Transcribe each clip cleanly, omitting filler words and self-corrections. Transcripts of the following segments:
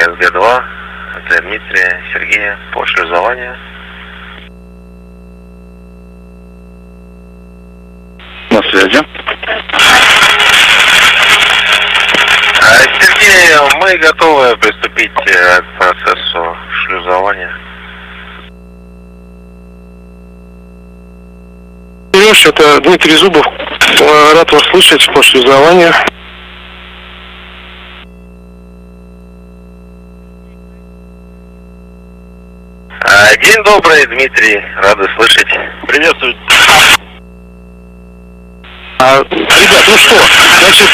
СГ-2 для Дмитрия, Сергея по шлюзованию. На связи. Сергей, мы готовы приступить к процессу шлюзования. Сереж, это Дмитрий Зубов. Рад вас слышать по шлюзованию. День добрый, Дмитрий, рады слышать. Приветствую. Ребят, ну что, значит,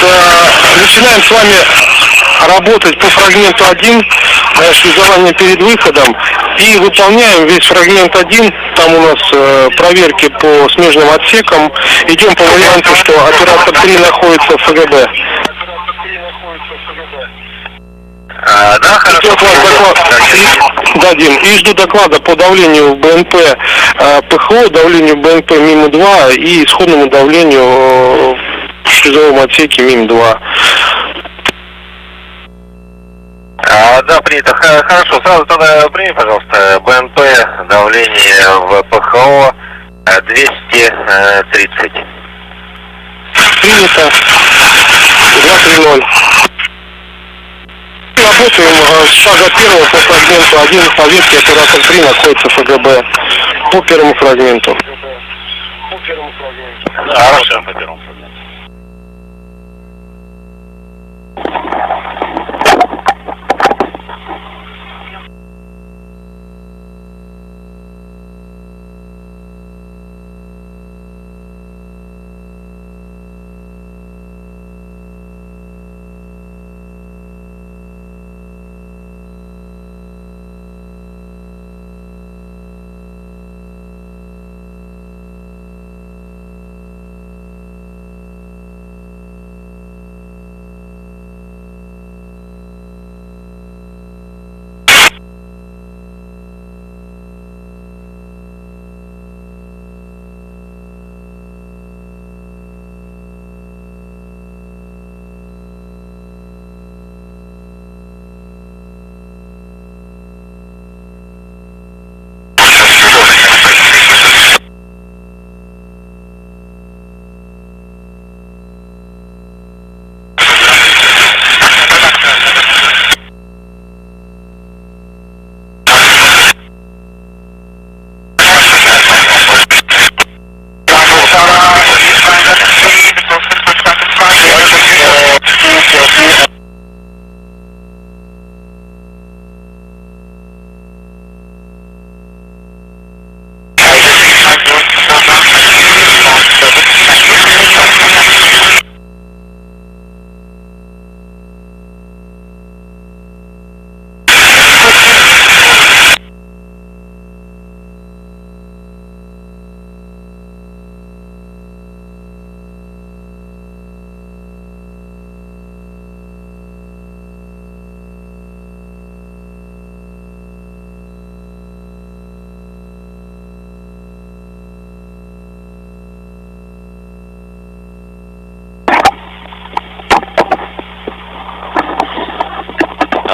начинаем с вами работать по фрагменту 1, шлюзование перед выходом, и выполняем весь фрагмент 1, там у нас проверки по смежным отсекам, идем по варианту, что оператор 3 находится в ФГБ. Да, хорошо. Дадим. И жду доклада по давлению в БНП ПХО, давлению БНП МИМ-2 и исходному давлению в шлюзовом отсеке МИМ-2. Да, принято. Хорошо, сразу тогда прими, пожалуйста, БНП, давление в ПХО 230. Принято. 230. Работаем с шага первого по фрагменту 1, по ветке оператор 3 находится в ФГБ по первому фрагменту. Хорошо. По первому фрагменту.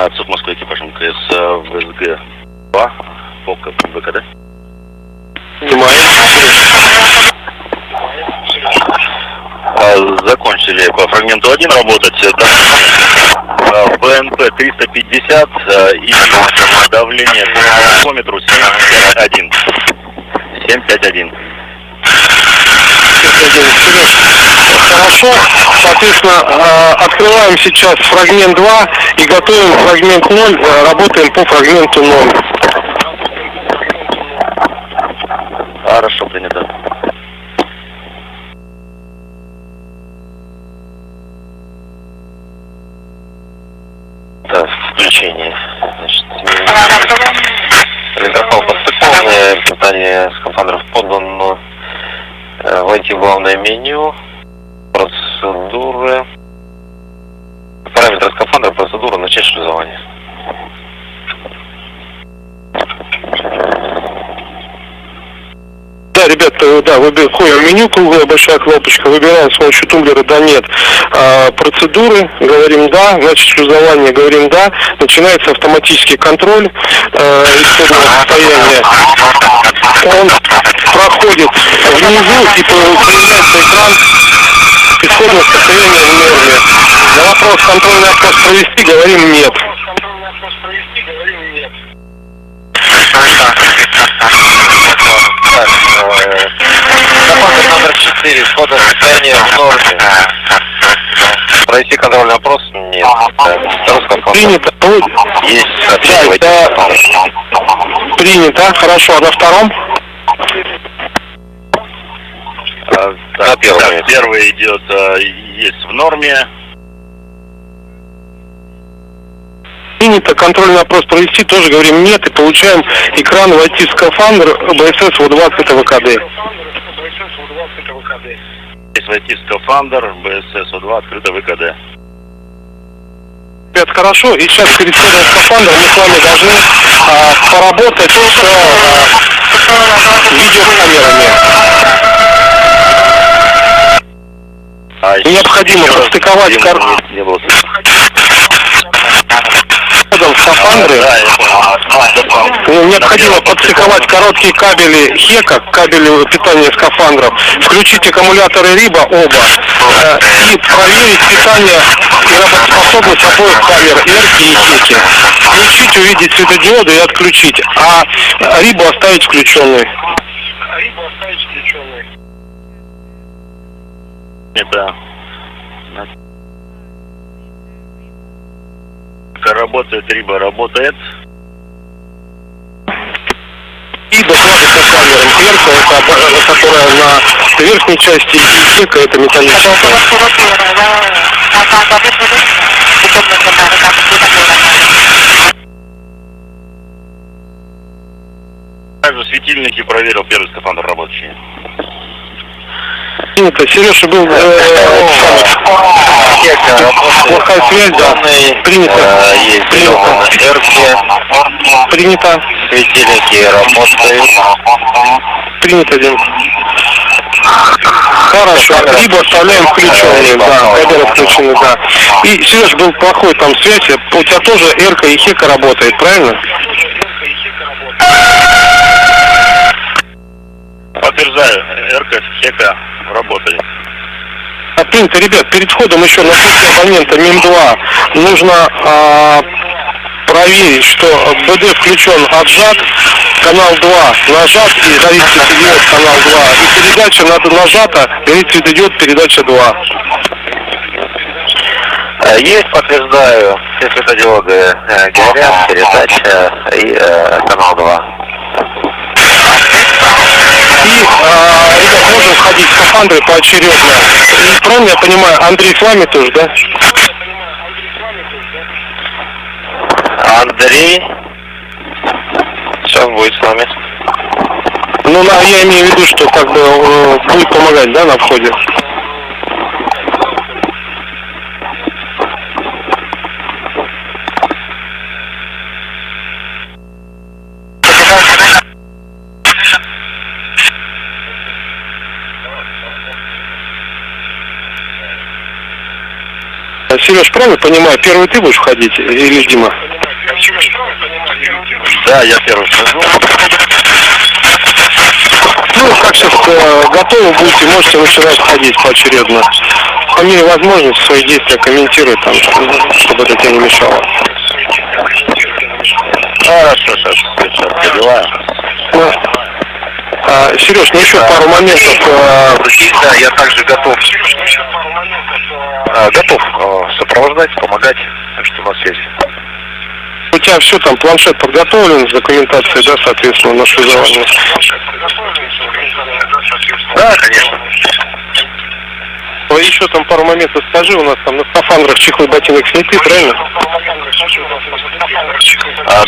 Отсюда Москвы, экипаж МКС в СГ-2 по ВКД. Закончили по фрагменту 1 работать. БНП 350 и давление по термометру 751. 751. Хорошо, соответственно, открываем сейчас фрагмент 2 и готовим фрагмент 0, работаем по фрагменту 0. Хорошо, принято. Да, включение. Значит, электрофал подстыкованы, питание скафандров подано. Войти в главное меню, процедуры, параметры скафандра, процедура, начать шлюзование. Да, ребят, да, вы Открываем меню, круглая большая кнопочка, выбираем с помощью тумблера «Да», «Нет». Процедуры, говорим «Да», значит шлюзование, говорим «Да». Начинается автоматический контроль исходного состояния. Он проходит внизу и появляется экран исходного состояния в норме. На вопрос «Контрольный опрос провести» говорим «Нет». Команда номер 4, исходное состояние в норме. Пройти контрольный опрос? Нет. Принято. Есть сообщение. Да, принято. Хорошо. А на втором? На первом. Так, первый идет, есть в норме. Принято. Контрольный опрос провести, тоже говорим «Нет», и получаем экран «Войти в скафандр БСС ВКД-60 ВКД». Есть войти в скафандр, БСС О2, открыто ВКД. Ребят, хорошо, и сейчас перед входом в скафандр мы с вами должны поработать с видеокамерами. Необходимо подстыковать в скафандры. Необходимо подстыковать короткие кабели ХЕКа, кабели питания скафандров, включить аккумуляторы РИБа оба и проверить питание и работоспособность обоих камер РК и ХЕКи. Включить, увидеть светодиоды и отключить, а РИБу оставить включенной. Это работает, риба работает. И доклады по камерам. Эрка, это которая на верхней части, и ХЕКа это металлическая. Также светильники проверил, первый скафандр рабочий. Принято. Сережа был плохая связь, да. Принято. Принято. Светильники работают. Принято, Дим. Хорошо. Либо оставляем включенные, да. Камеры включены, да. И, Сереж, был плохой там связь. У тебя тоже РК и ХЕКа работает, правильно? Подтверждаю, РК, ХЕКа работает. Принято, ребят, перед входом еще на путь абонента МИМ-2 нужно проверить, что БД включен, отжат, канал 2 нажат и горит светодиод канал 2. И передача надо нажата, горит светодиод передача 2. Есть, подтверждаю, все светодиоды горят, передача и канал 2. И, ребят, можем входить в скафандры поочередно. И правильно я понимаю, Андрей с вами тоже, да? Андрей, сейчас будет с вами. Ну, я имею в виду, что как бы будет помогать, да, на входе? Сереж, правильно понимаю, первый ты будешь входить или Дима? Да, я первый вхожу. Ну, как сейчас готовы будете, можете начинать входить поочередно. По мере возможности свои действия комментируй там, чтобы это тебе не мешало. Хорошо, сейчас поделаем. Ну, Сереж, ну еще пару моментов. Да, я также готов. Готов сопровождать, помогать, так что у нас есть. У тебя все там, планшет подготовлен с документацией, да, соответственно, на шлюзование? Да, конечно. Еще там пару моментов скажи, у нас там на скафандрах чехлы ботинок сняты, правильно?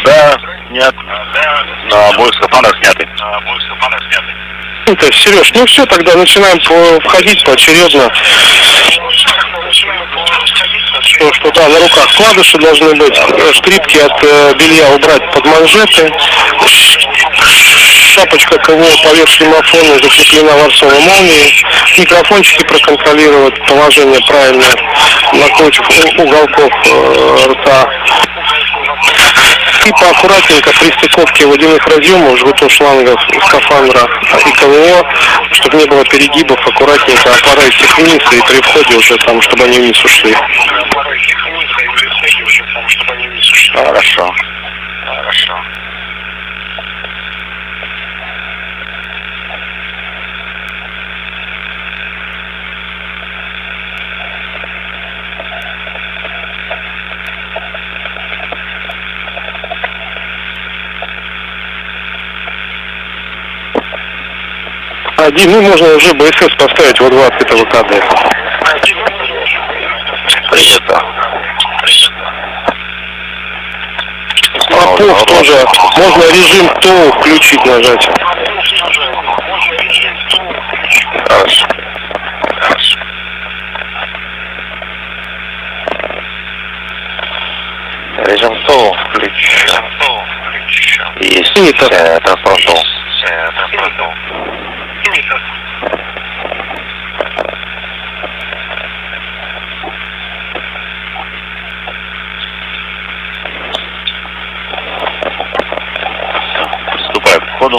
Да, нет. На обоих скафандрах сняты. Это, Сереж, ну все, тогда начинаем входить поочередно. Что да, на руках вкладыши должны быть, скрипки от белья убрать под манжеты. шапочка КВО поверх шлемофона закреплена ворсовой молнией. Микрофончики проконтролировать положение правильное напротив уголков рта. И поаккуратненько при стыковке водяных разъемов, жгутов шлангов, скафандра и КВО, чтобы не было перегибов, аккуратненько опорайте их вниз и при входе уже там, чтобы они вниз ушли. Хорошо. Хорошо. Один, ну можно уже БСС поставить в 20 ВКД. Принято. Попов тоже, можно режим ТОУ включить, нажать. Хорошо. Режим ТОУ включен. Есть. Транспортол. Приступаю к входу.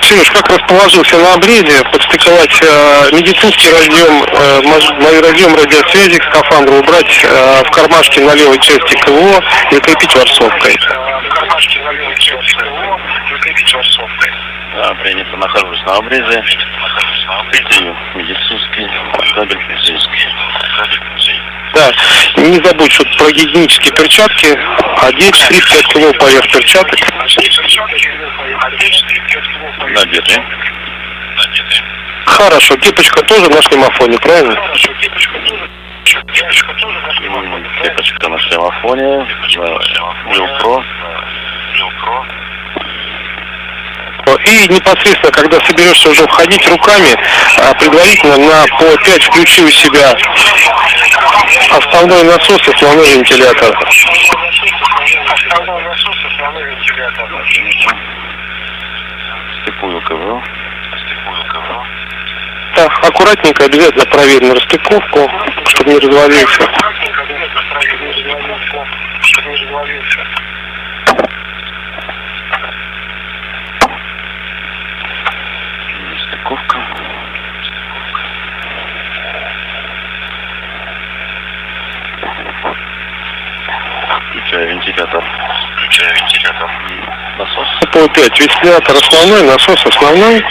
Сереж, как расположился на обрезе, подстыковать медицинский разъем, разъем радиосвязи к скафандру убрать в кармашке на левой части КВО и закрепить ворсовкой. Да, принято, нахожусь на обрезе. Медицинский кабель медицинский. Да, не забудь, что про гигиенические перчатки одеть 35 кг поверх перчаток. Надеты. Хорошо, кепочка тоже на шлемофоне, правильно? Кепочка на шлемофоне. Люкро. И непосредственно, когда соберешься уже входить руками, предварительно на по 5 включи у себя основной насос и основной вентилятор. Стыкую КВО. Да, аккуратненько, обязательно проверь на расстыковку, чтобы не развалился. Стыковка. Включаю вентилятор. Насос. По 5 вентилятор основной, насос основной.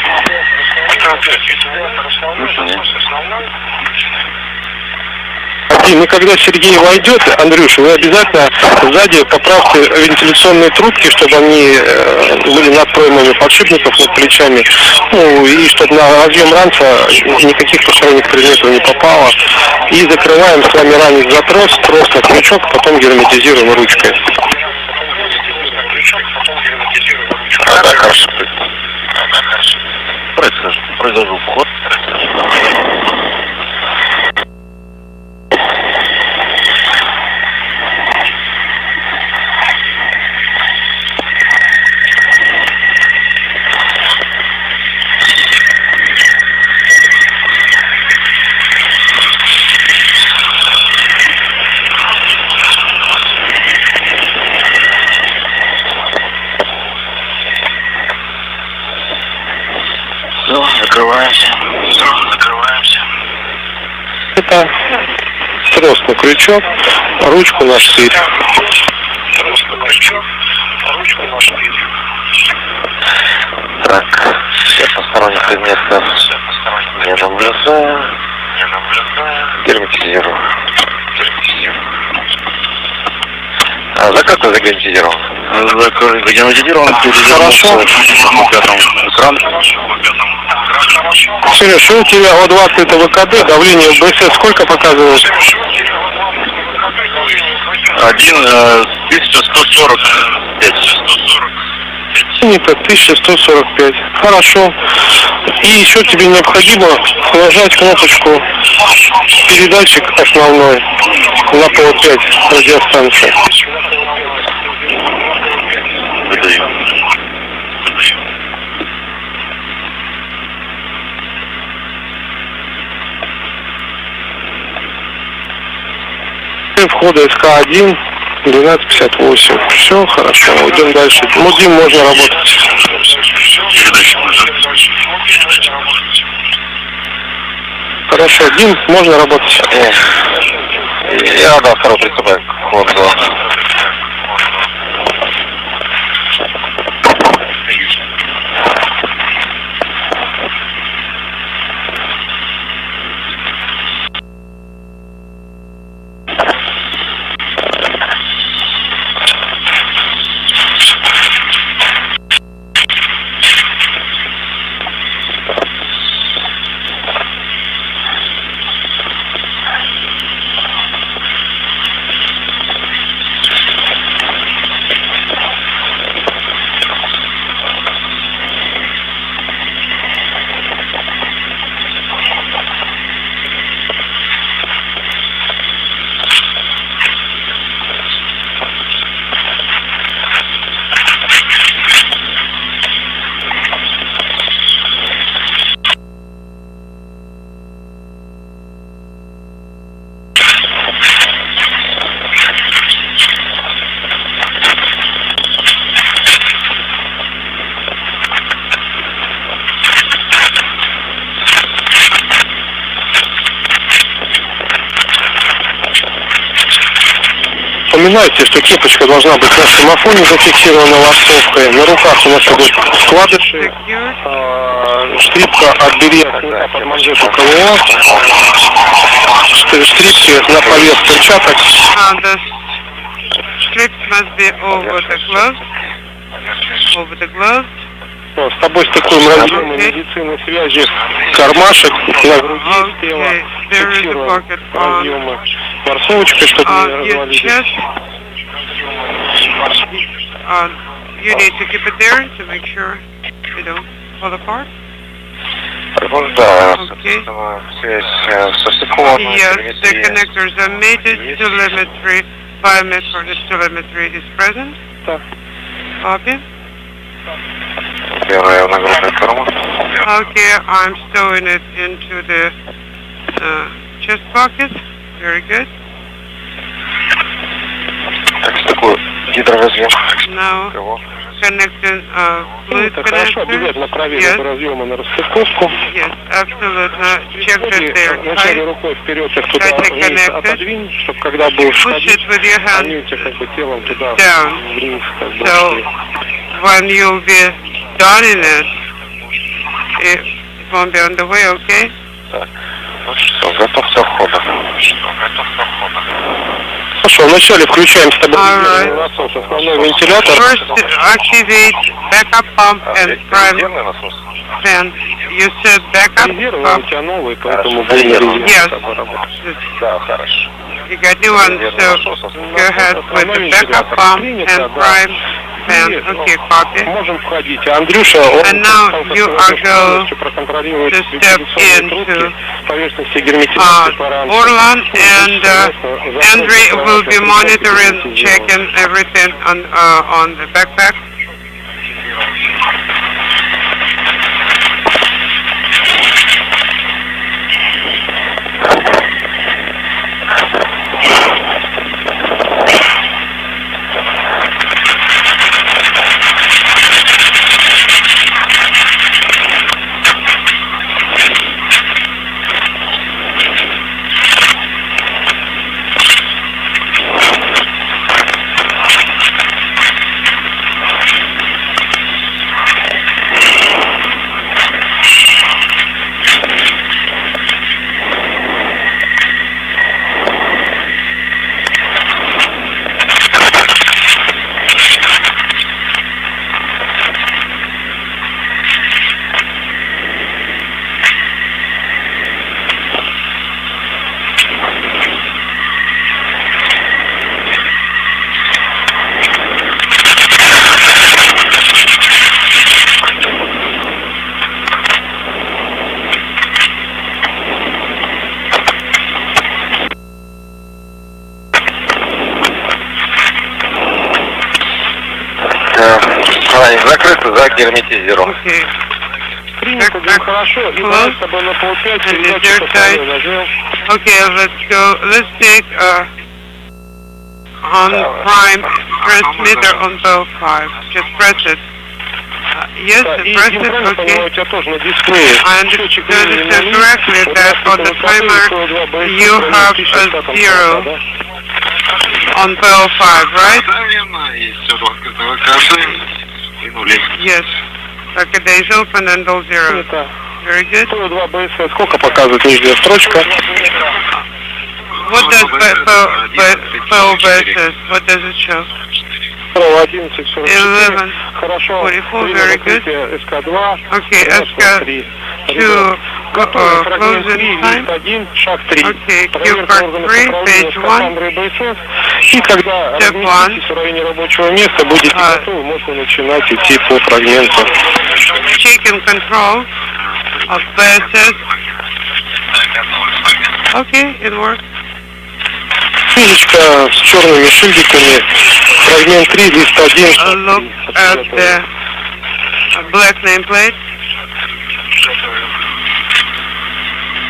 И когда Сергей войдет, Андрюша, вы обязательно сзади поправьте вентиляционные трубки, чтобы они были над проймами подшипников, над плечами. Ну, и чтобы на разъем ранца никаких посторонних предметов не попало. И закрываем с вами ранец за трос, просто крючок, потом герметизируем ручкой. Да, хорошо. Произвожу вход. Закрываемся. Это трос на крючок, ручку на штырь. трак. Все посторонних предметов не наблюдаю. Герметизирую. А закрыто загерметизирован? Загерметизирован. Хорошо. Экран. Сереж, что у тебя О20 это ВКД, давление в БСС сколько показывает? 1145. Это 1145. Хорошо. И еще тебе необходимо нажать кнопочку передатчик основной на повод 5 радиостанции. Выдаю. Входа СК1 1258. Все хорошо, идем дальше. Дим, можно работать. Хорошо, Дим, можно работать. Я отдал второй приступаю к входу. Напоминайте, что кепочка должна быть на самофоне зафиксирована ластовкой. На руках у нас идут вкладыши, штрипка от белья под манжету КВО, штрипки на поверх перчаток. С тобой стыкуем разъемы медицины, связи, кармашек, на груди, тела, фиксируем разъемы форсовочкой, чтобы не развалились. You need to keep it there to make sure you don't fall apart. Да, Okay. связь состыкована. Yes, the connectors are mated, telemetry, biomet for the telemetry is present. Да. Copy. Первая нагрузка карма. Okay, I'm stowing it into the chest pocket. Very good. Так, такой гидроразъем. Now connecting fluid Это хорошо, connector. обязательно проверим Yes. разъемы на расстыковку. Yes, absolutely. Check that they're Вначале tight. рукой вперед их туда Tightly вниз connected. отодвинь, чтобы когда будешь Push ходить, it with your они у hand тебя как бы телом туда down. вниз как бы So шли. when you'll be done in it won't be on the way, okay? Так, ну что, готовься входа. Хорошо, вначале включаем Alright. насос, основной вентилятор. First activate backup pump and prime Резервный насос? fan. You said backup Резервы у pump. тебя новые, поэтому Хорошо, резервы. резерв Yes. с тобой работать. Да, хорошо. You got new one, so go ahead with the backup pump and prime fan. Okay, copy. Можем входить. А Андрюша, он And now you are going проконтролирует to step into поверхности герметизации параметров. Orlan and Andre will be monitoring, checking everything on the backpack. так герметизируем. Okay. Принято, да, хорошо. И давай с тобой на полпять, передачу по второй нажмем. Okay, let's go. Let's take on prime transmitter on bell 5. Just press it. Yes, press it. Okay. У тебя тоже на дисплее. I understand correctly that on the timer you have a 0 on bell 5, right? Yes. ВКД is open and all zeros. Very good. 102 БС. Сколько показывает нижняя строчка? What does BSS? What does it show? 11, 11. Хорошо. 44, very good. СК2. Okay, SK2 closing time. 1, шаг 3. Okay, Q card 3, page 1. И когда разместитесь в районе рабочего места, будете готовы, можно начинать идти по фрагменту. Check and control of BSS. Okay, it works. Физичка с черными шильдиками. Фрагмент 3, лист 1. Look at the black nameplate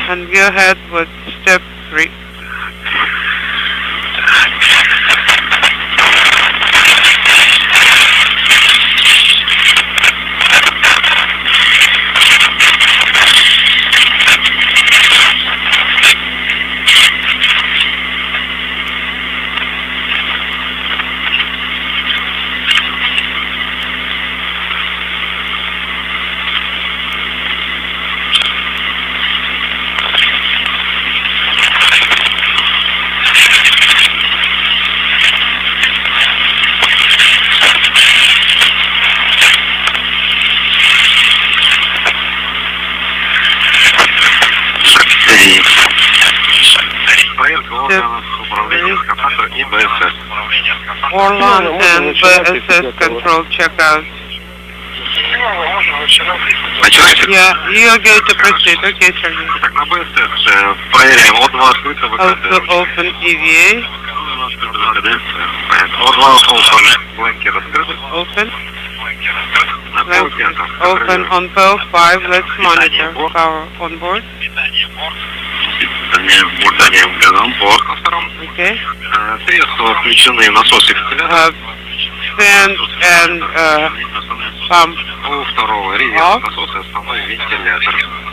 and go ahead with step 3. Orlan and BSS control checkout. Yeah, you are going to proceed. Okay, Sergey. Also open EVA. Open. Open on bell 5. Let's monitor power on board. Okay. Fan and pump off.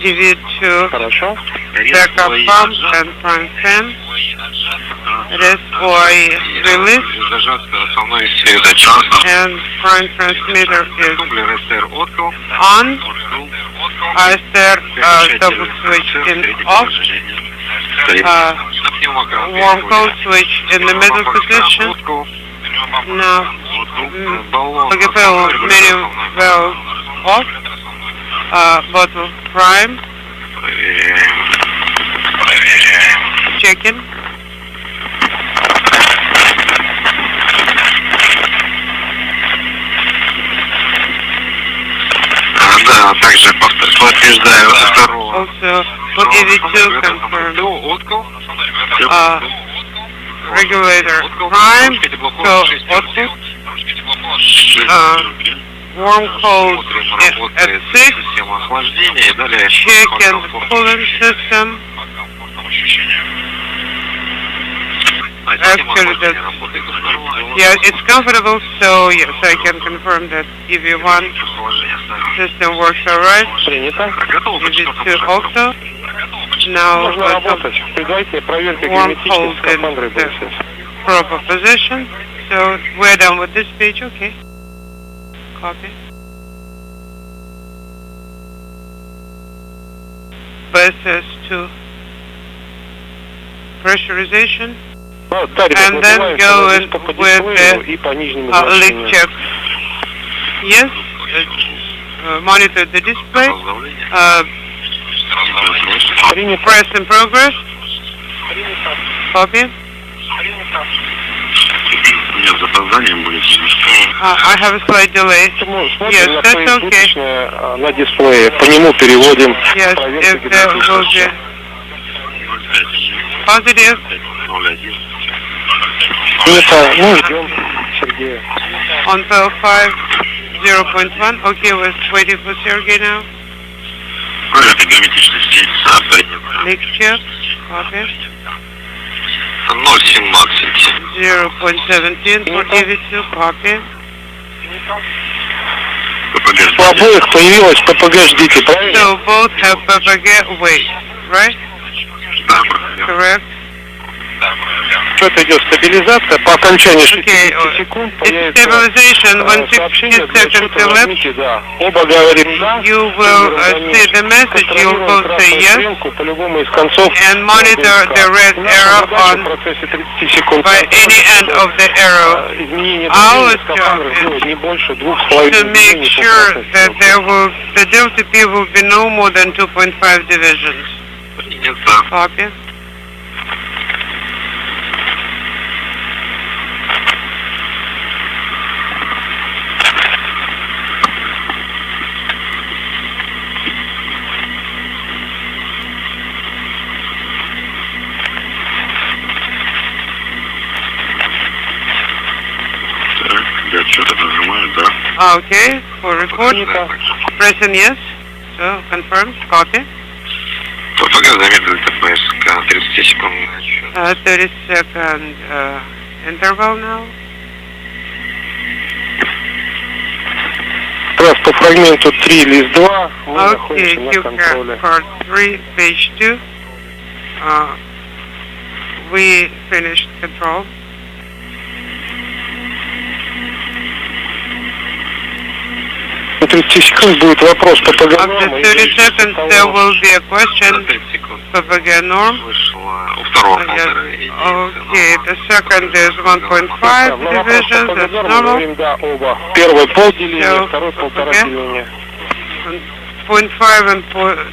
DV2 backup pump and prime fan. РС release. And prime transmitter is on. ISR double switch in off. Warm cold switch in the middle position. Now, PGP medium valve off. Bottle prime. Check-in. Да, также подтверждаю второго. Also, for EV2 confirmed. Regulator prime, so output. Warm cold at 6. Check in the cooling system. Actually, yeah, it's comfortable, so yes, I can confirm that EV1 system works alright. EV2 also. Now, warm hold in the proper position. So, we're done with this page, okay. Copy. BSS to pressurization. And then go in with the leak check. Yes, monitor the display. Press in progress. Copy. I have a slight delay. Yes, that's okay. На дисплее, по нему переводим. Yes, if there will be positive. Это, ну, ждем Сергея. On bell 5, 0.1. Okay, we're waiting for Sergey now. Проверка геометричности яйца принято. Next check. Copy. 0,17. 0.17 for DV2. Copy. У обоих появилась ППГ, ждите, правильно? So both have PPG weight, right? Да, проверка. Correct. Что-то идет стабилизация. По окончании 60 Okay, секунд it's появится stabilization. When 60 сообщение, seconds elapse, да. Оба говорим да. you will see the message, you will both say yes, по-любому из концов. and monitor the red arrow В on процессе 30 секунд. by any end of the arrow. Изменение Our давления скафандра job сделать is не больше 2,5 to make sure that the delta P will be no more than 2.5 divisions. Принято. Copy. Так, я что-то нажимаю, да? Okay, for report, pressing yes. So confirmed. Copy. ППГ замедлили ТПС к 30 секунд. 30-second interval now. Как раз по фрагменту 3, лист 2, мы Okay, находимся на you контроле. have part 3, page 2. We finished control. На 30 секунд будет вопрос ППГ. After 30 seconds, there will be a question. 30 секунд. PPG norm. Вышло у второго полтора. Okay, the second is 1.5 divisions. That's normal. Да, оба. Первый полделения, So, второй полтора ППГ. деления. 0.5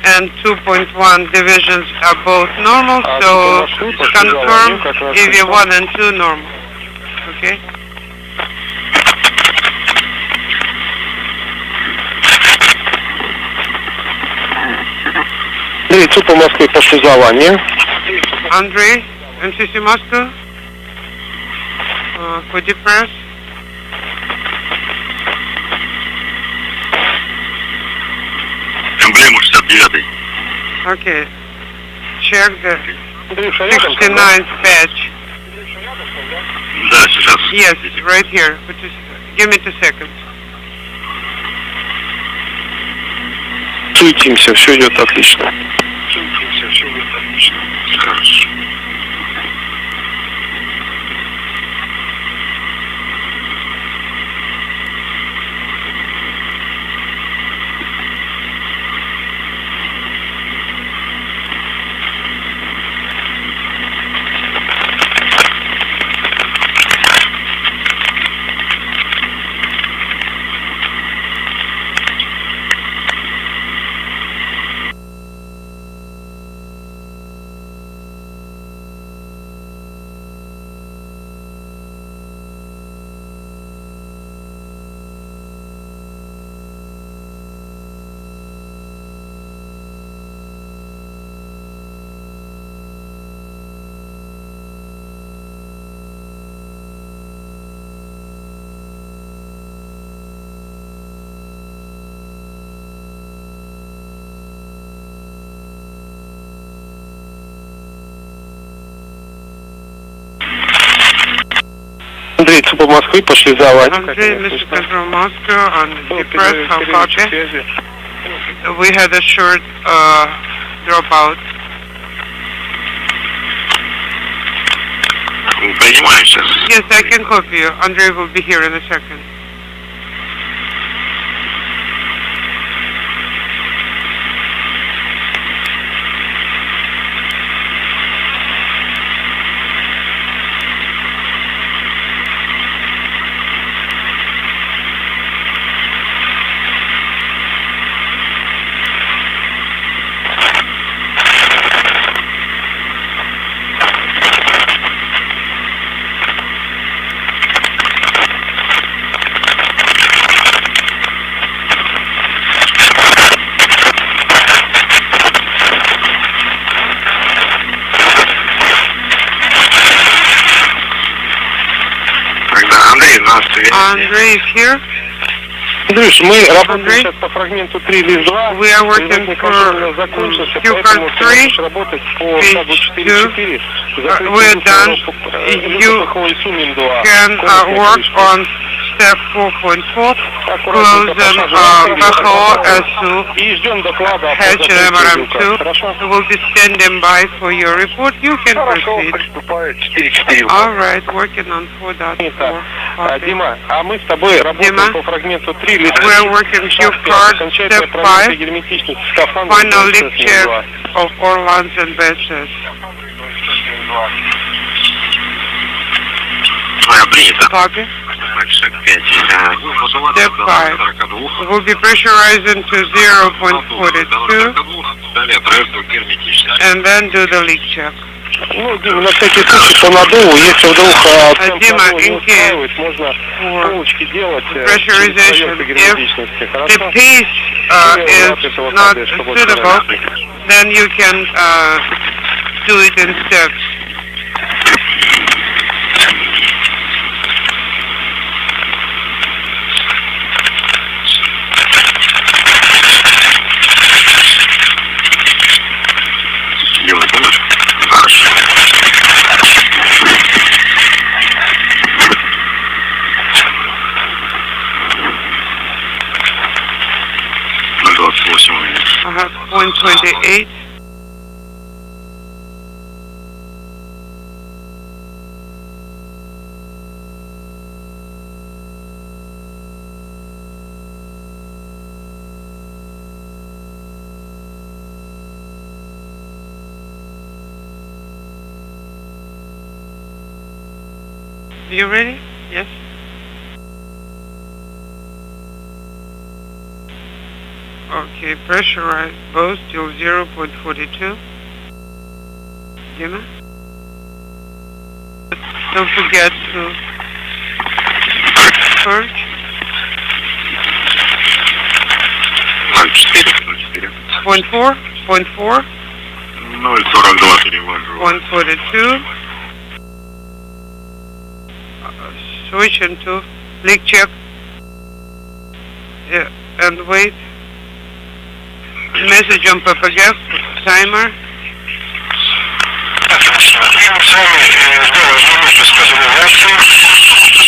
and 2.1 divisions are both normal, so confirm DV1 and 2 normal. Okay? Лицу по Москве по шлюзованию. Andrei, MCC Moscow, for depress. Эмблему 69. Okay. Check the Андрюша, рядом, 69th batch. Да, сейчас. Yes, right here. Give me 2 seconds. суетимся, все идет отлично. Суетимся, все идет отлично. Хорошо. Андрей, ЦУПа Москвы, пошли за вами. Andrei, Mr. Control Moscow on depress, how copy? We had a short dropout. Принимаю сейчас. Yes, I can copy you. Andrei will be here in a second. Andre is here. Андрюш, мы работаем сейчас по фрагменту 3 лист 2. We are working for Q-card 3, page 2. We're done. You can work on step 4.4, close PHO S2, hatch MRM2. We will be standing by for your report. You can proceed. Alright, working on 4.4. Дима, а мы с тобой работаем по фрагменту 3 лист 2. We're working Q-card step 5, final lip check of all lines and batches. Copy. Step 5. We'll be pressurizing to 0.42 and then do the leak check. Ну, Дима, на всякий случай по надуву, если вдруг Дима, in case можно полочки делать pressurization, if the piece is not suitable, then you can do it in steps. I have 0.28. You ready? Yes? Okay, pressurize both till 0.42. Dima? Don't forget to purge. 0.4, 0.4. 0.42 перевожу. 142. Switch into leak check. Yeah, and wait. Message on PPGF timer.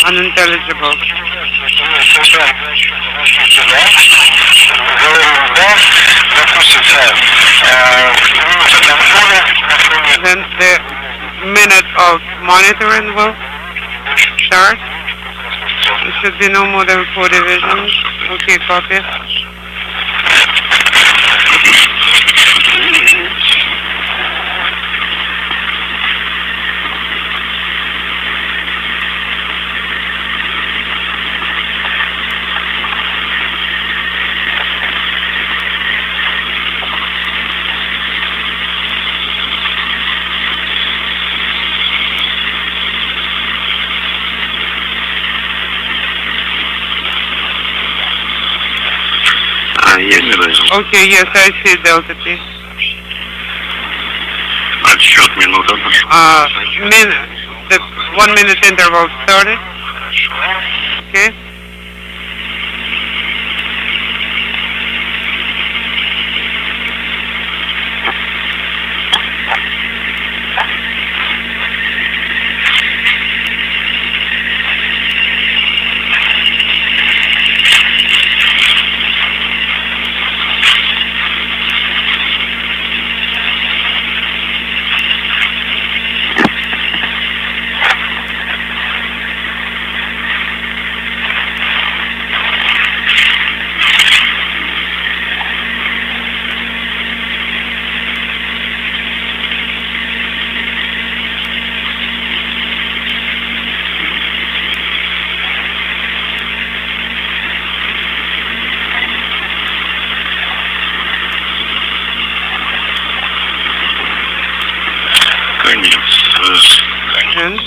Unintelligible. Then the minute of monitoring will start. There should be no more than 4 divisions. Okay, copy. Okay, yes, I see Delta T. Отсчет минута. The 1 minute interval started. Okay. And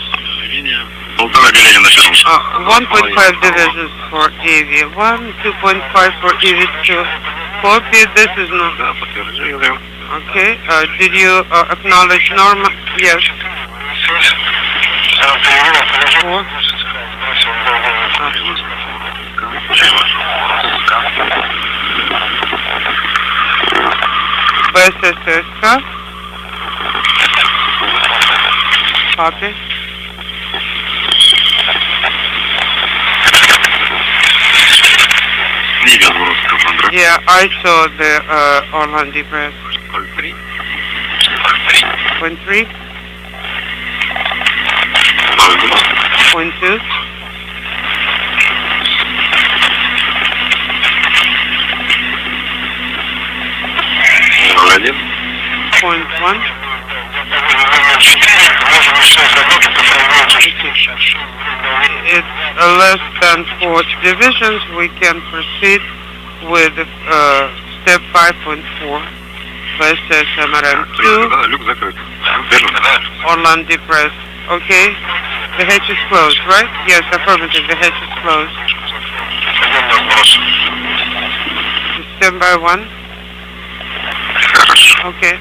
1.5 divisions for EV1, 2.5 for EV2. Copy, this is not. Okay, did you acknowledge normal? Yes. 4. БССС. Copy. Yeah, I saw the Orlan depress. 0.3. 0.3. 0.2. 0.1. It's less than 4 divisions. We can proceed with step 5.4. Versus MRM2. Orlan depressed. Okay. The hatch is closed, right? Yes, affirmative. The hatch is closed. Stand by 1. Okay.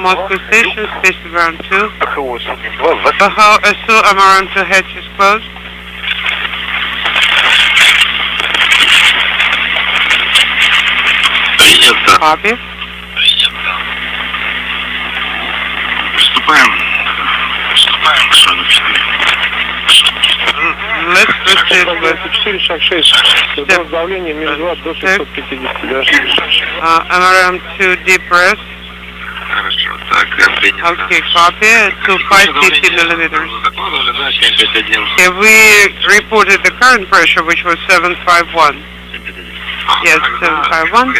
Moscow Station, space ground 2. Bahao SU, MRM2 hatch is closed. Copy. Let's proceed with step 6. MRM2 depressed. Okay, copy. To 550 millimeters. Have we reported the current pressure, which was 751? Yes, 751.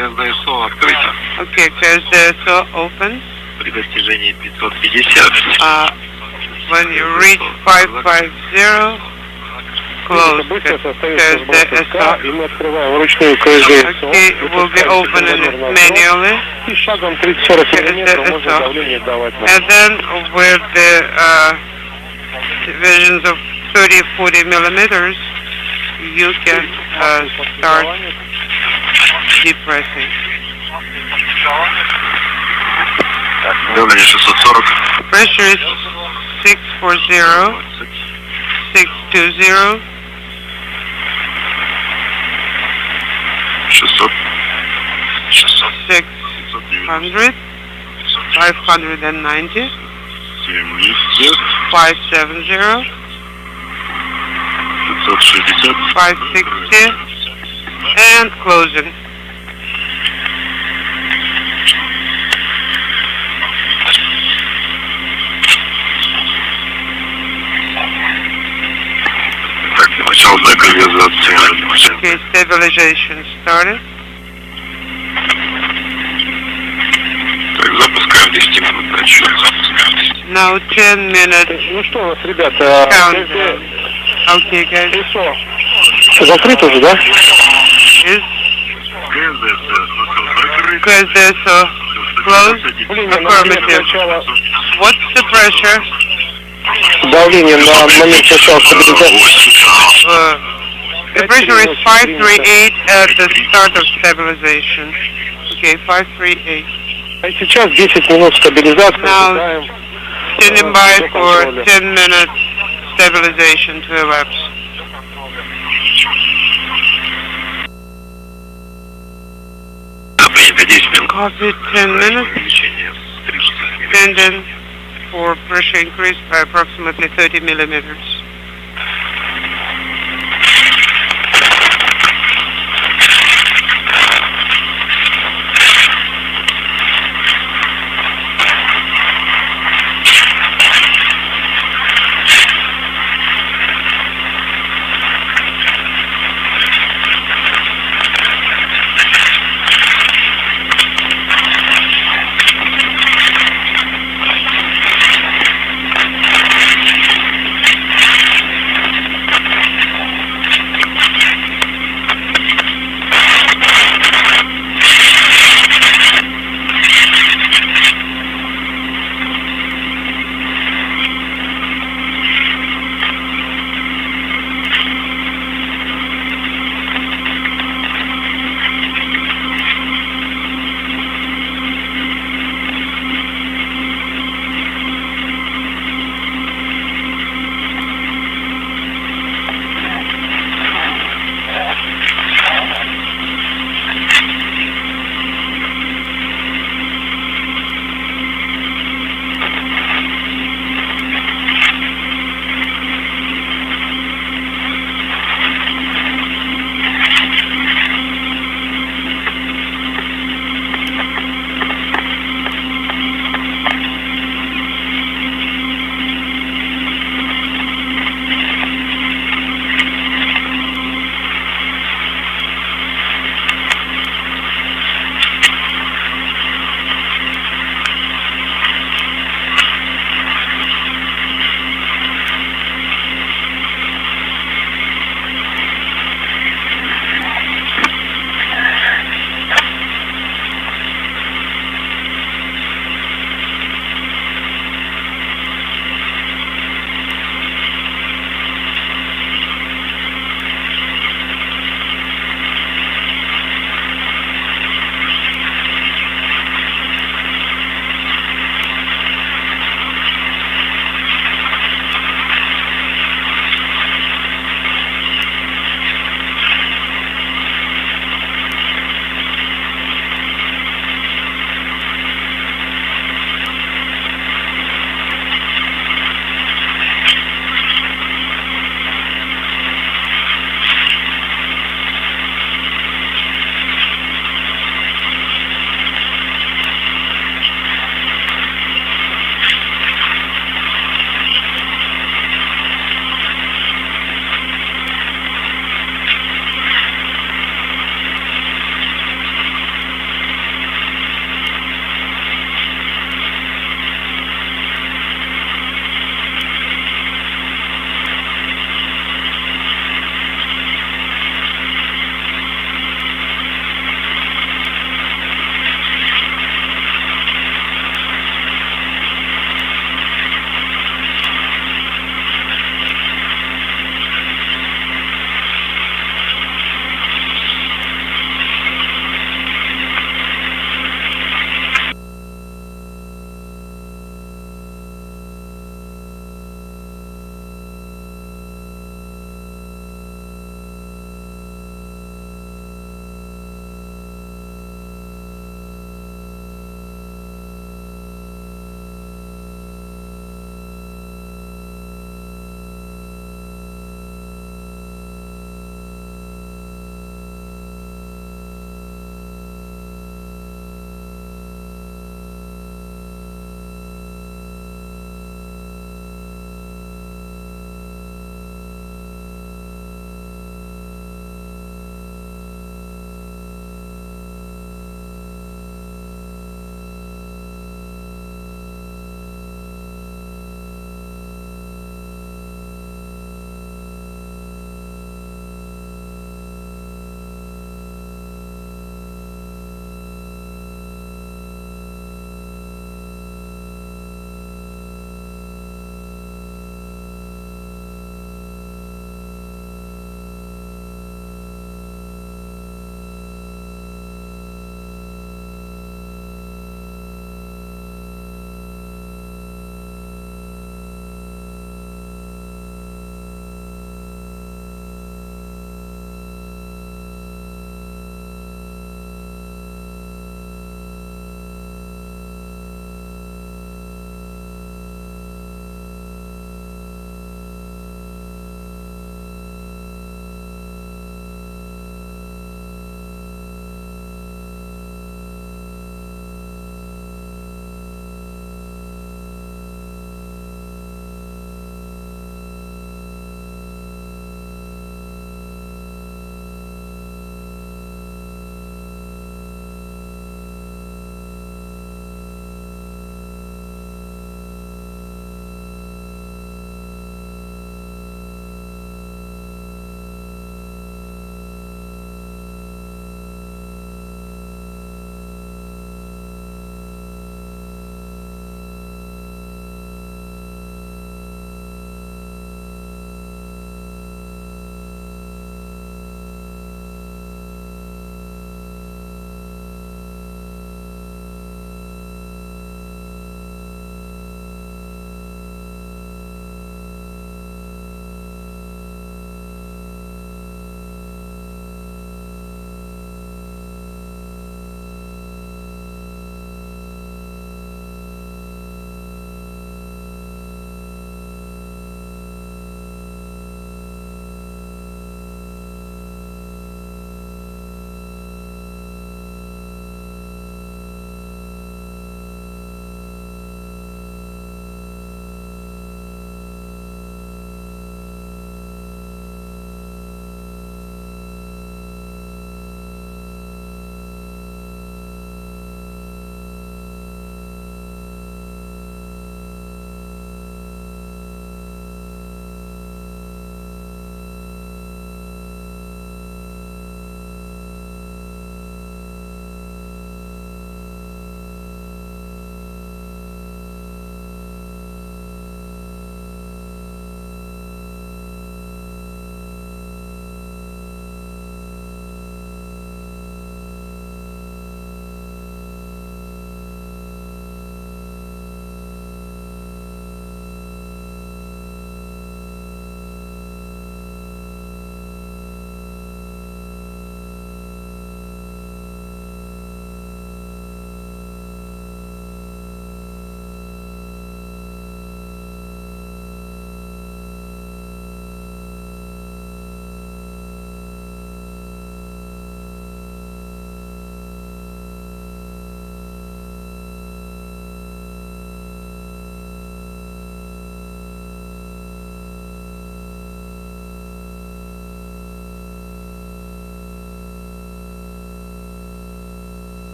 Okay, KSDSO opens. When you reach 550, close KSDSO. Okay, we'll be opening it manually. And then with the divisions of 30-40 millimeters, you can start depressing. Pressure is 640, 620, 600, 590, 570, 560, and closing. Okay, stabilization started. Now 10 minutes. Countdown. Okay, guys. Закрыто уже, да? Is KSDSO closed? Affirmative. What's the pressure? Давление на момент начала стабилизации. The pressure is 538 at the start of stabilization. Okay, 538. А сейчас 10 минут стабилизации. Now, standing by for 10 minutes stabilization to elapse. Copy 10 minutes. Standing for pressure increase by approximately 30 millimeters.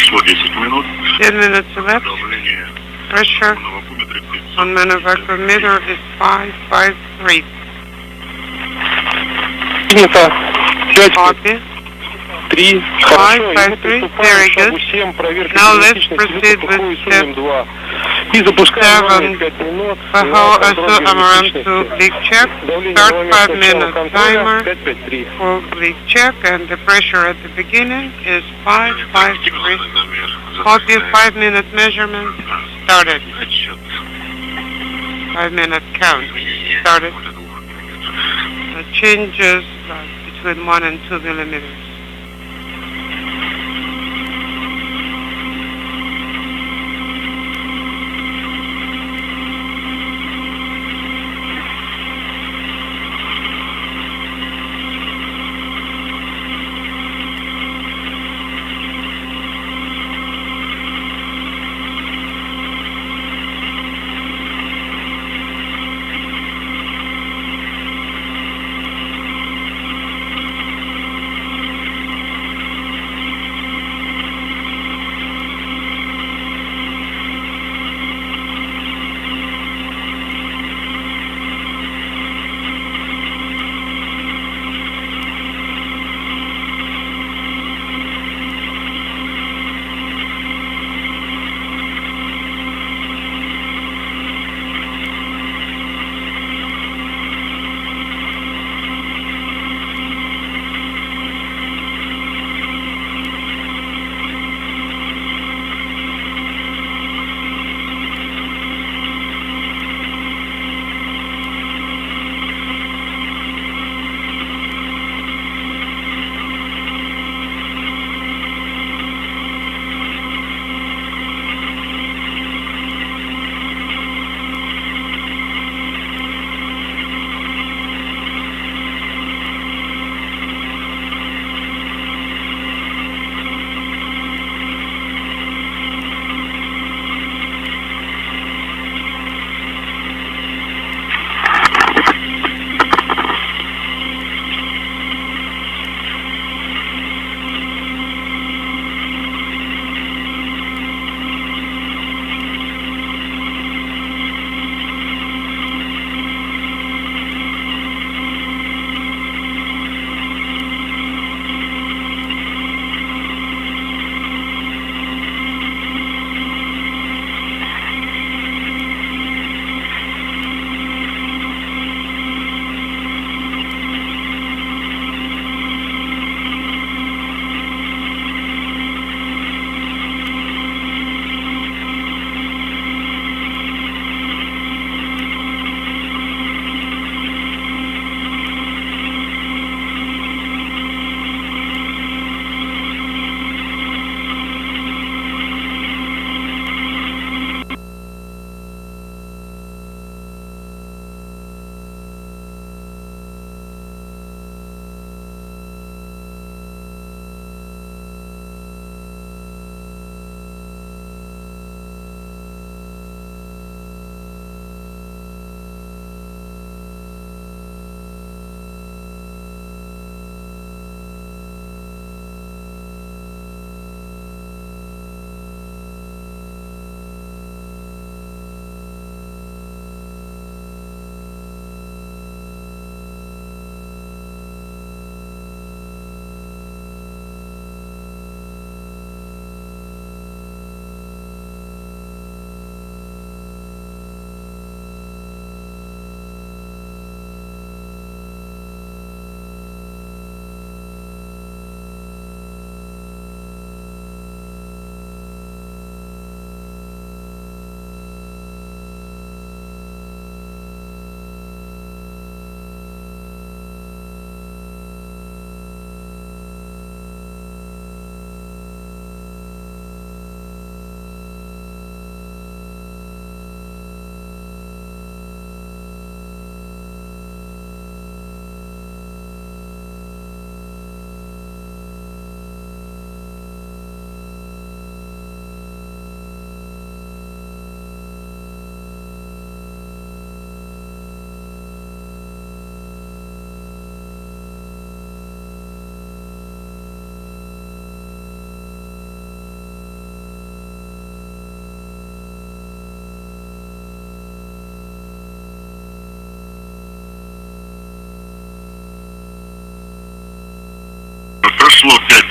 Прошло 10 минут. 10 minutes elapsed. Pressure on manufacturometer is 553. Принято. 5, Copy. 3. 553. Very good. Now let's proceed with step 2. И запускаем 5 минут. PHO also MRM to leak check. Start 5 minute timer 553. for leak check, and the pressure at the beginning is 553. Copy 5 minute measurement started. 5 minute count started. Changes between 1 and 2 millimeters.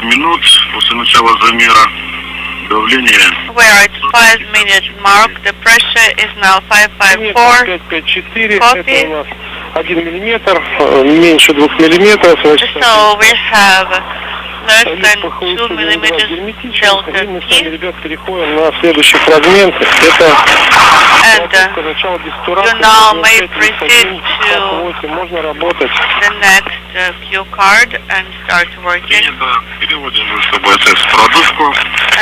минут после начала замера давления. Where it's 5-minute mark, the pressure is now 554. 554, Copy. это у нас 1 миллиметр, меньше 2 миллиметров. Значит, So we have less than 2 2 millimeters delta И мы с T. вами, ребят, переходим на следующий фрагмент. Это And начало дистурации. you now may proceed to 8. Можно работать. the next cue card and start working. Принято. Переводим высшую БСС в продувку.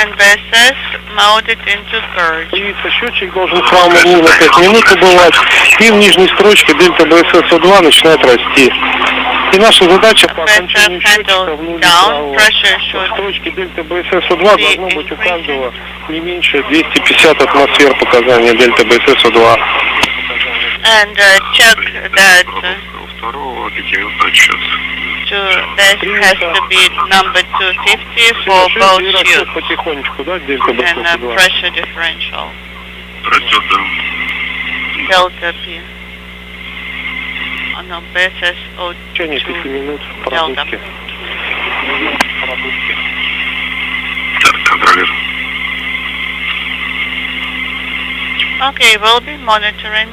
And BSS mode it into purge. Появится счетчик, должен в правом углу на 5 минут убывать. И в нижней строчке дельта БСС О2 начинает расти. И наша задача по окончанию счетчика внутри правого. В строчке дельта БСС О2 должно быть у каждого не меньше 250 атмосфер показания дельта БСС О2. And check that У второго какие-то отчет. this has to be number 250 for both И растет shields. потихонечку, да, дельта And БСС О2. pressure differential, Растет, да. delta P. Oh no, BSS В течение 5 O2 минут в delta. продувке. Так, контролирую. Okay, we'll be monitoring.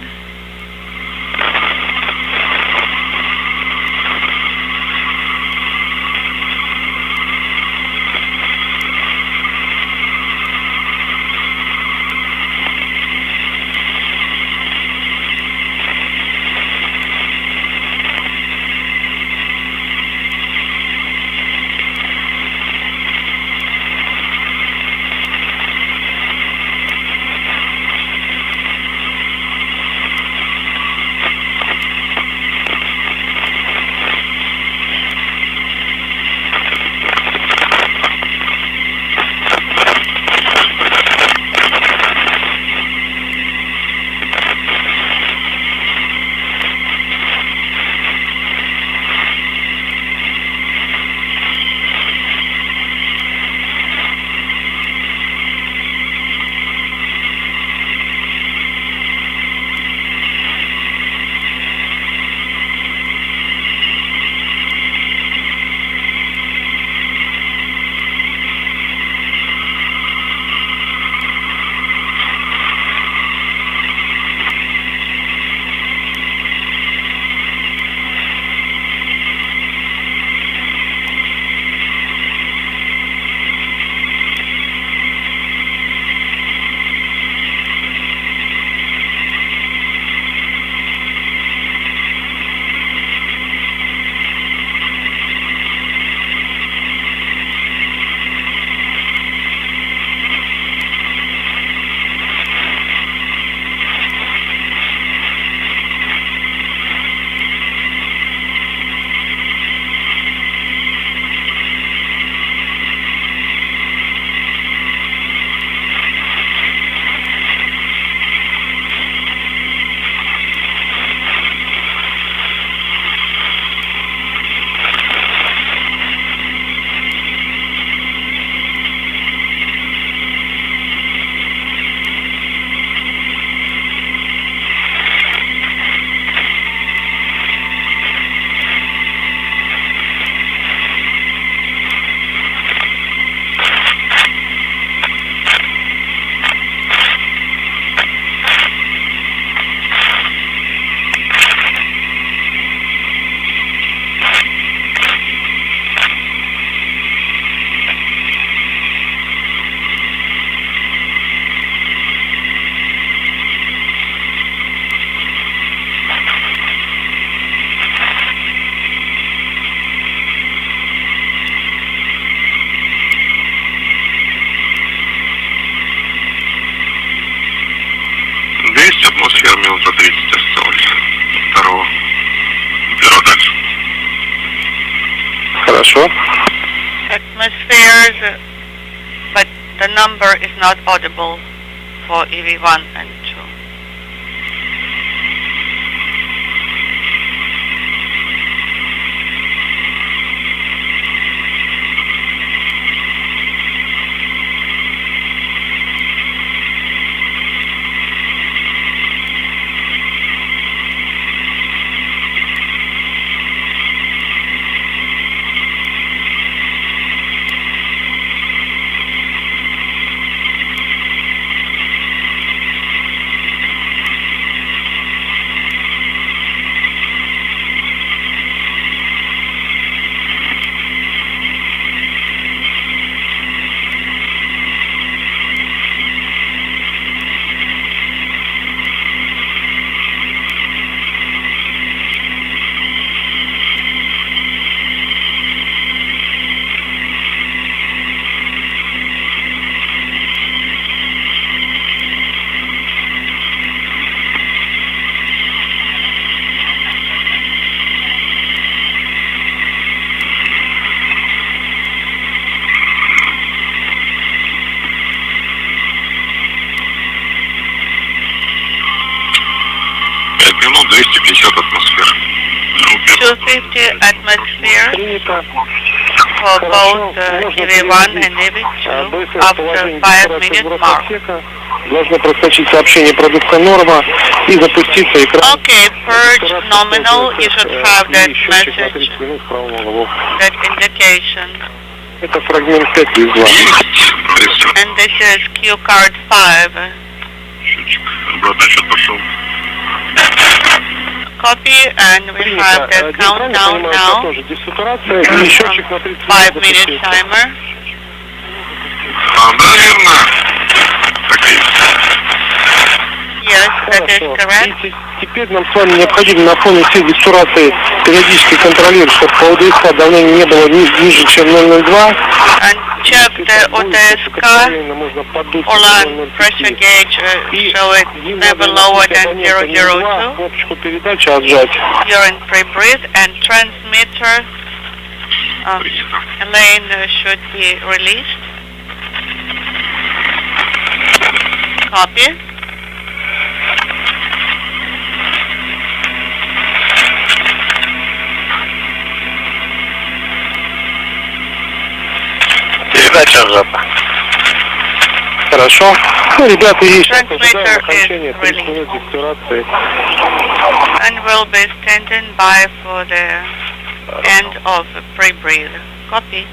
атмосфер минут за 30 осталось. Второго. Первого дальше. Хорошо. Atmospheres, but the number is not audible for EV1 and 2. 45 минут, 250 атмосфер. 250 atmosphere Принято. for both EV1 and EV2 after 5 minute mark. Должно проскочить сообщение продукта норма и запуститься экран. Okay, purge nominal, you should have that message, that indication. Это фрагмент 5 из 2. And this is Q card 5. Счетчик. Обратный отчет пошел. Copy, and we have the countdown now. 5 minute timer. Да, верно. Так и есть. Yes, that is correct. И теперь нам с вами необходимо на фоне всей дестурации периодически контролировать, чтобы по УДСК давление не было ниже, чем 0,02. And check the UTSK or line pressure gauge, show it never lower than 002. Кнопочку передачи отжать. You're in pre-breathe, and transmitter lane should be released. Copy. Передача сжата. Хорошо. Ну, ребята, есть Transmitter окончание is released. 30 минут дестурации. And we'll be standing by for the end of pre-breathe. Copy.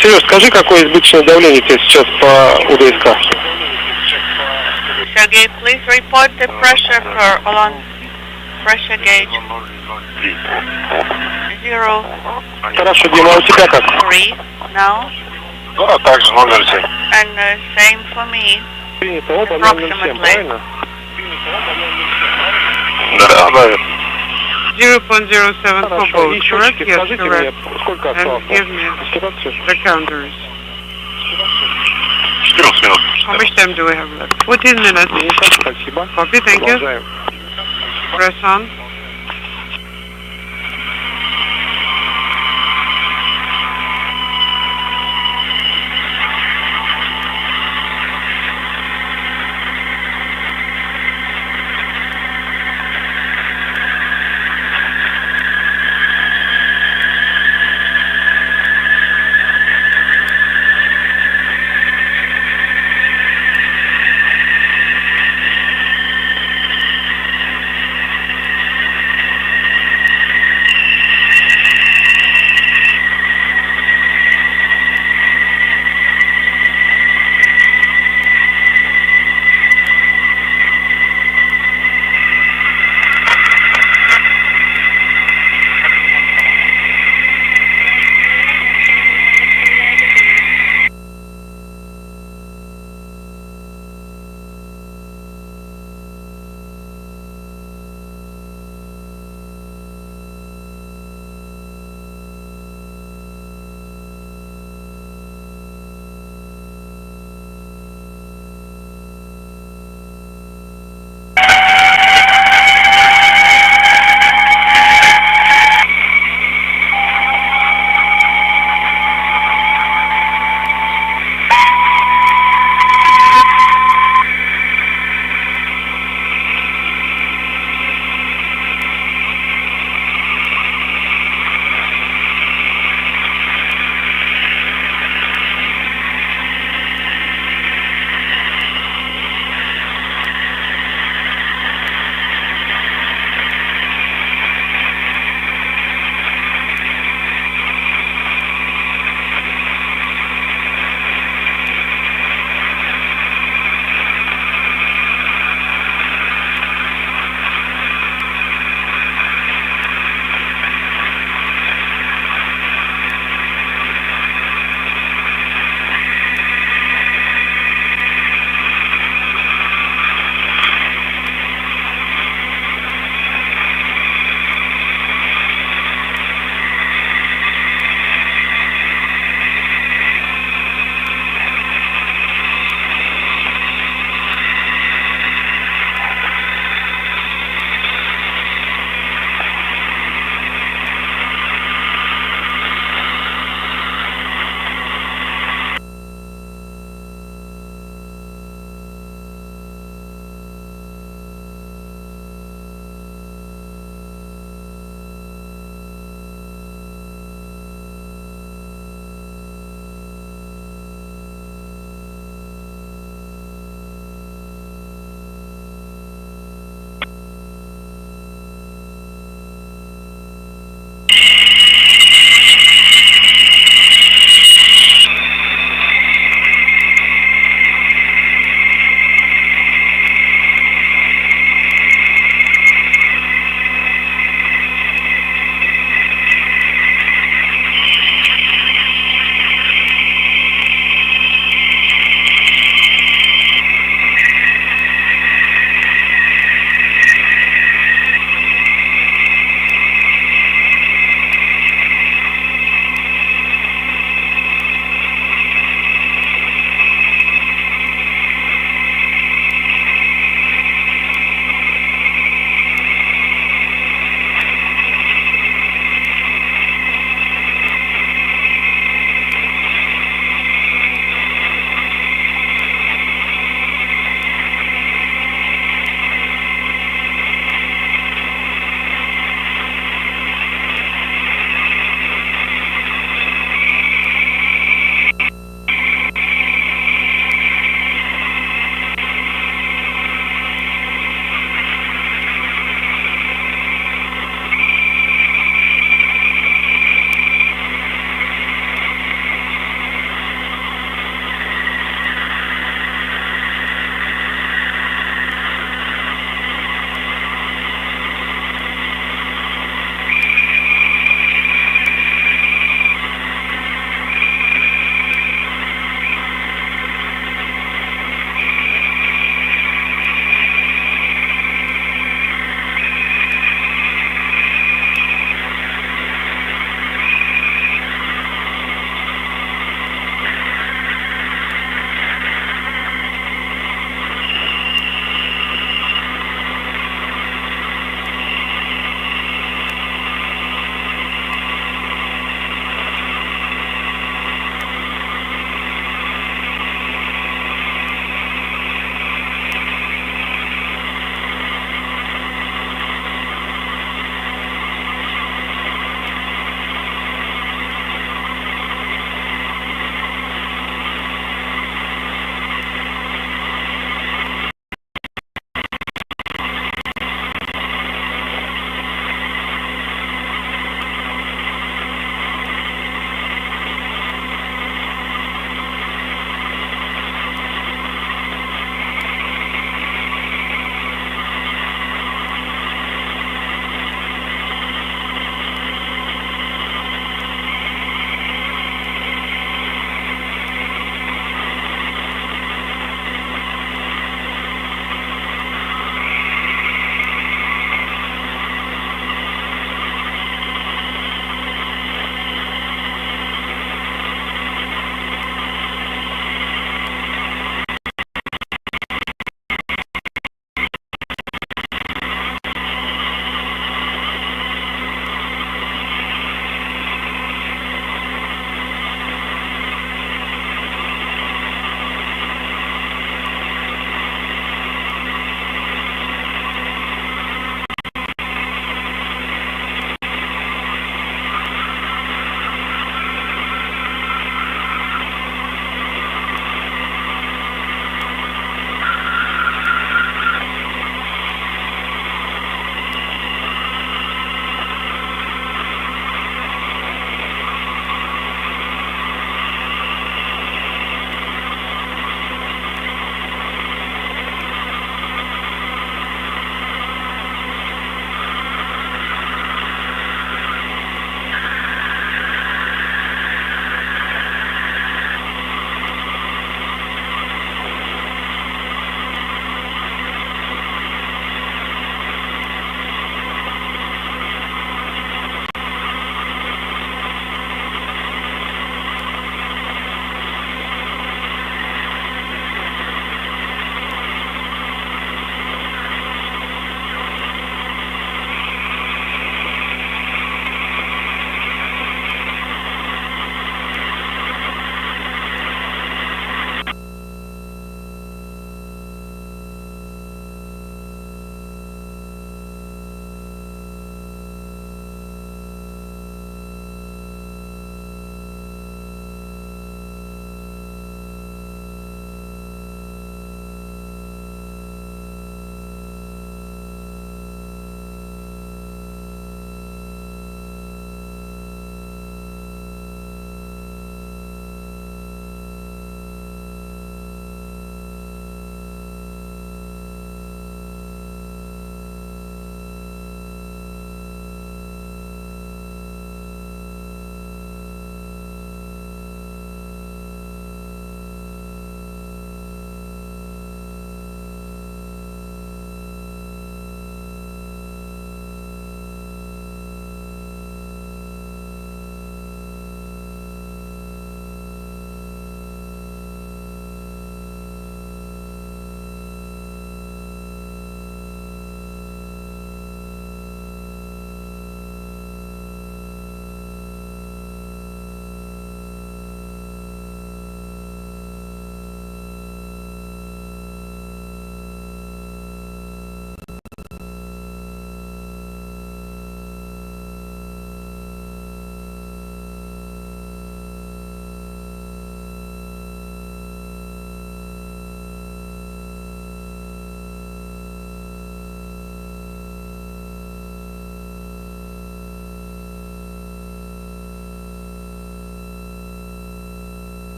Сереж, скажи, какое избыточное давление у тебя сейчас по УДСК? Sergey, please report the pressure for along pressure gauge 0 Хорошо, Дима, а у тебя как? 3 now, Да, также 007. and same for me. Принято, оба 007, правильно? Да, да. 0.07 for Хорошо, both, и correct? счетчики, Yes, скажите мне, correct. сколько And осталось? give me Ситуацию? the counters. 14 минут. How much time do we have left? 14 minutes. Спасибо. Copy, thank you. Продолжаем. Press on.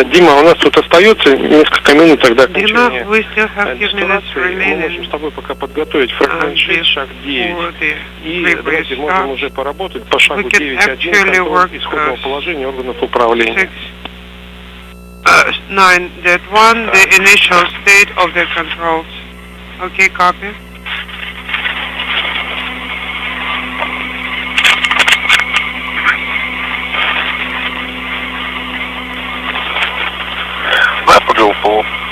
Дима, у нас тут остается несколько минут тогда Dima, окончания we still have few minutes ситуации. Мы можем remaining с тобой пока подготовить фрагмент 6, шаг 9. for the И previous давайте можем start. уже поработать по шагу We can 9.1 actually work контроль исходного положения органов управления. 9.1, the initial state of the controls. Okay, copy. На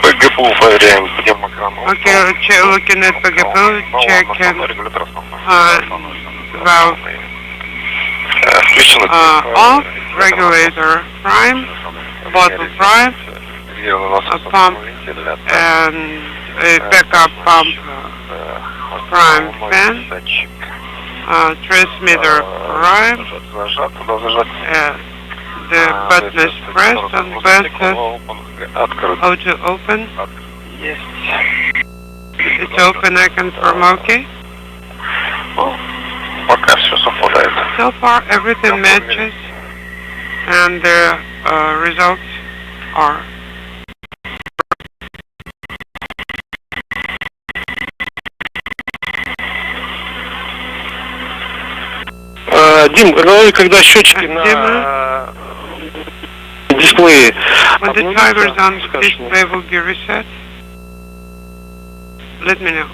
ПГПУ проверяем пневмокран. Okay, looking at PGP, checking valve Включено. off, regulator prime, bottle prime, a pump and a backup pump prime fan, transmitter prime, the button is pressed on button, how to open, it's open, I confirm, okay. Пока все совпадает. So far everything matches and the results are Дим, ну и когда счетчики на дисплее when the timers on the display will be reset, let me know.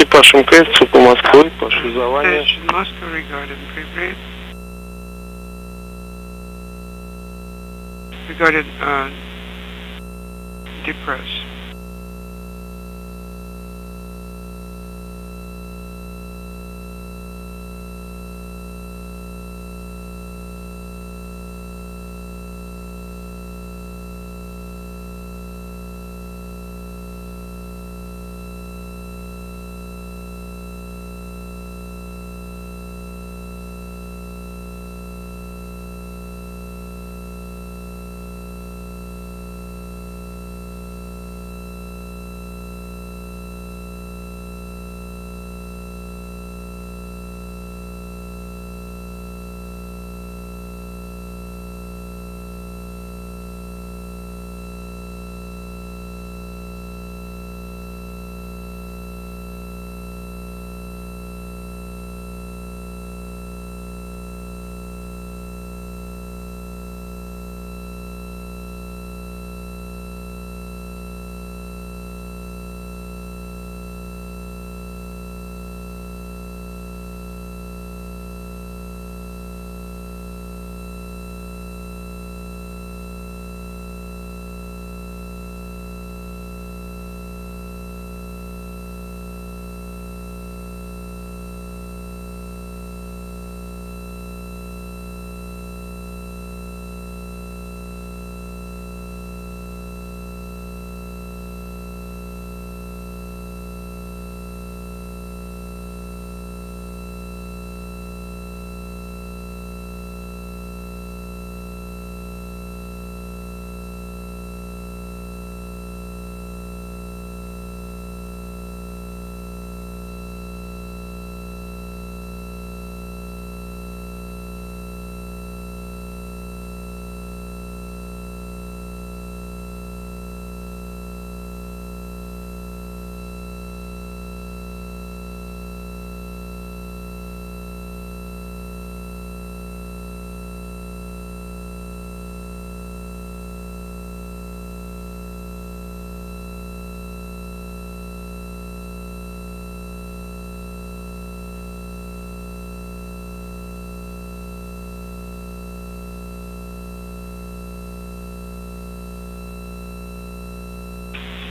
экипаж МКС, ЦУПа Москвы, по шлюзованию. Station Moscow regarding pre-breed. Regarding depress.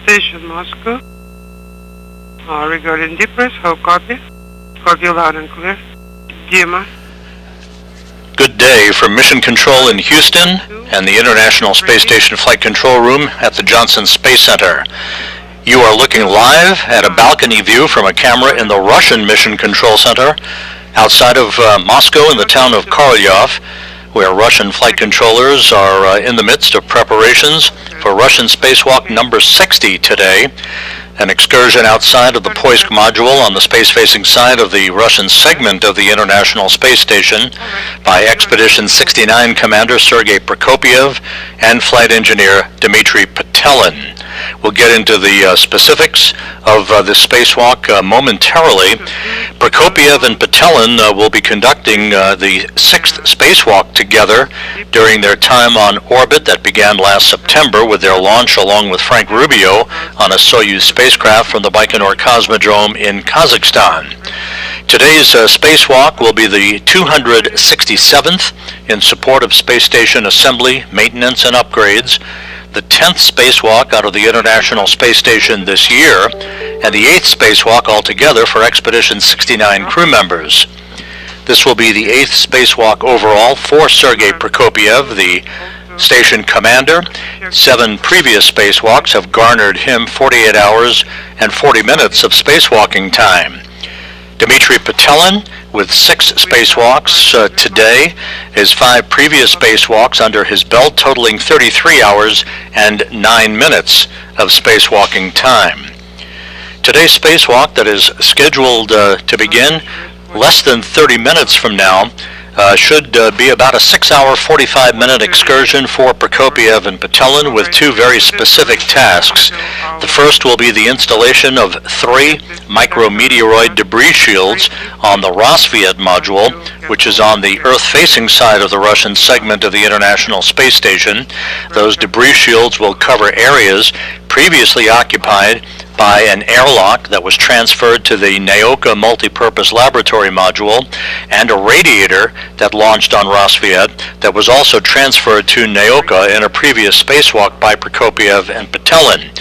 Station Moscow. Regarding depress, how copy? Copy loud and clear. Dima. Good day from Mission Control in Houston and the International Space Station Flight Control Room at the Johnson Space Center. You are looking live at a balcony view from a camera in the Russian Mission Control Center outside of Moscow in the town of Korolyov, where Russian flight controllers are in the midst of preparations for Russian spacewalk number 60 today, an excursion outside of the Poisk module on the space-facing side of the Russian segment of the International Space Station by Expedition 69 Commander Sergei Prokopyev and Flight Engineer Dmitry Petelin. We'll get into the specifics of the spacewalk momentarily. Prokopyev and Petelin will be conducting the 6th spacewalk together during their time on orbit that began last September with their launch along with Frank Rubio on a Soyuz spacecraft from the Baikonur Cosmodrome in Kazakhstan. Today's spacewalk will be the 267th in support of space station assembly, maintenance, and upgrades, the 10th spacewalk out of the International Space Station this year, and the 8th spacewalk altogether for Expedition 69 crew members. This will be the 8th spacewalk overall for Sergei Prokopyev, the station commander. 7 previous spacewalks have garnered him 48 hours and 40 minutes of spacewalking time. Dmitry Petelin, with 6 spacewalks today, his 5 previous spacewalks under his belt, totaling 33 hours and 9 minutes of spacewalking time. Today's spacewalk, that is scheduled to begin less than 30 minutes from now, should be about a 6-hour, 45-minute excursion for Prokopyev and Petelin with 2 very specific tasks. The first will be the installation of 3 micrometeoroid debris shields on the Rosviet module, which is on the Earth-facing side of the Russian segment of the International Space Station. Those debris shields will cover areas previously occupied by an airlock that was transferred to the Naoka multipurpose laboratory module and a radiator that launched on Rosviet that was also transferred to Naoka in a previous spacewalk by Prokopyev and Petelin.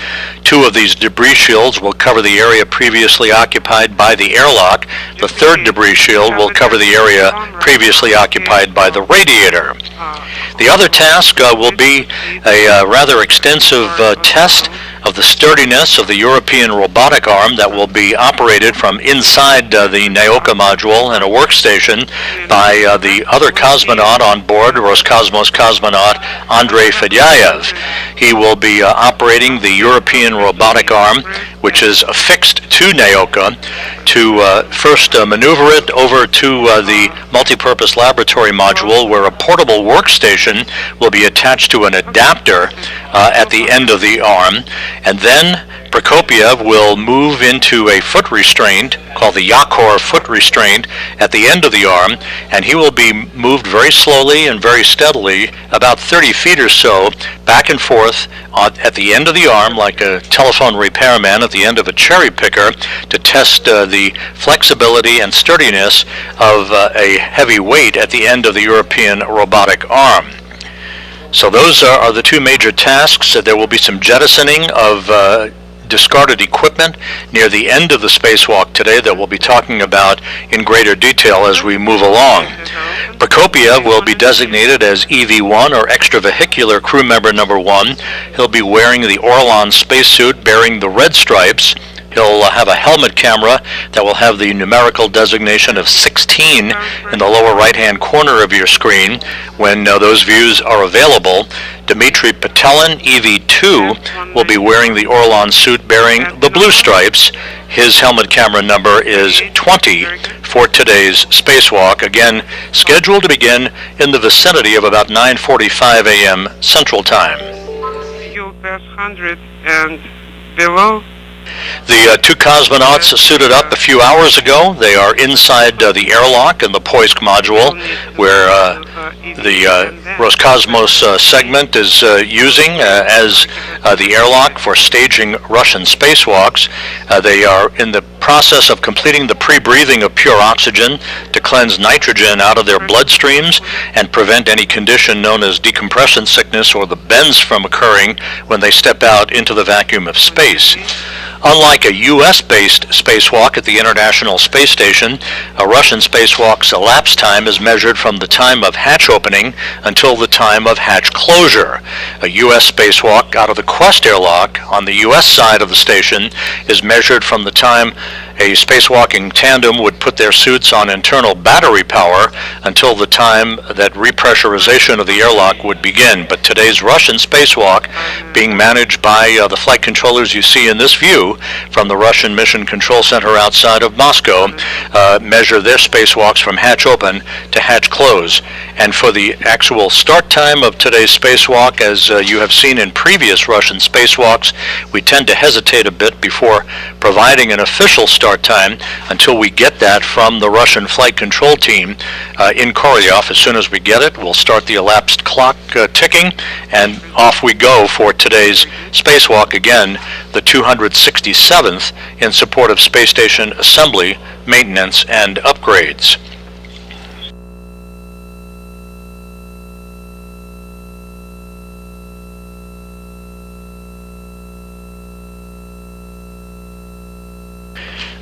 2 of these debris shields will cover the area previously occupied by the airlock. The 3rd debris shield will cover the area previously occupied by the radiator. The other task will be a rather extensive test of the sturdiness of the European robotic arm that will be operated from inside the Naoka module and a workstation by the other cosmonaut on board, Roscosmos cosmonaut Andrei Fedyaev. He will be operating the European robotic arm, which is affixed to Naoka, to first maneuver it over to the multipurpose laboratory module, where a portable workstation will be attached to an adapter at the end of the arm, and then Prokopyev will move into a foot restraint called the Yakor foot restraint at the end of the arm, and he will be moved very slowly and very steadily, about 30 feet or so, back and forth at the end of the arm, like a telephone repairman at the end of a cherry picker, to test the flexibility and sturdiness of a heavy weight at the end of the European robotic arm. So those are the 2 major tasks. There will be some jettisoning of discarded equipment near the end of the spacewalk today that we'll be talking about in greater detail as we move along. Prokopyev will be designated as EV1, or extravehicular crew member number 1. He'll be wearing the Orlan spacesuit bearing the red stripes. He'll have a helmet camera that will have the numerical designation of 16 in the lower right-hand corner of your screen when those views are available. Dmitry Petelin, EV2, will be wearing the Orlan suit bearing the blue stripes. His helmet camera number is 20 for today's spacewalk, again scheduled to begin in the vicinity of about 9:45 a.m. Central Time. You'll pass 100 and below. The 2 cosmonauts suited up a few hours ago. They are inside the airlock in the Poisk module, where the Roscosmos segment is using as the airlock for staging Russian spacewalks. They are in the process of completing the pre-breathing of pure oxygen to cleanse nitrogen out of their bloodstreams and prevent any condition known as decompression sickness or the bends from occurring when they step out into the vacuum of space. Unlike a U.S.-based spacewalk at the International Space Station, a Russian spacewalk's elapsed time is measured from the time of hatch opening until the time of hatch closure. A U.S. spacewalk out of the Quest airlock on the U.S. side of the station is measured from the time a spacewalking tandem would put their suits on internal battery power until the time that repressurization of the airlock would begin. But today's Russian spacewalk, being managed by the flight controllers you see in this view from the Russian Mission Control Center outside of Moscow, measure their spacewalks from hatch open to hatch close. And for the actual start time of today's spacewalk, as you have seen in previous Russian spacewalks, we tend to hesitate a bit before providing an official start time until we get that from the Russian flight control team in Korolyov. As soon as we get it, we'll start the elapsed clock ticking, and off we go for today's spacewalk, again, the 267th in support of space station assembly, maintenance, and upgrades.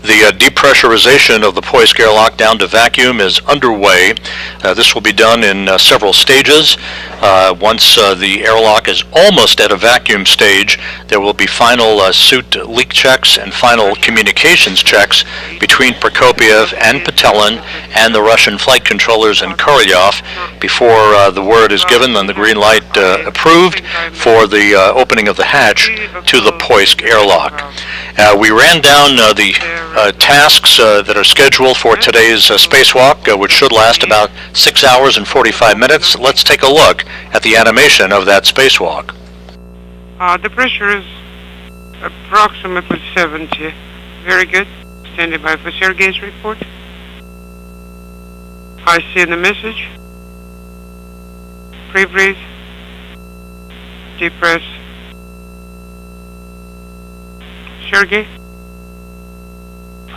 The depressurization of the Poisk airlock down to vacuum is underway. This will be done in several stages. Once the airlock is almost at a vacuum stage, there will be final suit leak checks and final communications checks between Prokopiev and Petelin and the Russian flight controllers in Korolyov before the word is given and the green light approved for the opening of the hatch to the Poisk airlock. We ran down the tasks that are scheduled for today's spacewalk, which should last about 6 hours and 45 minutes. Let's take a look at the animation of that spacewalk. The pressure is approximately 70. Very good. Standing by for Sergei's report. I see the message. Pre-breathe. Depress. Sergei?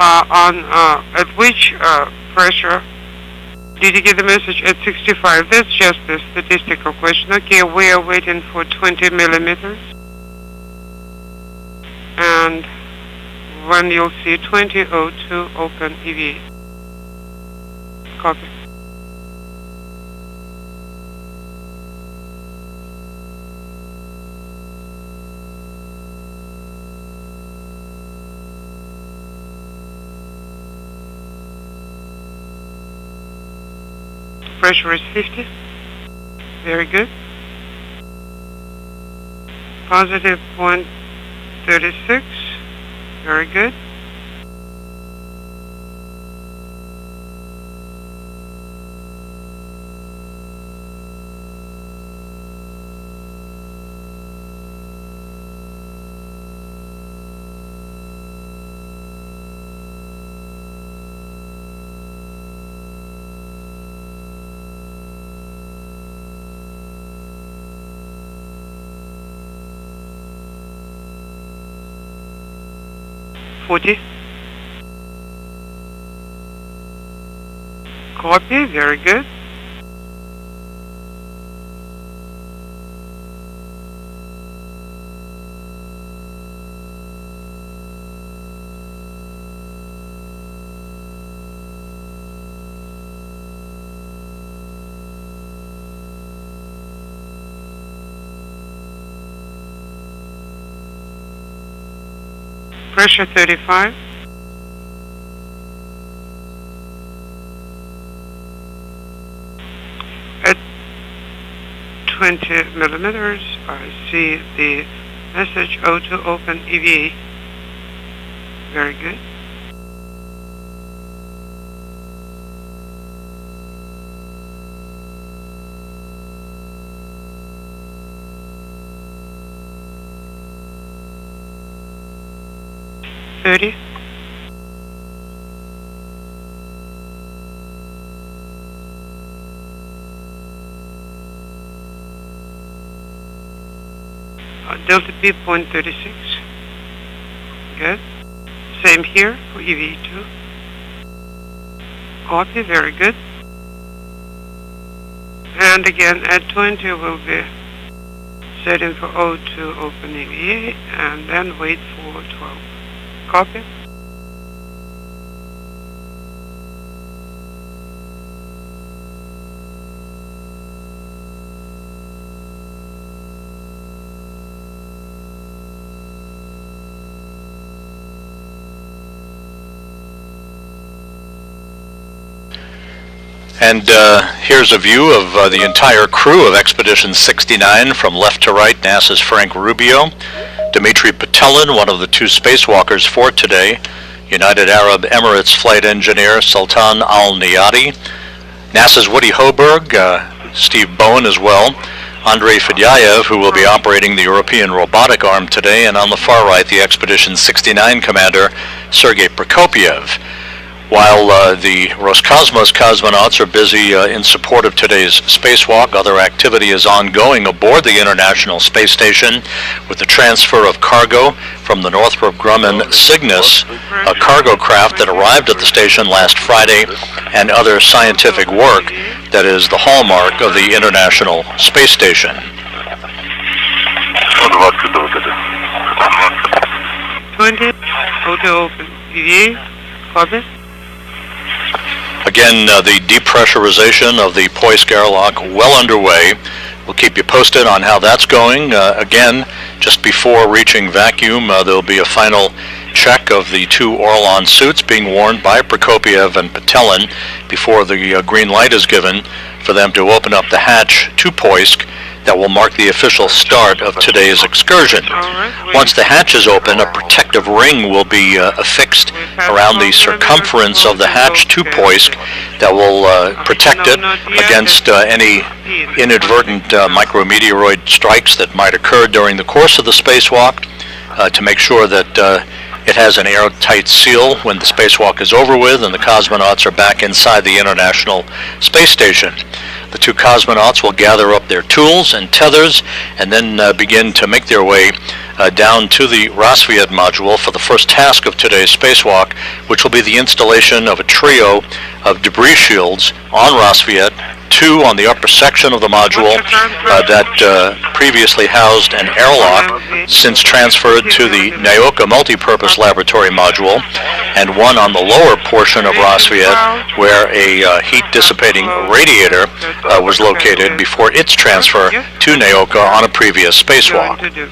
At which pressure did you get the message? At 65. That's just a statistical question. Okay, we are waiting for 20 millimeters. And when you'll see 2002 open EV. Copy. Pressure is 50. Very good. Positive 0.36. Very good. Copy, very good. Pressure 35. At 20 millimeters, I see the message O2 open EVA. Very good. Delta P 0.36. Good. Same here for EV2. Copy, very good. And again, at 20 we'll be setting for O2 open EVA and then wait for 12. Copy. And here's a view of the entire crew of Expedition 69 from left to right. NASA's Frank Rubio, Dmitry Petelin, one of the two spacewalkers for today, United Arab Emirates flight engineer Sultan Al-Niyadi, NASA's Woody Hoberg, Steve Bowen as well, Andrei Fedyaev, who will be operating the European robotic arm today, and on the far right, the Expedition 69 commander, Sergei Prokopiev. While the Roscosmos cosmonauts are busy in support of today's spacewalk, other activity is ongoing aboard the International Space Station with the transfer of cargo from the Northrop Grumman Cygnus, a cargo craft that arrived at the station last Friday, and other scientific work that is the hallmark of the International Space Station. 20, O2 open EVA, copy. Again, the depressurization of the Poisk airlock well underway. We'll keep you posted on how that's going. Again, just before reaching vacuum, there'll be a final check of the two Orlan suits being worn by Prokopiev and Petelin before the green light is given for them to open up the hatch to Poisk that will mark the official start of today's excursion. Once the hatch is open, a protective ring will be affixed around the circumference of the hatch to Poisk that will protect it against any inadvertent micrometeoroid strikes that might occur during the course of the spacewalk, to make sure that it has an airtight seal when the spacewalk is over with and the cosmonauts are back inside the International Space Station. The two cosmonauts will gather up their tools and tethers and then begin to make their way down to the Rassvet module for the first task of today's spacewalk, which will be the installation of a trio of debris shields on Rassvet, two on the upper section of the module that previously housed an airlock, since transferred to the Naoka multipurpose laboratory module, and one on the lower portion of Rassvet where a heat dissipating radiator was located before its transfer to Naoka on a previous spacewalk.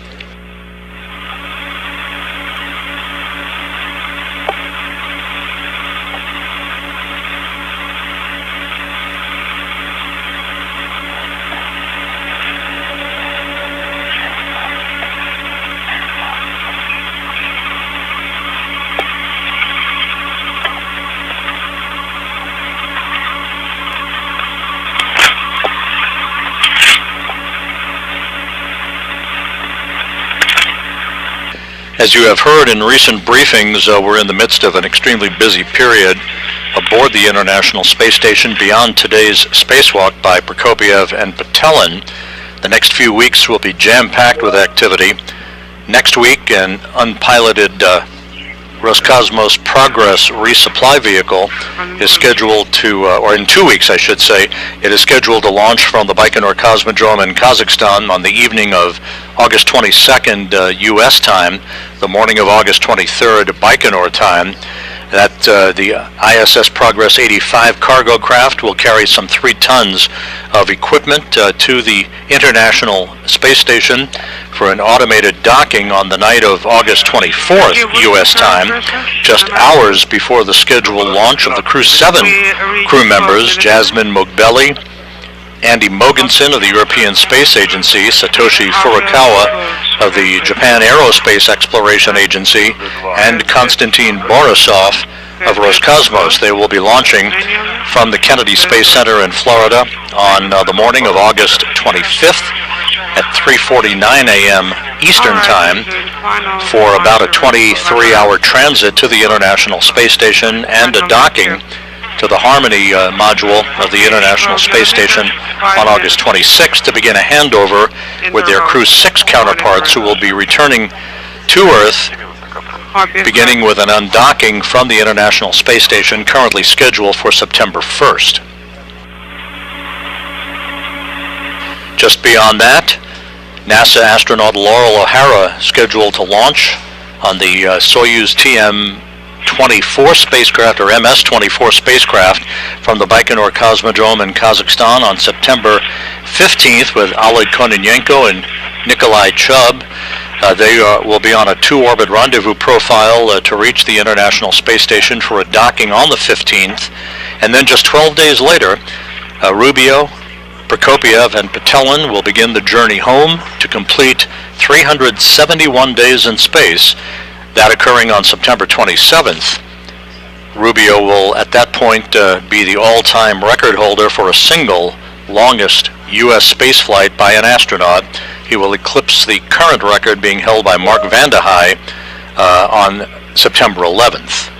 As you have heard in recent briefings, we're in the midst of an extremely busy period aboard the International Space Station beyond today's spacewalk by Prokopiev and Petelin. The next few weeks will be jam-packed with activity. Next week, an unpiloted Roscosmos Progress resupply vehicle is scheduled to, or in 2 weeks I should say, it is scheduled to launch from the Baikonur Cosmodrome in Kazakhstan on the evening of August 22nd U.S. time, the morning of August 23rd Baikonur time. That the ISS Progress 85 cargo craft will carry some 3 tons of equipment to the International Space Station for an automated docking on the night of August 24th U.S. time, just hours before the scheduled launch of the Crew 7 crew members, Jasmine Mogbelli, Andy Mogensen of the European Space Agency, Satoshi Furukawa of the Japan Aerospace Exploration Agency, and Konstantin Borisov of Roscosmos. They will be launching from the Kennedy Space Center in Florida on the morning of August 25th at 3:49 a.m. Eastern Time for about a 23-hour transit to the International Space Station and a docking to the Harmony module of the International Space Station on August 26th to begin a handover with their Crew 6 counterparts, who will be returning to Earth beginning with an undocking from the International Space Station currently scheduled for September 1st. Just beyond that, NASA astronaut Laurel O'Hara scheduled to launch on the Soyuz TM-24 spacecraft, or MS-24 spacecraft, from the Baikonur Cosmodrome in Kazakhstan on September 15th with Oleg Kononenko and Nikolai Chubb. They will be on a two-orbit rendezvous profile to reach the International Space Station for a docking on the 15th. And then just 12 days later, Rubio, Prokopiev, and Petelin will begin the journey home to complete 371 days in space, that occurring on September 27th. Rubio will at that point be the all-time record holder for a single longest U.S. spaceflight by an astronaut. He will eclipse the current record being held by Mark Vande Hei on September 11th.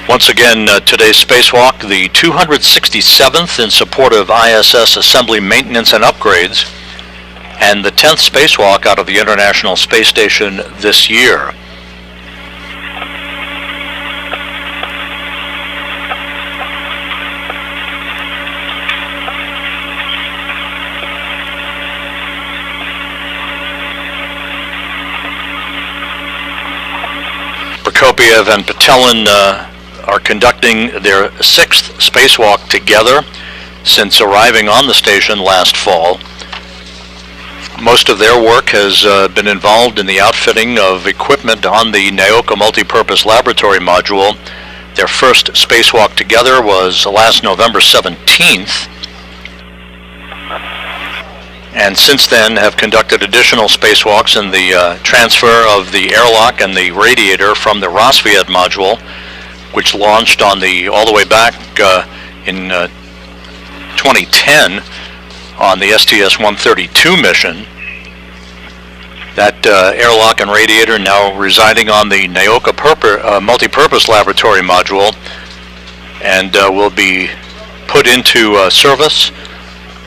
Once again, today's spacewalk, the 267th in support of ISS assembly maintenance and upgrades, and the 10th spacewalk out of the International Space Station this year. Prokopiev and Petelin are conducting their 6th spacewalk together since arriving on the station last fall. Most of their work has been involved in the outfitting of equipment on the Naoka Multipurpose Laboratory Module. Their first spacewalk together was last November 17th, and since then have conducted additional spacewalks in the transfer of the airlock and the radiator from the Rosviet module, which launched on all the way back in 2010 on the STS-132 mission. That airlock and radiator now residing on the Naoka Multipurpose Laboratory Module, and will be put into service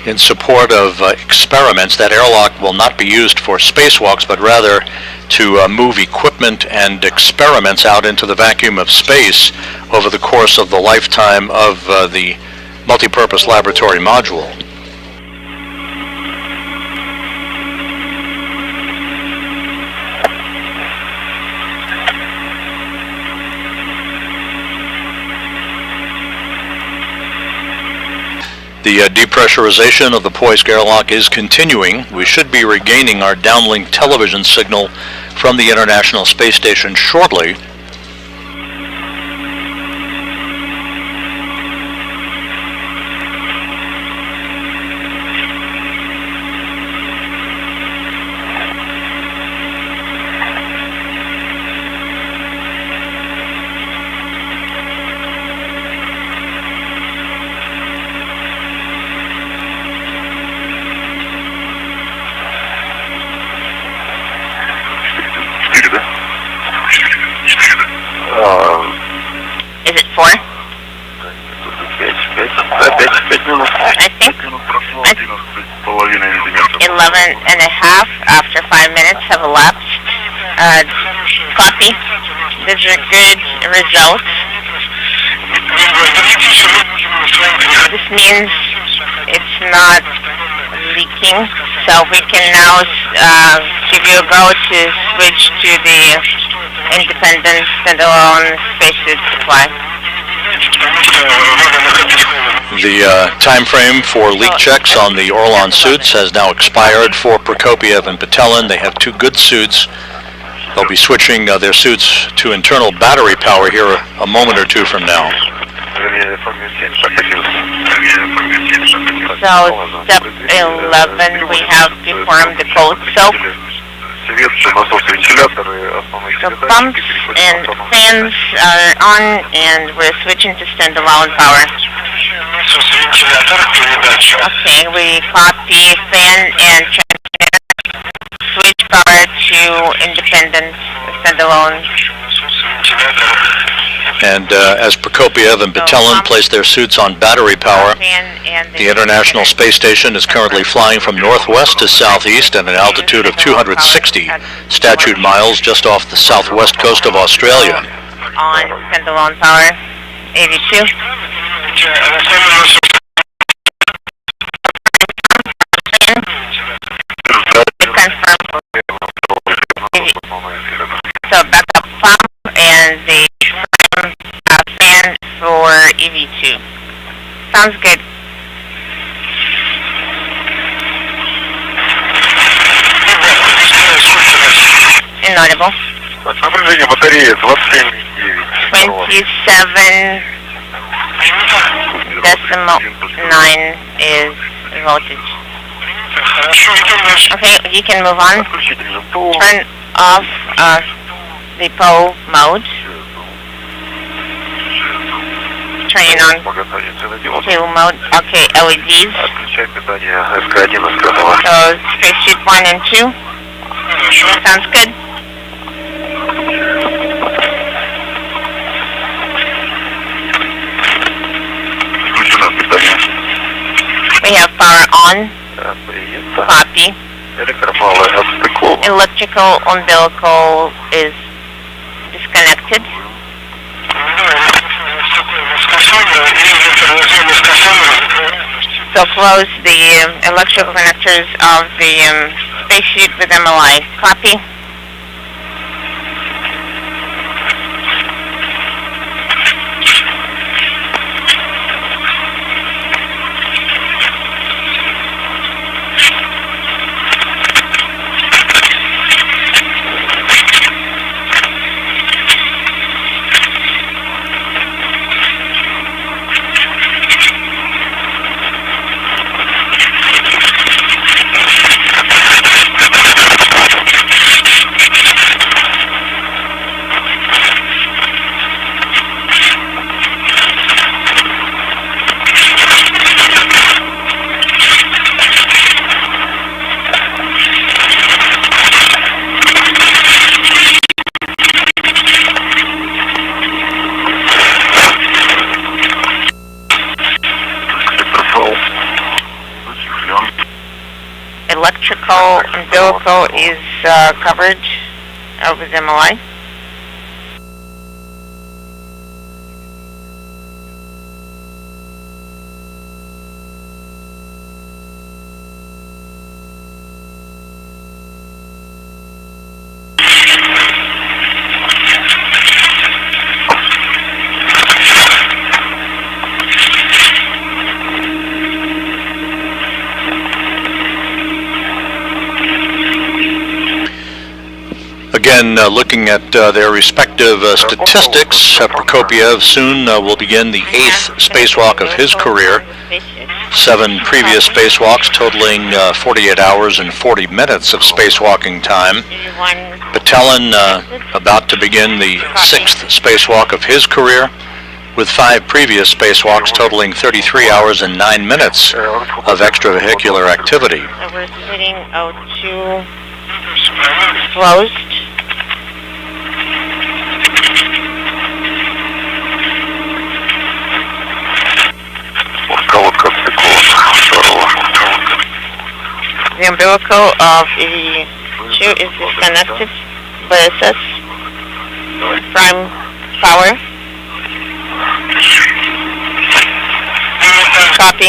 in support of experiments. That airlock will not be used for spacewalks, but rather to move equipment and experiments out into the vacuum of space over the course of the lifetime of the multipurpose laboratory module. The depressurization of the Poisk airlock is continuing. We should be regaining our downlink television signal from the International Space Station shortly. Is it 4? I think 11 and a half after 5 minutes have elapsed. Copy. These are good results. This means it's not leaking, so we can now give you a go to switch to the independent standalone spacesuit supply. The time frame for leak checks on the Orlan suits has now expired for Prokopiev and Petelin. They have 2 good suits. They'll be switching their suits to internal battery power here a moment or two from now. So step 11, we have performed the cold soak. The pumps and fans are on, and we're switching to standalone power. Okay, we copy fan and transmitter. Switch power to independent standalone. And as Prokopiev and Batelin place their suits on battery power, the International Space Station is currently flying from northwest to southeast at an altitude of 260 statute miles just off the southwest coast of Australia. On standalone power, 82. So backup pump and the fan for EV2. Sounds good. Inaudible. 27.9 is voltage. Okay, you can move on. Turn off the PO mode. Turning on two mode. Okay, LEDs. So spacesuit 1 and 2. Sounds good. We have power on. Copy. Electrical umbilical is disconnected. So close the electrical connectors of the spacesuit with MLI. Copy. Electrical umbilical is covered with MLI. Again, looking at their respective statistics, Prokopiev soon will begin the 8th spacewalk of his career. 7 previous spacewalks totaling 48 hours and 40 minutes of spacewalking time. Batelin about to begin the 6th spacewalk of his career, with 5 previous spacewalks totaling 33 hours and 9 minutes of extravehicular activity. So we're sitting O2 closed. The umbilical of EV2 is disconnected. VSS prime power. Copy.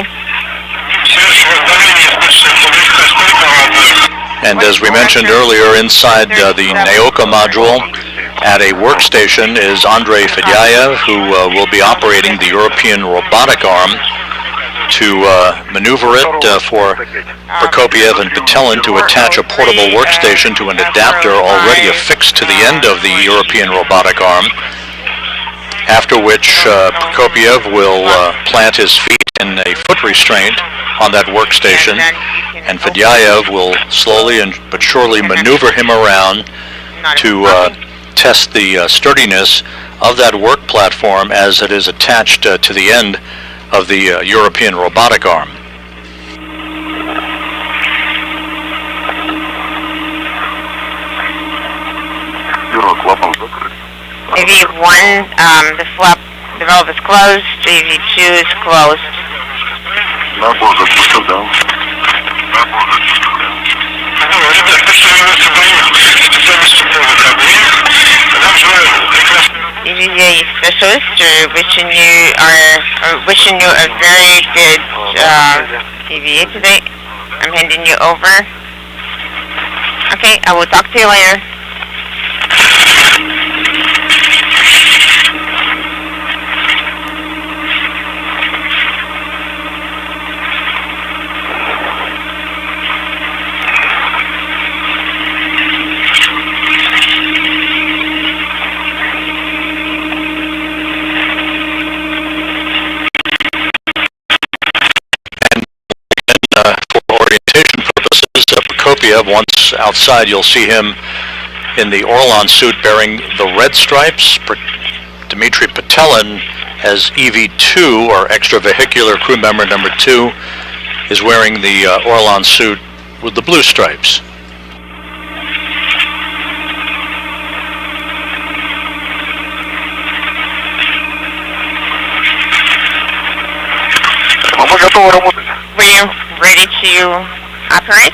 And as we mentioned earlier, inside the Naoka module at a workstation is Andrei Fedyaev, who will be operating the European robotic arm to maneuver it for Prokopiev and Batelin to attach a portable workstation to an adapter already affixed to the end of the European robotic arm. after which Prokopiev will plant his feet in a foot restraint on that workstation, and Fedyaev will slowly but surely maneuver him around to test the sturdiness of that work platform as it is attached to the end of the European robotic arm. AV1, the flap, the valve is closed. AV2 is closed. EVA specialist wishing you a very good EVA today. I'm handing you over. Okay, I will talk to you later. Prokopiev, once outside, you'll see him in the Orlan suit bearing the red stripes. Dmitry Patelin, as EV2, or extravehicular crew member number 2, is wearing the Orlan suit with the blue stripes. We're ready to operate.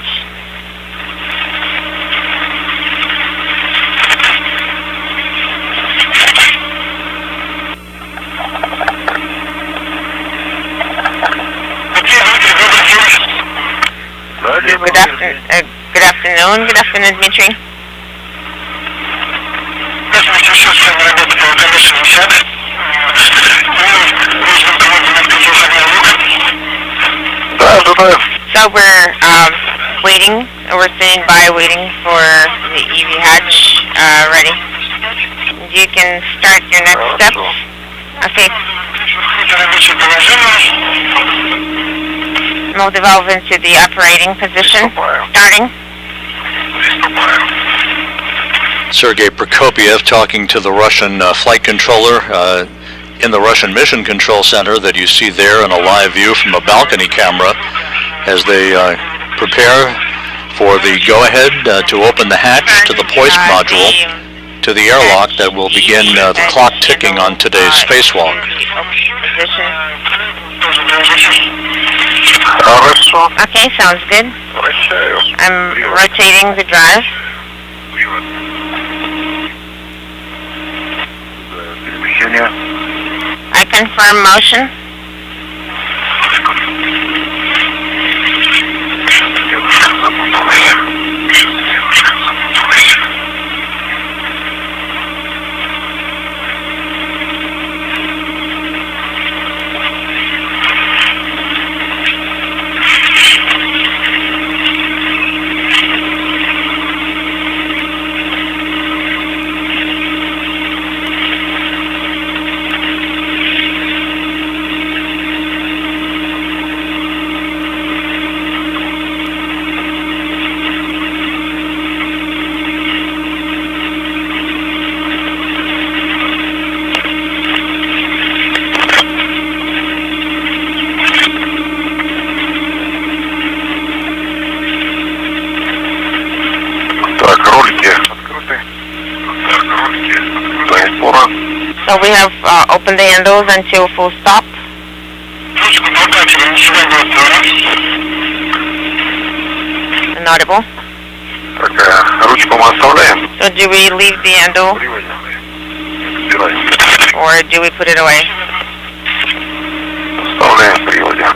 Good afternoon, Dmitry. So we're waiting, we're standing by waiting for the EV hatch ready. You can start your next steps. Okay. Move the valve into the operating position. Starting. Sergei Prokopiev talking to the Russian flight controller in the Russian Mission Control Center that you see there in a live view from a balcony camera as they prepare for the go-ahead to open the hatch to the Poist module to the airlock that will begin the clock ticking on today's spacewalk. Okay, sounds good. I'm rotating the drive. I confirm motion. So we have opened the handles until full stop. Inaudible. So do we leave the handle or do we put it away?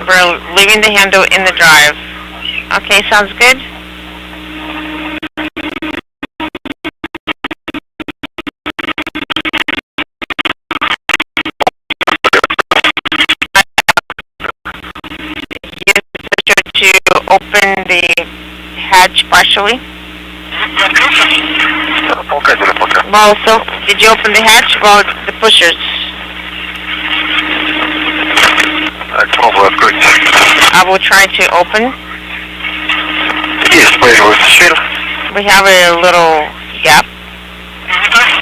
We're leaving the handle in the drive. Okay, sounds good. Open the hatch partially. Well, so did you open the hatch? Well, the pushers. Так, пробую открыть. I will try to open. Есть, появилась щель. We have a little gap.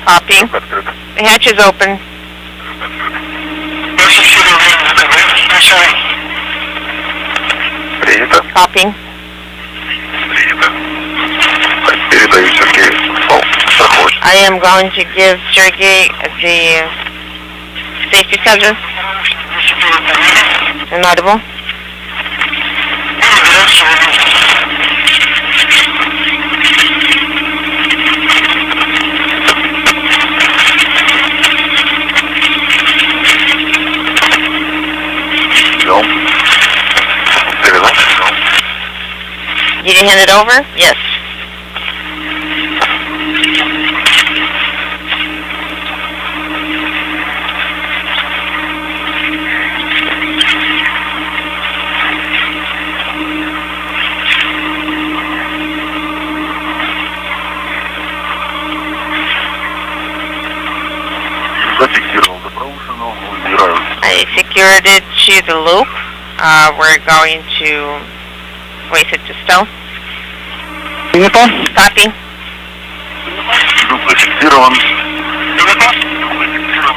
Copy. Открыто. The hatch is open. Принято. Copy. Принято. Передаю Сергею. Стол. Проходит. I am going to give Sergey the safety schedule. Inaudible. Ждем. Передал. Did you hand it over? Yes. Зафиксировал запрошенную. Убираю. I secured it to the loop. We're going to place it to stow. Copy. Люк зафиксирован.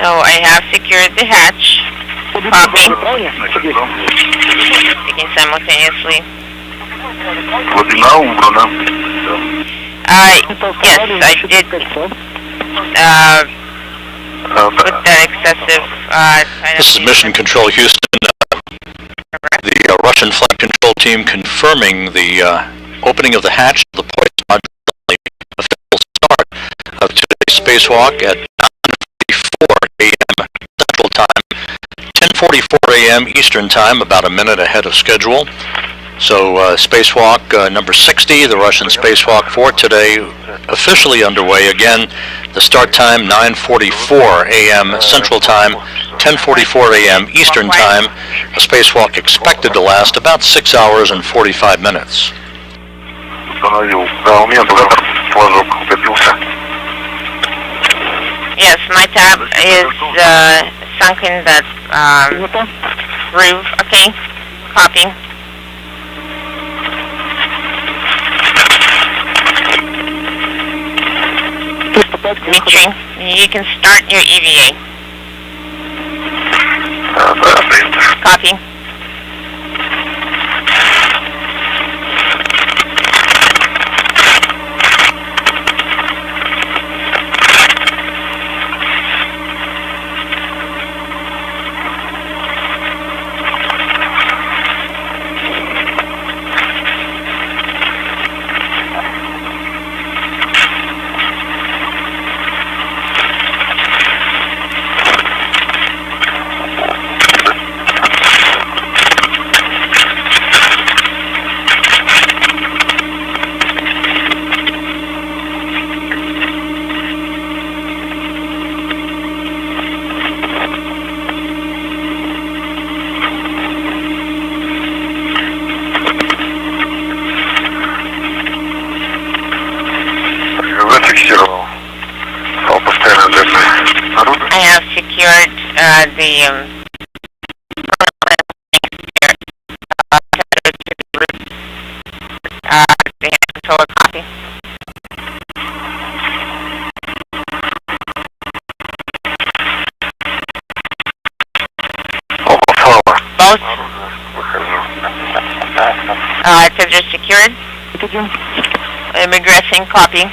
So I have secured the hatch. Copy. Speaking simultaneously. Глубина убрана. Yes, I did. With that excessive This is Mission Control Houston. The Russian Flight Control Team confirming the opening of the hatch to the poison module, official start of today's spacewalk at 9:44 a.m. Central Time, 10:44 a.m. Eastern Time, about a minute ahead of schedule. So spacewalk number 60, the Russian spacewalk for today, officially underway. Again, the start time 9:44 a.m. Central Time, 10:44 a.m. Eastern Time. A spacewalk expected to last about 6 hours and 45 minutes. Установил. Да, у меня дозатор флажок укатился. Yes, my tab is sunk in that groove. Okay, copy. Dmitry, you can start your EVA. Да, принято. Copy. Зафиксировал. Стал постоянно для народа. I have secured the controller copy. Оба слава. Both Выхожу. tenders secured. Egressing copy.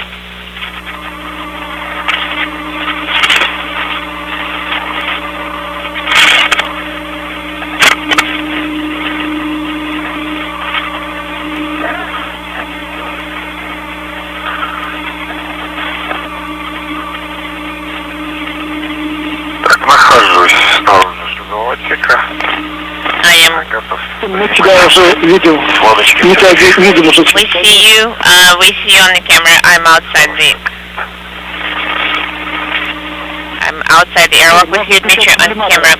Так, нахожусь снаружи шлюзового отсека. I am. Готов. Мы тебя уже видим. Лодочки. Мы тебя видим уже. We see you. We see you on the camera. I'm outside the airlock with you, Dmitry, on camera.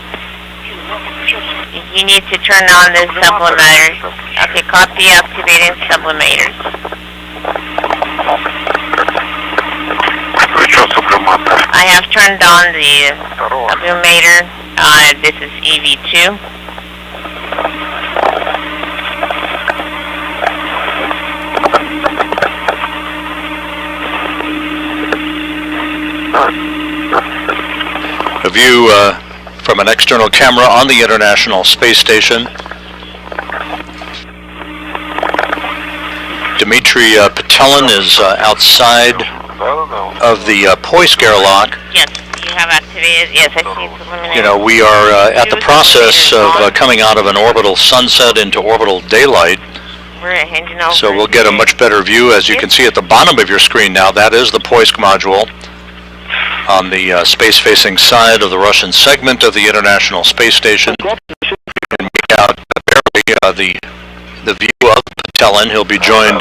You need to turn on the sublimators. Okay, copy activating sublimators. Включен сублиматор. I have turned on the Второго. sublimator. This is EV2. view from an external camera on the International Space Station. Dmitry Petelin is outside of the Poisk airlock. Yes, you have activated. Yes, I see preliminary. You know, we are at the process of coming out of an orbital sunset into orbital daylight. We're hanging over. So we'll get a much better view. As you can see at the bottom of your screen now, that is the Poisk module on the space-facing side of the Russian segment of the International Space Station. And out barely the view of Petelin. He'll be joined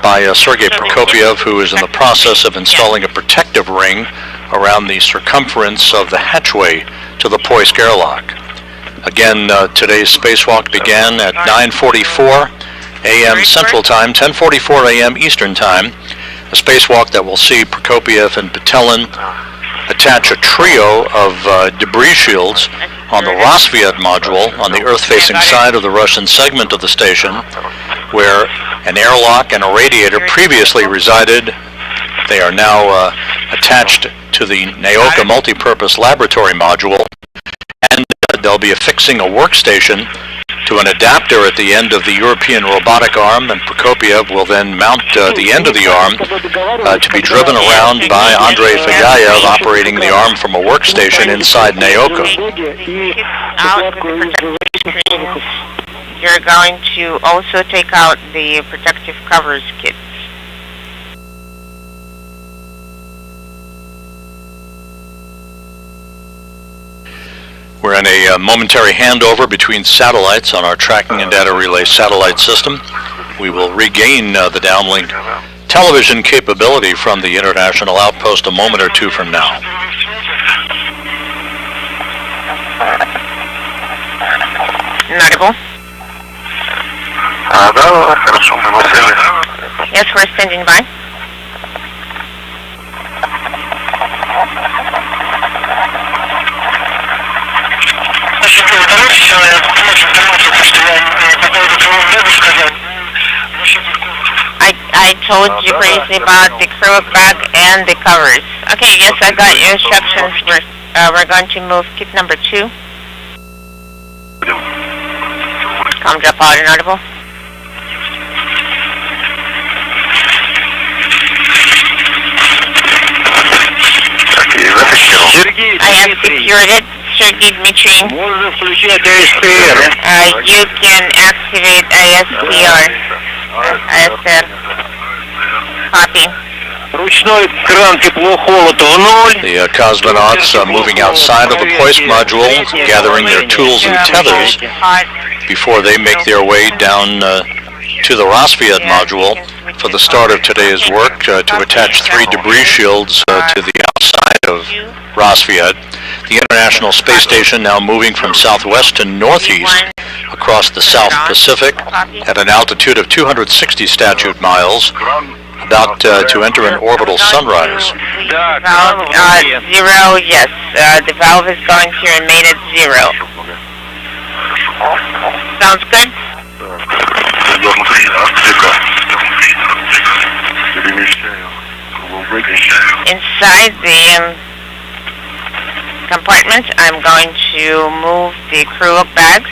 by Sergei Prokopyev, who is in the process of installing a protective ring around the circumference of the hatchway to the Poisk airlock. Again, today's spacewalk began at 9:44 a.m. Central Time, 10:44 a.m. Eastern Time. A spacewalk that will see Prokopyev and Petelin attach a trio of debris shields on the Rosviet module on the Earth-facing side of the Russian segment of the station, where an airlock and a radiator previously resided. They are now attached to the Naoka multipurpose laboratory module, and they'll be affixing a workstation to an adapter at the end of the European robotic arm, and Prokopyev will then mount the end of the arm to be driven around by Andrei Fagayev, operating the arm from a workstation inside Naoka. You're going to also take out the protective covers kits. We're in a momentary handover between satellites on our tracking and data relay satellite system. We will regain the downlink television capability from the international outpost a moment or two from now. Notable. Да, хорошо, мы на связи. Yes, we're standing by. I told you previously about the crew bag and the covers. Okay, yes, I got your instructions. We're going to move kit number 2. Come drop out inaudible. I have secured it. Sergei Dmitry. You can activate ISPR. ISR. Copy. The cosmonauts moving outside of the Poisk module, gathering their tools and tethers before they make their way down to the Rosviet module for the start of today's work to attach 3 debris shields to the outside of Rosviet. The International Space Station now moving from southwest to northeast across the South Pacific at an altitude of 260 statute miles, about to enter an orbital sunrise. Valve 0, yes. The valve is going to remain at 0. Sounds good? Inside the compartment, I'm going to move the crew bags.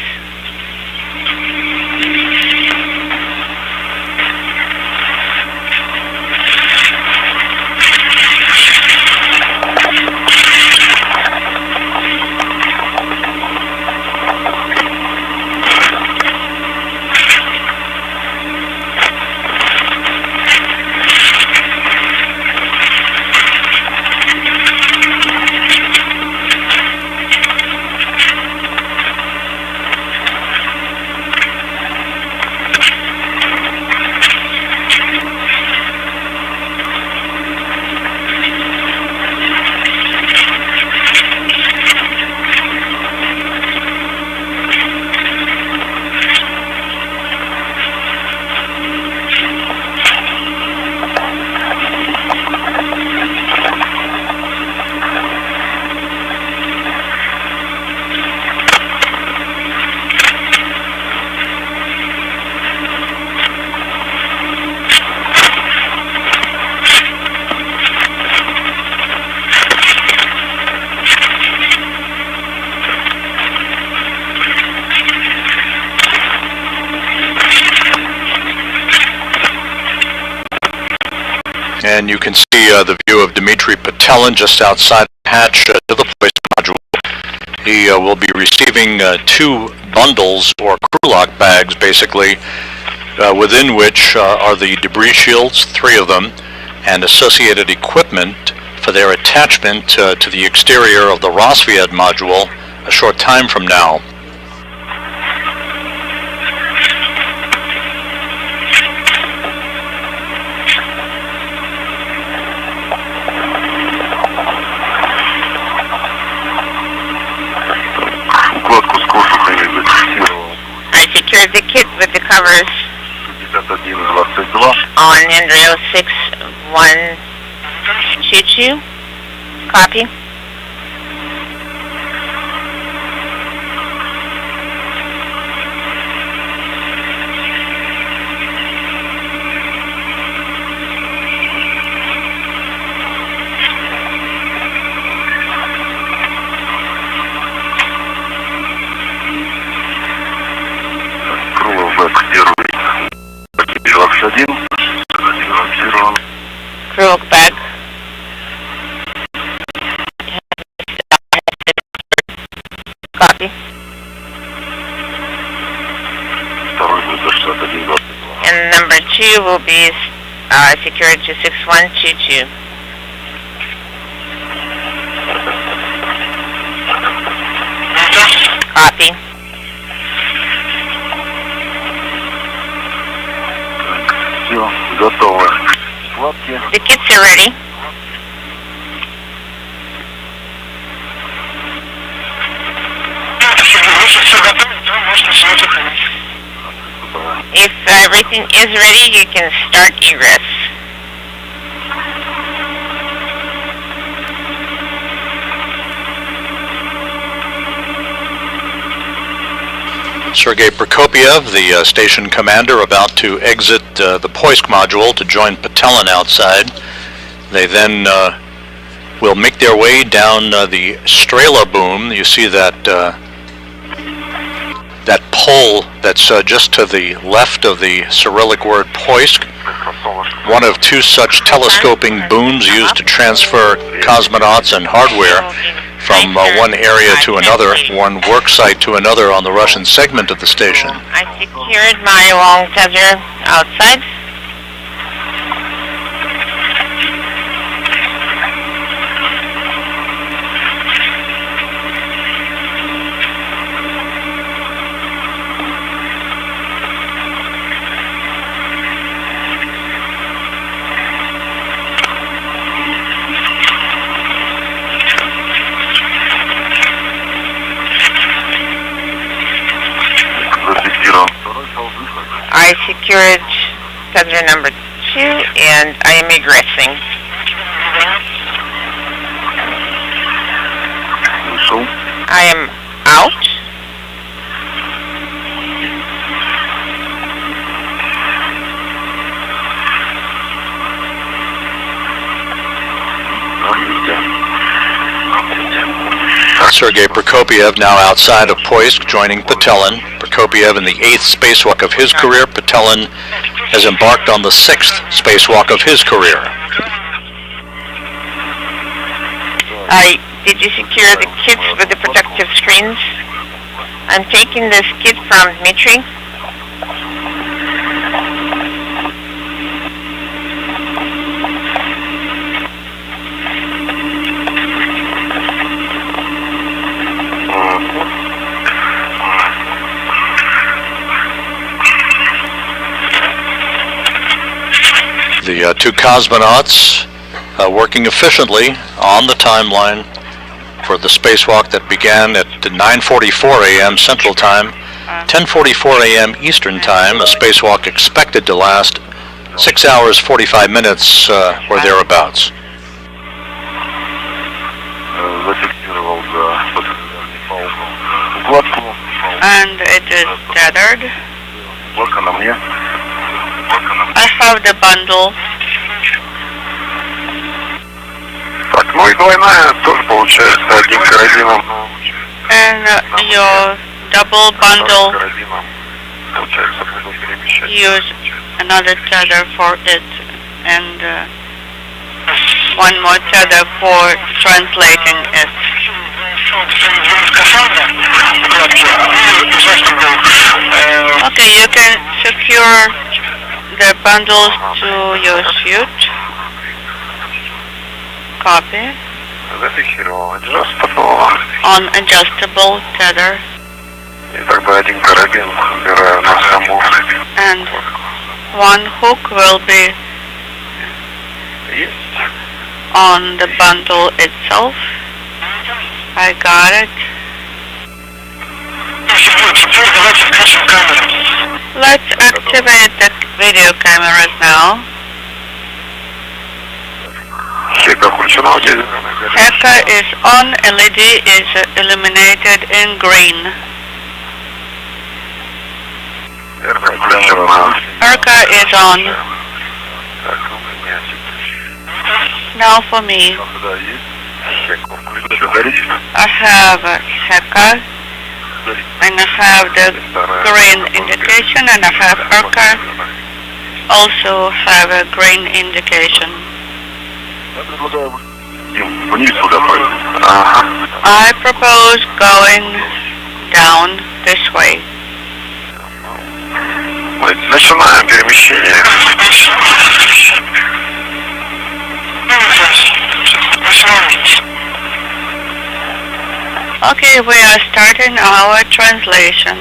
And you can see the view of Dmitry Patelin just outside the hatch to the hoist module. He will be receiving 2 bundles or crew lock bags, basically, within which are the debris shields, 3 of them, and associated equipment for their attachment to the exterior of the Rosviet module a short time from now. I secured the kit with the covers on handrail 6122. Copy. Crook back. Copy. And number 2 will be secured to 6122. Copy. The kits are ready. If everything is ready, you can start egress. Sergei Prokopiev, the station commander, about to exit the Poisk module to join Patelin outside. They then will make their way down the Strela boom. You see that that pole that's just to the left of the Cyrillic word Poisk. One of 2 such telescoping booms used to transfer cosmonauts and hardware from one area to another, one work site to another on the Russian segment of the station. I secured my long tether outside. I secured tether number 2 and I am egressing. I am out. Sergei Prokopiev now outside of Poisk, joining Patelin. Prokopiev in the 8th spacewalk of his career. Patelin has embarked on the 6th spacewalk of his career. Did you secure the kits with the protective screens? I'm taking this kit from Dmitry. The 2 cosmonauts working efficiently on the timeline for the spacewalk that began at 9:44 a.m. Central Time, 10:44 a.m. Eastern Time, a spacewalk expected to last 6 hours 45 minutes or thereabouts. And it is tethered. I have the bundle. Так, ну и двойная тоже получается 1 карабином. And your double bundle, use another tether for it. And one more tether for translating it. Okay, you can secure the bundles to your suit. Copy. Зафиксировал adjustable. On adjustable tether. И тогда один карабин убираю на саму. And one hook will be on the bundle itself. I got it. Let's activate the video cameras now. Heka is on, LED is illuminated in green. Erka is on. Now for me. I have Heka, and I have the green indication, and I have Erka, also have a green indication. I propose going down this way. Начинаем перемещение. Okay, we are starting our translation.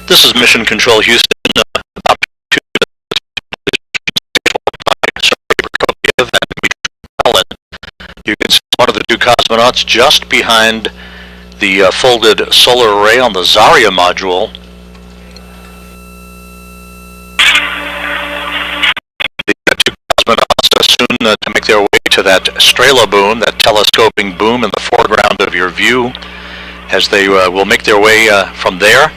This is Mission Control Houston. About you can see one of the two cosmonauts just behind the folded solar array on the Zarya module. The two cosmonauts are soon to make their way to that Strela boom, that telescoping boom in the foreground of your view, as they will make their way from there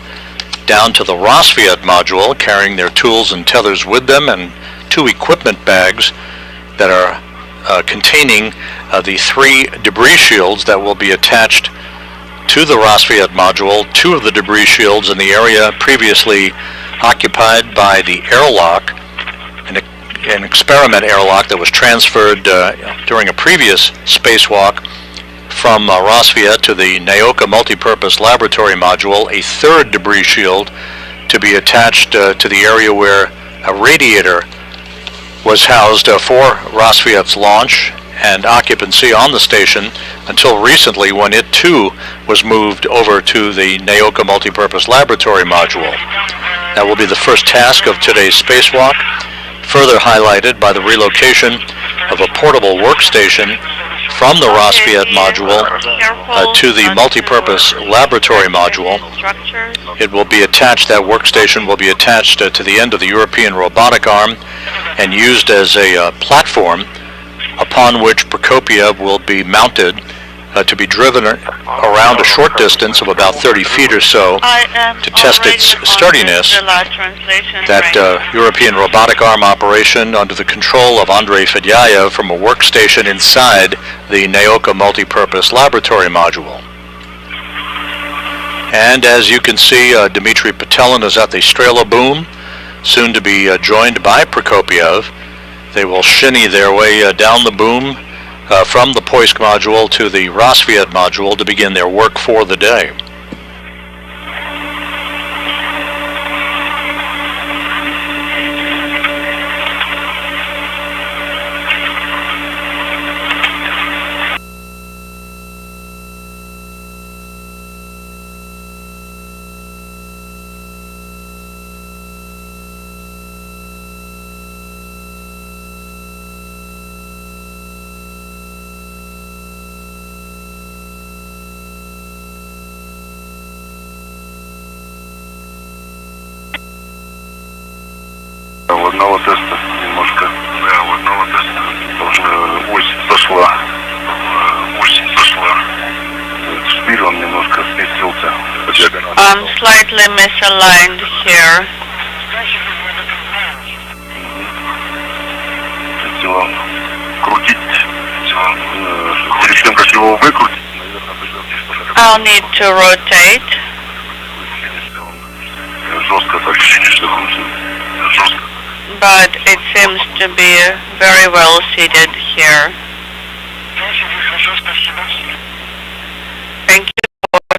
down to the Rosviet module, carrying their tools and tethers with them, and two equipment bags that are containing the three debris shields that will be attached to the Rosviet module. Two of the debris shields in the area previously occupied by the airlock, an experiment airlock that was transferred during a previous spacewalk from Rosviet to the Naoka Multipurpose Laboratory Module. A third debris shield to be attached to the area where a radiator was housed for Rosviet's launch and occupancy on the station until recently, when it too was moved over to the Naoka Multipurpose Laboratory Module. That will be the first task of today's spacewalk, further highlighted by the relocation of a portable workstation from the Rosviet module to the multipurpose laboratory module. It will be attached, that workstation will be attached to the end of the European robotic arm and used as a platform upon which Procopia will be mounted to be driven around a short distance of about 30 feet or so to test its sturdiness. That European robotic arm operation under the control of Andrei Fedyayev from a workstation inside the Naoka Multipurpose Laboratory Module. And as you can see, Dmitry Petelin is at the Strela boom, soon to be joined by Prokopiev. They will shinny their way down the boom from the Poisk module to the Rosviet module to begin their work for the day. У одного теста немножко, да, у одного теста тоже ось зашла. Шпиль он немножко сместился по диагонали. I'm slightly misaligned here. Если его крутить, перед тем, как его выкрутить, наверное, придется... I'll need to rotate. Жестко так, что крутит. Жестко. But it seems to be very well seated here. Thank you for the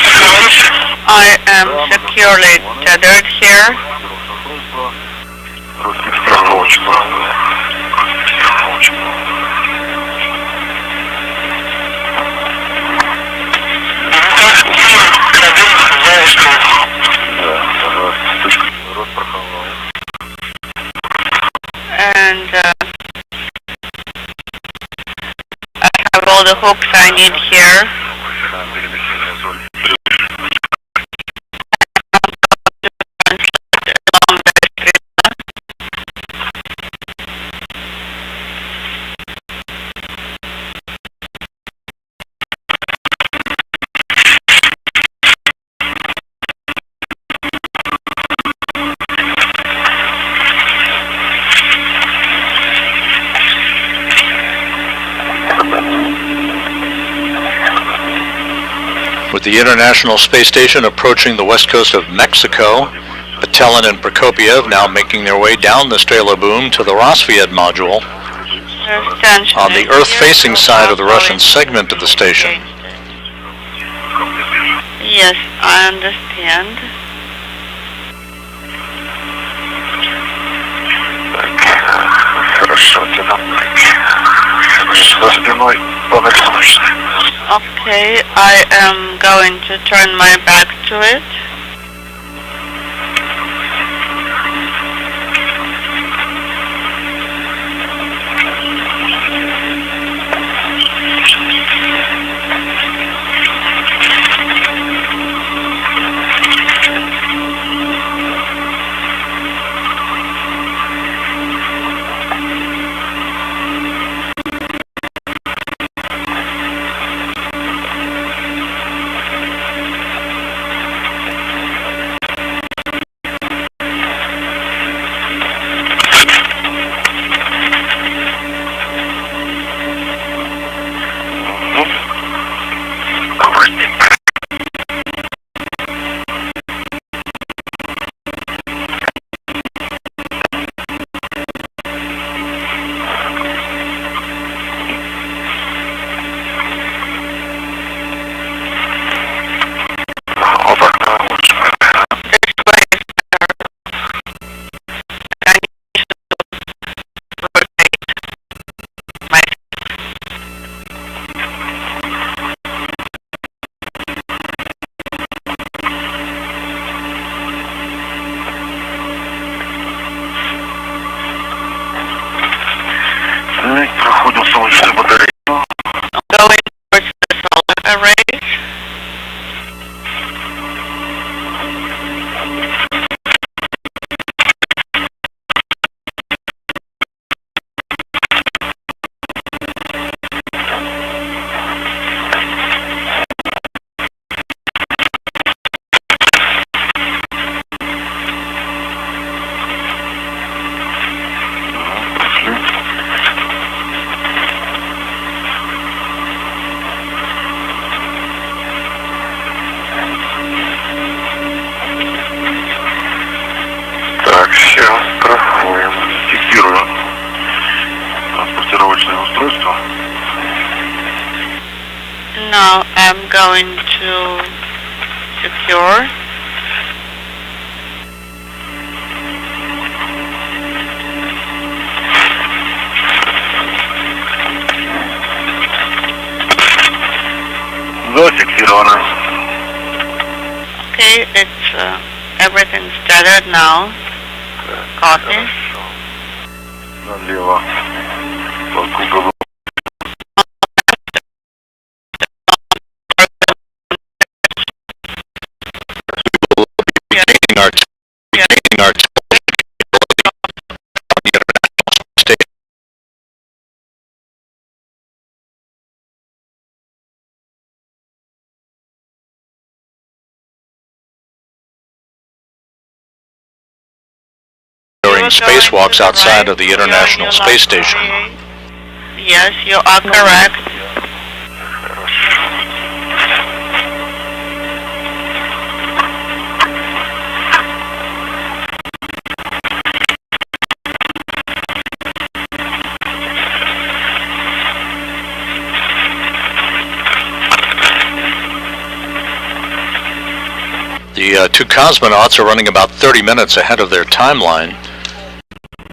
information. I am securely tethered here. And I have all the hooks I need here. the International Space Station approaching the west coast of Mexico. Patelin and Prokopiev now making their way down the Strela boom to the Rosviet module on the Earth-facing side of the Russian segment of the station. Yes, I understand. Okay, I am going to turn my back to it. Проходим солнечную батарею. Going towards the solar arrays. Так, сейчас проходим. Фиксируем транспортировочное устройство. Now I'm going to secure. Зафиксировано. Okay, it's everything's tethered now. Copy. Налево. По круговому. During spacewalks outside of the International Space Station. Yes, you are correct. The two cosmonauts are running about 30 minutes ahead of their timeline,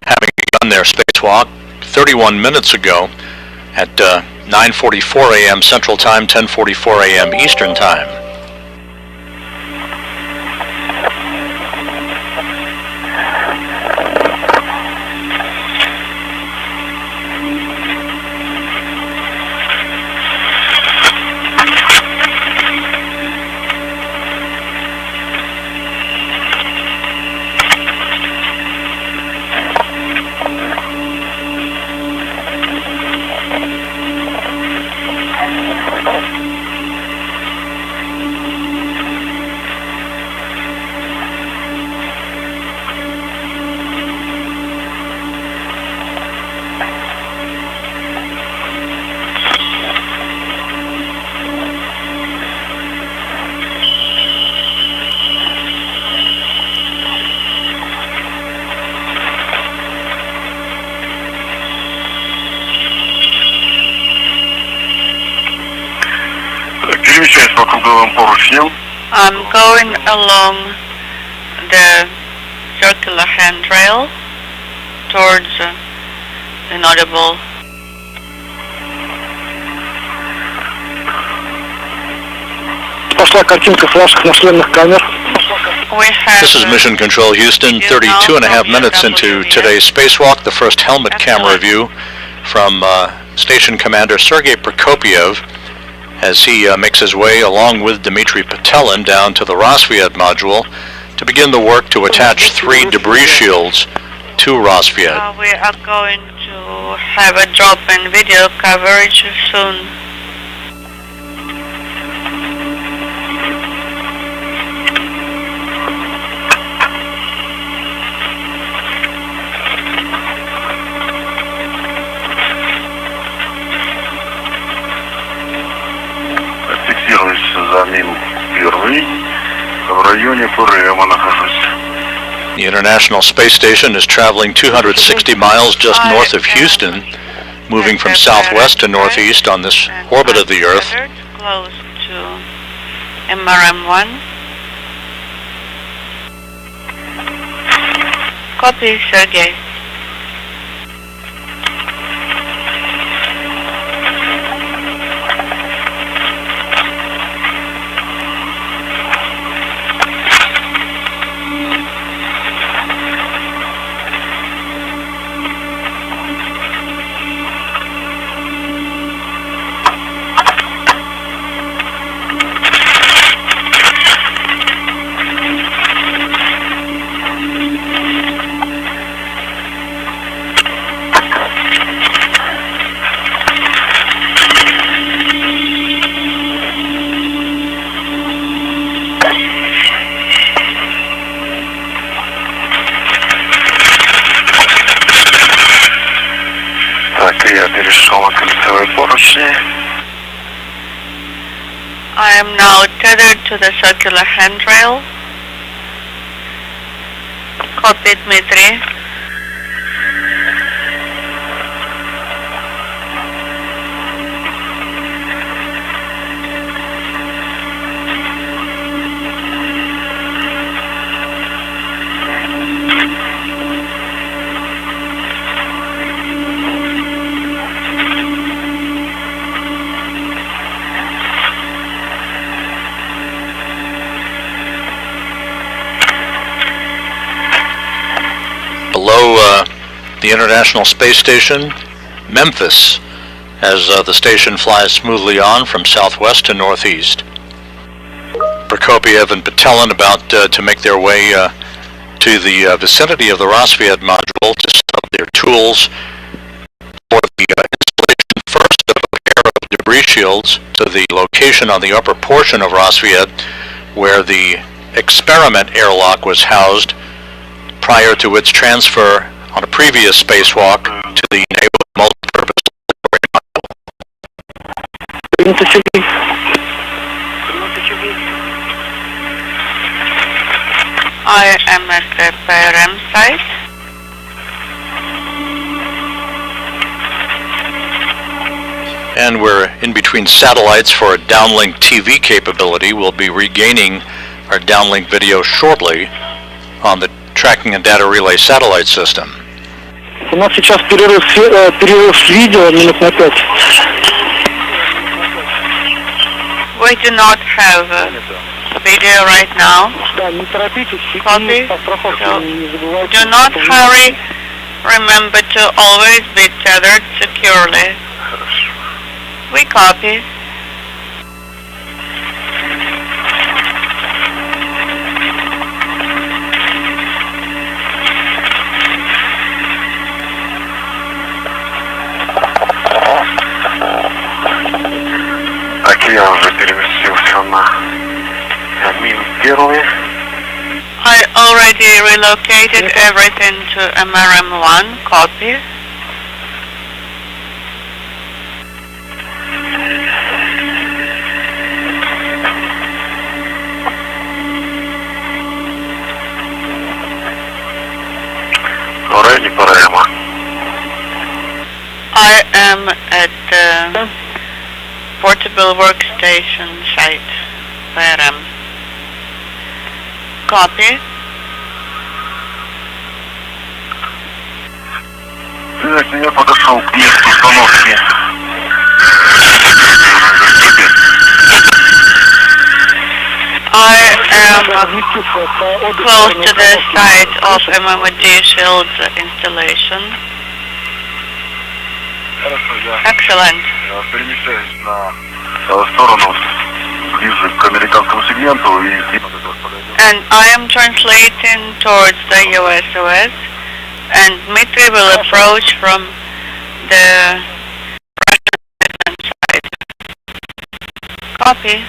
having begun their spacewalk 31 minutes ago at 9:44 a.m. Central Time, 10:44 a.m. Eastern Time. Службовим поручнем. I'm going along the circular handrail towards inaudible. Пошла картинка с ваших нашлемных камер. We have This is Mission Control Houston, 32 and a half minutes into today's spacewalk, the first helmet camera view from Station Commander Sergei Prokopiev as he makes his way along with Dmitry Petelin down to the Rosviet module to begin the work to attach 3 debris shields to Rosviet. we are going to have a drop in video coverage soon. За ним первый. В районе программы нахожусь. The International Space Station is traveling 260 miles just north of Houston, moving from southwest to northeast on this orbit of the Earth. Close to MRM-1. Copy, Sergei. Я перешел на кольцевые поручни. I am now tethered to the circular handrail. Copy, Dmitry. Below the International Space Station, Memphis, as the station flies smoothly on from southwest to northeast. Prokopiev and Petelin about to make their way to the vicinity of the Rosviet module to set up their tools for the installation first of a pair of debris shields to the location on the upper portion of Rosviet where the experiment airlock was housed prior to its transfer on a previous spacewalk to the naval multipurpose module. I am at the PRM site. And we're in between satellites for a downlink TV capability. We'll be regaining our downlink video shortly on the Tracking and Data Relay satellite system. У нас сейчас перерыв видео минут на 5. We do not have video right now. Да, не торопитесь, Copy. по страховке So, не забывайте. do not hurry. Remember to always be tethered securely. We copy. Я уже переместился на мин первый. I already relocated everything to MRM-1. Copy. В районе программы. I am at the portable workstation site. ПРМ. Copy. Я подошел к месту установки. I am close to the site of MMD shield installation. Хорошо, я Excellent. перемещаюсь на сторону ближе к американскому сегменту и And I am translating towards the USOS, and Dmitry will approach from the Russian side. Copy.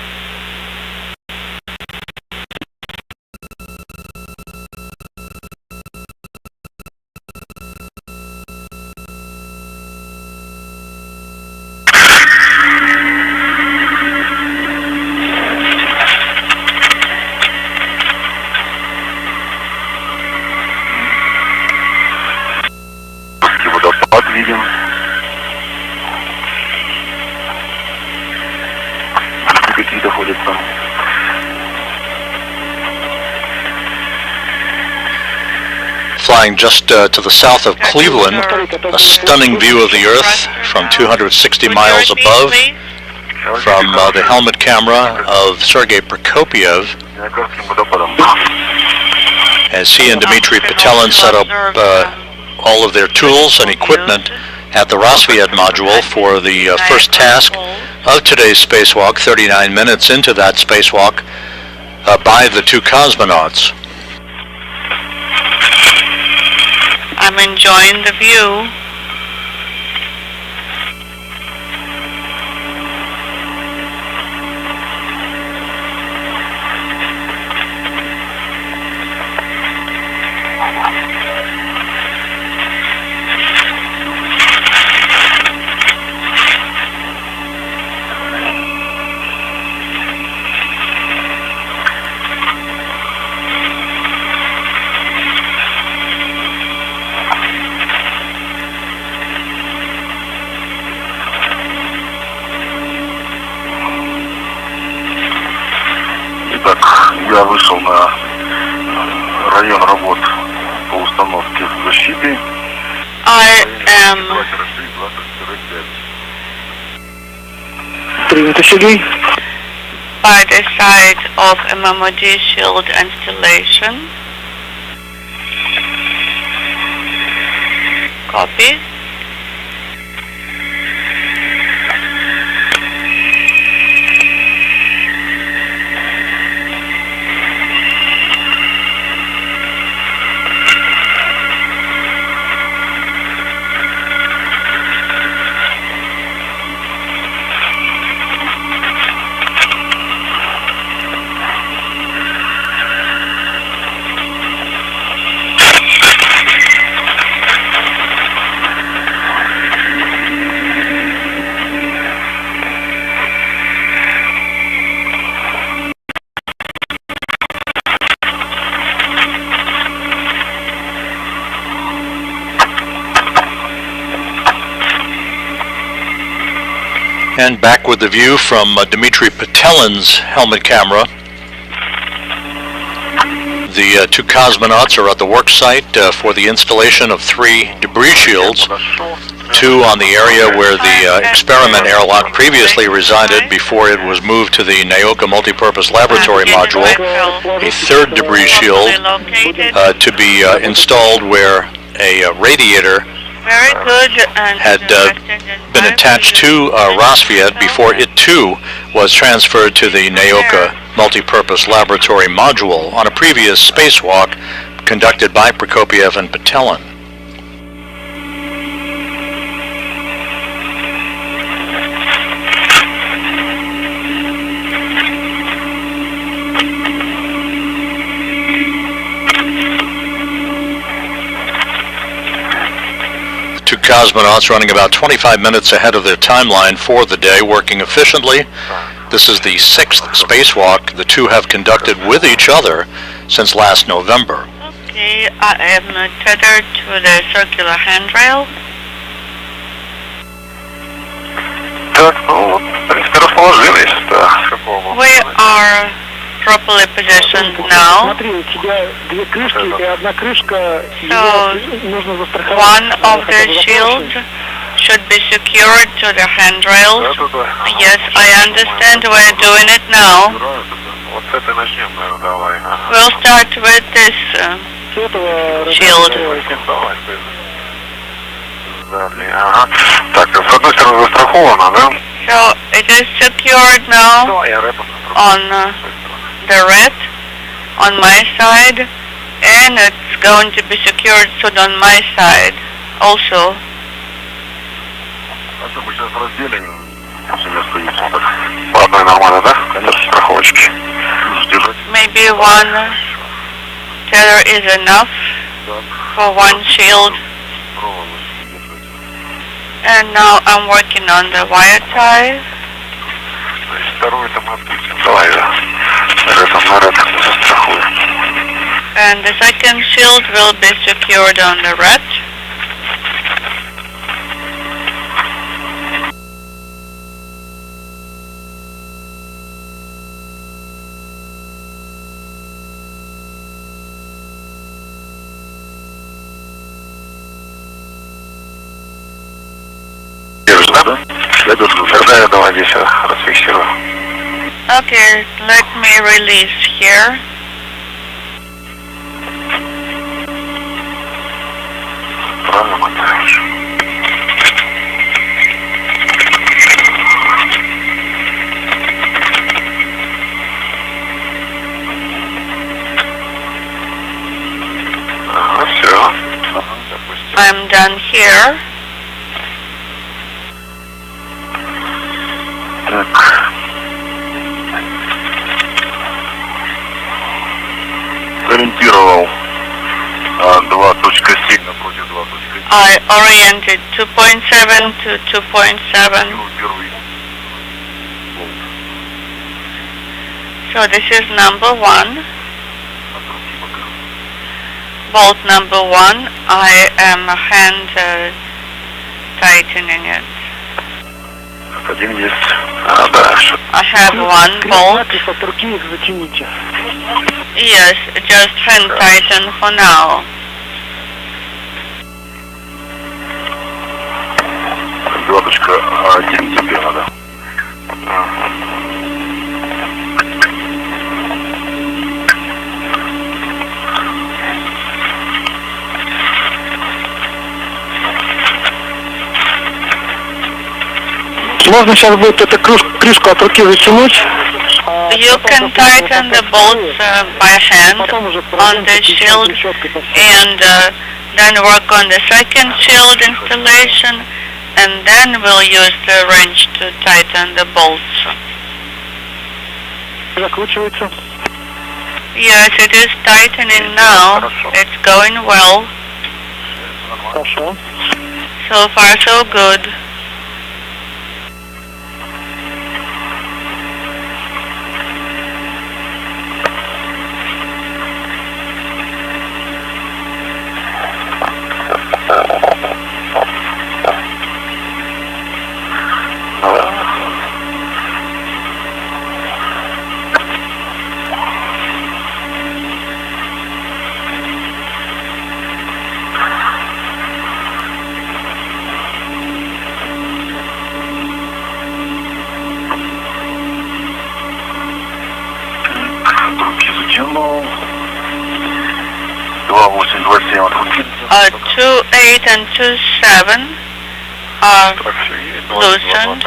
водопад виден. Какие доходят там. Flying just to the south of Cleveland, a stunning view of the Earth from 260 miles above, from the helmet camera of Sergei Prokopiev, as he and Dmitry Petelin set up all of their tools and equipment at the Rassvet module for the first task of today's spacewalk, 39 minutes into that spacewalk by the two cosmonauts. I'm enjoying the view. Я вышел на район работ по установке защиты. I am by the side of MMD shield installation. Copy. And back with the view from Dmitry Petelin's helmet camera. The two cosmonauts are at the work site for the installation of 3 debris shields, 2 on the area where the experiment airlock previously resided before it was moved to the Naoka multipurpose laboratory module, a 3rd debris shield to be installed where a radiator had been attached to Rassvet before it too was transferred to the Naoka multipurpose laboratory module on a previous spacewalk conducted by Prokopiev and Petelin. Two cosmonauts running about 25 minutes ahead of their timeline for the day, working efficiently. This is the 6th spacewalk the two have conducted with each other since last November. Okay, I am tethered to the circular handrail. Так, ну, в принципе, расположились, да. We are properly positioned now. Смотри, у тебя две крышки и одна крышка. So, Нужно застраховать. one of the shields should be secured to the handrails. Yes, I understand. We're doing it now. Вот с этой начнем, наверное, давай. We'll start with this shield. Давай, ага. Так, с одной стороны застраховано, да? So, it is secured now on the red on my side, and it's going to be secured soon on my side also. Мы сейчас разделим все место. По одной нормально, да? Конечно, страховочки. Maybe one tether is enough for one shield. And now I'm working on the wire tie. Второй там отпустим. Давай, да. Там на red застрахуем. And the second shield will be secured on the red. Тогда давай здесь расфиксирую. Okay, let me release here. Правильно мотаешь. Ага, все. I'm done here. Так. Ориентировал 2.7 напротив 2.7. I oriented 2.7 to 2.7. So this is number 1. Bolt number 1. I am hand tightening it. Один есть. Да. I have one bolt. Yes, just hand tighten for now. 2.1 тебе надо. Можно сейчас будет эту крышку от руки затянуть. You can tighten the bolts by hand on the shield and then work on the second shield installation, and then we'll use the wrench to tighten the bolts. Закручивается. Yes, it is tightening now. It's going well. Хорошо. So far so good. Затянул. 2.8, 2.7 от руки. 2.8 and 2.7 are loosened,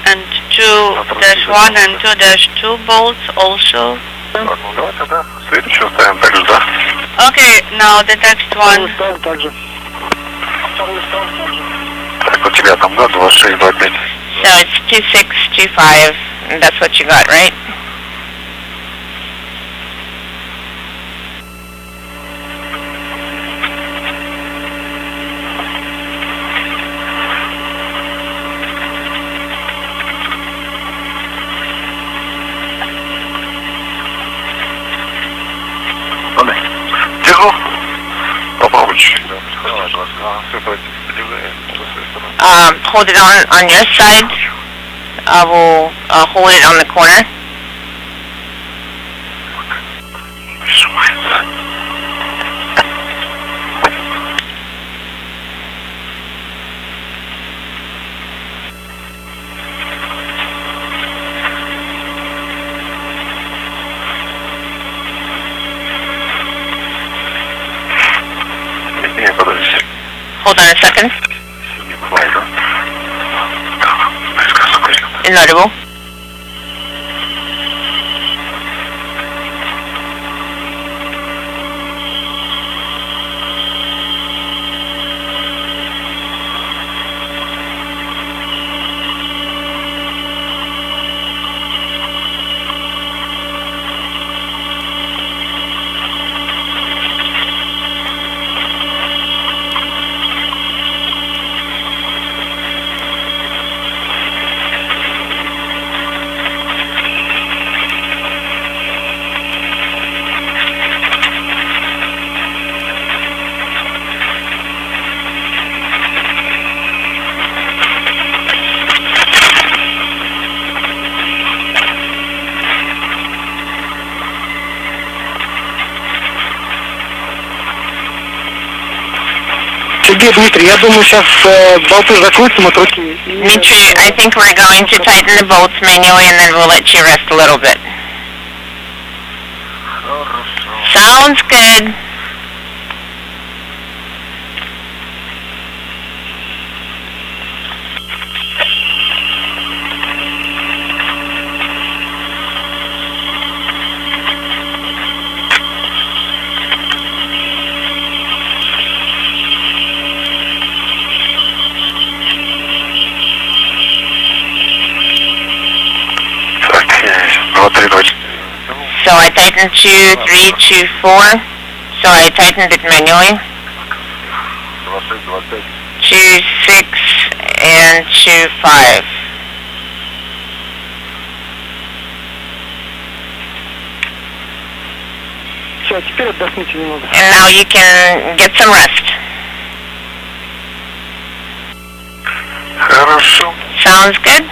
and 2-1 and 2-2 bolts also. Так, ну давай тогда следующую ставим так же, да? Okay, now the next one. Так, у тебя там, да, 2.6, 2.5. So it's 2.6, 2.5. That's what you got, right? Держу. Попробуй чуть-чуть. Hold it on your side I will hold it on the corner. Hold on a second. Inaudible. Дмитрий, я думаю, сейчас болты закрутим от руки. Dmitry, I think we're going to tighten the bolts manually and then we'll let you rest a little bit. Sounds good. So I tightened 2, 3, 2, 4. So I tightened it manually. 2, 6, and 2, 5. Все, теперь отдохните немного. And now you can get some rest. Хорошо. Sounds good?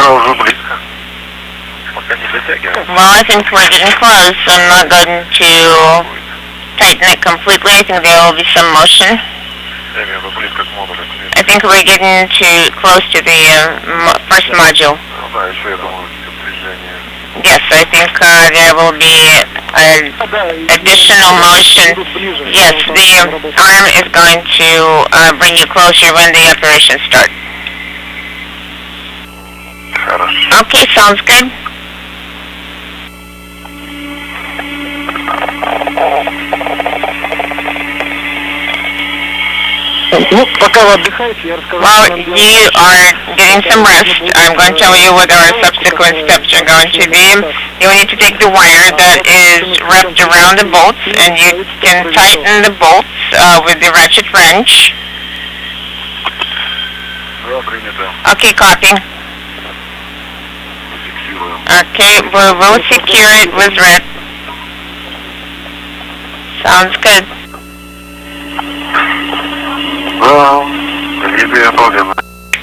Уже близко. Пока не дотягиваем. Well, I think we're getting close. I'm not going to tighten it completely. I think there will be some motion. Я имею в виду близко к модулю. I think we're getting close to the first module. Ну да, еще я думаю, движение. Yes, I think there will be additional motion. Yes, the arm is going to bring you closer when the operation starts. Хорошо. Okay, sounds good. Ну, пока вы отдыхаете, я расскажу. While you are getting some rest, I'm going to tell you what our subsequent steps are going to be. You will need to take the wire that is wrapped around the bolts, and you can tighten the bolts with the ratchet wrench. Да, принято. Okay, copy. Фиксируем. Okay, we will secure it with red. Sounds good. Да, виды обалденно.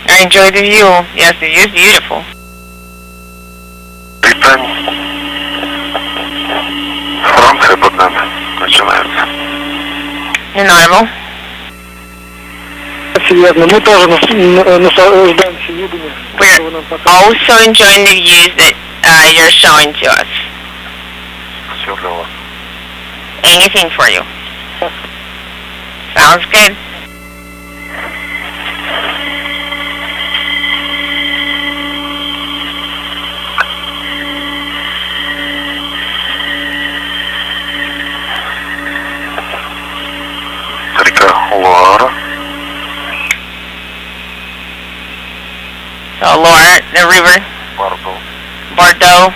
I enjoy the view. Yes, the view is beautiful. Британь. Франция под нами начинается. Inaudible. Серьезно, мы тоже наслаждаемся видами. We're also enjoying the views that you're showing to us. Все для вас. Anything for you. Sounds good. Река Луара. So Loire, the river, Бордо. Bordeaux.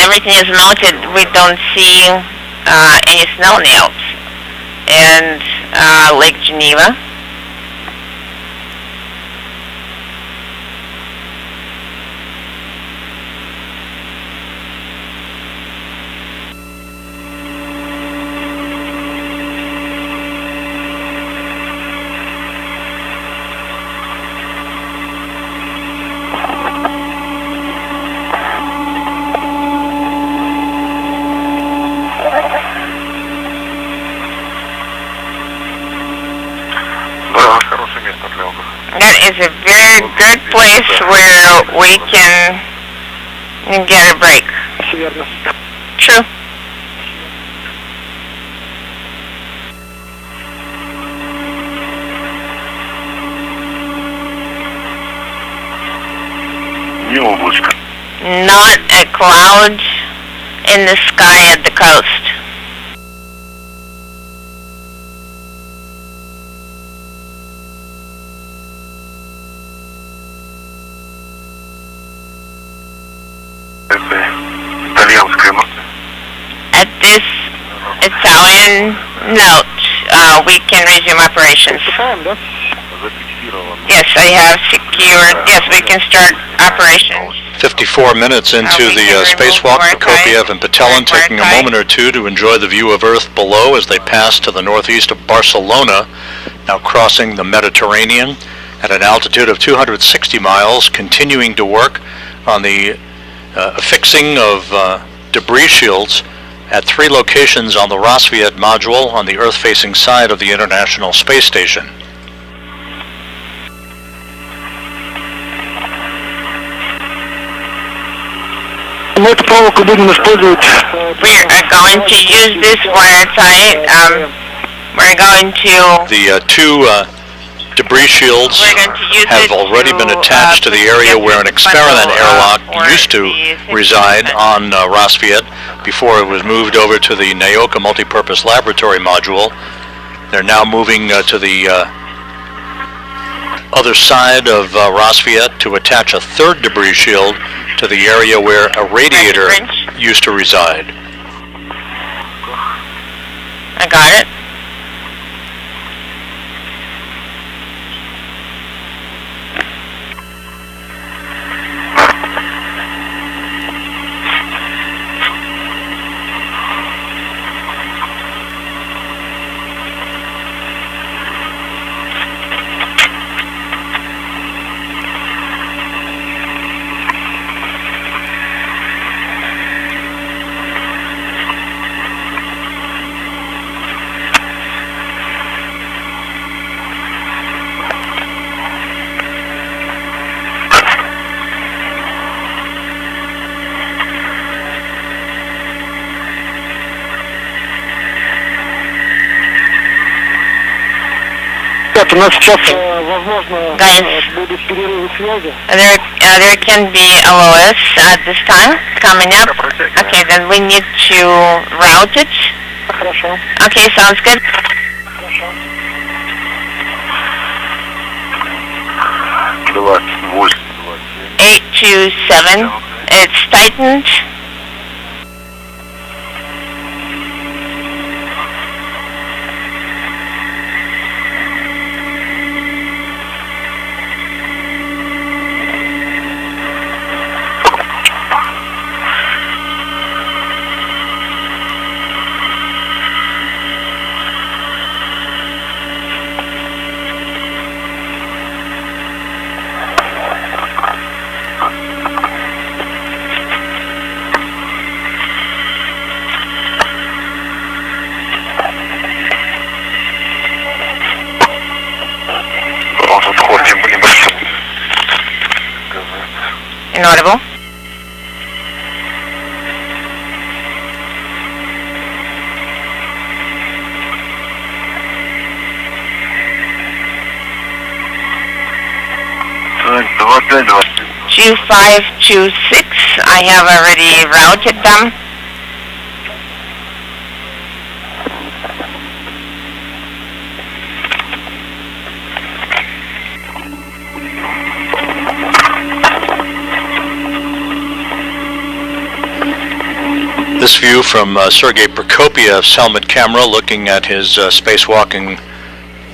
everything is melted. We don't see any snow in the Alps. And Lake Geneva. That is a very good place where we can get a break. True. Не облачко. Not a cloud in the sky at the coast. Итальянская нота. At this Italian note, we can resume operations. Yes, I have secured. Yes, we can start operations. 54 minutes into the spacewalk, Prokopiev and Patelin taking a moment or two to enjoy the view of Earth below as they pass to the northeast of Barcelona, now crossing the Mediterranean at an altitude of 260 miles, continuing to work on the affixing of debris shields at 3 locations on the Rassvet module on the Earth-facing side of the International Space Station. We are going to use this wire tie. We're going to... The 2 debris shields have already been attached to the area where an experiment airlock used to reside on Rassvet before it was moved over to the Naoka Multipurpose Laboratory module. They're now moving to the other side of Rassvet to attach a 3rd debris shield to the area where a radiator used to reside. I got it. Guys, there can be LOS at this time coming up. Okay, then we need to route it. Okay, sounds good. 827. It's tightened. Inaudible. Давай. 2526. I have already routed them. This view from Sergei Prokopiev's helmet camera, looking at his spacewalking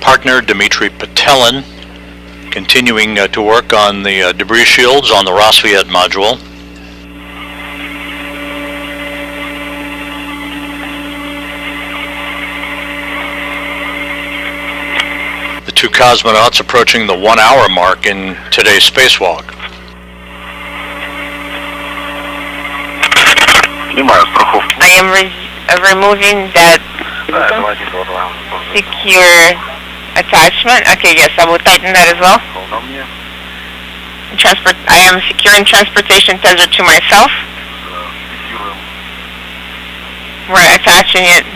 partner, Dmitry Petelin, continuing to work on the debris shields on the Rosviet module. The two cosmonauts approaching the 1 hour mark in today's spacewalk. I am removing that secure attachment. Okay, yes, I will tighten that as well. I am securing transportation tether to myself. We're attaching it.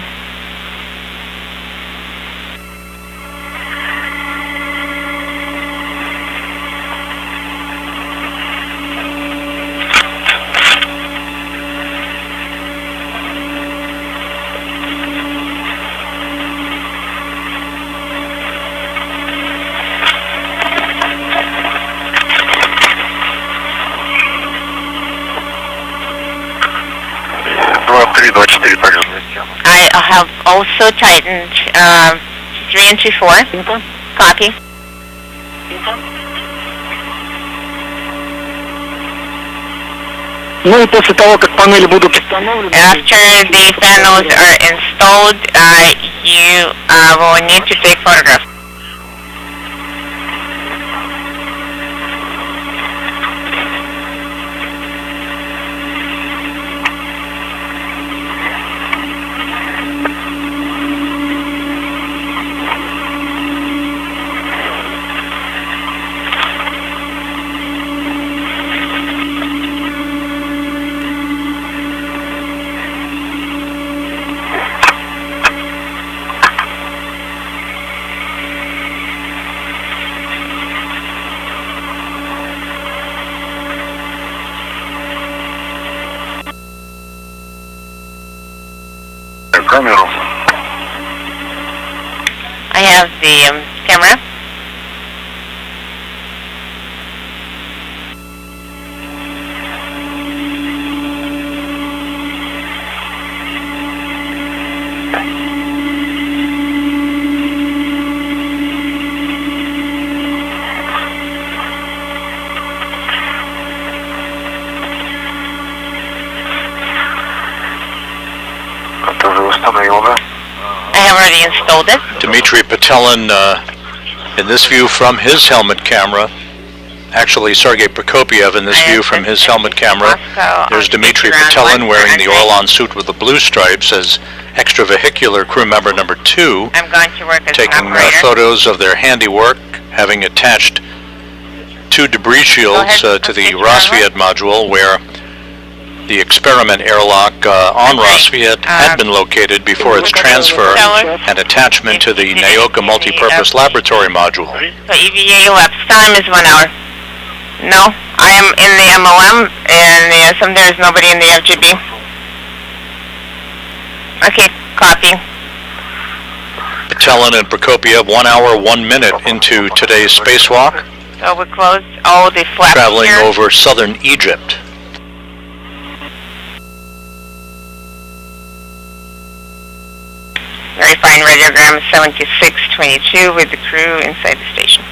I have also tightened 3 and 2-4. Copy. Ну и после того, как панели будут установлены... After the panels are installed, you will need to take photographs. Камеру. I have the camera. I have already installed it. Dmitry Petelin, in this view from his helmet camera, actually Sergei Prokopiev in this view from his helmet camera, there's Dmitry Petelin wearing the Orlan suit with the blue stripes as extravehicular crew member number 2, I'm going to work as taking an operator. photos of their handiwork, having attached 2 debris shields to the Rosviet module where the experiment airlock on Rosviet had been located before its transfer and attachment to the Naoka multipurpose laboratory module. So EVA elapsed time is 1 hour. No, I am in the MOM, and there is nobody in the FGB. Okay, copy. Petelin and Prokopiev 1 hour, 1 minute into today's spacewalk, So we closed all the flaps traveling here. over southern Egypt. Verifying radiogram 7622 with the crew inside the station.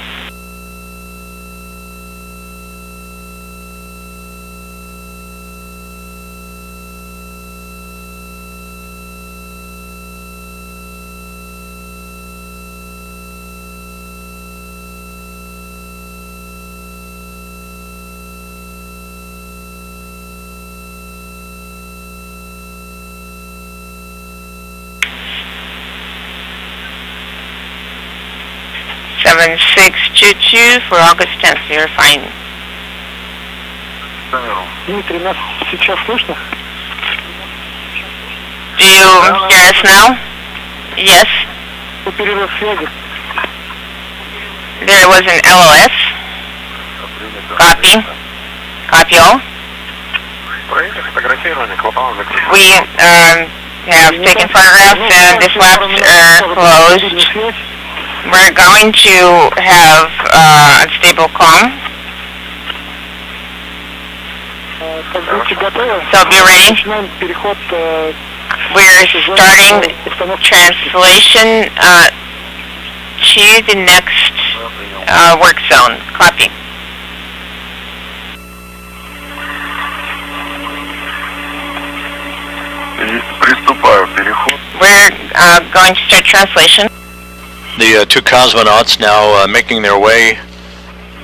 Seven 622 for August 10th, verifying. Дмитрий, нас сейчас слышно? Do you hear us now? Yes. Перерыв связи. There was an LOS. Copy. Copy all. We have taken photographs and the flaps are closed. We're going to have unstable calm. So be ready. We're starting translation to the next work zone. Copy. Приступаю, переход. We're going to start translation. The two cosmonauts now making their way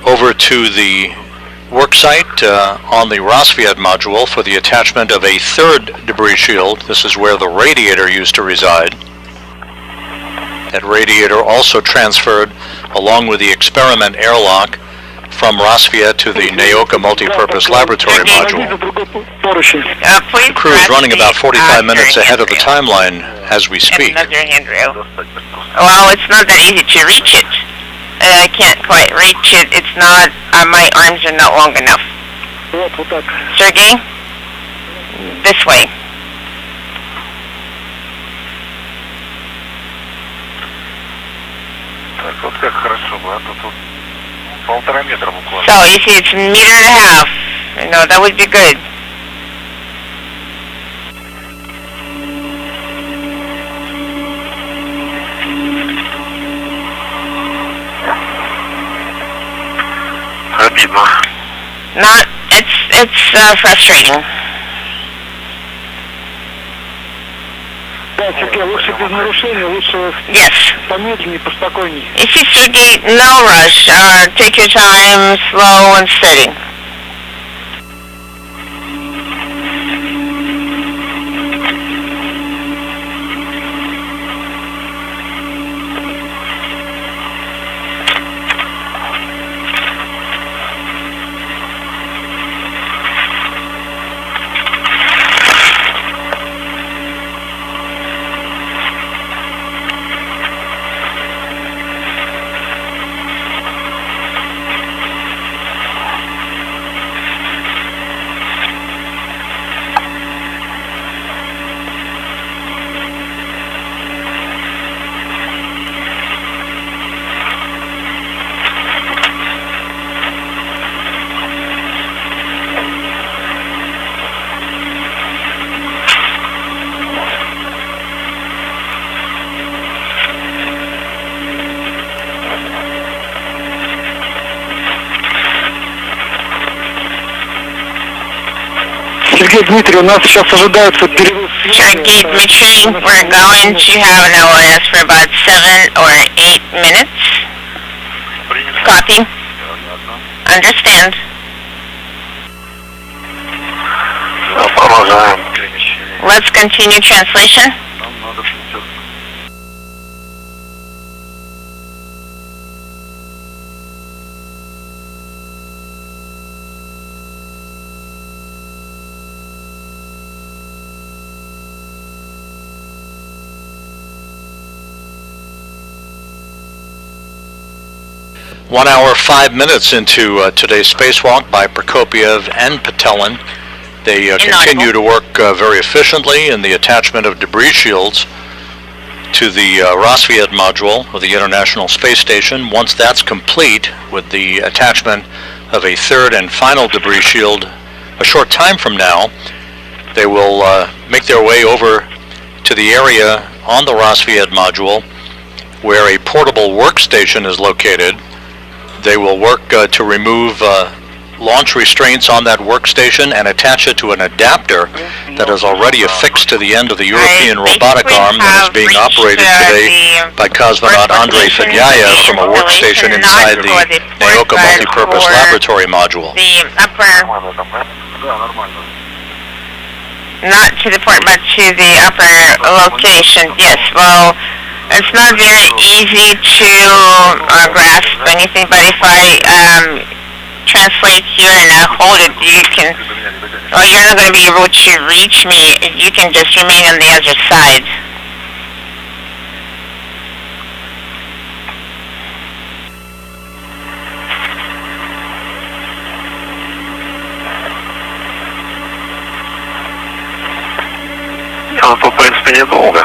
over to the work site on the Rassvet module for the attachment of a third debris shield. This is where the radiator used to reside. That radiator also transferred along with the experiment airlock from Rassvet to the Naoka multipurpose laboratory module. The crew is running about 45 minutes ahead of the timeline as we speak. Another handrail. Well, it's not that easy to reach it. I can't quite reach it. It's not, my arms are not long enough. Sergey? This way. Так, вот как хорошо было, а то тут 1,5 метра буквально. So, you see, it's a meter and a half. You know, that would be good. Обидно. Not, it's frustrating. Yes. You see, Sergey, no rush. Take your time, slow and steady. Сергей Дмитрий, у нас сейчас ожидается перерыв. Sergey Dmitry, we're going to have an LOS for about 7 or 8 minutes. Copy. Understand. Продолжаем. Let's continue translation. Нам надо сейчас. One hour, 5 minutes into today's spacewalk by Prokopiev and Patelin. They continue to work very efficiently in the attachment of debris shields to the Rassvet module of the International Space Station. Once that's complete, with the attachment of a third and final debris shield a short time from now, they will make their way over to the area on the Rassvet module where a portable workstation is located. They will work to remove launch restraints on that workstation and attach it to an adapter that is already affixed to the end of the European robotic arm that is being operated today by cosmonaut Andrei Fedyayev from a workstation inside the Naoka multipurpose laboratory module. The upper, not to the port, but to the upper location. Yes, well, it's not very easy to grasp anything, but if I translate here and I hold it, you can, well, you're not going to be able to reach me. You can just remain on the other side. Ну, в принципе, недолго.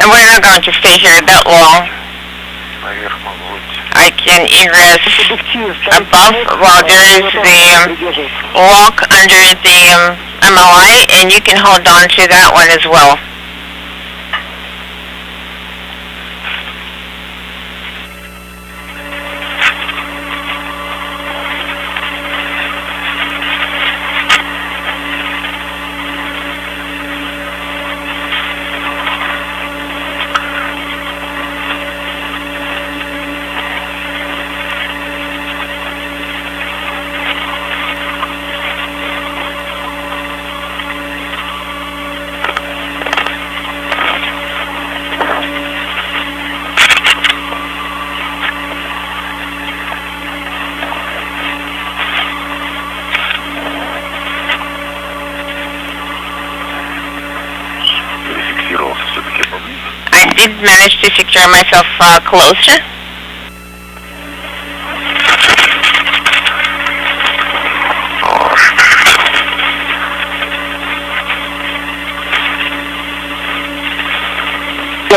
And we're not going to stay here that long. Наверх могу идти. I can ingress above while there is the walk under the MLI, and you can hold on to that one as well. I did manage to secure myself closer.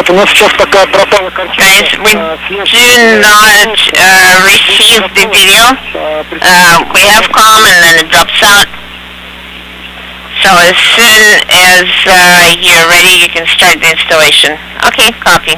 У нас сейчас такая пропала картинка. Guys, we do not receive the video. We have comm and then it drops out. So as soon as you're ready, you can start the installation. Okay, copy.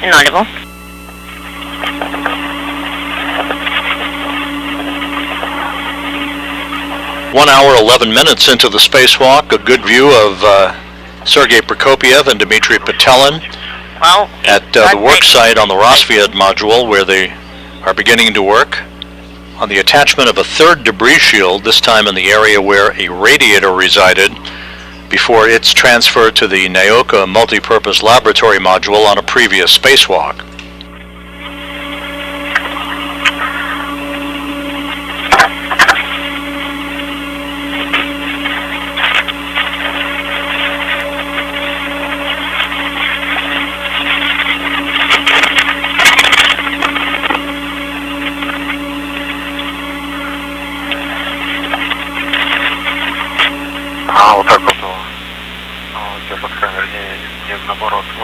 Inaudible. One hour, 11 minutes into the spacewalk, a good view of Sergei Prokopiev and Dmitry Petelin at the work site on the Rosviad module, where they are beginning to work on the attachment of a third debris shield, this time in the area where a radiator resided before its transfer to the Naoka multipurpose laboratory module on a previous spacewalk.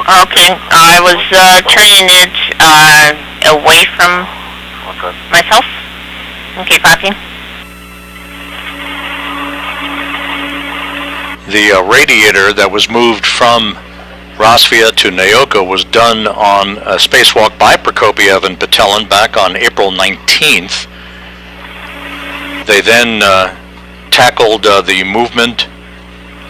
Okay, I was turning it away from myself. Okay, copy. The radiator that was moved from Rosvia to Naoka was done on a spacewalk by Prokopiev and Patelin back on April 19th. They then tackled the movement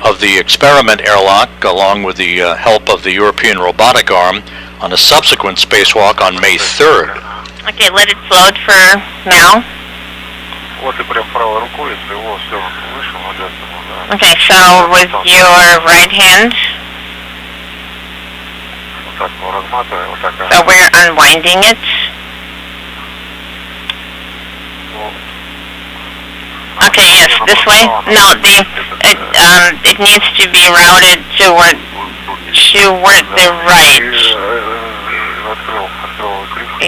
of the experiment airlock along with the help of the European robotic arm on a subsequent spacewalk on May 3rd. Okay, let it float for now. Okay, so with your right hand, so we're unwinding it. Okay, yes, this way. No, it needs to be routed toward the right.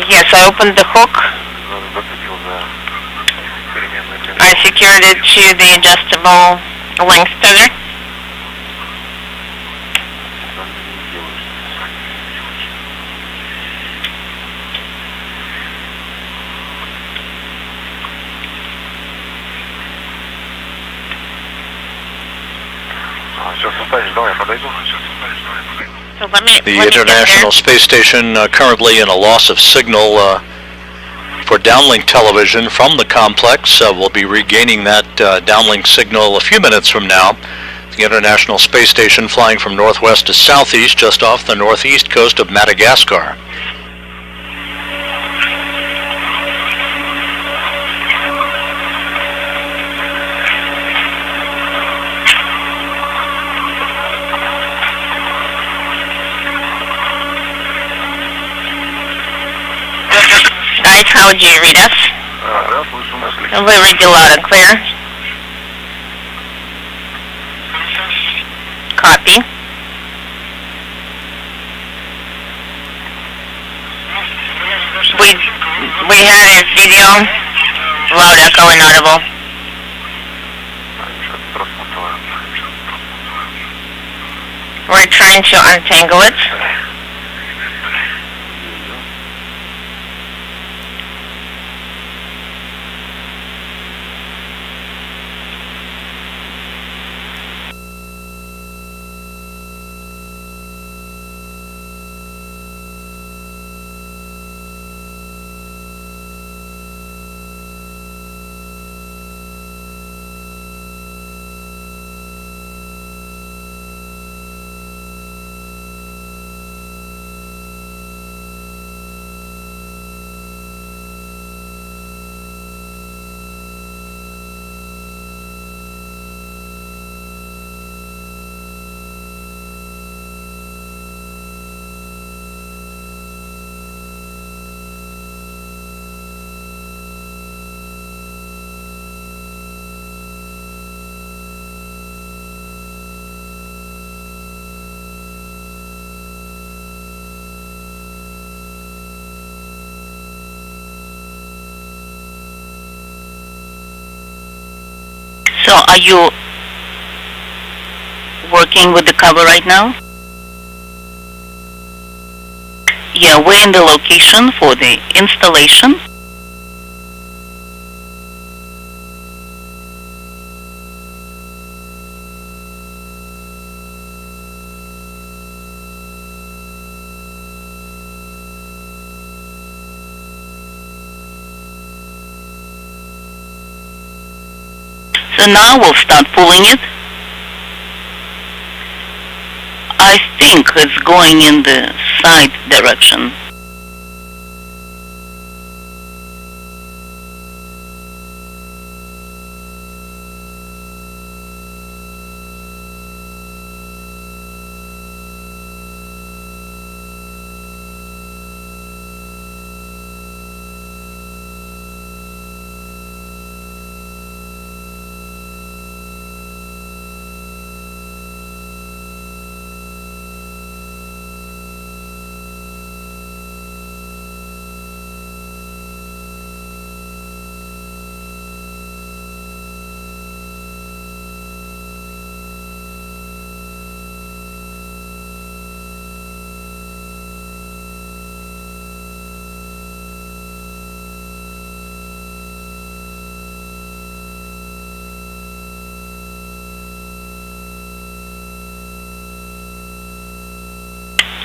Yes, I opened the hook. I secured it to the adjustable length tether. So the International Space Station currently in a loss of signal for downlink television from the complex. We'll be regaining that downlink signal a few minutes from now. The International Space Station flying from northwest to southeast just off the northeast coast of Madagascar. Guys, how would you read us? We read you loud and clear. Copy. We had a video, loud, echo, inaudible. We're trying to untangle it. So are you working with the cover right now? Yeah, we're in the location for the installation. So now we'll start pulling it. I think it's going in the side direction.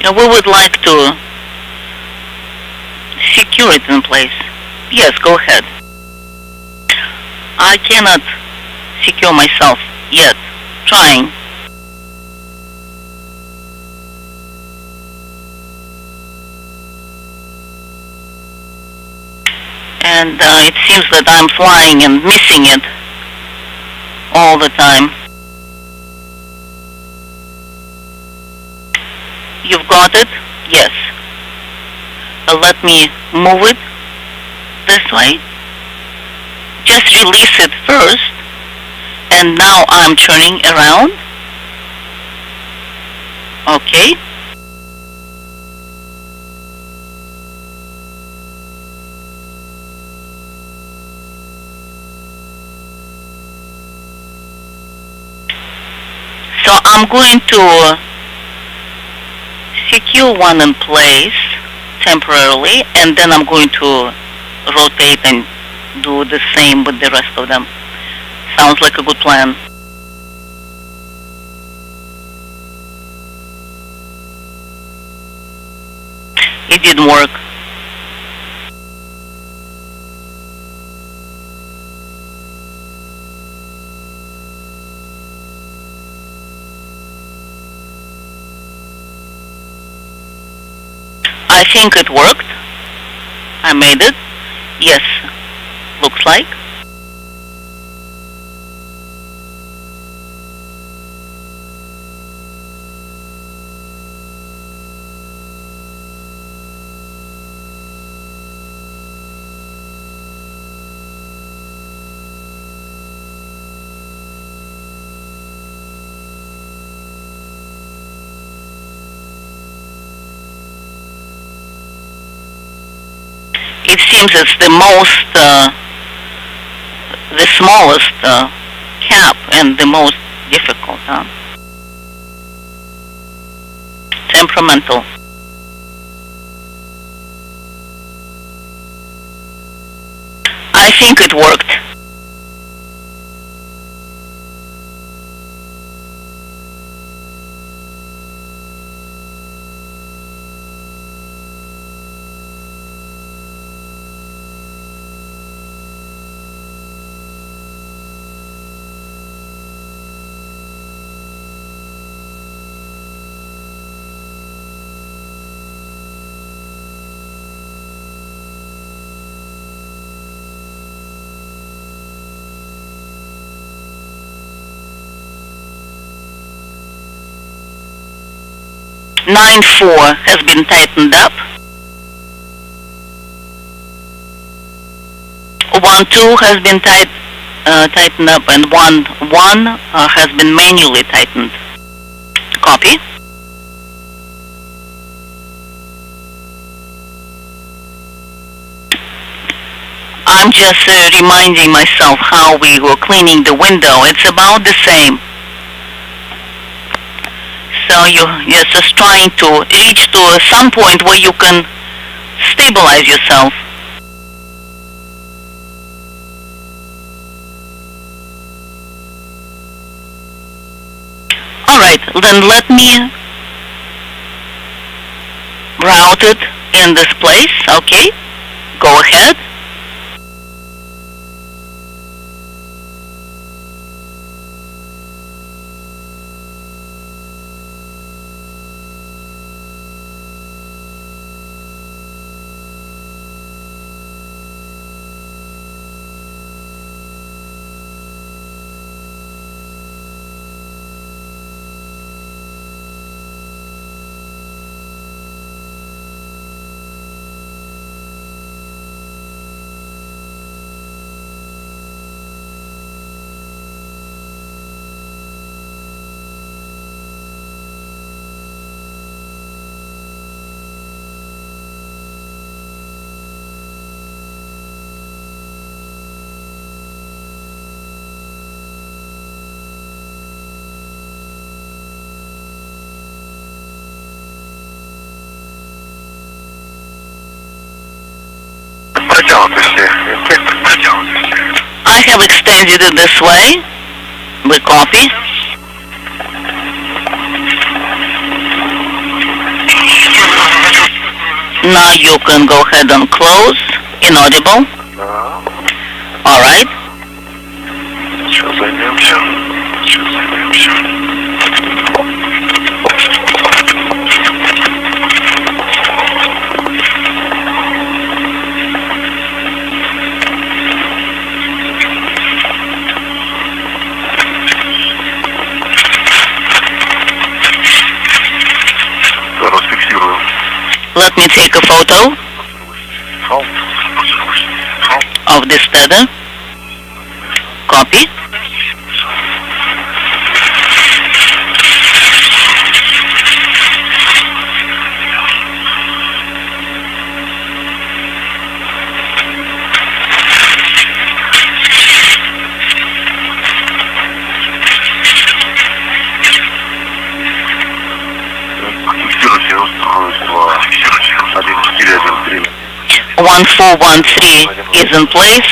We would like to secure it in place. Yes, go ahead. I cannot secure myself yet. Trying. And it seems that I'm flying and missing it all the time. You've got it? Yes. Let me move it this way. Just release it first. And now I'm turning around. Okay. So I'm going to secure one in place temporarily, and then I'm going to rotate and do the same with the rest of them. Sounds like a good plan. It didn't work. I think it worked. I made it. Yes, looks like. It seems it's the smallest cap and the most difficult, huh? Temperamental. I think it worked. Line 4 has been tightened up. 1-2 has been tightened up, and 1-1 has been manually tightened. Copy. I'm just reminding myself how we were cleaning the window. It's about the same. So you're just trying to reach to some point where you can stabilize yourself. Alright, then let me route it in this place, okay? Go ahead. I have extended it this way. We copy. Now you can go ahead and close. Inaudible. All right. Сейчас займемся. Зараз фиксирую. Let me take a photo of this tether. Copy. Фиксируйте устройство 1413. 1413 is in place.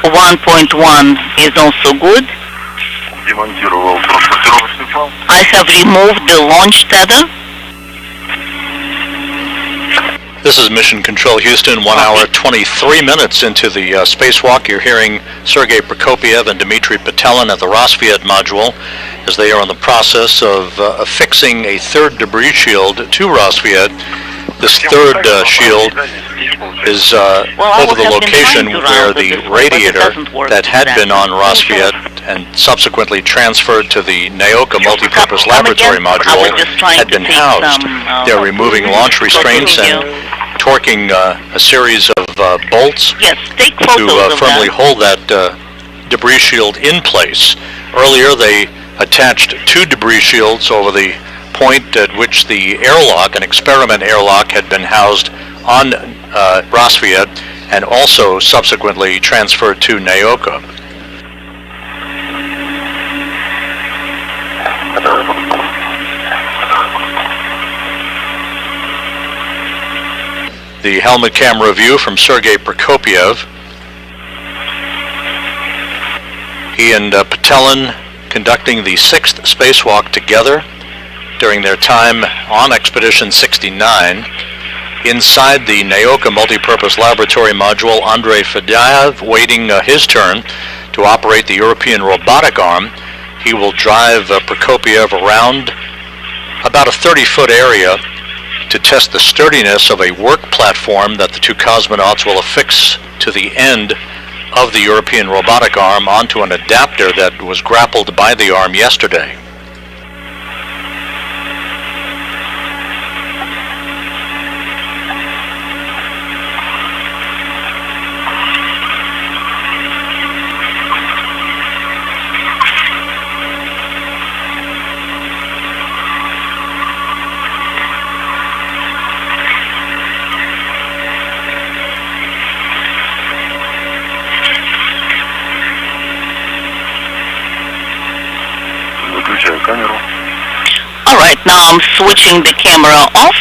1.1 is also good. Демонтировал транспортировочный фал. I have removed the launch tether. This is Mission Control Houston, 1 hour 23 minutes into the spacewalk. You're hearing Sergei Prokopiev and Dmitry Petelin at the Rosviet module as they are in the process of affixing a third debris shield to Rosviet. This third shield is over the location where the radiator that had been on Rosviet and subsequently transferred to the Naoka multipurpose laboratory module had been housed. They're removing launch restraints and torquing a series of bolts Yes, take to photos of firmly that. hold that debris shield in place. Earlier they attached 2 debris shields over the point at which the airlock, an experiment airlock, had been housed on Rosviet and also subsequently transferred to Naoka. The helmet camera view from Sergei Prokopiev. He and Petelin conducting the 6th spacewalk together during their time on Expedition 69. Inside the Naoka multipurpose laboratory module, Andrei Fedyaev waiting his turn to operate the European robotic arm. He will drive Prokopiev around about a 30-foot area to test the sturdiness of a work platform that the 2 cosmonauts will affix to the end of the European robotic arm onto an adapter that was grappled by the arm yesterday. Выключаю камеру. Alright, now I'm switching the camera off.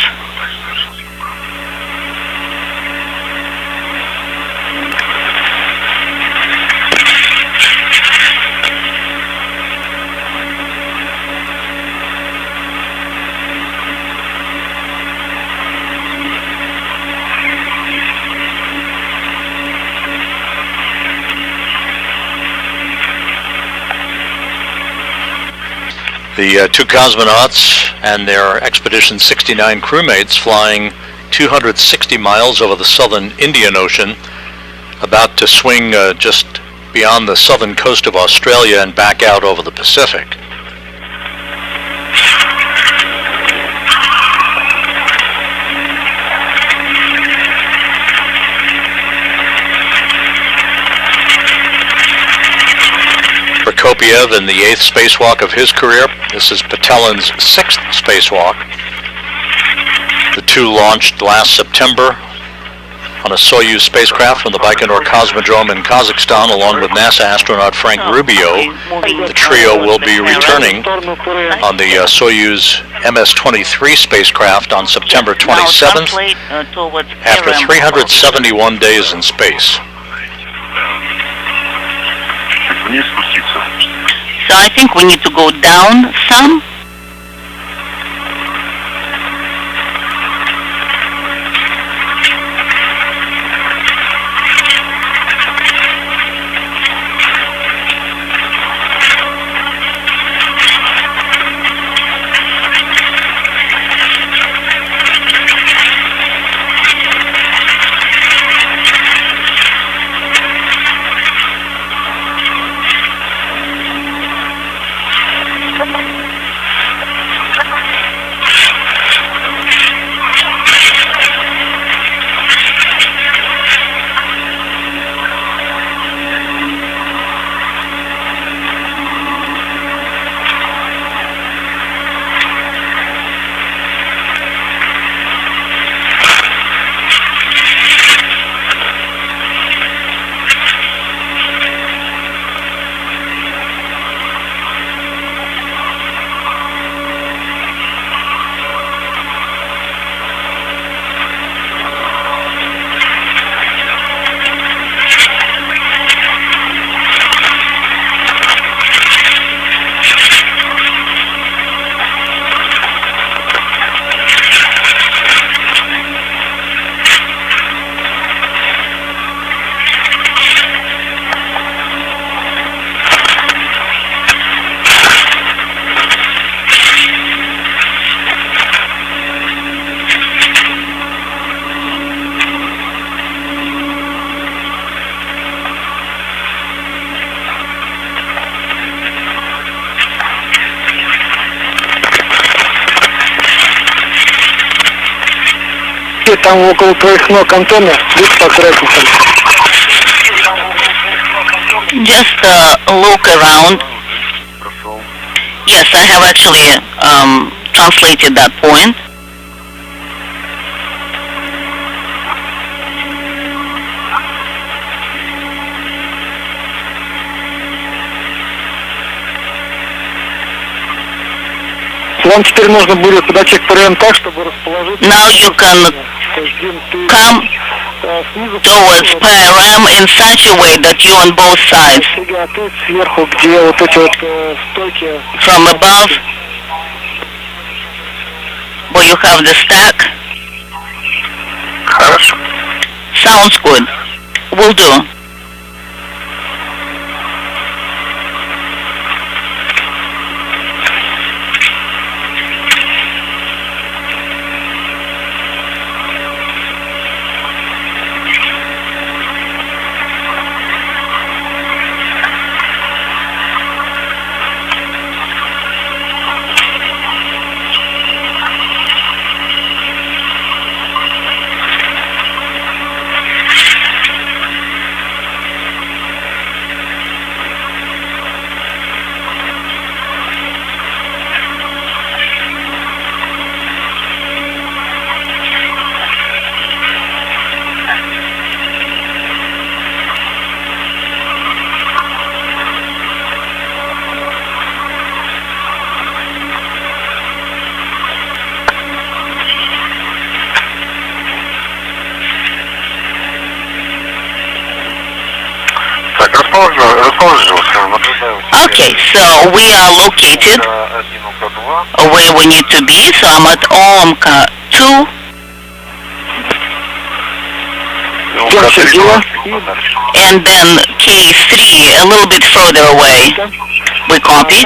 The 2 cosmonauts and their Expedition 69 crewmates flying 260 miles over the southern Indian Ocean, about to swing just beyond the southern coast of Australia and back out over the Pacific. Prokopiev in the 8th spacewalk of his career. This is Petelin's 6th spacewalk. The 2 launched last September on a Soyuz spacecraft from the Baikonur Cosmodrome in Kazakhstan along with NASA astronaut Frank Rubio. The trio will be returning on the Soyuz MS-23 spacecraft on September 27th after 371 days in space. Вниз спуститься. So I think we need to go down some. И там около твоих ног антенна, будь аккуратненько. Just look around. Yes, I have actually translated that point. Вам теперь нужно будет подойти к ПРМ так, чтобы расположиться. Now you can come towards PRM in such a way that you're on both sides. Сверху, где вот эти вот стойки. From above, where you have the stack. Хорошо. Sounds good. Will do. Okay, so we are located where we need to be. So I'm at OMCA 2. And then K3 a little bit further away. We copy.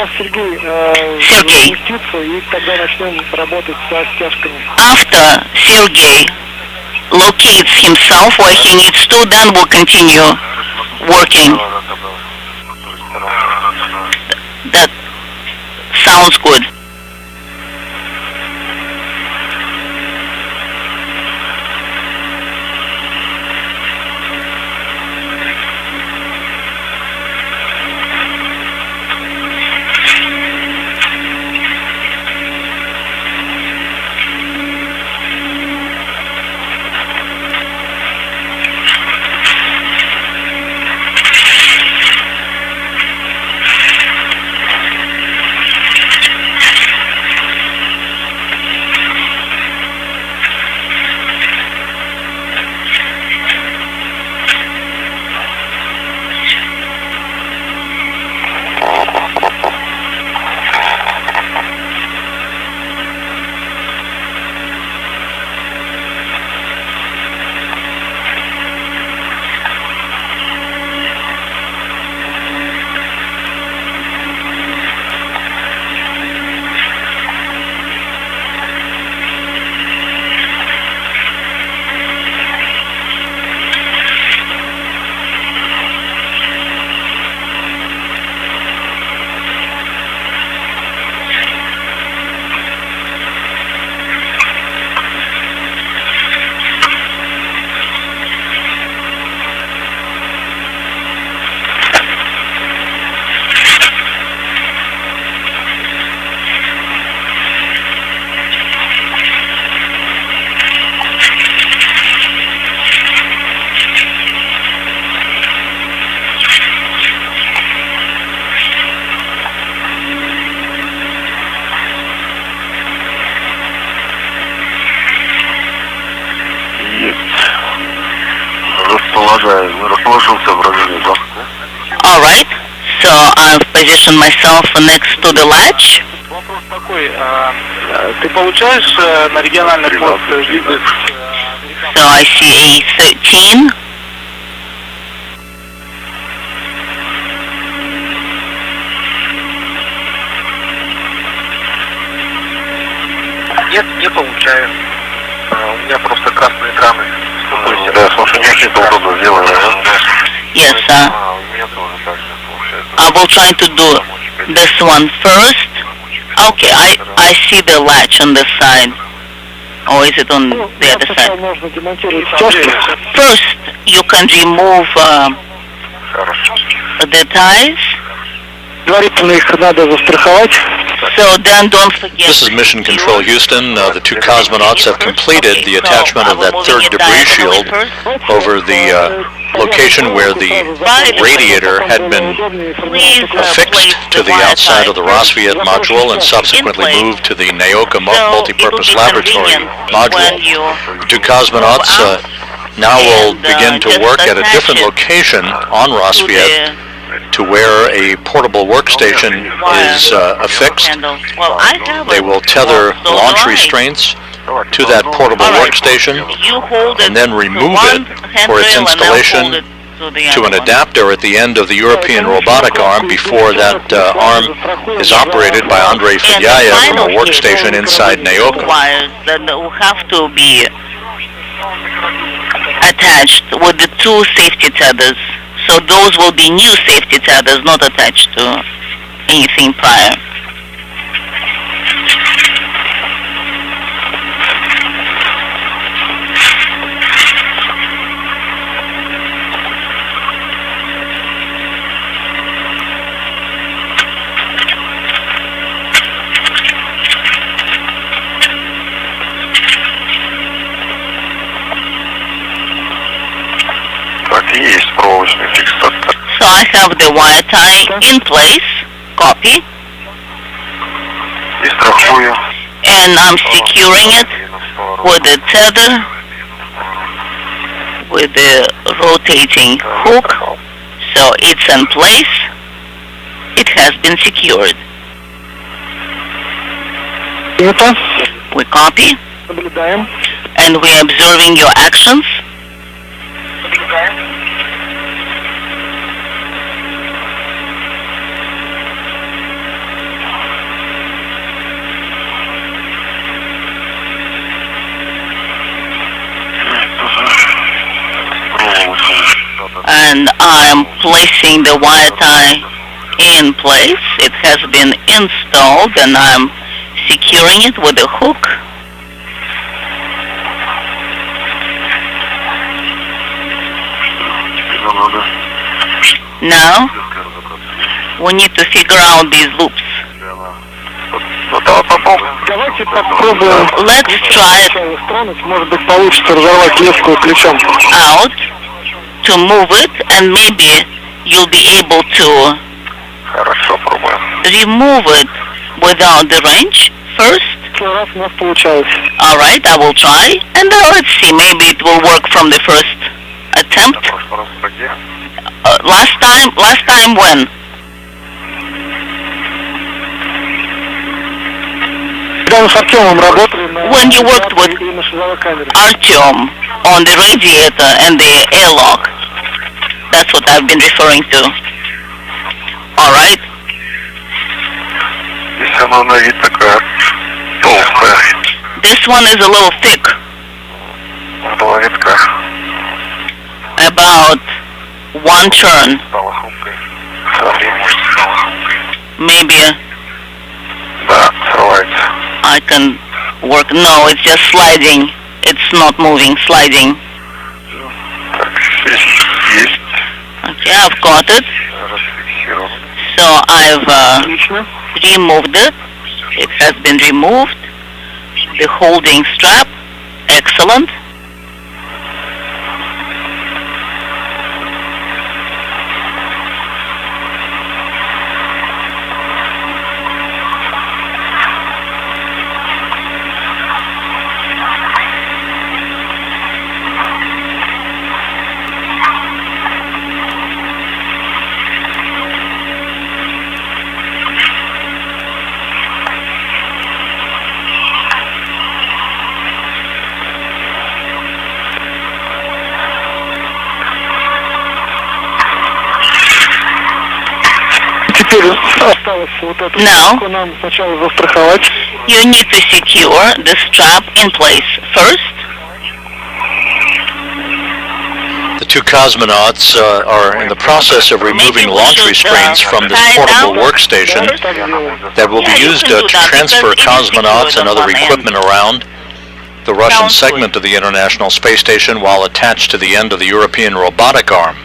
Sergey. After Sergey locates himself where he needs to, then we'll continue working. That sounds good. Alright, so I've positioned myself next to the latch. Вопрос такой, ты получаешь на региональный пост виды? So I see A13. Нет, не получаю. У меня просто красные экраны. Да, слушай, не очень удобно сделано. Yes, sir. I will try to do this one first. Okay, I see the latch on this side. or is it on the other side? First, you can remove the ties. So then don't forget. This is Mission Control Houston. The two cosmonauts have completed the attachment of that third debris shield over the location where the radiator had been affixed to the outside of the Rosviet module and subsequently moved to the Naoka multipurpose laboratory module. The two cosmonauts now will begin to work at a different location on Rosviet to where a portable workstation is affixed. They will tether launch restraints to that portable workstation and then remove it for its installation to an adapter at the end of the European robotic arm before that arm is operated by Andrei Fedyayev from a workstation inside Naoka. That will have to be attached with the two safety tethers. So those will be new safety tethers, not attached to anything prior. So I have the wire tie in place, copy, and I'm securing it with the tether, with the rotating hook, so it's in place, it has been secured. We copy, and we're observing your actions. And I'm placing the wire tie in place. It has been installed and I'm securing it with a hook. Now, we need to figure out these loops. Let's try it out to move it, and maybe you'll be able to remove it without the wrench first. Alright, I will try, and let's see, maybe it will work from the first attempt. Last time when? When you worked with Artyom on the radiator and the airlock. That's what I've been referring to. Alright. This one is a little thick. About one turn. Maybe I can work. No, it's just sliding. It's not moving, sliding. Okay, I've got it. So I've removed it. It has been removed. The holding strap. Excellent. Now, you need to secure the strap in place first. The two cosmonauts are in the process of removing launch restraints from this portable workstation that will be used to transfer cosmonauts and other equipment around the Russian Sounds segment of the International Space Station while attached to the end of the European robotic arm.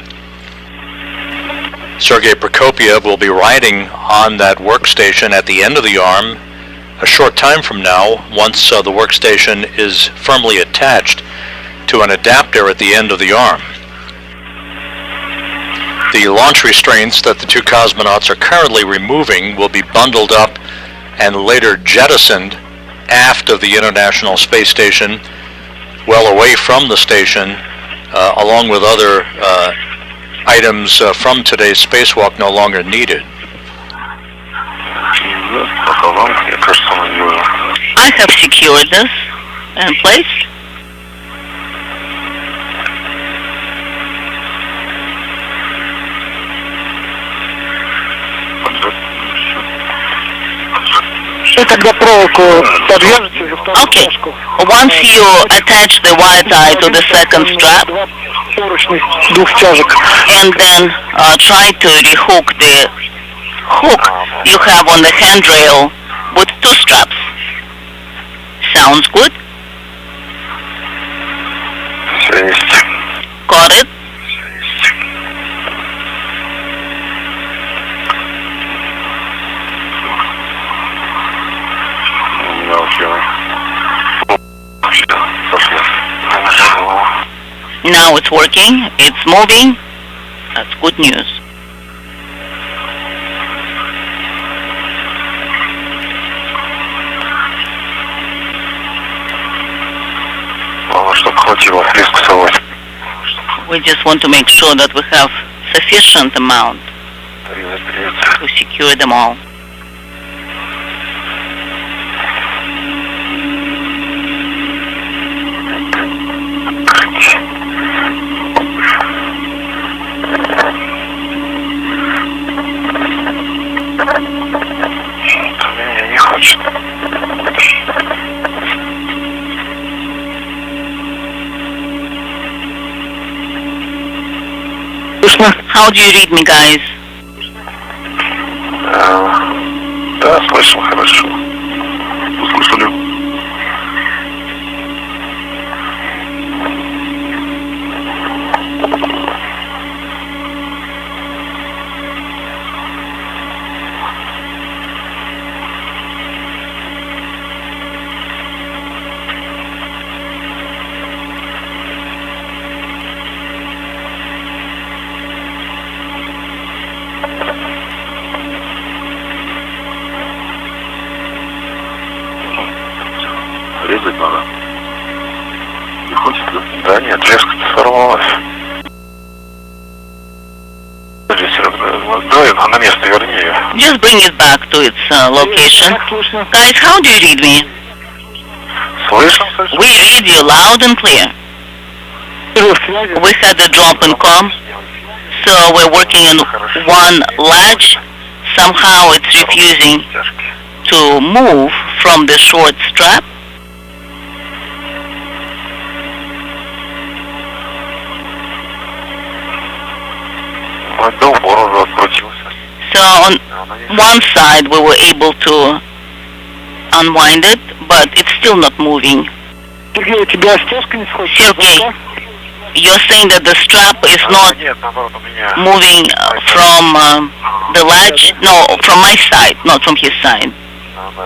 Sergei Prokopiev will be riding on that workstation at the end of the arm a short time from now, once the workstation is firmly attached to an adapter at the end of the arm. The launch restraints that the two cosmonauts are currently removing will be bundled up and later jettisoned aft of the International Space Station, well away from the station, along with other items from today's spacewalk no longer needed. I have secured this in place. Okay. Once you attach the wire tie to the second strap, and then try to rehook the hook you have on the handrail with two straps. Sounds good? Got it? Now it's working, it's moving. That's good news. We just want to make sure that we have sufficient amount to secure them all. How do you read me, guys? Да, слышал хорошо. Услышали. Резать надо. Не хочет, да? Да нет, леска сорвалась. Давай на место верни ее. Just bring it back to its location. Guys, how do you read me? Слышим, We read you loud and clear. We had a drop in com, so we're working on one latch. Somehow it's refusing to move from the short strap. So on one side we were able to unwind it, but it's still not moving. Sergey, you're saying that the strap is not moving from the latch? No, from my side, not from his side.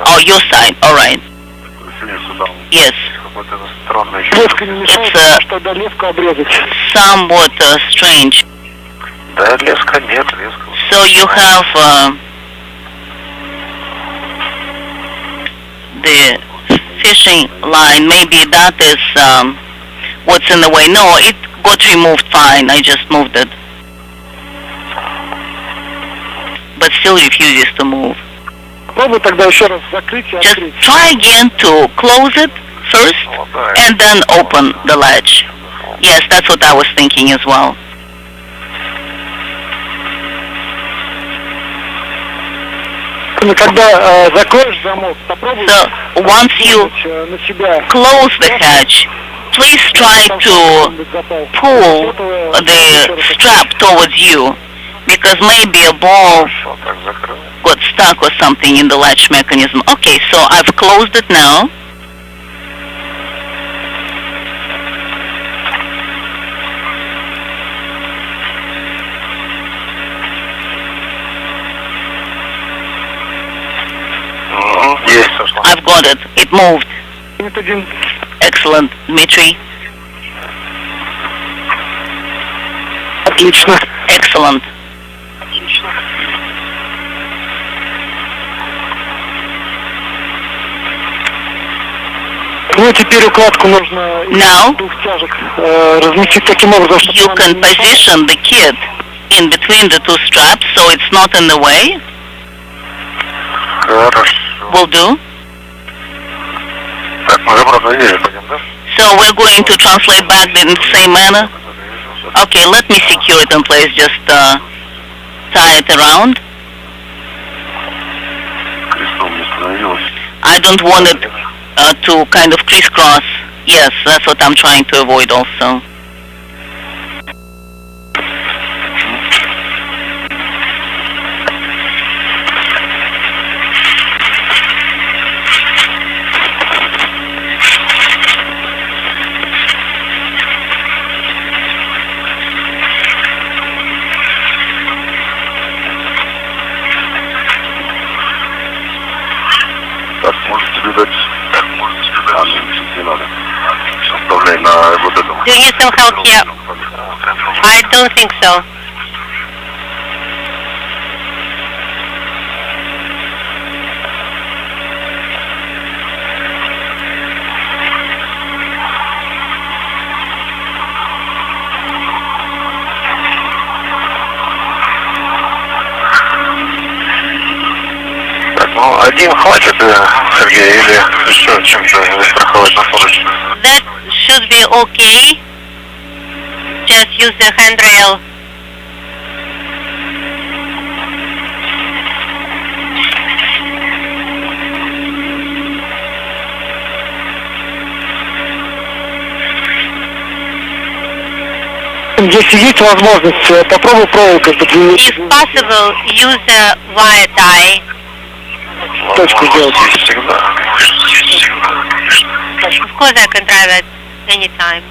Oh, your side, alright. Yes. It's somewhat strange. So you have the fishing line, maybe that is what's in the way. No, it got removed fine, I just moved it. But still refuses to move. Just try again to close it first and then open the latch. Yes, that's what I was thinking as well. So once you close the hatch, please try to pull the strap towards you, because maybe a ball got stuck or something in the latch mechanism. Okay, so I've closed it now. Есть, сошло. I've got it. It moved. Excellent, Dmitry. Отлично. Excellent. Ну, теперь укладку нужно Now, двух тяжек разместить таким образом, чтобы you can position the kit in between the two straps so it's not in the way. Хорошо. Will do. Так, мы обратно едем, пойдем, да? So we're going to translate back in the same manner. Okay, let me secure it in place. Just tie it around. Крестом не становилось. I don't want it to kind of crisscross. Yes, that's what I'm trying to avoid also. Так, может тебе дать? Так, может тебе дать? А, не надо. Оставляй на вот этом. Do you need some help here? I don't think so. Так, ну, один хватит, Сергей, или еще чем-то страховать насадочно? That should be okay. Just use the handrail. Если есть возможность, попробуй проволокой подлиннее. If possible, use the wire tie. Точку сделать. Есть всегда. Есть всегда, конечно. Of course, I can drive it anytime.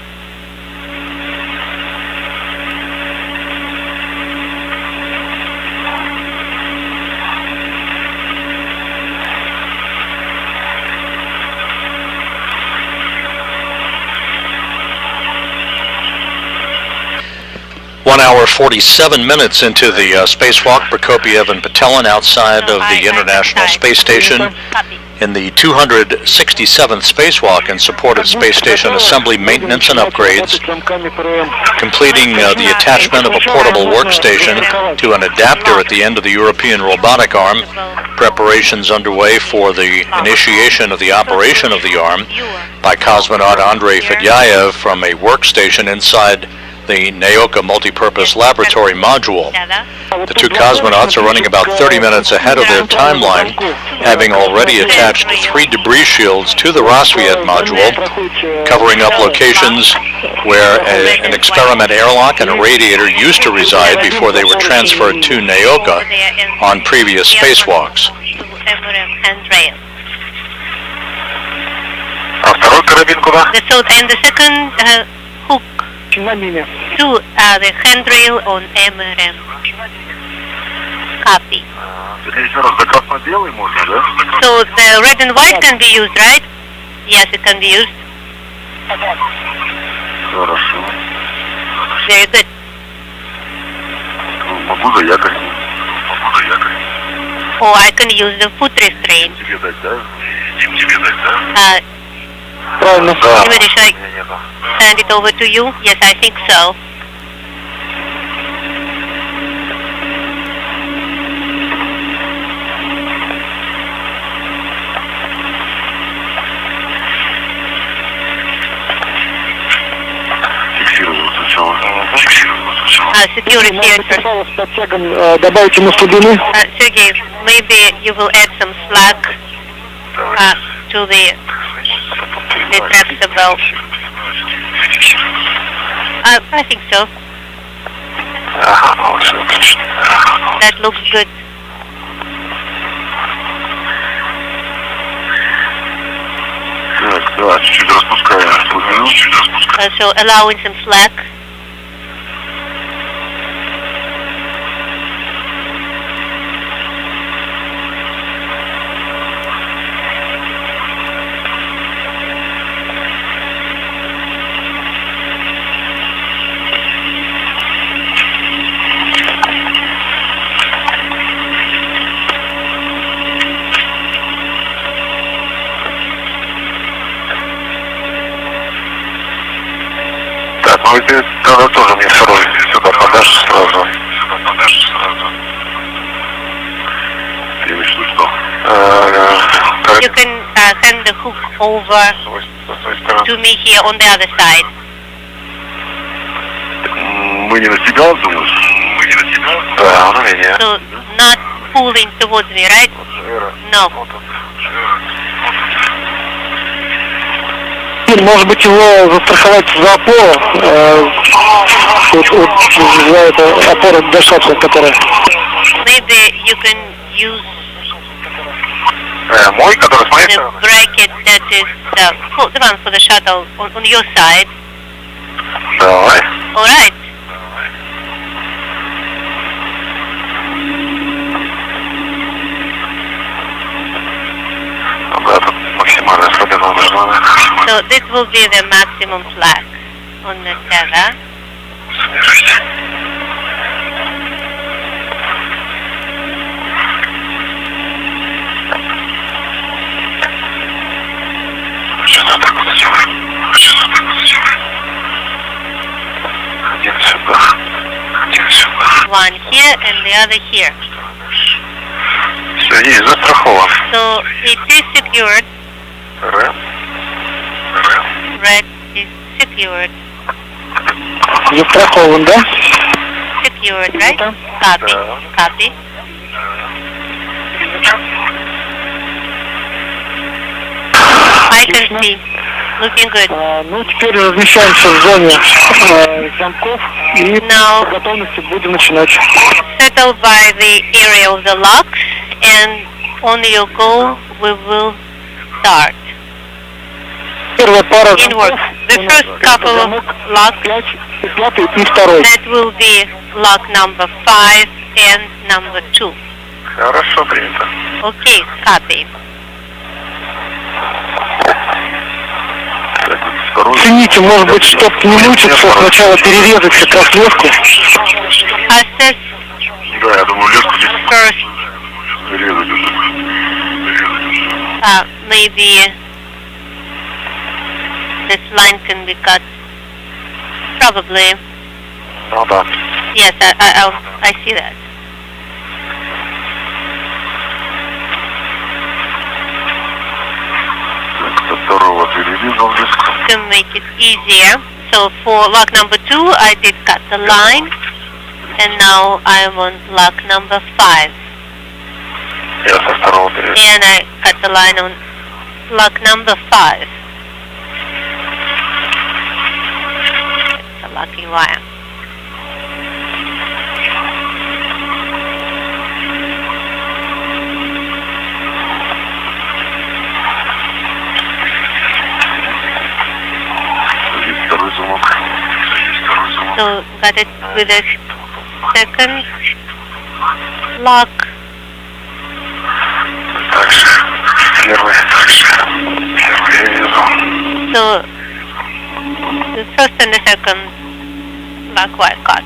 One hour, 47 minutes into the spacewalk, Prokopiev and Patelin outside of the International Space Station in the 267th spacewalk in support of space station assembly, maintenance, and upgrades, completing the attachment of a portable workstation to an adapter at the end of the European robotic arm. Preparations underway for the initiation of the operation of the arm by cosmonaut Andrei Fedyaev from a workstation inside the Naoka multipurpose laboratory module. The two cosmonauts are running about 30 minutes ahead of their timeline, having already attached 3 debris shields to the Rassvet module, covering up locations where an experiment airlock and a radiator used to reside before they were transferred to Naoka on previous spacewalks. А второй карабин куда? And the second hook to the handrail on MRM. Copy. Еще раз, до красно-белый можно, да? So the red and white can be used, right? Yes, it can be used. Хорошо. Very good. Могу заякорить. Oh, I can use the foot restraint. Тебе дать, да? Тебе дать, да? Правильно. Anybody, should I hand it over to you? Yes, I think so. Фиксировал сначала. Фиксировал сначала. Security here. С подтягом добавить ему слабины. Sergey, maybe you will add some slack to the retractable. I think so. That looks good. Так, да, чуть-чуть распускаем слабину. So allowing some slack. Ну, ты тогда тоже мне второй сюда подашь сразу. Ты имеешь в виду что? You can hand the hook over to me here on the other side. Мы не на тебя, думаешь? Да, на меня. So not pulling towards me, right? No. Может быть, его застраховать за опору, за это опора дышаться, которая... Maybe you can use Мой, который с моей the стороны? bracket that is the one for the shuttle on your side. Давай. All right. Да, тут максимальная слабина нужна. So this will be the maximum slack on the tether. Что-то так вот сделай. Один сюда. One here and the other here. Все, есть, застрахован. So it is secured. РС. Red is secured. Застрахован, да? Secured, right? Copy. Copy. I can see. Looking good. Ну, теперь размещаемся в зоне замков и Now по готовности будем начинать. settle by the area of the locks, and on your go we will start. Первая пара In work. The first couple of locks, 5 и 5 и второй. that will be lock number 5 and number 2. Хорошо, принято. Okay, copy. Цените, может быть, чтобы не мучиться, сначала перерезать как раз леску. Assess Да, я думаю, леску здесь first, резать уже. maybe this line can be cut. Probably. Ну да. Yes, I see that. Кто второго перерезал леску. To make it easier. So for lock number 2, I did cut the line, and now I'm on lock number 5. Я со второго перерезал. And I cut the line on lock number 5. It's a lucky wire. Есть второй замок. So got it with a second lock. Также. Первый также. Первый перерезал. So the first and the second lock wire cut.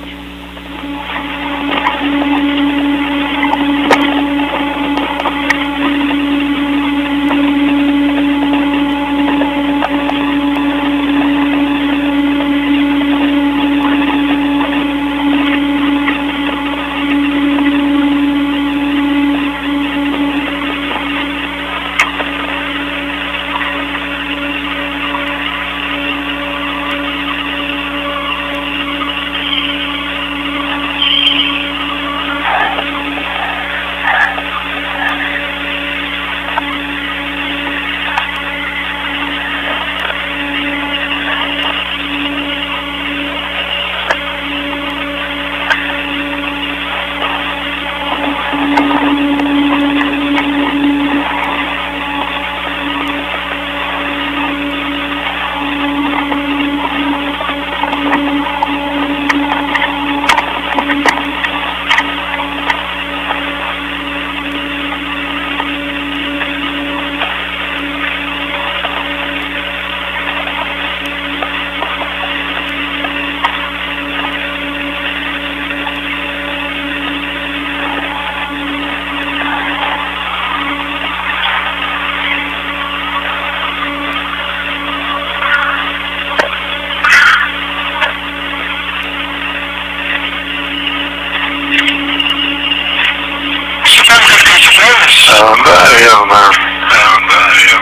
Да, верно.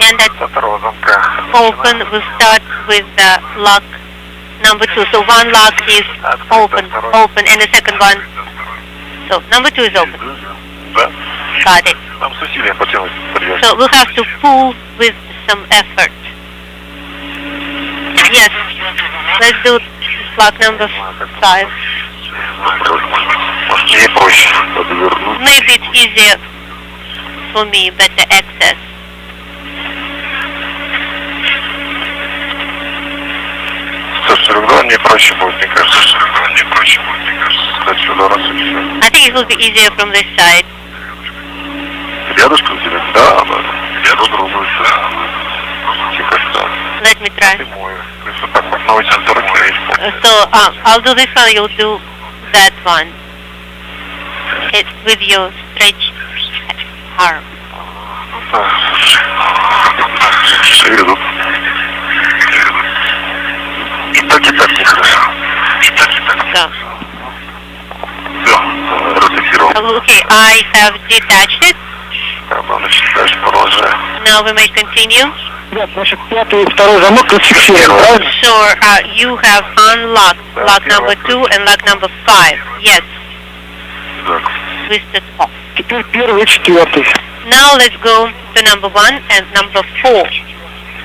And that Со второго замка. open will start with the lock number 2. So one lock is open, and the second one. So number 2 is open. Да. Got it. Там с усилием потянуть придется. So we'll have to pull with some effort. Yes. Let's do lock number 5. Может, мне проще подвернуть. Maybe it's easier for me, better access. Мне проще будет, мне кажется. Отсюда раз и все. I think it will be easier from this side. Рядышком тебе? Да, да. Рядышком будет. Тихо что. Let me try. Ты мой. Вот так вот новый центр. So I'll do this one, you'll do that one. It's with your stretched arm. Шевелю. И так нехорошо. So. Все, разфиксировал. Okay, I have detached it. Значит, дальше продолжаем. Now we may continue. Да, значит, пятый и второй замок зафиксирован, правильно? So you have unlocked lock number 2 and lock number 5. Yes. Twisted off. Теперь первый и четвертый. Now let's go to number 1 and number 4.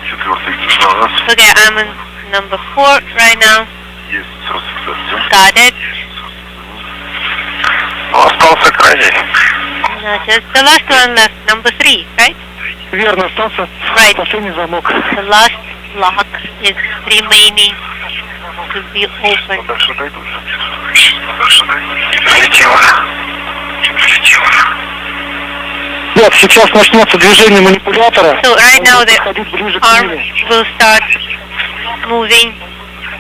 Четвертый. Раз. Okay, I'm on number 4 right now. Есть расфиксация. Got it. Ну, остался крайний. Now just the last one left, number 3, right? Верно, остался Right. последний замок. The last lock is remaining to be opened. Дальше дойду. Прилетело. Вот, сейчас начнется движение манипулятора. So right now the Подходить ближе к arm нему. will start moving.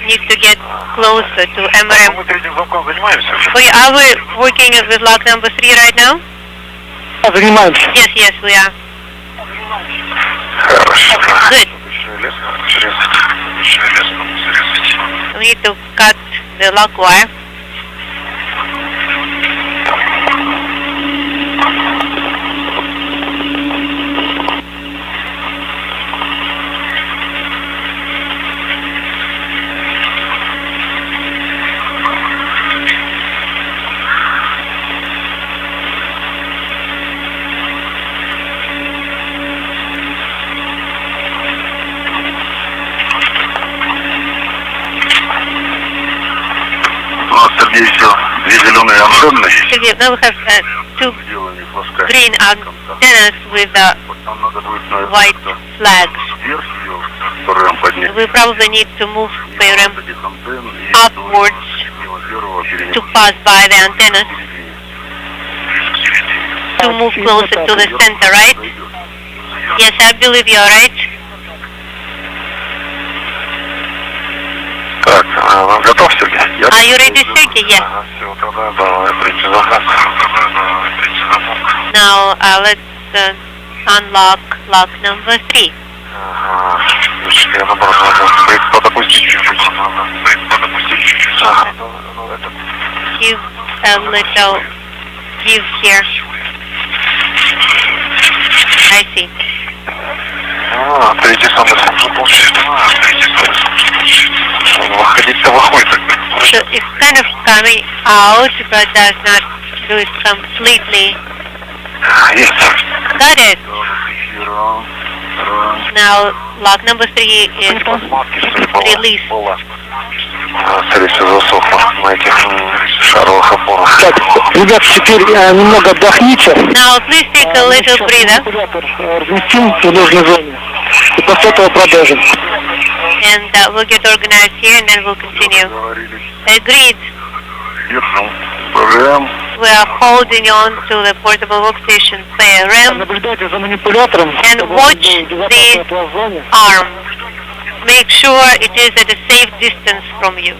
Need to get closer to MRM. Мы третьим замком занимаемся уже? Wait, are we working with lock number 3 right now? Занимаемся. Yes, we are. Хорошо. Good. Еще лес. We need to cut the lock wire. У нас, Сергей, еще две зеленые антенны. Now we have two Сделаны флажками. green antennas with Нам надо будет на white flags. вверх ее, ПРМ поднять. We probably need to move PRM Этих антенн и upwards мимо первого перенести. to pass by the antennas to move closer to the center, right? Yes, I believe you're right. Так, готов, Сергей? Are you ready, Sergey? Yes. Ага, все, тогда давай, третий замок. Now let's unlock lock number 3. Ага, значит, я наоборот надо. Стоит подопустить чуть-чуть. Ага, ну это. Give a little give here. I see. Третий самый уже получится. Выходить-то выходит. So it's kind of coming out, but does not do it completely. Есть. Got it. Now lock number 3 is released. Скорее всего, засохло на этих шаровых опорах. Так, ребят, теперь немного отдохните. Now please take a little breather. Манипулятор разместим в нужной зоне. И после этого продолжим. And we'll get organized here and then we'll continue. Agreed. Держим. ПРМ. We are holding on to the portable workstation PRM Наблюдайте за манипулятором. and watch the arm. Make sure it is at a safe distance from you.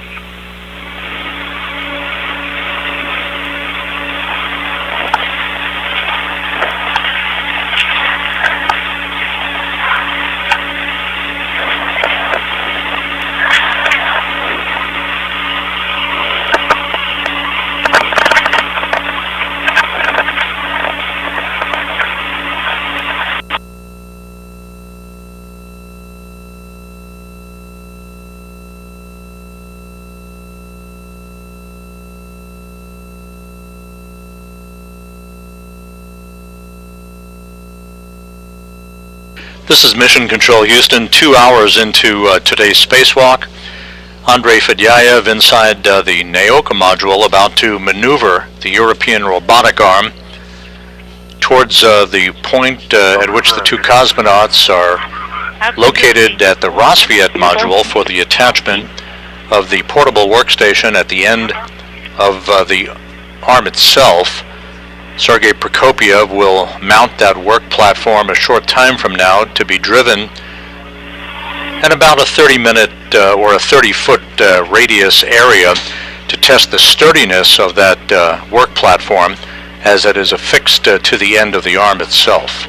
This is Mission Control Houston, 2 hours into today's spacewalk. Andrei Fedyayev inside the Naoka module, about to maneuver the European robotic arm towards the point at which the two cosmonauts are located at the Rosviet module for the attachment of the portable workstation at the end of the arm itself. Sergei Prokopyev will mount that work platform a short time from now to be driven in about a 30-minute or a 30-foot radius area to test the sturdiness of that work platform as it is affixed to the end of the arm itself.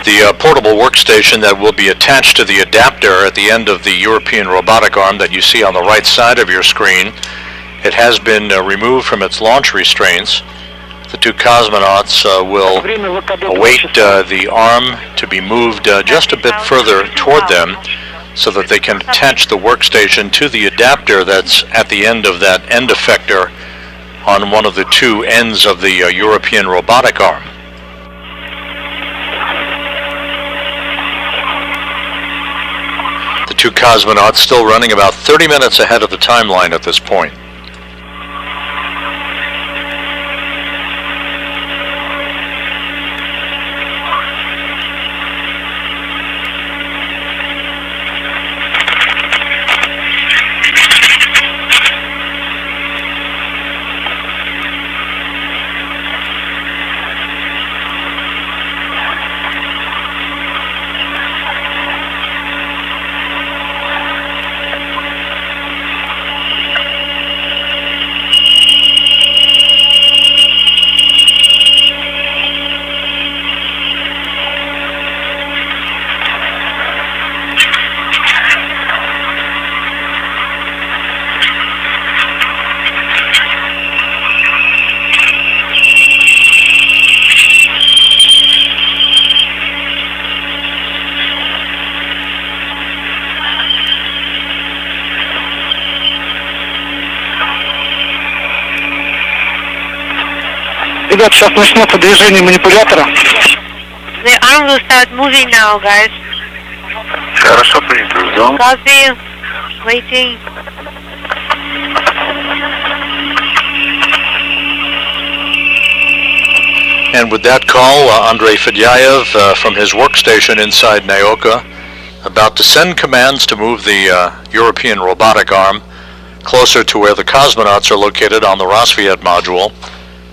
The portable workstation that will be attached to the adapter at the end of the European robotic arm that you see on the right side of your screen, it has been removed from its launch restraints. The two cosmonauts will await the arm to be moved just a bit further toward them so that they can attach the workstation to the adapter that's at the end of that end effector on one of the two ends of the European robotic arm. The two cosmonauts still running about 30 minutes ahead of the timeline at this point. ребят, сейчас начнется движение манипулятора. The arm will start moving now, guys. Хорошо, принято, ждем. Copy. Waiting. And with that call, Andrei Fedyaev from his workstation inside Naoka, about to send commands to move the European robotic arm closer to where the cosmonauts are located on the Rosviet module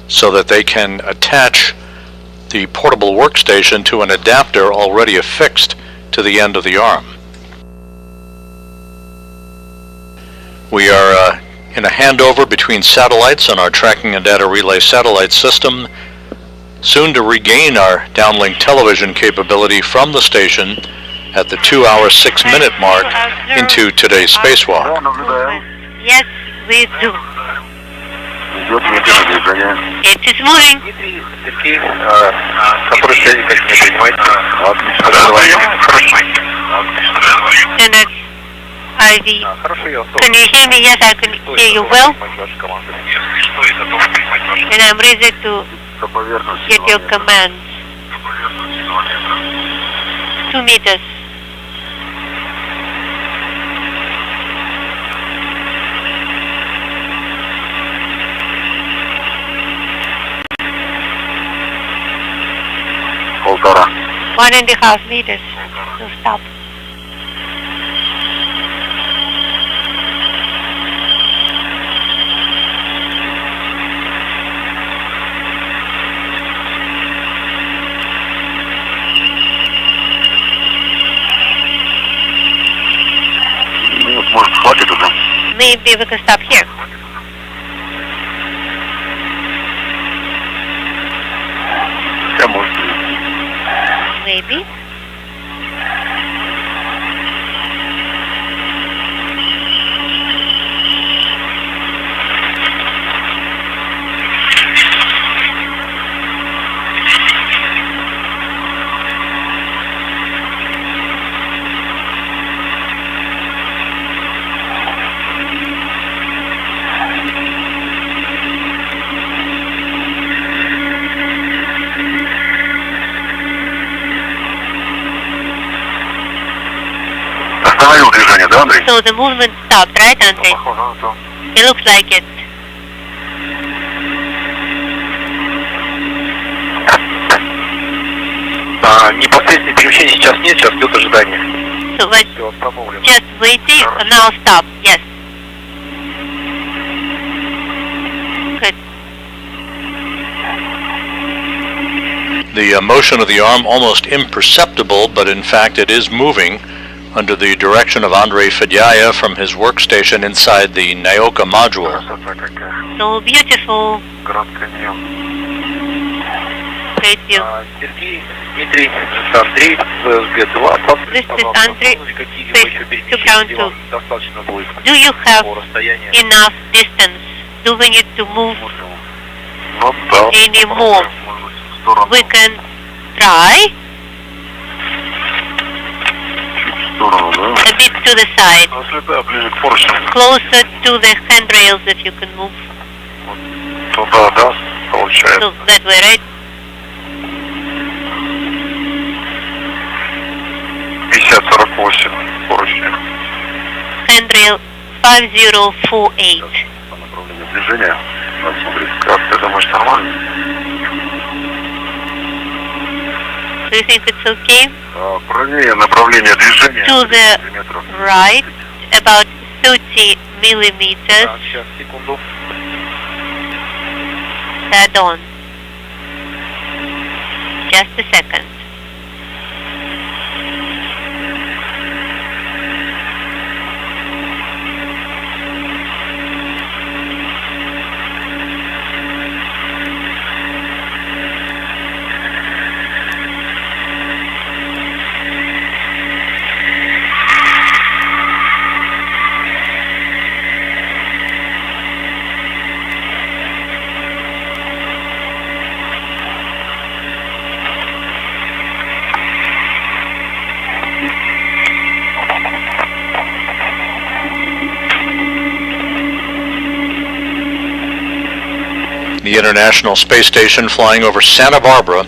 so that they can attach the portable workstation to an adapter already affixed to the end of the arm. We are in a handover between satellites on our tracking and data relay satellite system, soon to regain our downlink television capability from the station at the 2-hour 6-minute mark into today's spacewalk. Yes, we do. Идет медленное движение. It is moving. Сергей, который связи, как не понимаете. Отлично, разговариваем. And it's ID. Хорошо, я Can you hear me? Yes, I can hear you well. And I'm ready to По поверхности. get your commands. 2 meters. Полтора. 1.5 meters. So stop. Ну, вот, может, хватит уже. Maybe we can stop here. Хотя, может, Maybe. остановил движение, да, Андрей? So the movement stopped, right, Andrei? Похоже на то. It looks like it. Непосредственное перемещение сейчас нет, сейчас идет ожидание. So but Все остановлено. just waiting. Now stop. Yes. Good. The motion of the arm almost imperceptible, but in fact it is moving under the direction of Andrei Fedyaev from his workstation inside the Naoka module. Красота какая. So beautiful. Гранд Каньон. Great view. Сергей, Дмитрий, Андрей, ВСГ-2. This is Andrei, to ground 2. Достаточно будет Do you have по расстоянию. enough distance? Do we need to move Ну да. any more? Может быть, в сторону. We can try Чуть в сторону, да? a bit to the side, Ну, если да, ближе к поручню. closer to the handrails if you can move. Туда, да, получается. So that way, right? 50-48 поручню. Handrail 5048. По направлению движения. Надо смотреть, как ты думаешь, нормально? Do you think it's okay? Правее направление движения. To the 30 метров. right, about 30 millimeters. Сейчас, секунду. Head on. Just a second. International Space Station flying over Santa Barbara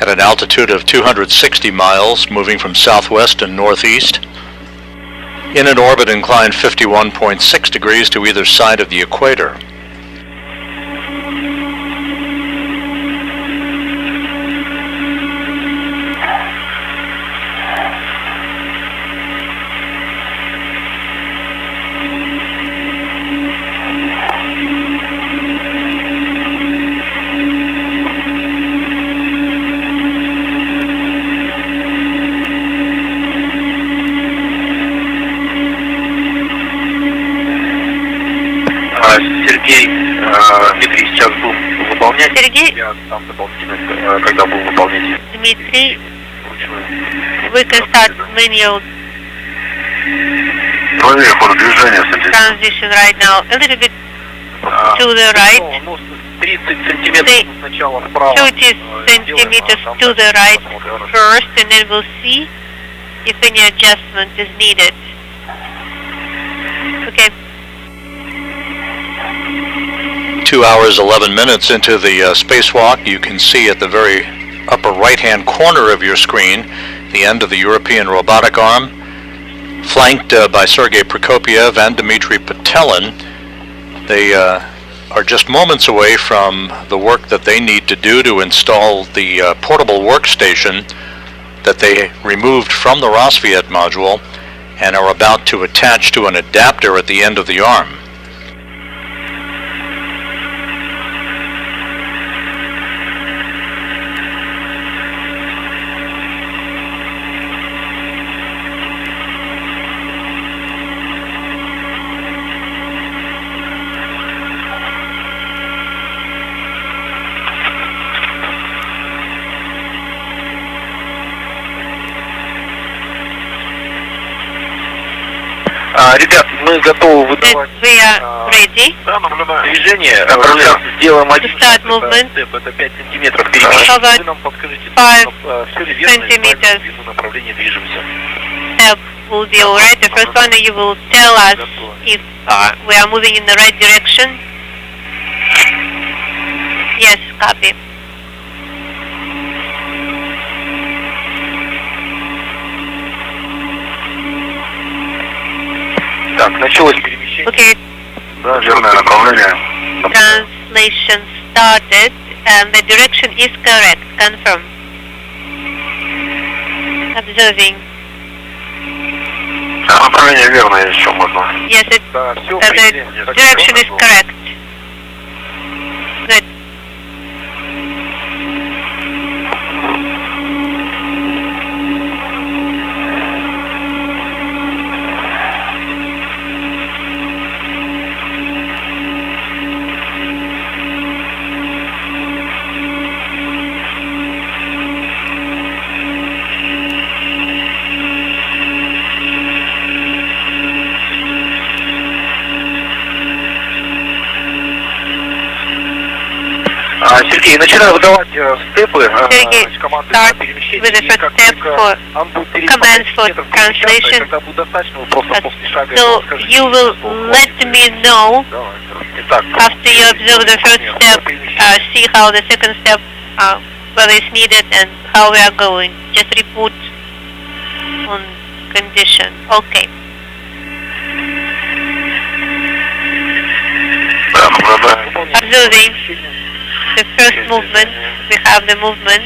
at an altitude of 260 miles, moving from southwest and northeast, in an orbit inclined 51.6 degrees to either side of the equator. Сергей, Дмитрий сейчас был выполнять. Сергей? Я там дополнительно, когда был выполнять. Dmitry, we can start manual Правее ход движения, смотрите. transition right now. A little bit to the right. Ну, 30 сантиметров сначала вправо. 30 centimeters to the right first, and then we'll see if any adjustment is needed. Okay. 2 hours 11 minutes into the spacewalk, you can see at the very upper right-hand corner of your screen the end of the European robotic arm, flanked by Sergei Prokopiev and Dmitry Patelin. They are just moments away from the work that they need to do to install the portable workstation that they removed from the Rosviet module and are about to attach to an adapter at the end of the arm. Ребят, мы готовы выдавать We are ready движение. Сделаем to один start movement. это 5 сантиметров перемещения. About Вы нам подскажите, 5 все ли верно, и в centimeters. правильном направлении движемся. Step will be alright. The first one, you will tell us if we are moving in the right direction. Yes, copy. Так, началось перемещение. Okay, Да, верное направление. translation started, and the direction is correct. Confirm. Observing. Направление верное, еще можно. Yes, Да, все, the direction is correct. Good. Сергей, начинаю выдавать степы Сергей, команды start перемещения. with the И first как step только for он будет commands for перемещаться, translation. когда будет достаточно, вы просто после шага So скажите, you will что let me know Давай. Итак, after you observe the first step, see how the second step, whether it's needed and how we are going. Just report on condition. Okay. да, наблюдаем. Observing the first movement, we have the movement.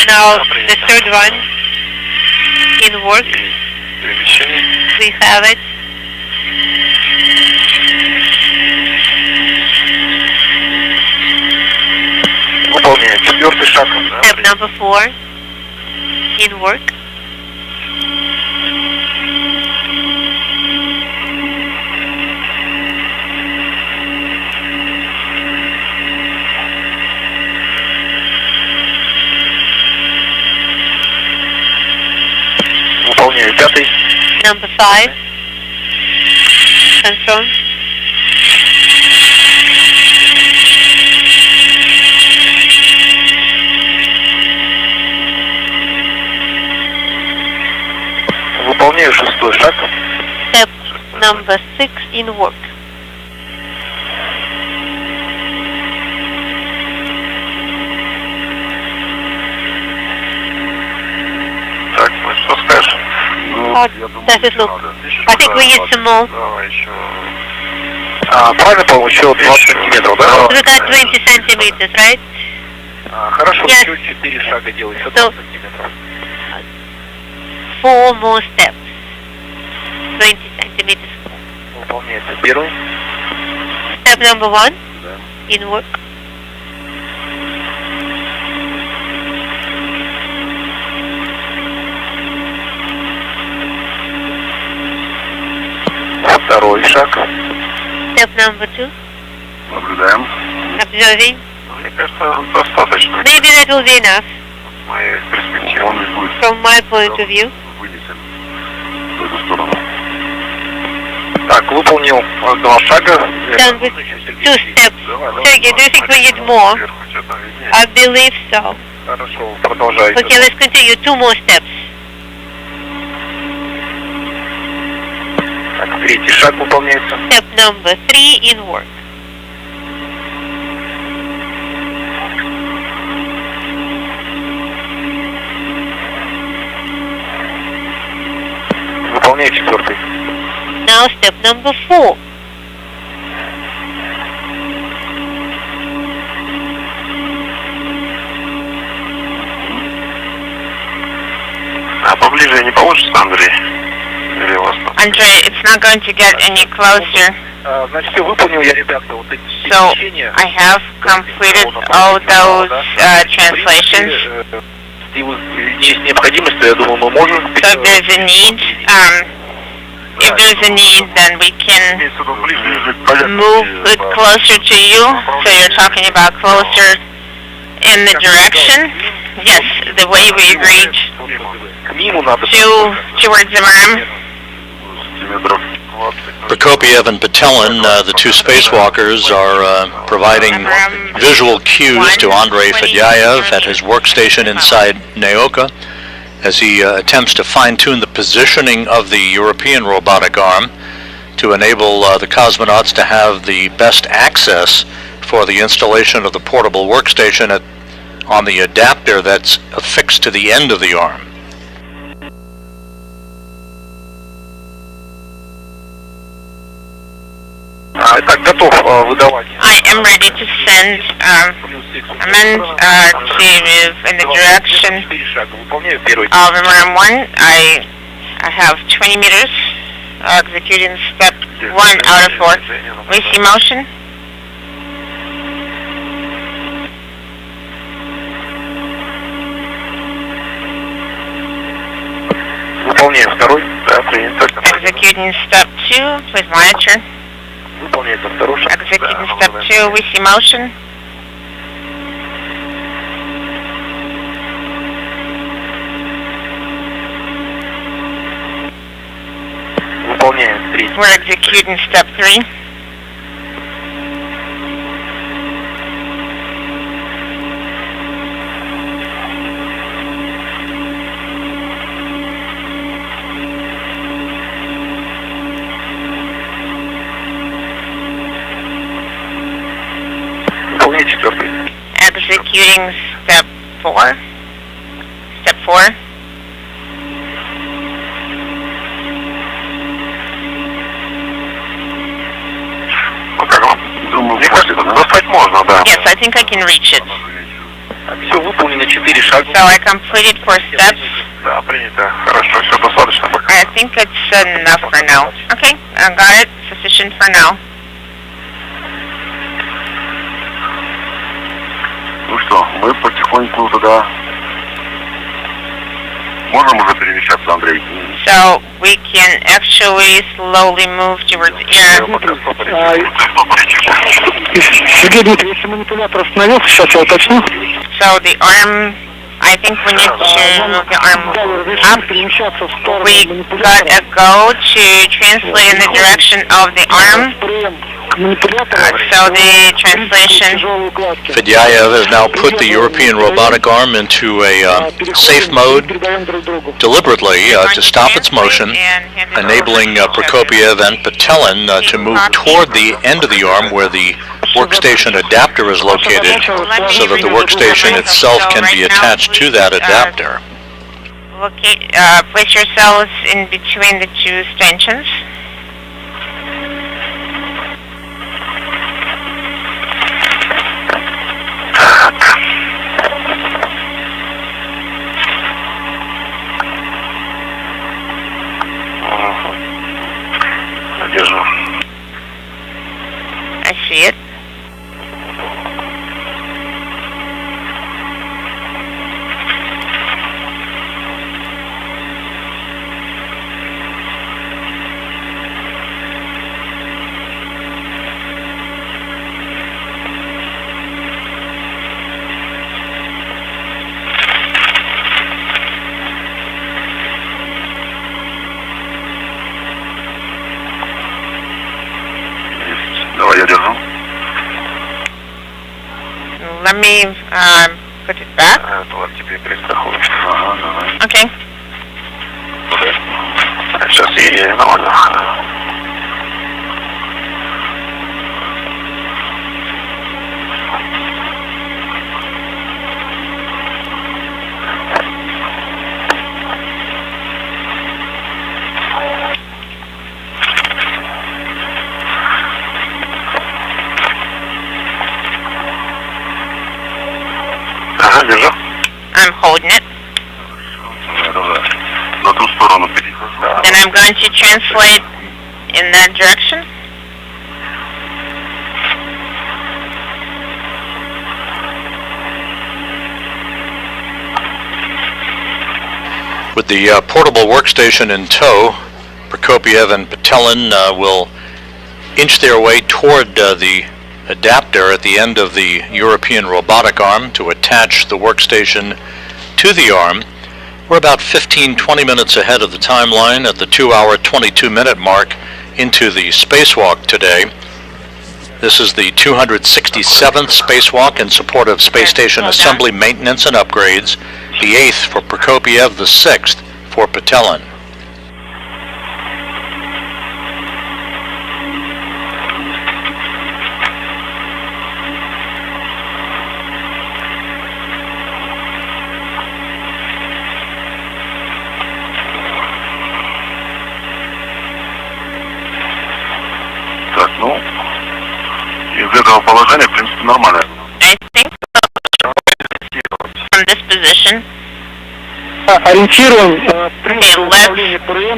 Now the third one in work, Перемещение. we have it. Выполняем. Четвертый шаг. Step number 4 in work. Выполняю. Пятый. Number 5. Confirm. Выполняю 6-й шаг. Step number 6 in work. Так, ну что скажешь? How does it look? I think we need some more. Давай еще. Правильно, по-моему, еще 20 сантиметров, да? We got 20 centimeters, right? Хорошо, Yes. еще 4 шага делай, еще So- 20 сантиметров. 4 more steps. 20 centimeters. Выполняется первый. Step number 1 in work. Второй шаг. Step number 2. Наблюдаем. Observing. Мне кажется, достаточно. Maybe that will be enough С моей перспективы. Он будет from my point of view. вынесен в эту сторону. Так, выполнил 2 шага. Done with 2 steps. Sergey, do you think we need more? I believe so. Хорошо, продолжайте. Okay, let's continue. 2 more steps. Так, 3-й шаг выполняется. Step number 3 in work. Выполняю 4-й. Now step number 4. А поближе не получится, Андрей? Или у вас там? Andre, it's not going to get any closer. Значит, все выполнил я, ребята, вот эти все So течения. I have completed all those translations. Есть необходимость, то я думаю, мы можем. So if there's a need, if there's a need, then we can move it closer to you. So you're talking about closer in the direction. Yes, the way we agreed К миму надо. towards the arm. Сантиметров 20. Prokopiev and Patelin, the two spacewalkers, are providing visual cues to Andrei Fedyaev at his workstation inside Naoka as he attempts to fine-tune the positioning of the European robotic arm to enable the cosmonauts to have the best access for the installation of the portable workstation on the adapter that's affixed to the end of the arm. Итак, готов выдавать. I am ready to send amend to move in the direction 4 шага. Выполняю первый. of MRM 1. I have 20 meters executing step 1 out of 4. We see motion. Выполняю второй. Да, принято. Executing step 2. Please monitor. Выполняется второй шаг. Executing step 2. We see motion. Выполняем третий. We're executing step 3. Выполняю четвертый. Executing step 4. Step 4. Ну как вам? Думаю, мне кажется, достать можно, да. Yes, I think I can reach it. Все выполнено 4 шага. So I completed 4 steps. Да, принято. Хорошо, все достаточно пока. I think it's enough for now. Okay, I got it. Sufficient for now. Ну что, мы потихоньку туда можем уже перемещаться, Андрей? So we can actually slowly move towards air. Сергей Дмитриевич, если манипулятор остановился, сейчас я уточню. So the arm, I think we need to move the arm up. Перемещаться в сторону We got манипулятора. a go to translate in the direction of the arm. So the translation, Fedyaev has now put the European robotic arm into a safe mode deliberately to stop its motion, enabling Prokopiev and Patelin to move toward the end of the arm where the workstation adapter is located, so that the workstation itself can be attached to that adapter. place yourselves in between the two stanchions. I see it. Let me put it back. Okay. I'm holding it. And I'm going to translate in that direction. With the portable workstation in tow, Prokopiev and Patelin will inch their way toward the adapter at the end of the European robotic arm to attach the workstation to the arm. We're about 15-20 minutes ahead of the timeline at the 2-hour 22-minute mark into the spacewalk today. This is the 267th spacewalk in support of space station assembly maintenance and upgrades, the 8th for Prokopiev, the 6th for Patelin. Положение, в принципе, нормальное. I think from this position. Ориентируем Okay, let's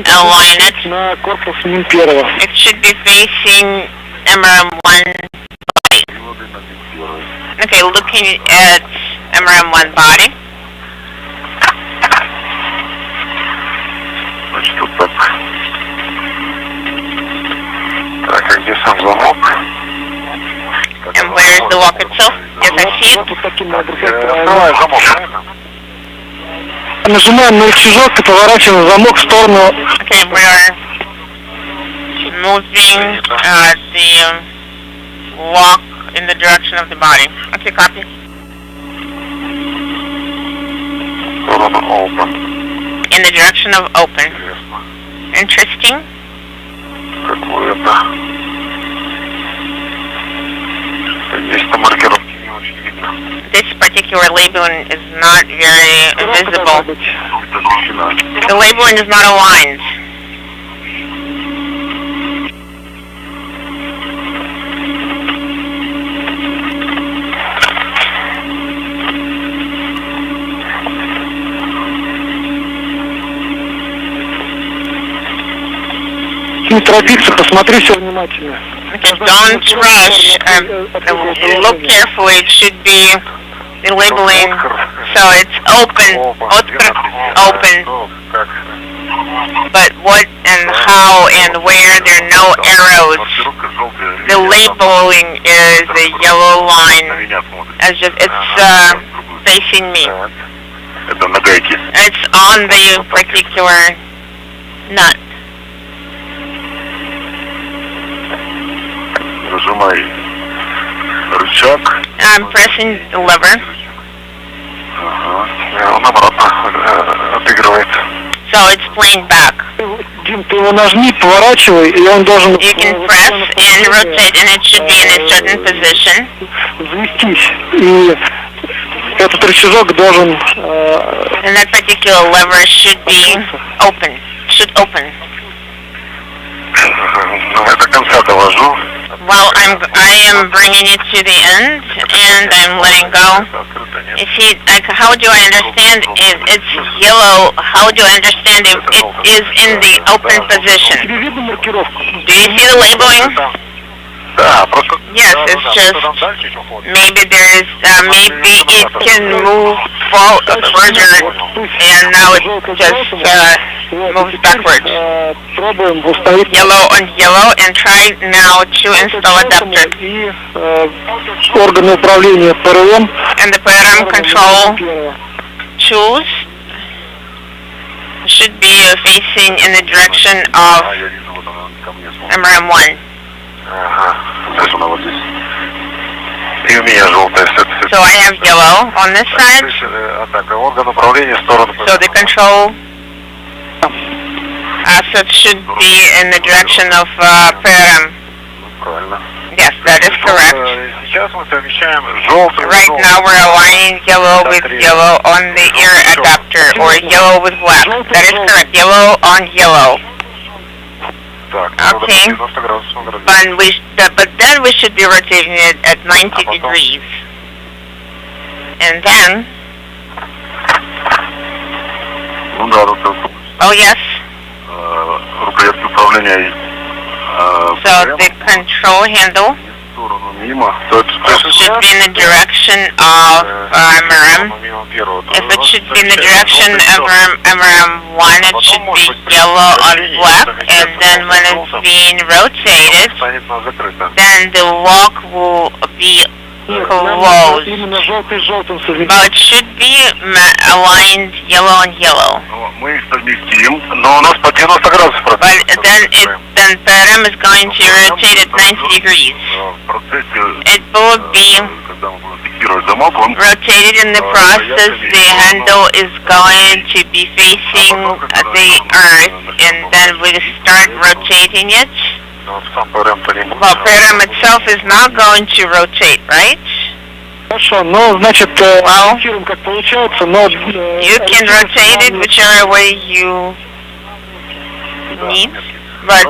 align it. на корпус Мин-1. It should be facing MRM-1 body. Okay, looking at MRM-1 body. Значит, вот так. Так, а где сам замок? And where is the lock itself? Yes, I see it. Нажимаем на рычажок и поворачиваем замок в сторону. Okay, we are moving the lock in the direction of the body. Okay, copy. In the direction of open. Interesting. This particular labeling is not very visible. The labeling is not aligned. Не торопиться, посмотри все внимательно. Okay, don't rush. Look carefully. It should be the labeling. So it's open. Open. But what and how and where, there are no arrows. The labeling is a yellow line. As if it's facing me. It's on the particular nut. Зажимай рычаг. I'm pressing the lever. Ага. Он обратно отыгрывает. So it's playing back. Дим, ты его нажми, поворачивай, и он должен... You can press and rotate, and it should be in a certain position. Завестись. И этот рычажок должен... And that particular lever should be open. Should open. Я до конца довожу. Well, I am bringing it to the end, and I'm letting go. If he, like, how do I understand if it's yellow? How do I understand if it is in the open position? Do you see the labeling? Yes, it's just maybe there is maybe it can move further, and now it just moves backwards. Yellow on yellow, and try now to install adapter. Органы управления ПРМ. And the PRM control tools should be facing in the direction of MRM1. So I have yellow on this side. So the control asset should be in the direction of PRM. Yes, that is correct. Right now we're aligning yellow with yellow on the ear adapter, or yellow with black. That is correct. Yellow on yellow. Okay. But then we should be rotating it at 90 degrees. And then... Oh yes. So the control handle should be in the direction of MRM. If it should be in the direction of MRM1, it should be yellow on black, and then when it's being rotated, then the lock will be closed. But it should be aligned yellow on yellow. But then PRM is going to rotate at 90 degrees. It will be rotated in the process. The handle is going to be facing the earth, and then we start rotating it. Well, PRM itself is not going to rotate, right? Ну, значит, well, как получается, но... You can rotate it whichever way you need. But,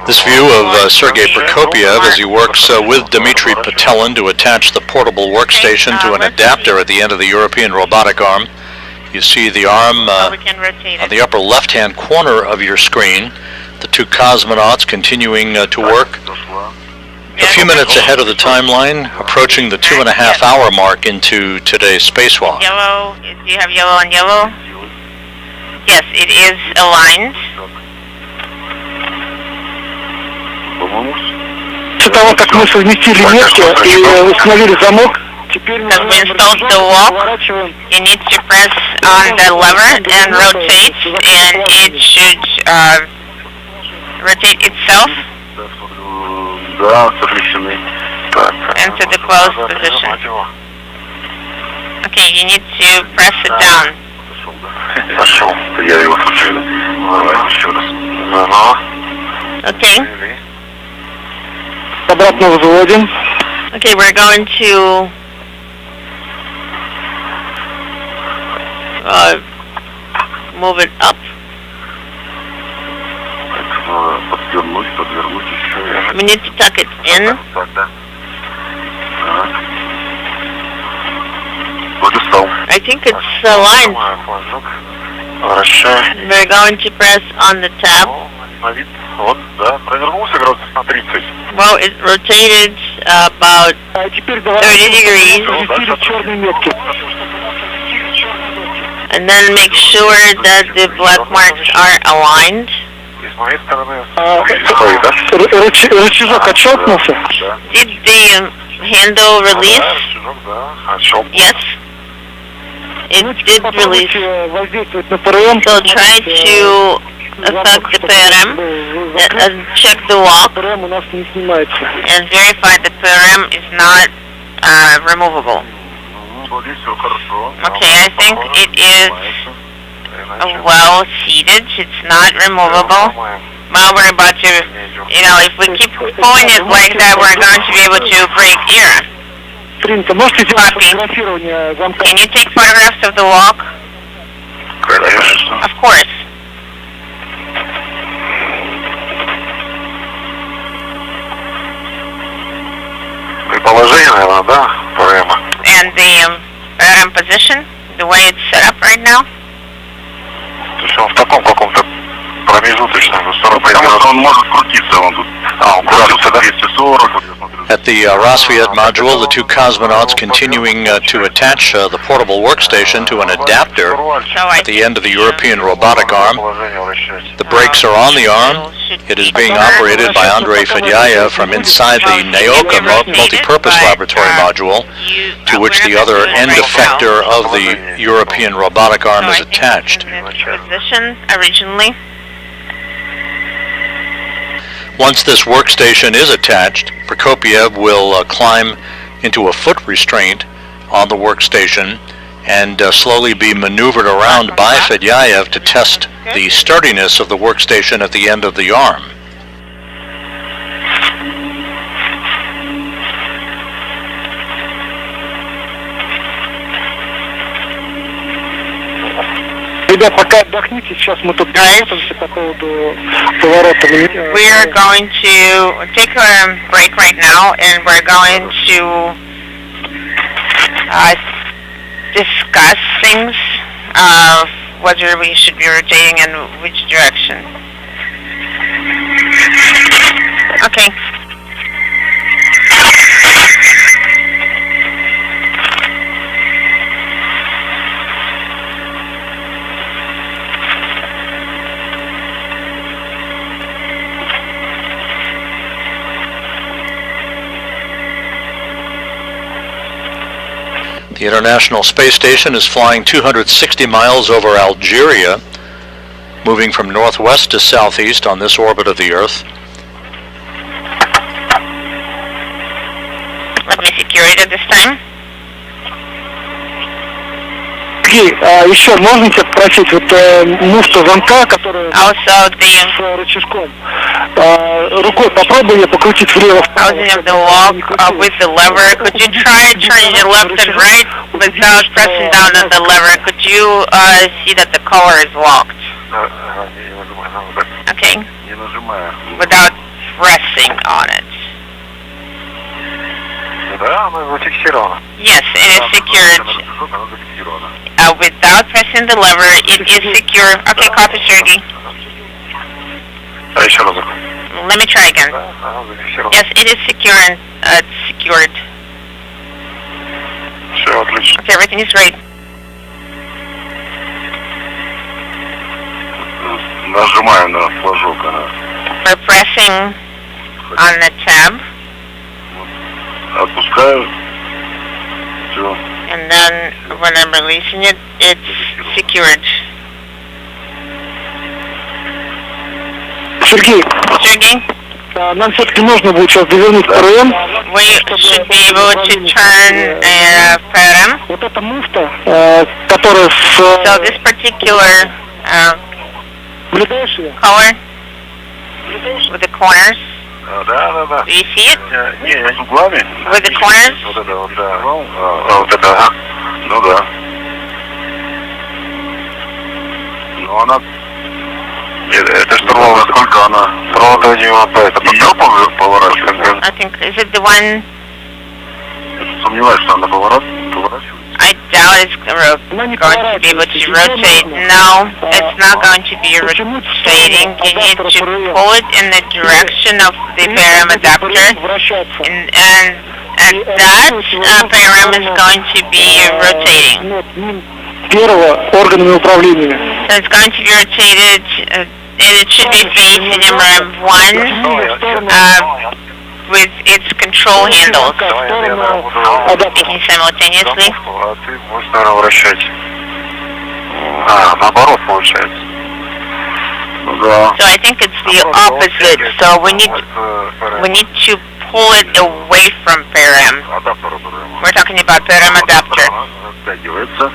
this view of Sergei Prokopiev as he works with Dmitry Patelin to attach the portable workstation to an adapter at the end of the European robotic arm. You see the arm on the upper left-hand corner of your screen. The two cosmonauts continuing to work. A few minutes ahead of the timeline, approaching the 2.5 hour mark into today's spacewalk. Yellow, do you have yellow on yellow? Yes, it is aligned. После того, как мы совместили метки и установили замок, теперь мы installed the lock. You need to press on the lever and rotate, and it should rotate itself into the closed position. Okay, you need to press it down. Okay. Обратно взводим. Okay, we're going to move it up. We need to tuck it in. I think it's aligned. We're going to press on the tab. Well, it rotated about 30 degrees. And then make sure that the black marks are aligned. Рычажок отщелкнулся? Did the handle release? Yes. It did release. So try to affect the PRM, check the walk, ПРМ у нас не снимается. and verify that PRM is not removable. Okay, I think it is well seated. It's not removable. Well, we're about to, if we keep pulling it like that, we're going to be able to break air. Принято. Можете сделать фотографирование замка? Can you take photographs of the walk? Of course. И положение, наверное, да, ПРМ? And the position, the way it's set up right now? То есть он в таком каком-то промежуточном, 45 градусов. Он может крутиться, он тут. Он крутится 240. At the Rassvet module, the two cosmonauts continuing to attach the portable workstation to an adapter at the end of the European robotic arm. The brakes are on the arm. It is being operated by Andrei Fedyaev from inside the NAOKA multi-purpose laboratory module, to which the other end effector of the European robotic arm is attached. Position originally. Once this workstation is attached, Prokopiev will climb into a foot restraint on the workstation and slowly be maneuvered around by Fedyaev to test the sturdiness of the workstation at the end of the arm. Ребят, пока отдохните, сейчас мы тут готовимся по поводу поворота. We are going to take a break right now, and we're going to discuss things, whether we should be rotating and which direction. Okay. The International Space Station is flying 260 miles over Algeria, moving from northwest to southeast on this orbit of the Earth. Let me secure it at this time. Еще можно тебя попросить, муфта замка, которая Also the с рычажком, рукой попробуй ее покрутить влево. housing of the walk with the lever. Could you try turning it left and right without pressing down on the lever? Could you see that the color is locked? Okay. Without pressing on it. Yes, it is secured. Without pressing the lever, it is secure. Okay, copy, Sergey. Let me try again. Yes, it is secure and secured. Okay, everything is great. Нажимаю на флажок. We're pressing on the tab. Отпускаю. Все. And then when I'm releasing it, it's secured. Сергей, нам все-таки нужно будет сейчас довернуть ПРМ. We should be able to turn PRM. Вот эта муфта, которая с... So this particular color with the corners. Да. Do you see it? Не, с углами. With the corners? Вот это вот, да. Вот это, ну да. Ну она... Это штурвал, насколько она... Это под поворачивает? I think, is it the one... Сомневаюсь, что она поворачивает. I doubt it's going to be able to rotate. No, it's not going to be rotating. You need to pull it in the direction of the PRM adapter, and that PRM is going to be rotating. Органами управления. So it's going to be rotated, and it should be facing MRM1 with its control handles. Speaking simultaneously. Можно вращать. Наоборот получается. Да. So I think it's the opposite. So we need to pull it away from PRM. We're talking about PRM adapter. Растягивается,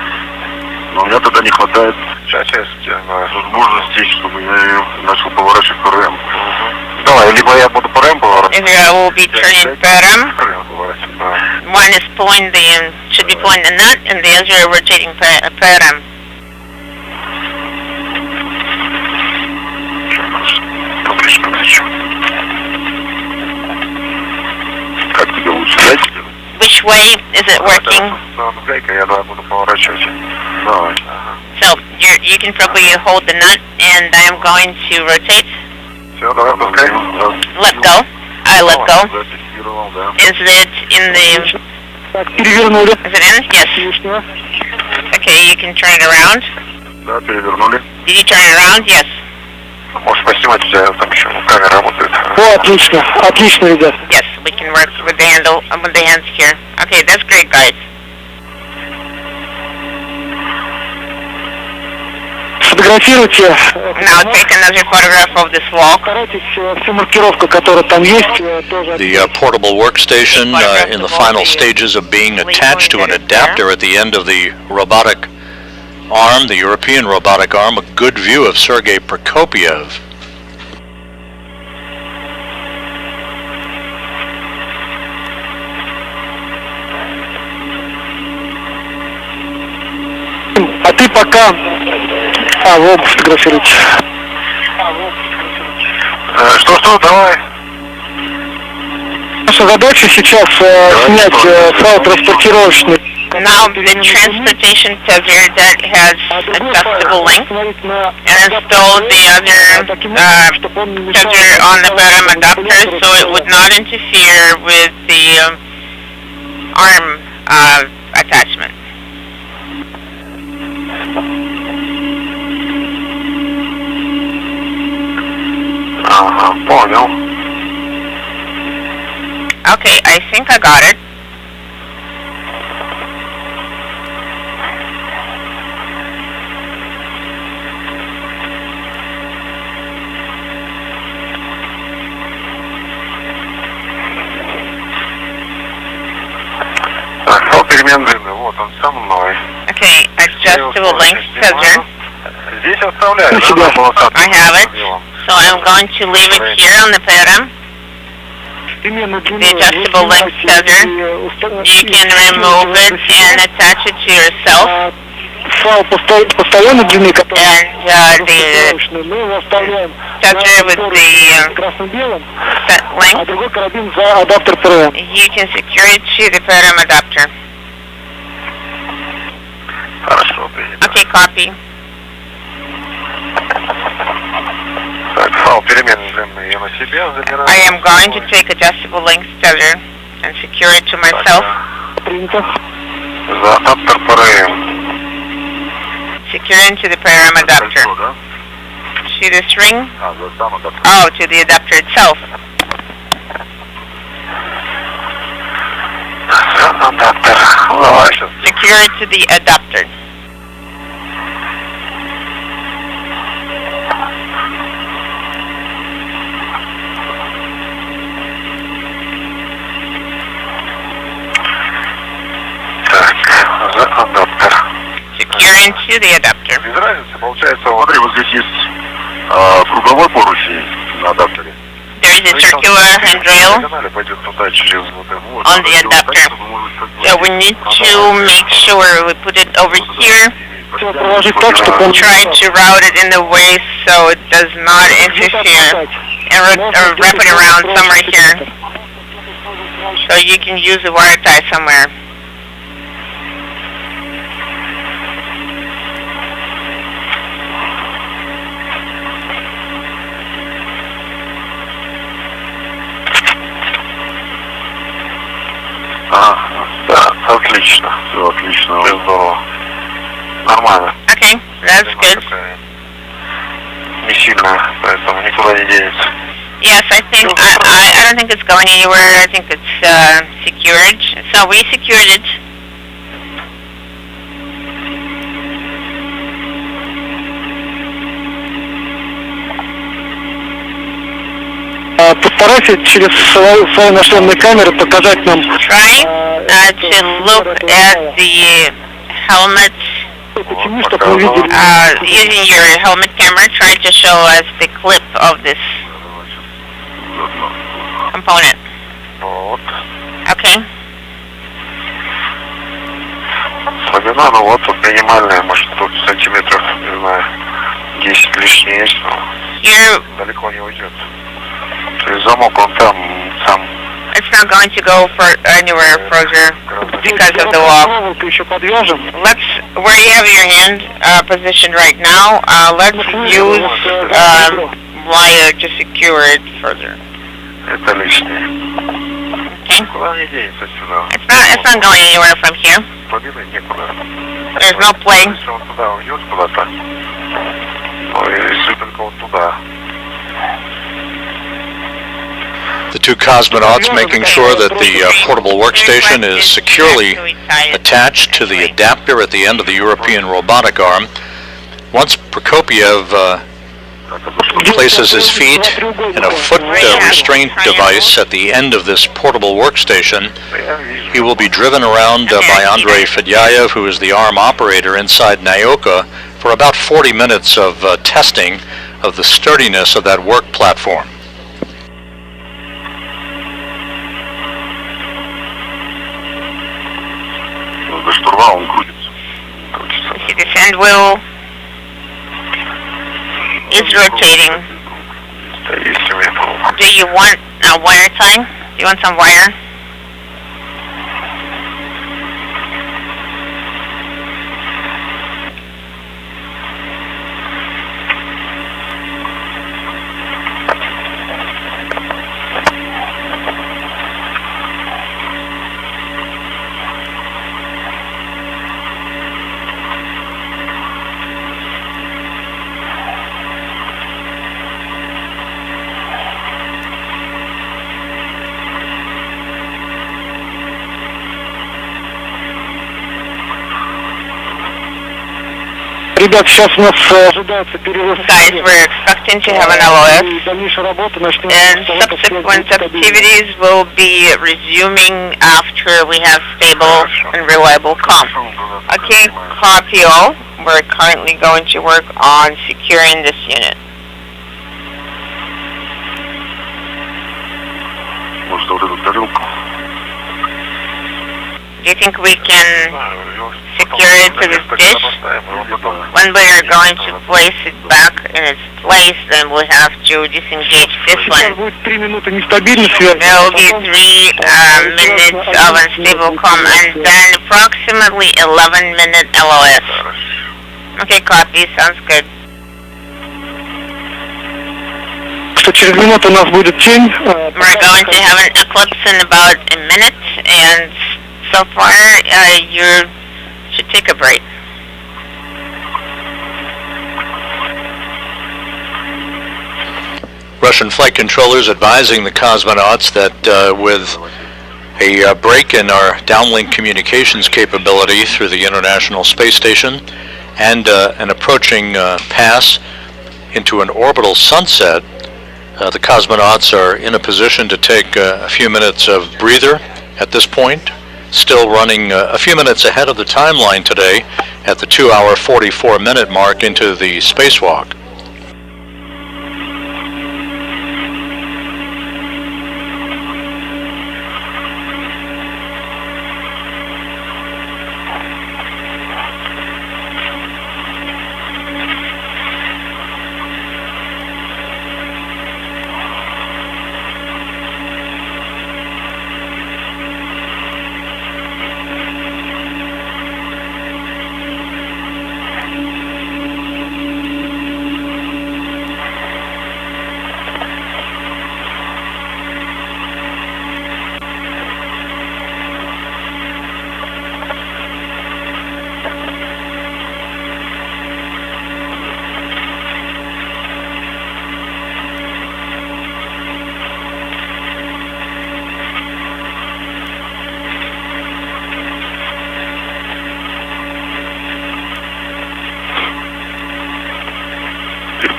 но у меня тогда не хватает возможностей, чтобы я ее начал поворачивать ПРМ. Давай, либо я буду ПРМ поворачивать. If you will be turning PRM, one is pulling should be pulling the nut, and the other rotating PRM. Отлично. Как тебе лучше, дать? Which way is it working? Я буду поворачивать. Давай. So you can probably hold the nut, and I'm going to rotate. Все, давай, пускай. Let go. I let go. Is it in the... Перевернули. Is it in? Yes. Okay, you can turn it around. Да, перевернули. Did you turn it around? Yes. Можешь поснимать, у тебя там еще камера работает. О, отлично. Отлично, ребят. Yes, we can work with the handle, with the hands here. Okay, that's great, guys. Сфотографируйте. Now take another photograph of this wall. Старайтесь всю маркировку, которая там есть, тоже. The portable workstation in the final stages of being attached to an adapter at the end of the robotic arm, the European robotic arm, a good view of Sergei Prokopiev. А ты пока... вот фотографируйте. Что, давай. Наша задача сейчас снять сразу транспортировочный. Now the transportation tether that has adjustable length and install the other tether on the bottom adapter so it would not interfere with the arm attachment. Понял. Okay, I think I got it. Так, перемен длины, вот он со мной. Okay, adjustable length tether. Здесь оставляю, I have it. So I'm going to leave it here on the pattern. The adjustable length tether. You can remove it and attach it to yourself. And the tether with the length, you can secure it to the pattern adapter. Okay, copy. I am going to take adjustable length tether and secure it to myself. Secure into the param adapter. To the string? Oh, to the adapter itself. Secure it to the adapter. Secure into the adapter. Без разницы, получается, смотри, вот здесь есть круговой поручень на адаптере. There is a circular handrail on the adapter. So we need to make sure we put it over here. Try to route it in the way so it does not interfere. And wrap it around somewhere here. So you can use a wire tie somewhere. Да, отлично, все отлично, здорово. Нормально. Okay, that's good. Не сильно, поэтому никуда не денется. Yes, I think, I don't think it's going anywhere. I think it's secured. So we secured it. Постарайся через свои нашлемные камеры показать нам. Try to look at the helmet Чтобы мы видели. using your helmet camera. Try to show us the clip of this component. Вот. Okay. Слабина, ну вот тут минимальная, может тут сантиметров, не знаю, 10 лишнее есть, но Here, далеко не уйдет. То есть замок он там сам. it's not going to go for anywhere further because of the wall. Еще подвяжем. Let's, where you have your hand positioned right now, let's use wire to secure it further. Это лишнее. Okay? Куда не денется сюда? It's not going anywhere from here. Слабины некуда. There's no play. Если он туда уйдет куда-то, ну если только вот туда. The two cosmonauts making sure that the portable workstation is securely attached to the adapter at the end of the European robotic arm. Once Prokopiev places his feet in a foot restraint device at the end of this portable workstation, he will be driven around by Andrei Fedyaev, who is the arm operator inside Naoka, for about 40 minutes of testing of the sturdiness of that work platform. За штурвалом крутится. See, the send wheel is rotating. Do you want wire time? Do you want some wire? Ребят, сейчас у нас ожидается перевоз. Guys, we're expecting to have an LOS, Дальнейшая работа начнется. and subsequent activities will be resuming after we have stable and reliable comm. Okay, copy all. We're currently going to work on securing this unit. Может, вот эту тарелку? Do you think we can secure it to this dish? When we are going to place it back in its place, then we'll have to disengage this one. Будет 3 минуты нестабильной связи. There will be 3 minutes of unstable comm and then approximately 11-minute LOS. Okay, copy. Sounds good. Что через минуту у нас будет тень. We're going to have an eclipse in about a minute, and so far you should take a break. Russian flight controllers advising the cosmonauts that with a break in our downlink communications capability through the International Space Station and an approaching pass into an orbital sunset, the cosmonauts are in a position to take a few minutes of breather at this point, still running a few minutes ahead of the timeline today at the 2-hour 44-minute mark into the spacewalk.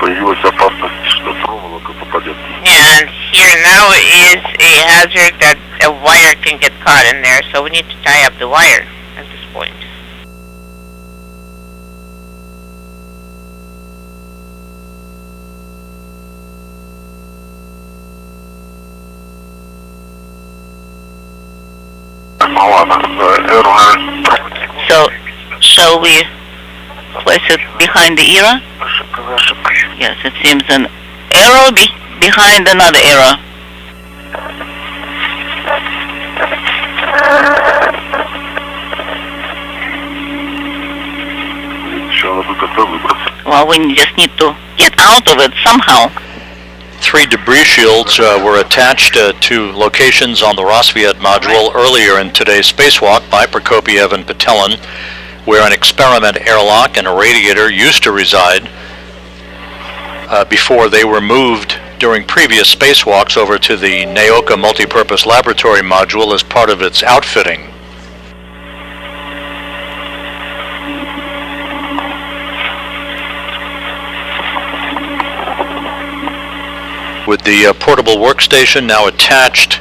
Появилась опасность, что проволока попадет. And here now is a hazard that a wire can get caught in there, so we need to tie up the wire at this point. So, shall we place it behind the era? Yes, it seems an arrow behind another arrow. Well, we just need to get out of it somehow. 3 debris shields were attached to locations on the Rosviet module earlier in today's spacewalk by Prokopiev and Patelin, where an experiment airlock and a radiator used to reside before they were moved during previous spacewalks over to the Naoka Multipurpose Laboratory module as part of its outfitting. With the portable workstation now attached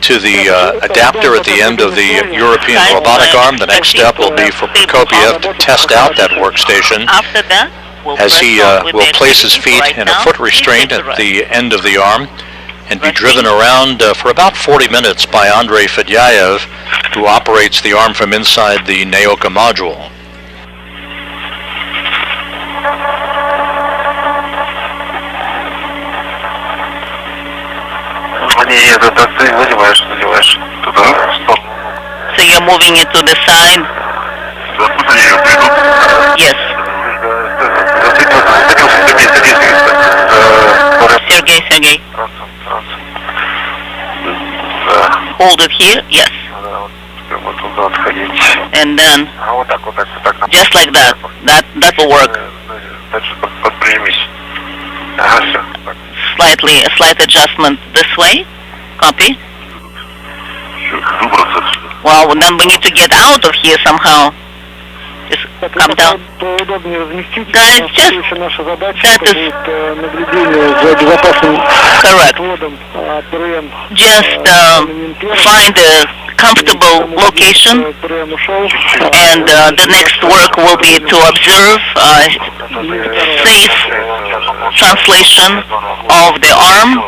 to the adapter at the end of the European robotic arm, the next step will be for Prokopiev to test out that workstation After that, as he will place his feet in a foot restraint at the end of the arm and be driven around for about 40 minutes by Andrei Fedyaev, who operates the arm from inside the Naoka module. So you're moving it to the side? Yes. Sergey. Hold it here? Yes. And then, just like that. That will work. A slight adjustment this way. Copy. Well, then we need to get out of here somehow. Just come down. Guys, just that is correct. Just find a comfortable location, and the next work will be to observe safe translation of the arm.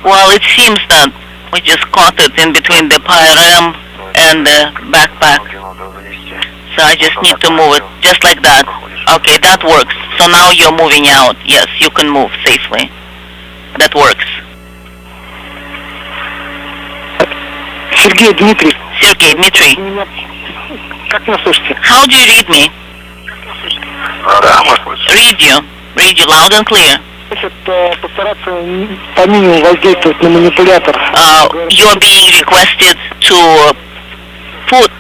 Well, it seems that we just caught it in between the PRM and the backpack. So I just need to move it just like that. Okay, that works. So now you're moving out. Yes, you can move safely. That works. Сергей Дмитрий. How do you read me? Read you loud and clear. Постараться по минимуму воздействовать на манипулятор. You're being requested to put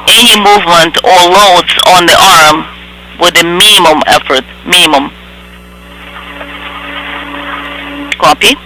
any movement or loads on the arm with a minimum effort. Minimum. Copy.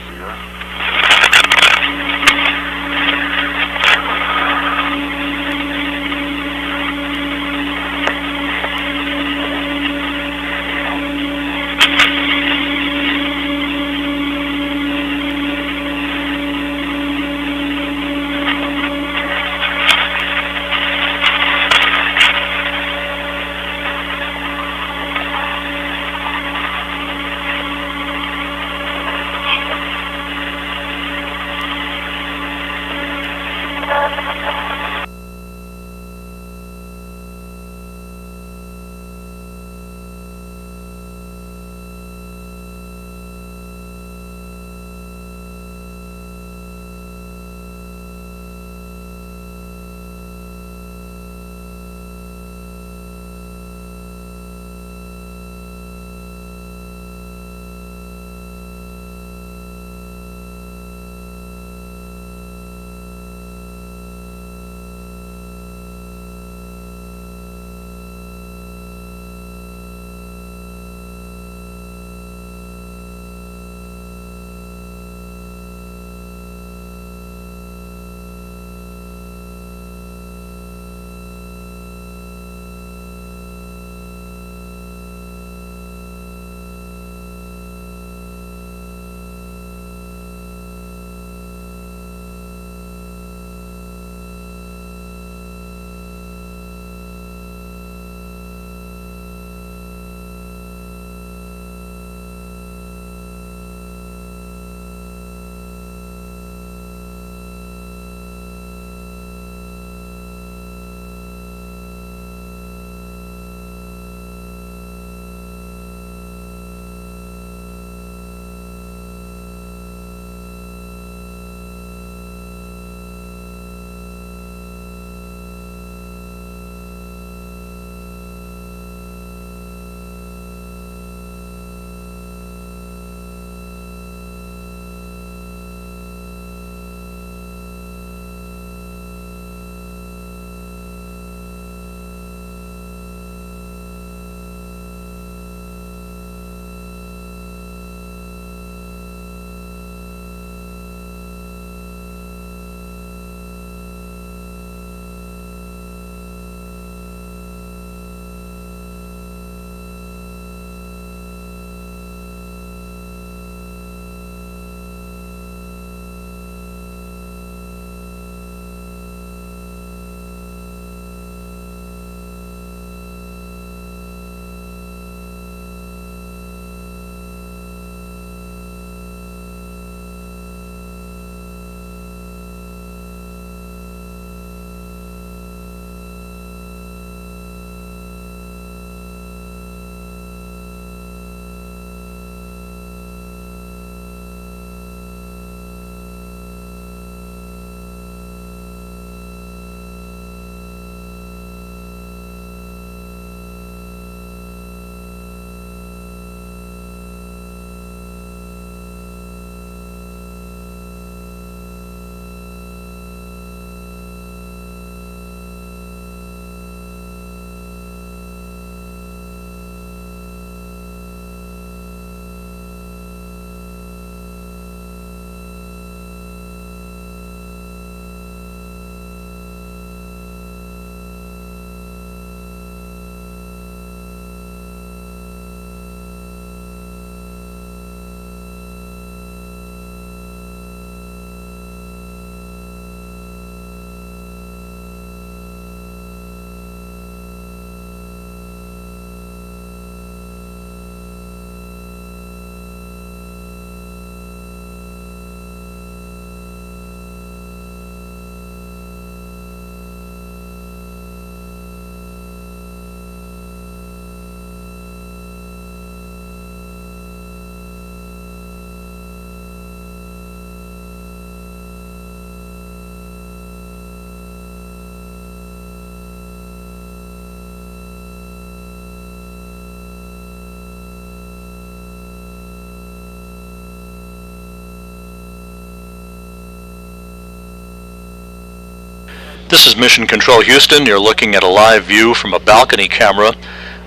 This is Mission Control Houston. You're looking at a live view from a balcony camera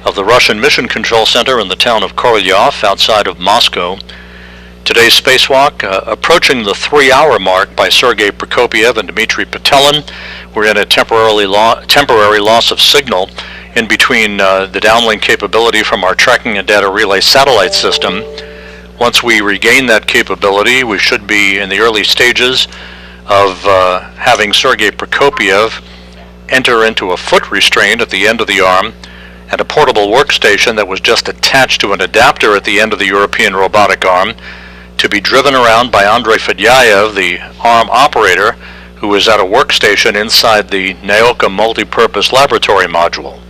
of the Russian Mission Control Center in the town of Korolyov outside of Moscow. Today's spacewalk approaching the 3-hour mark by Sergei Prokopiev and Dmitry Petelin. We're in a temporary loss of signal in between the downlink capability from our tracking and data relay satellite system. Once we regain that capability, we should be in the early stages of having Sergei Prokopiev enter into a foot restraint at the end of the arm and a portable workstation that was just attached to an adapter at the end of the European robotic arm to be driven around by Andrei Fedyaev, the arm operator, who is at a workstation inside the Naoka multi-purpose laboratory module.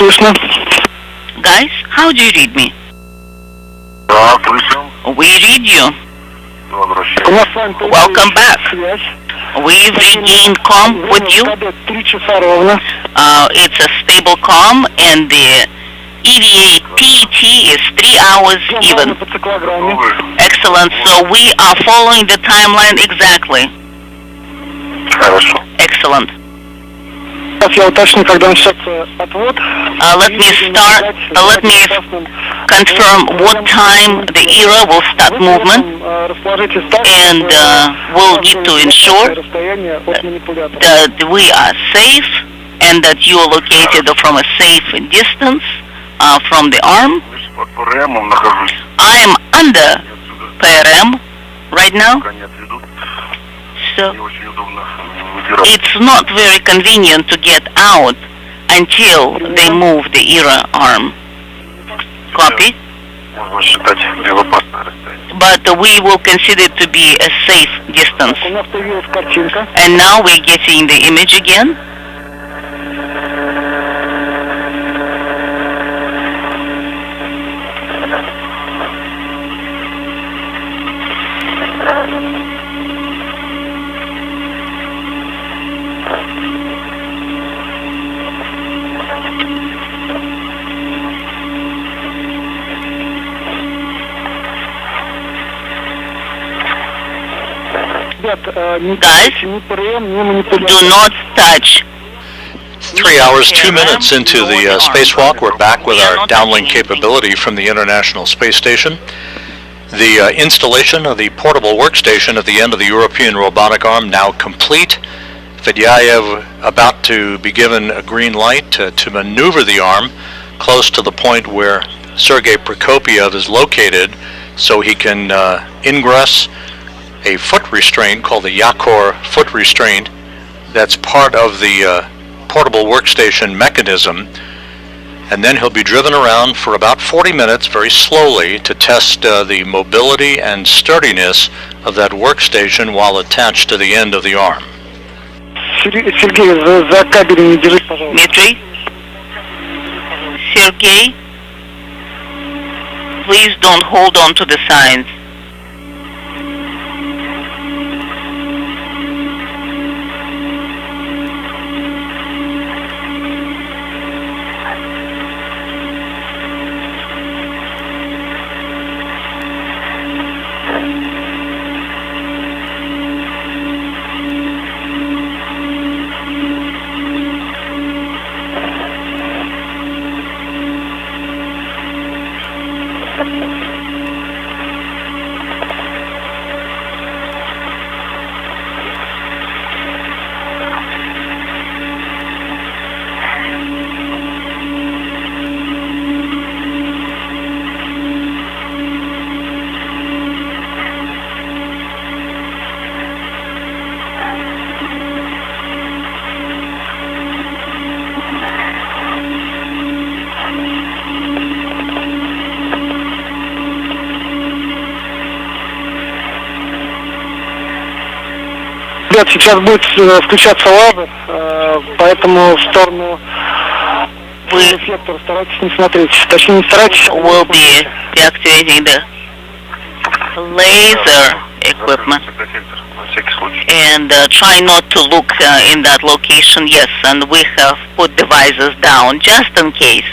слышно. Guys, how do you read me? Да, слышал. We read you. У нас с вами Welcome back. связь. We've regained comm with you. ВКД 3 часа ровно. It's a stable comm, and the EVA PET is 3 hours even. По циклограмме. Excellent. So we are following the timeline exactly. Хорошо. Excellent. Сейчас я уточню, когда начнется отвод. Let me confirm what time the era will start movement, and we'll need to ensure that we are safe and that you are located from a safe distance from the arm. Под ПРМом нахожусь. I am under PRM right now, so Не очень удобно выбирать. it's not very convenient to get out until they move the era arm. Copy? Можно считать безопасное расстояние. But we will consider it to be a safe distance. У нас появилась картинка. And now we're getting the image again. Guys, do not touch. 3 hours, 2 minutes into the spacewalk, we're back with our downlink capability from the International Space Station. The installation of the portable workstation at the end of the European robotic arm now complete. Fedyaev about to be given a green light to maneuver the arm close to the point where Sergei Prokopiev is located so he can ingress a foot restraint called the Yakor foot restraint that's part of the portable workstation mechanism, and then he'll be driven around for about 40 minutes very slowly to test the mobility and sturdiness of that workstation while attached to the end of the arm. Сергей, за кабелем не держись, пожалуйста. Dmitry? Sergey? Please don't hold on to the signs. Ребят, сейчас будет включаться лазер, поэтому в сторону рефлектора старайтесь не смотреть. Точнее, не старайтесь. We'll be deactivating the laser equipment and try not to look in that location. Yes, and we have put the visors down just in case.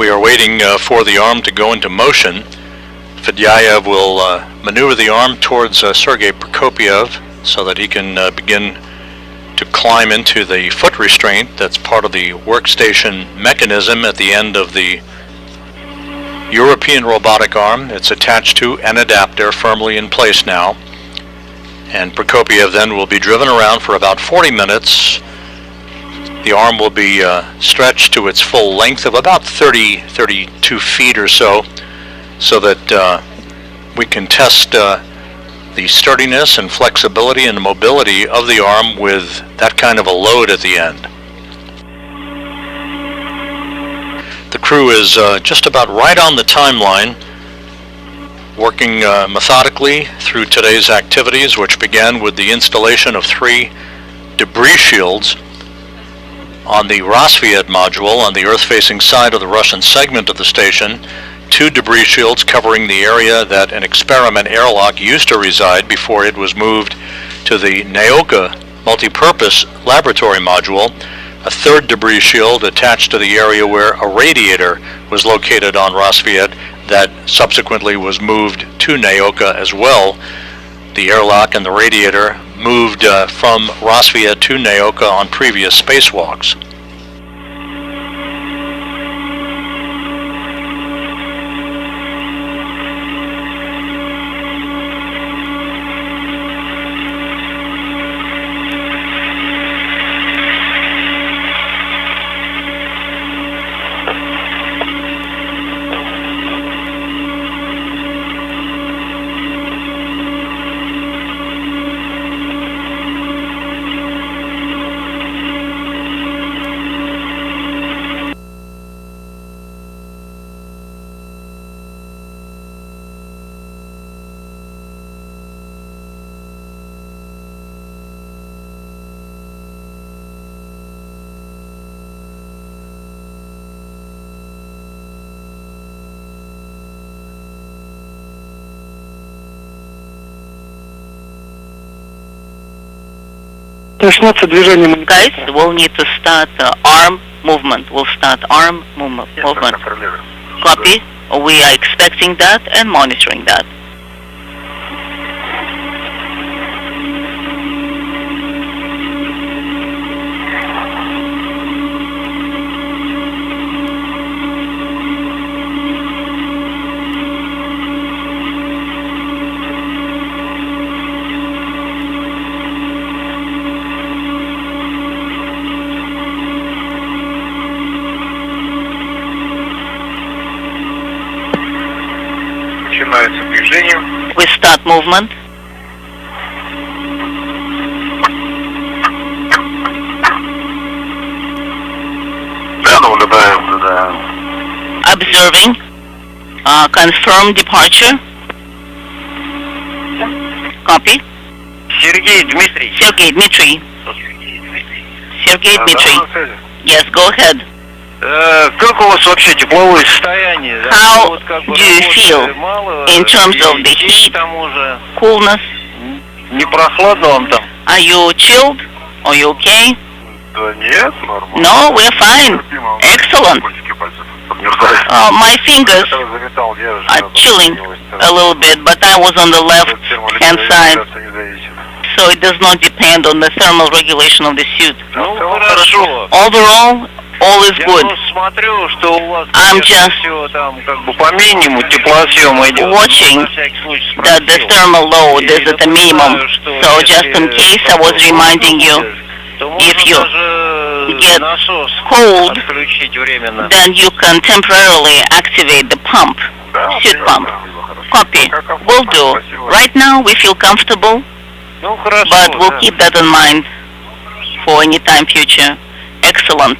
We are waiting for the arm to go into motion. Fedyaev will maneuver the arm towards Sergei Prokopiev so that he can begin to climb into the foot restraint that's part of the workstation mechanism at the end of the European robotic arm. It's attached to an adapter firmly in place now. And Prokopiev then will be driven around for about 40 minutes. The arm will be stretched to its full length of about 32 feet or so that we can test the sturdiness and flexibility and mobility of the arm with that kind of a load at the end. The crew is just about right on the timeline, working methodically through today's activities, which began with the installation of 3 debris shields on the Rosviet module on the Earth-facing side of the Russian segment of the station, 2 debris shields covering the area that an experiment airlock used to reside before it was moved to the Naoka multipurpose laboratory module, a 3rd debris shield attached to the area where a radiator was located on Rosviet that subsequently was moved to Naoka as well. The airlock and the radiator moved from Rosviet to Naoka on previous spacewalks. Guys, we'll need to start arm movement. We'll start arm movement. Copy. We are expecting that and monitoring that. We start movement. Observing. Confirm departure. Copy. Sergei Dmitry. Sergei Dmitry. Sergei Dmitry. Yes, go ahead. Как у вас вообще тепловое состояние? How do you feel in terms of the heat, coolness? Не прохладно вам там? Are you chilled? Are you okay? Да нет, нормально. No, we're fine. Excellent. My fingers are chilling a little bit, but I was on the left hand side, so it does not depend on the thermal regulation of the suit. Overall, all is good. I'm just watching that the thermal load is at a minimum. So just in case, I was reminding you, if you get cold, then you can temporarily activate the pump, suit pump. Copy. Will do. Right now, we feel comfortable, but we'll keep that in mind for any time future. Excellent.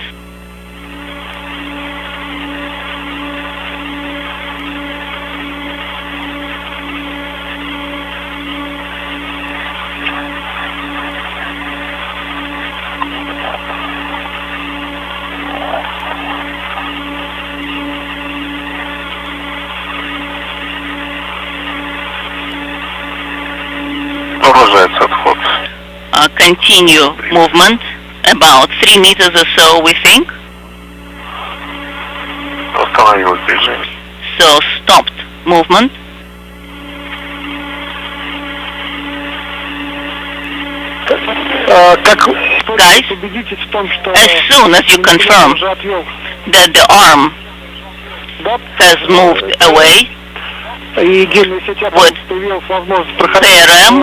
Continue movement about 3 meters or so, we think. Остановилось движение. So stopped movement. Guys, as soon as you confirm that the arm has moved away with PRM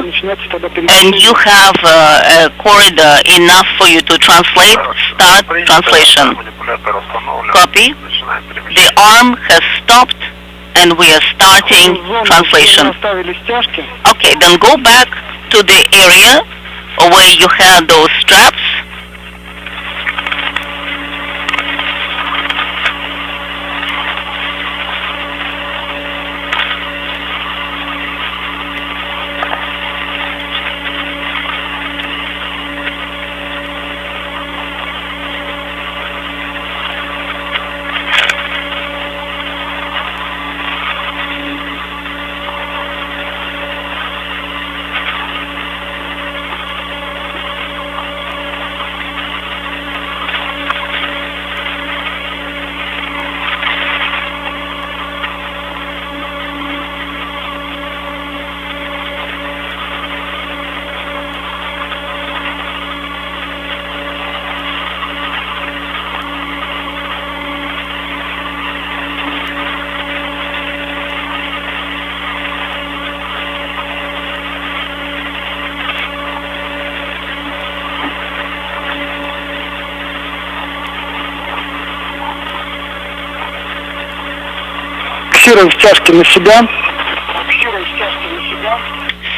and you have a corridor enough for you to translate, start translation. Copy. The arm has stopped and we are starting translation. Okay, then go back to the area where you had those straps. Фиксируем стяжки на себя.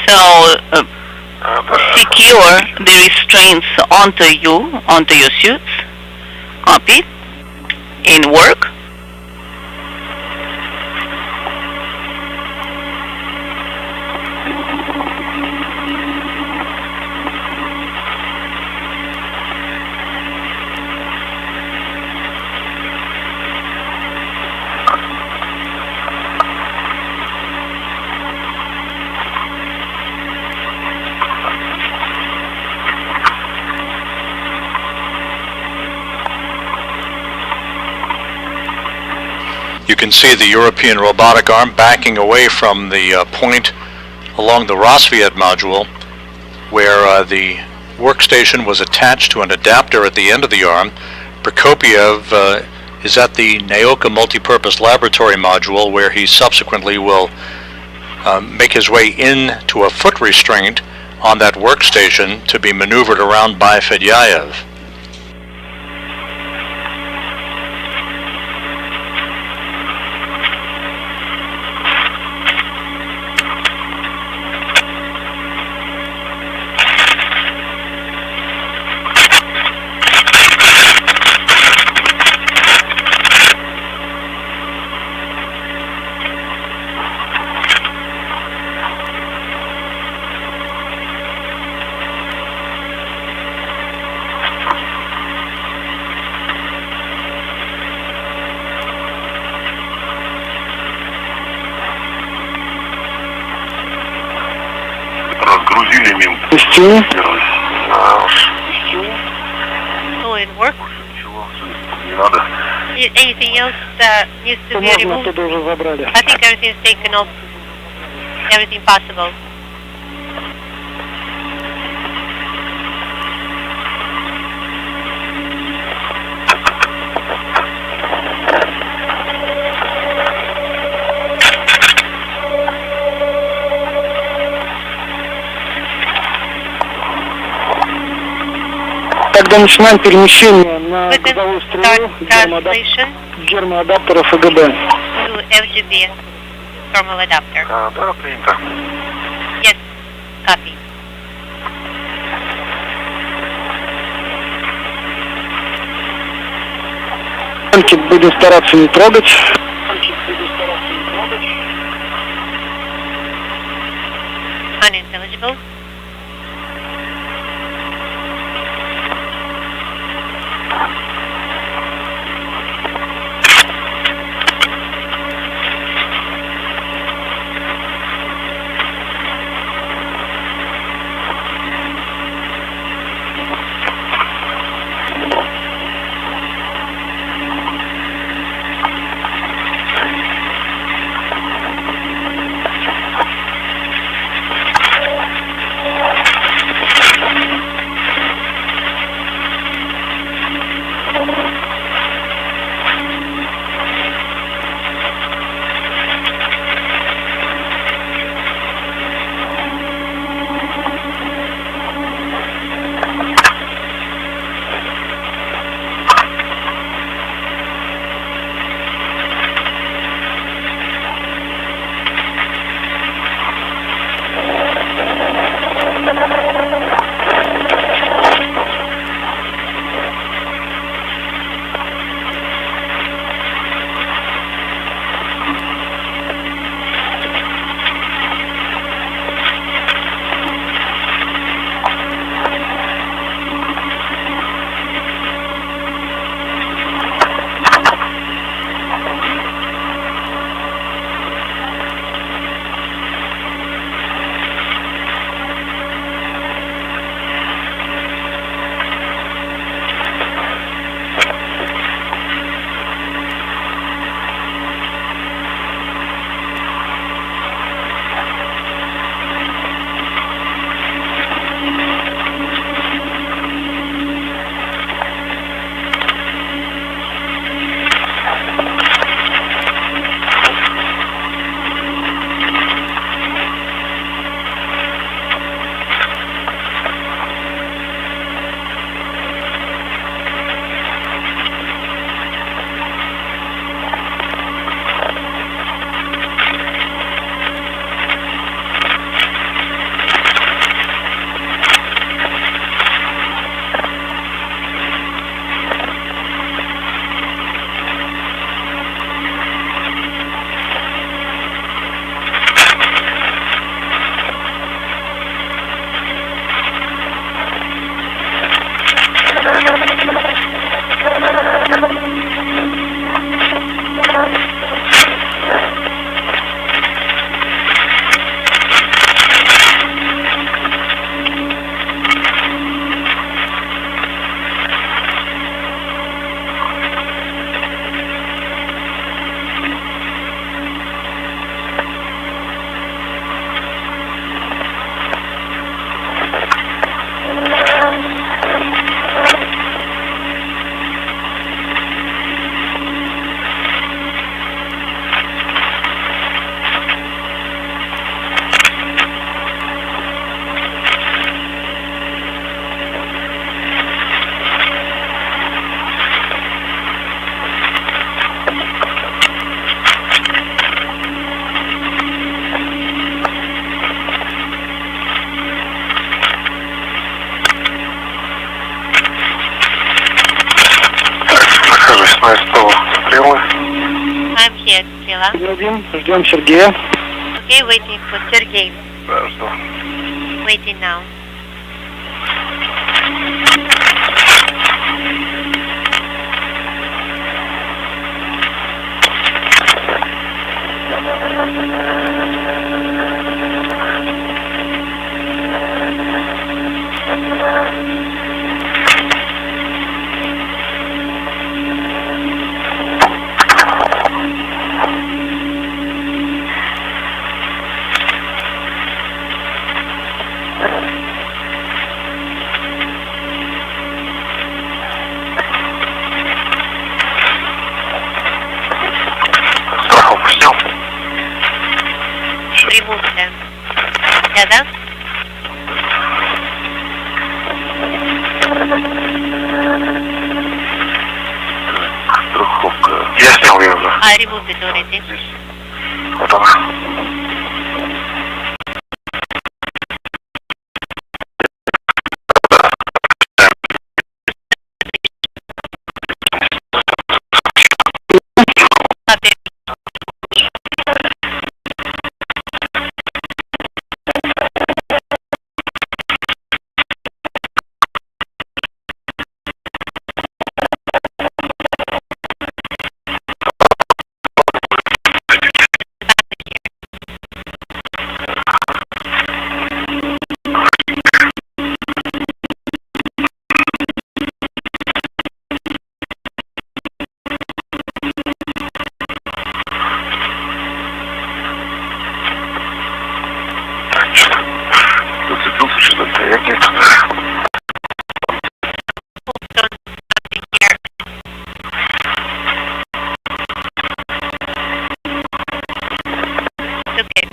So secure the restraints onto you, onto your suits. Copy. In work. You can see the European robotic arm backing away from the point along the Rosviet module where the workstation was attached to an adapter at the end of the arm. Prokopiev is at the Naoka multipurpose laboratory module where he subsequently will make his way into a foot restraint on that workstation to be maneuvered around by Fedyaev. Разгрузили мимо. Oh, it works. Не надо. Anything else that needs to be removed? I think everything's taken off. Everything possible. Тогда начинаем перемещение на We can грузовую start стрелу translation гермоадаптера ФГБ. to FGB thermal adapter. Да, принято. Yes, copy. Будем стараться не трогать. Unintelligible. поняла. Ждем Сергея. Okay, waiting for Sergey. Waiting now. Страховку снял? Прибывшая. Да? Страховка. Я снял ее уже. I removed it already. Вот она. Зацепился что-то, я где-то. Okay.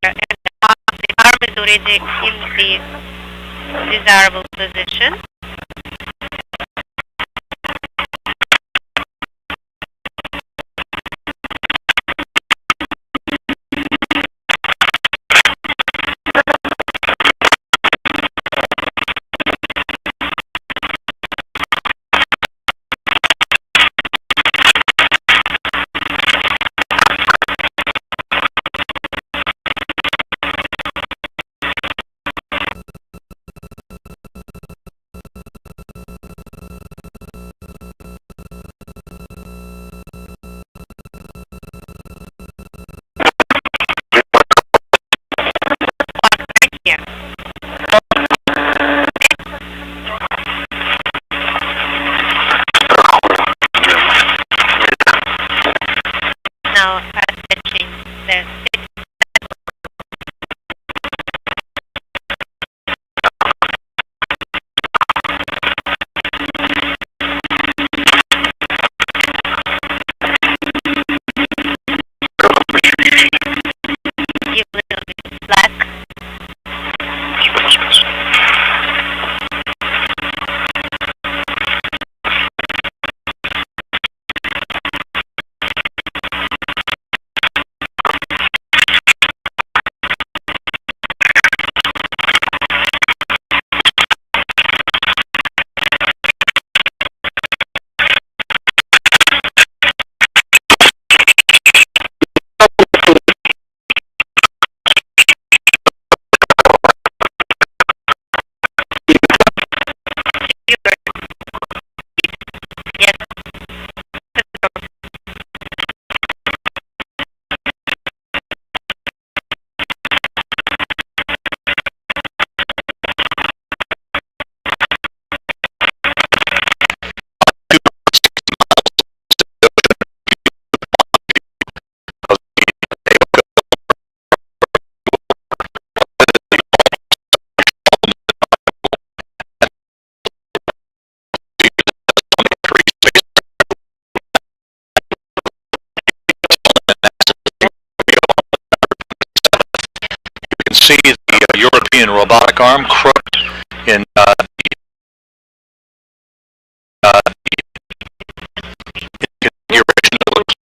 The arm is already in the desirable position. Now attaching the you will be black. Yes. You can see the European robotic arm crooked in the configuration that looks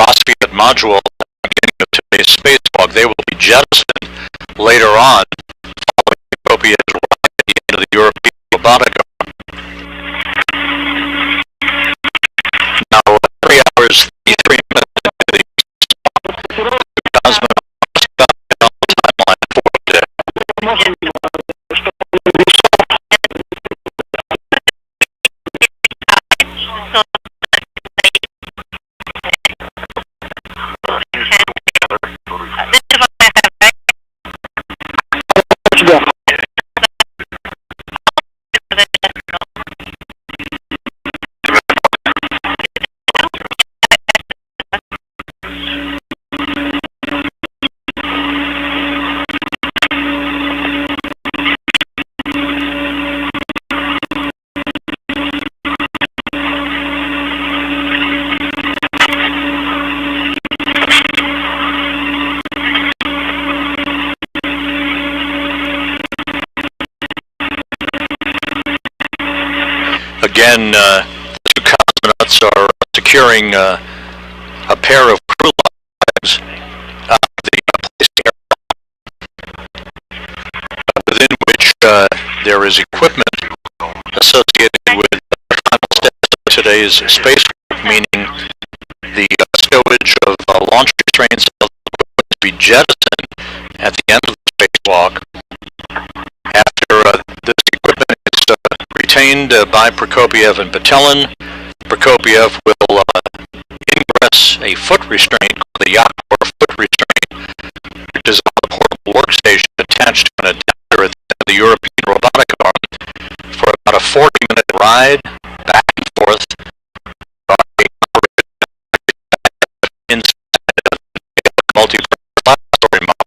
Phosphate module at the beginning of today's spacewalk. They will be jettisoned later on, following Prokopiev's ride at the end of the European robotic arm. Now, 3 hours, 33 minutes into the cosmonauts got on the timeline for today. Again, the 2 cosmonauts are securing a pair of crew lives out of the placed aircraft, within which there is equipment associated with the final steps of today's spacecraft, meaning the stowage of launch restraint cells to be jettisoned at the end of the spacewalk. After this equipment is retained by Prokopiev and Petelin, Prokopiev will ingress a foot restraint, the Yakor foot restraint, which is on a portable workstation attached to an adapter at the end of the European robotic arm, for about a 40-minute ride back and forth by inside of the multi-laboratory module.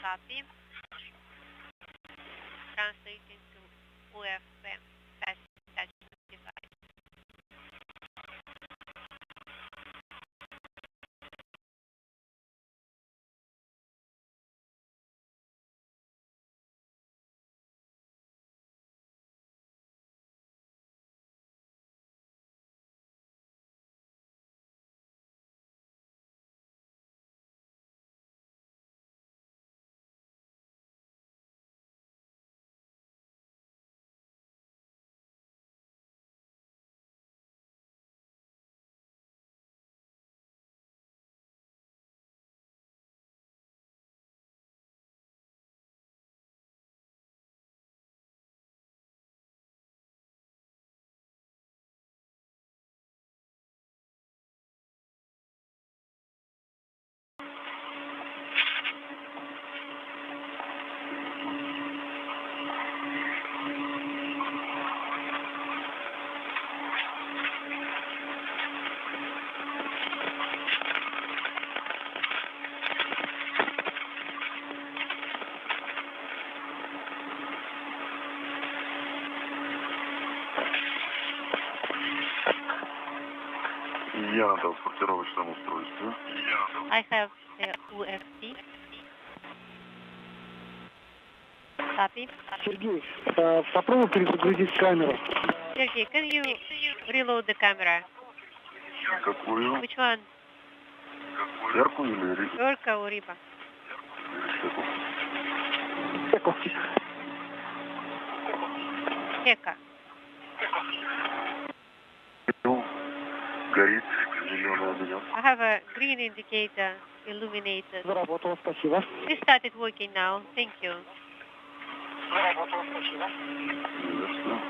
Copy. Translating to UFM. Attachment device. на транспортировочном устройстве. I have the UFC. Copy. Сергей, попробуй перезагрузить камеру. Sergey, can you reload the camera? Какую? Which one? Яркую или рису? Orca or Riba? Heka. Горит зеленый огонек. I have a green indicator illuminated. Заработало, спасибо. It started working now. Thank you. Заработало, спасибо. Ясно.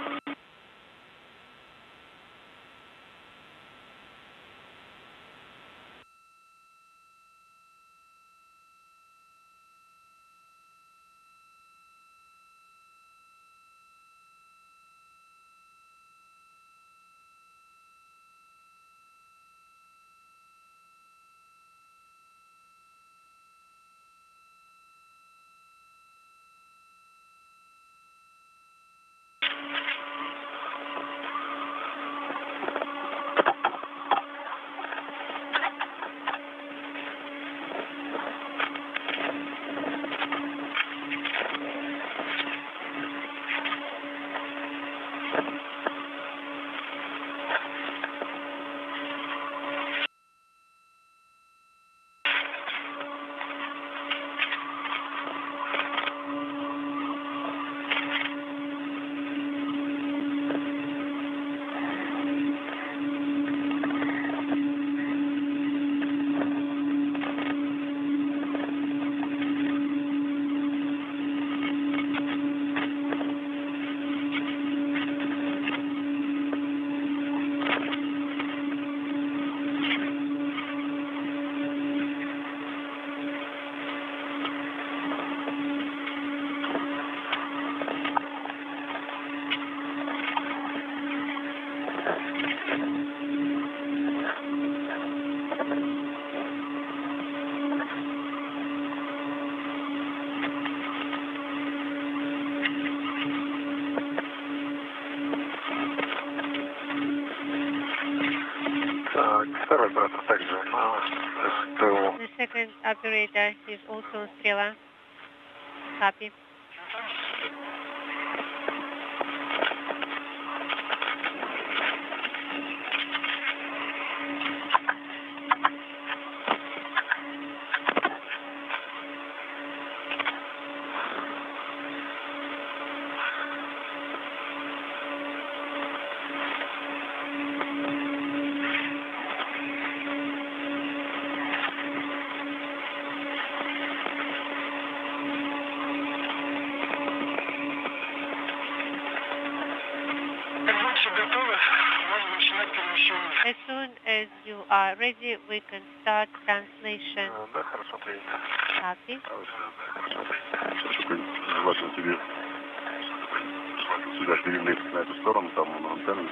Второй оператор также на СТО. The second operator is also on Strela. Copy. As soon as you are ready, we can start translation. Да, хорошо, принято. Copy. Желательно тебе сюда перелезть на эту сторону, там на антенну.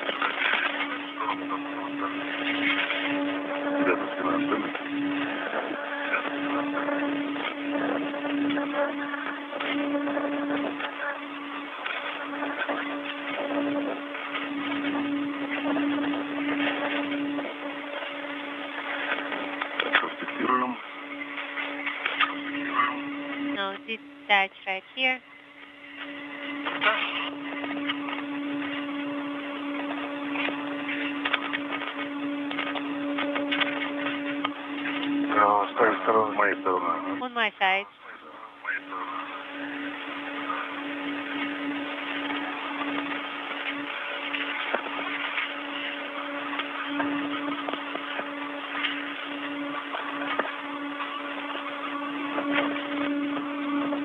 Рядом с антенной. Now detach right here. С той стороны, с моей стороны. On my side.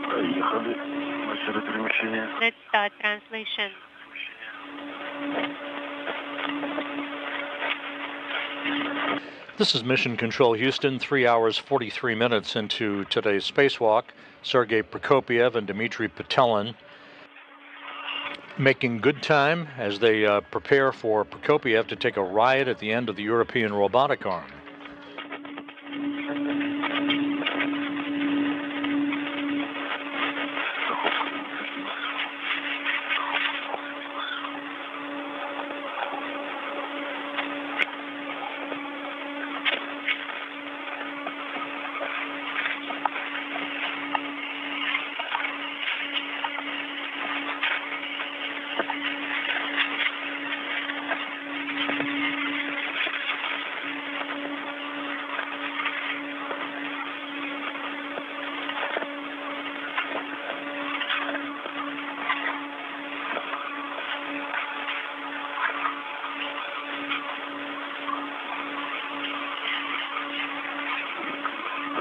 Поехали. Начали перемещение. Let's start translation. This is Mission Control Houston, 3 hours 43 minutes into today's spacewalk. Sergei Prokopiev and Dmitry Petelin making good time as they prepare for Prokopiev to take a ride at the end of the European robotic arm.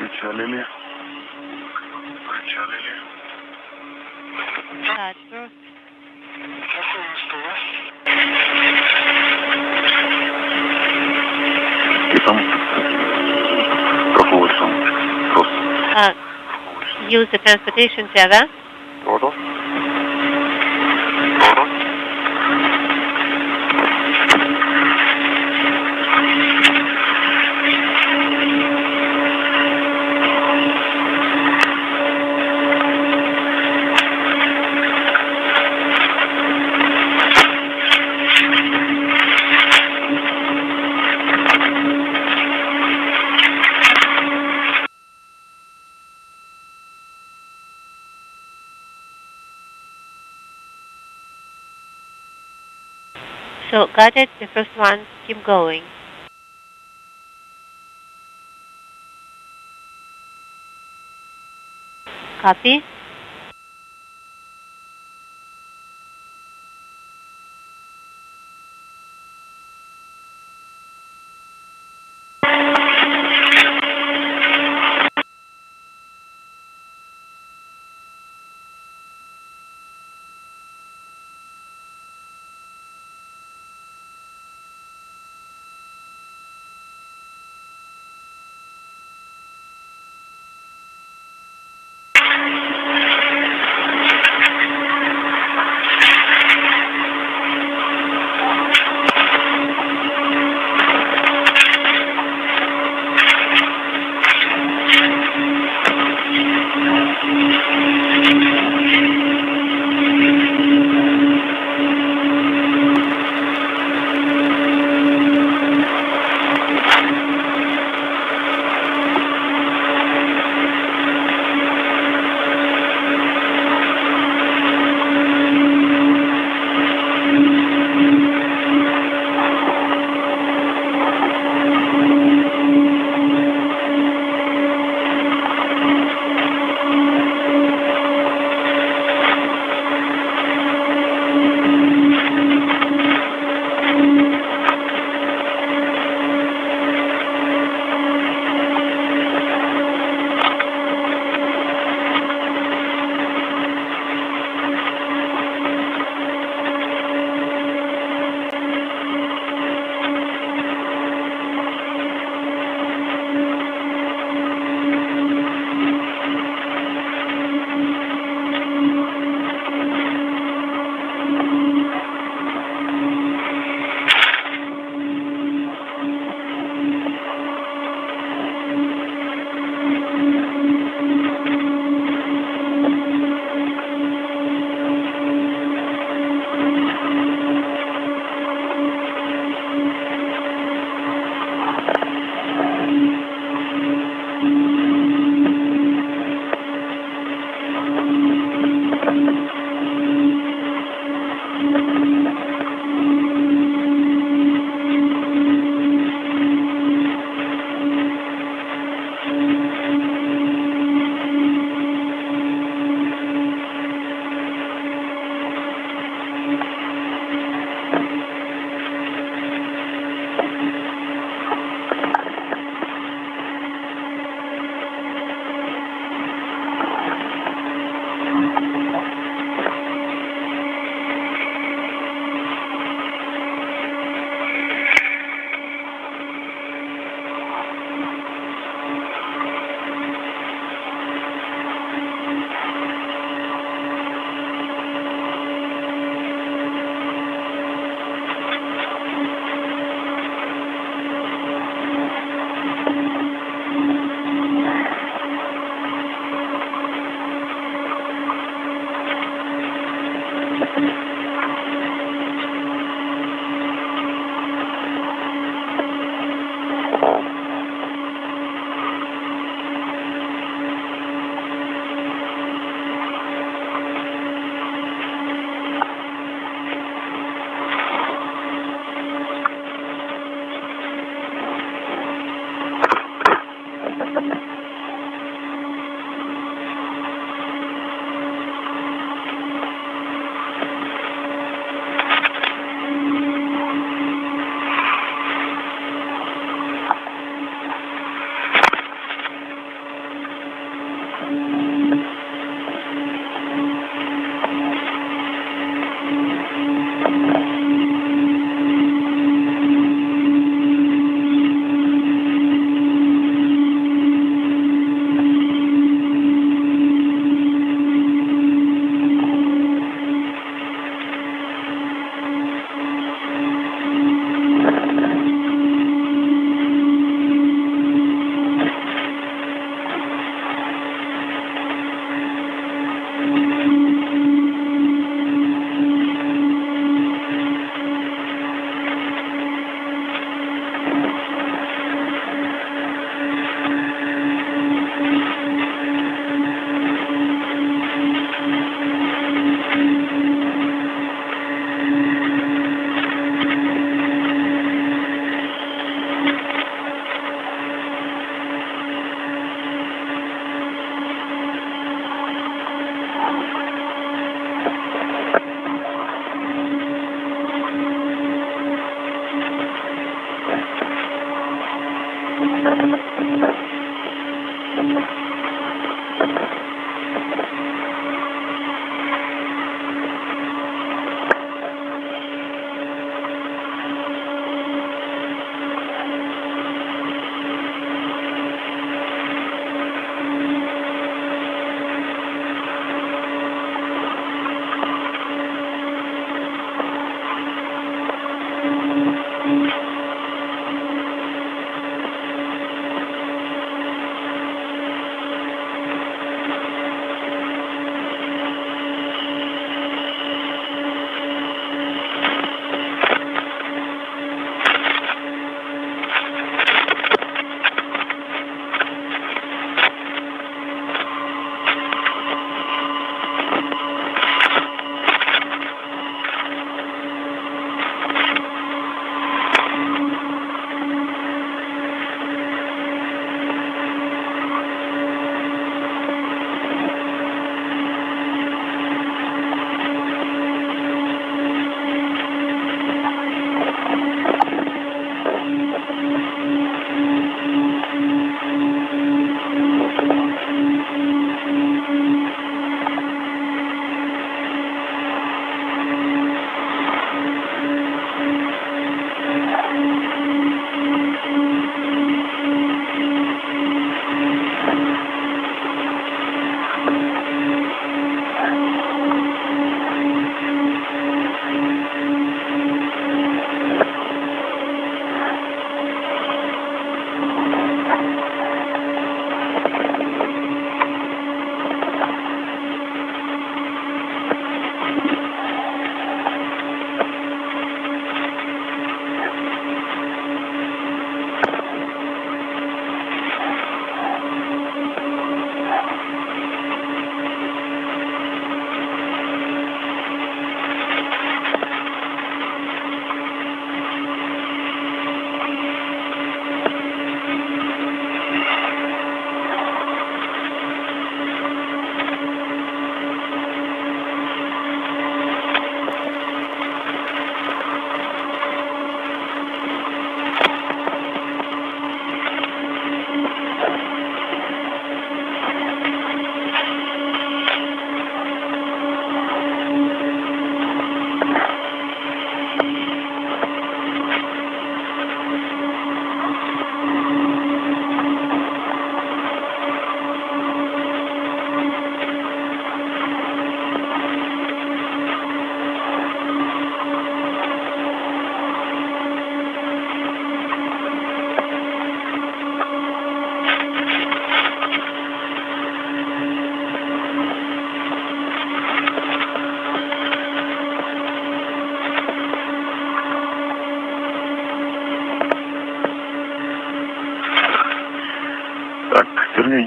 Причалили. Ладно. И там проходит там просто. Use the transportation together. Воду. So, got it? The first one, keep going. Copy?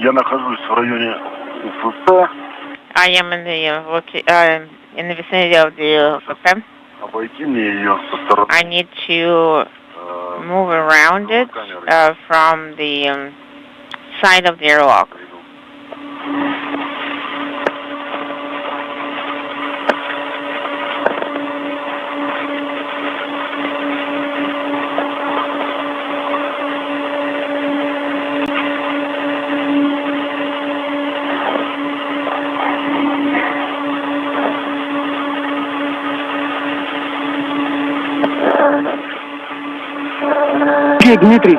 Я нахожусь в районе УФП. I am in the vicinity of the UFP. Обойти мне ее со стороны. I need to move around it from the side of the airlock. Дмитрий.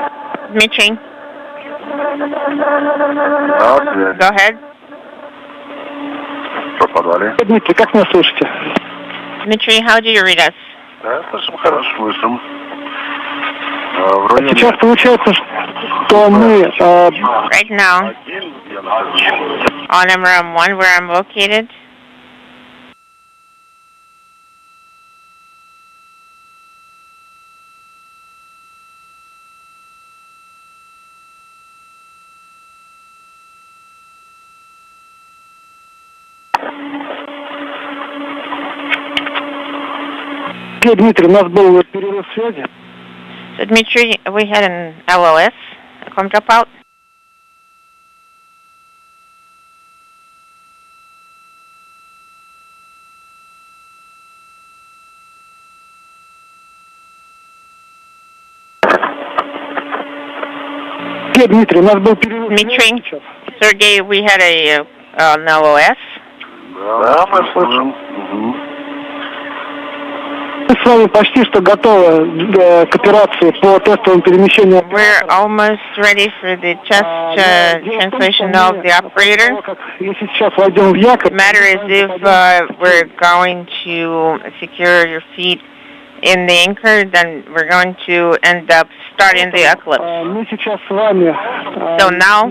Дмитрий. Да, Go ahead. Что в подвале? Дмитрий, как меня слышите? Dmitry, how do you read us? Да, слышим, хорошо слышим. В районе... Сейчас получается, что мы... Right now, on MRM1 where I'm located. Дмитрий, у нас был перерыв связи. So, Dmitry, we had an LOS, a com dropout. Дмитрий, у нас был перерыв. Dmitry, Sergey, we had an LOS. Да, мы слышим. Мы с вами почти что готовы к операции по тестовому перемещению. We're almost ready for the test translation of the operator. Если сейчас войдем в якорь. The matter is if we're going to secure your feet in the anchor, then we're going to end up starting the eclipse. Мы сейчас с вами. So now,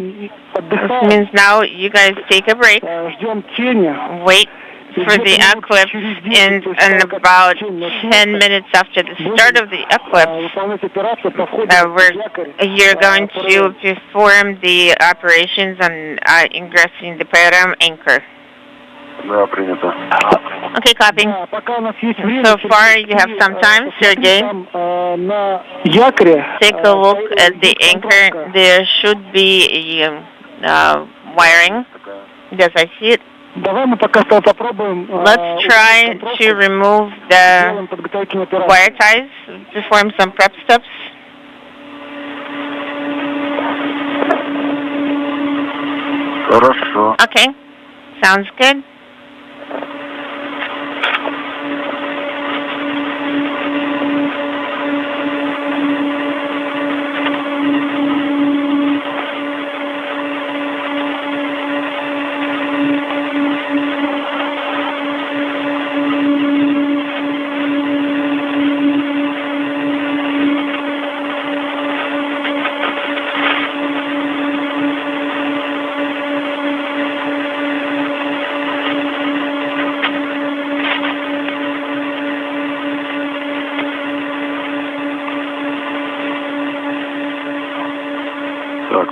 this means now you guys take a break. Ждем тени. Wait for the eclipse, and about 10 minutes after the start of the eclipse, you're going to perform the operations on ingressing the program anchor. Да, принято. Okay, copy. So far, you have some time, Sergey. Take a look at the anchor. There should be wiring. Yes, I see it. Let's try to remove the wire ties, perform some prep steps. Хорошо. Okay, sounds good.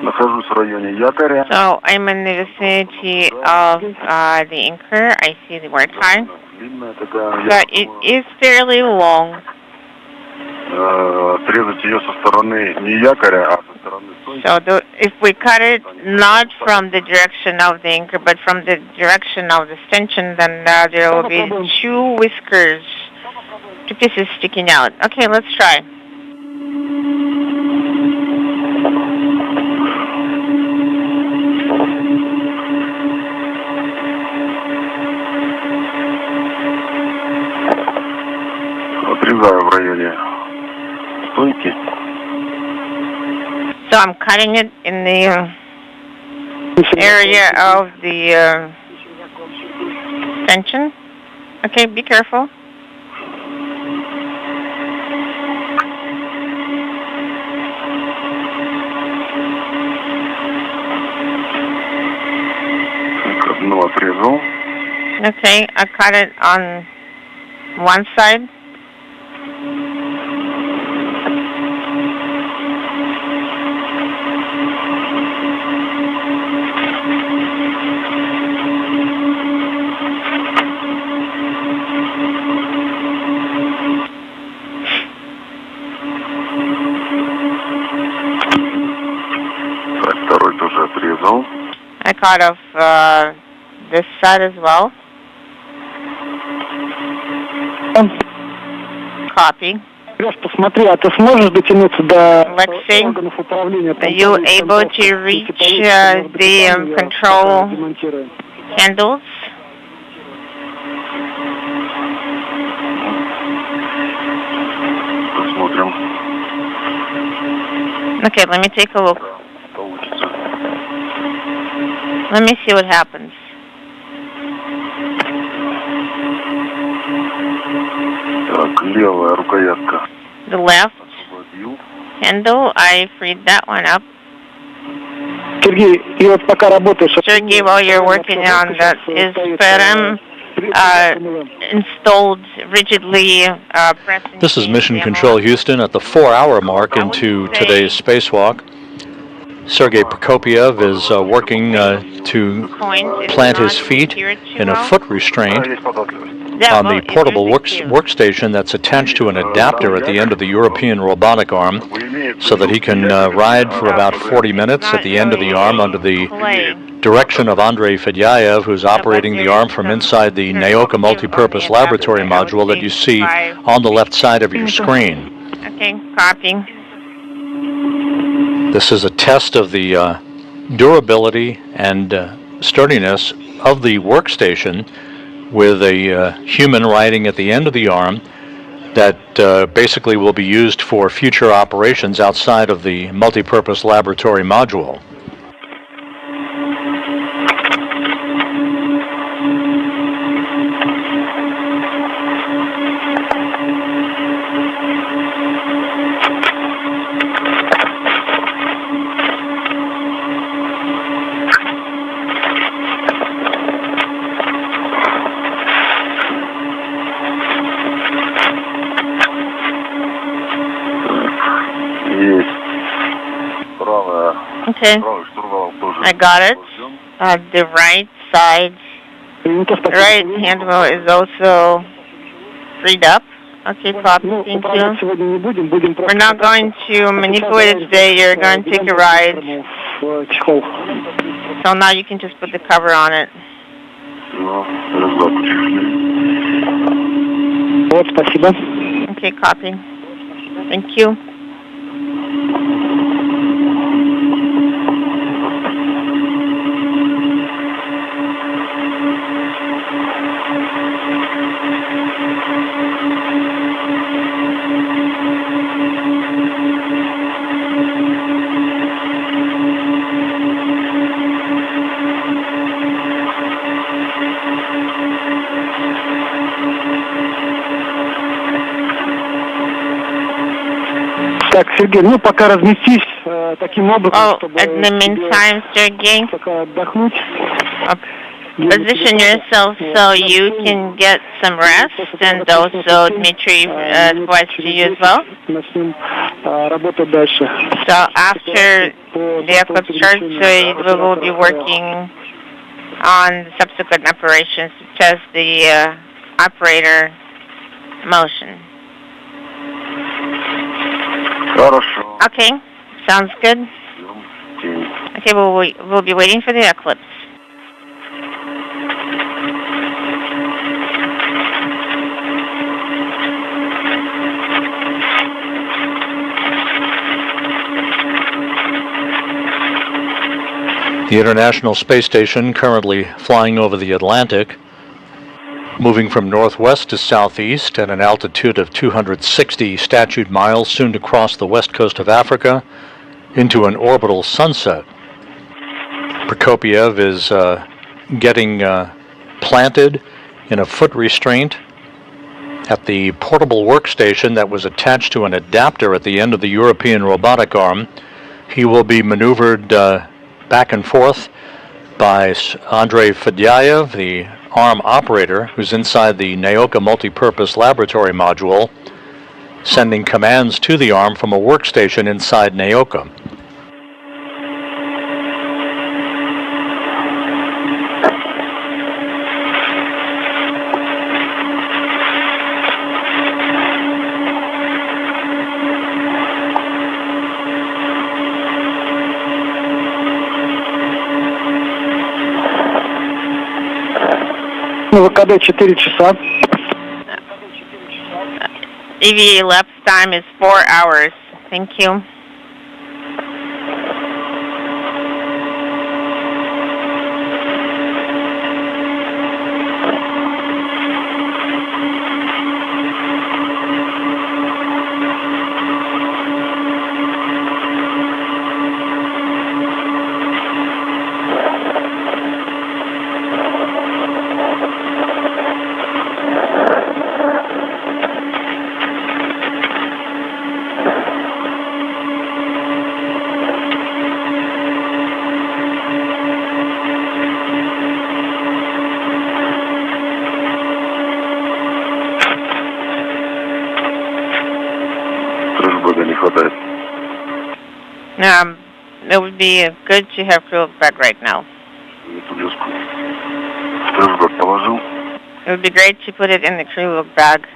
Нахожусь в районе якоря. So I'm in the vicinity of the anchor. I see the wire tie. But it is fairly long. Отрезать ее со стороны не якоря, а со стороны стойки. So if we cut it not from the direction of the anchor, but from the direction of the stanchion, then there will be two whiskers, two pieces sticking out. Okay, let's try. Отрезаю в районе стойки. So I'm cutting it in the area of the stanchion. Okay, be careful. Одну отрезал. Okay, I cut it on one side. Второй тоже отрезал. I cut off this side as well. Copy. Посмотри, а ты сможешь дотянуться до органов управления? Are you able to reach the control handles? Посмотрим. Okay, let me take a look. Let me see what happens. Так, левая рукоятка. The left handle, I freed that one up. Сергей, и вот пока работаешь... Sergey, while you're working on that, is PRM installed rigidly pressing... This is Mission Control Houston at the 4-hour mark into today's spacewalk. Sergei Prokopiev is working to plant his feet in a foot restraint on the portable workstation that's attached to an adapter at the end of the European robotic arm so that he can ride for about 40 minutes at the end of the arm under the direction of Andrei Fedyaev, who's operating the arm from inside the Naoka multipurpose laboratory module that you see on the left side of your screen. Okay, copy. This is a test of the durability and sturdiness of the workstation with a human riding at the end of the arm that basically will be used for future operations outside of the multipurpose laboratory module. Okay, I got it. The right side, right handle is also freed up. Okay, copy, thank you. We're not going to manipulate it today, you're going to take a ride. So now you can just put the cover on it. Okay, copy. Thank you. Так, Сергей, ну пока разместись таким образом, чтобы in the meantime, Sergey, пока отдохнуть. Position yourself so you can get some rest, and also Dmitry advised to you as well. Работать дальше. So after the eclipse starts, we will be working on subsequent operations to test the operator motion. Хорошо. Okay, sounds good. Okay, we'll be waiting for the eclipse. The International Space Station currently flying over the Atlantic, moving from northwest to southeast at an altitude of 260 statute miles, soon to cross the west coast of Africa into an orbital sunset. Prokopiev is getting planted in a foot restraint at the portable workstation that was attached to an adapter at the end of the European robotic arm. He will be maneuvered back and forth by Andrei Fedyaev, the arm operator, who's inside the Naoka multipurpose laboratory module, sending commands to the arm from a workstation inside Naoka. ВКД 4 часа. EVA elapsed time is 4 hours. Thank you. It would be good to have crew back right now. It would be great to put it in the crew bag.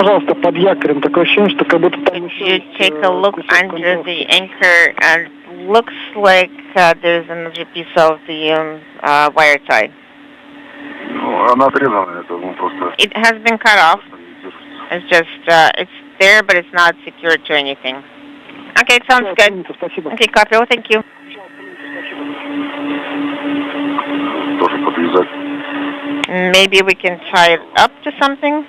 пожалуйста, под якорем. Такое ощущение, что как будто там еще... Could you take a look under the anchor? Looks like there's another piece of the wire tie. Ну, она отрезана, это просто... It has been cut off. It's just, it's there, but it's not secured to anything. Okay, sounds good. Okay, copy. Well, thank you. Тоже подвязать. Maybe we can tie it up to something.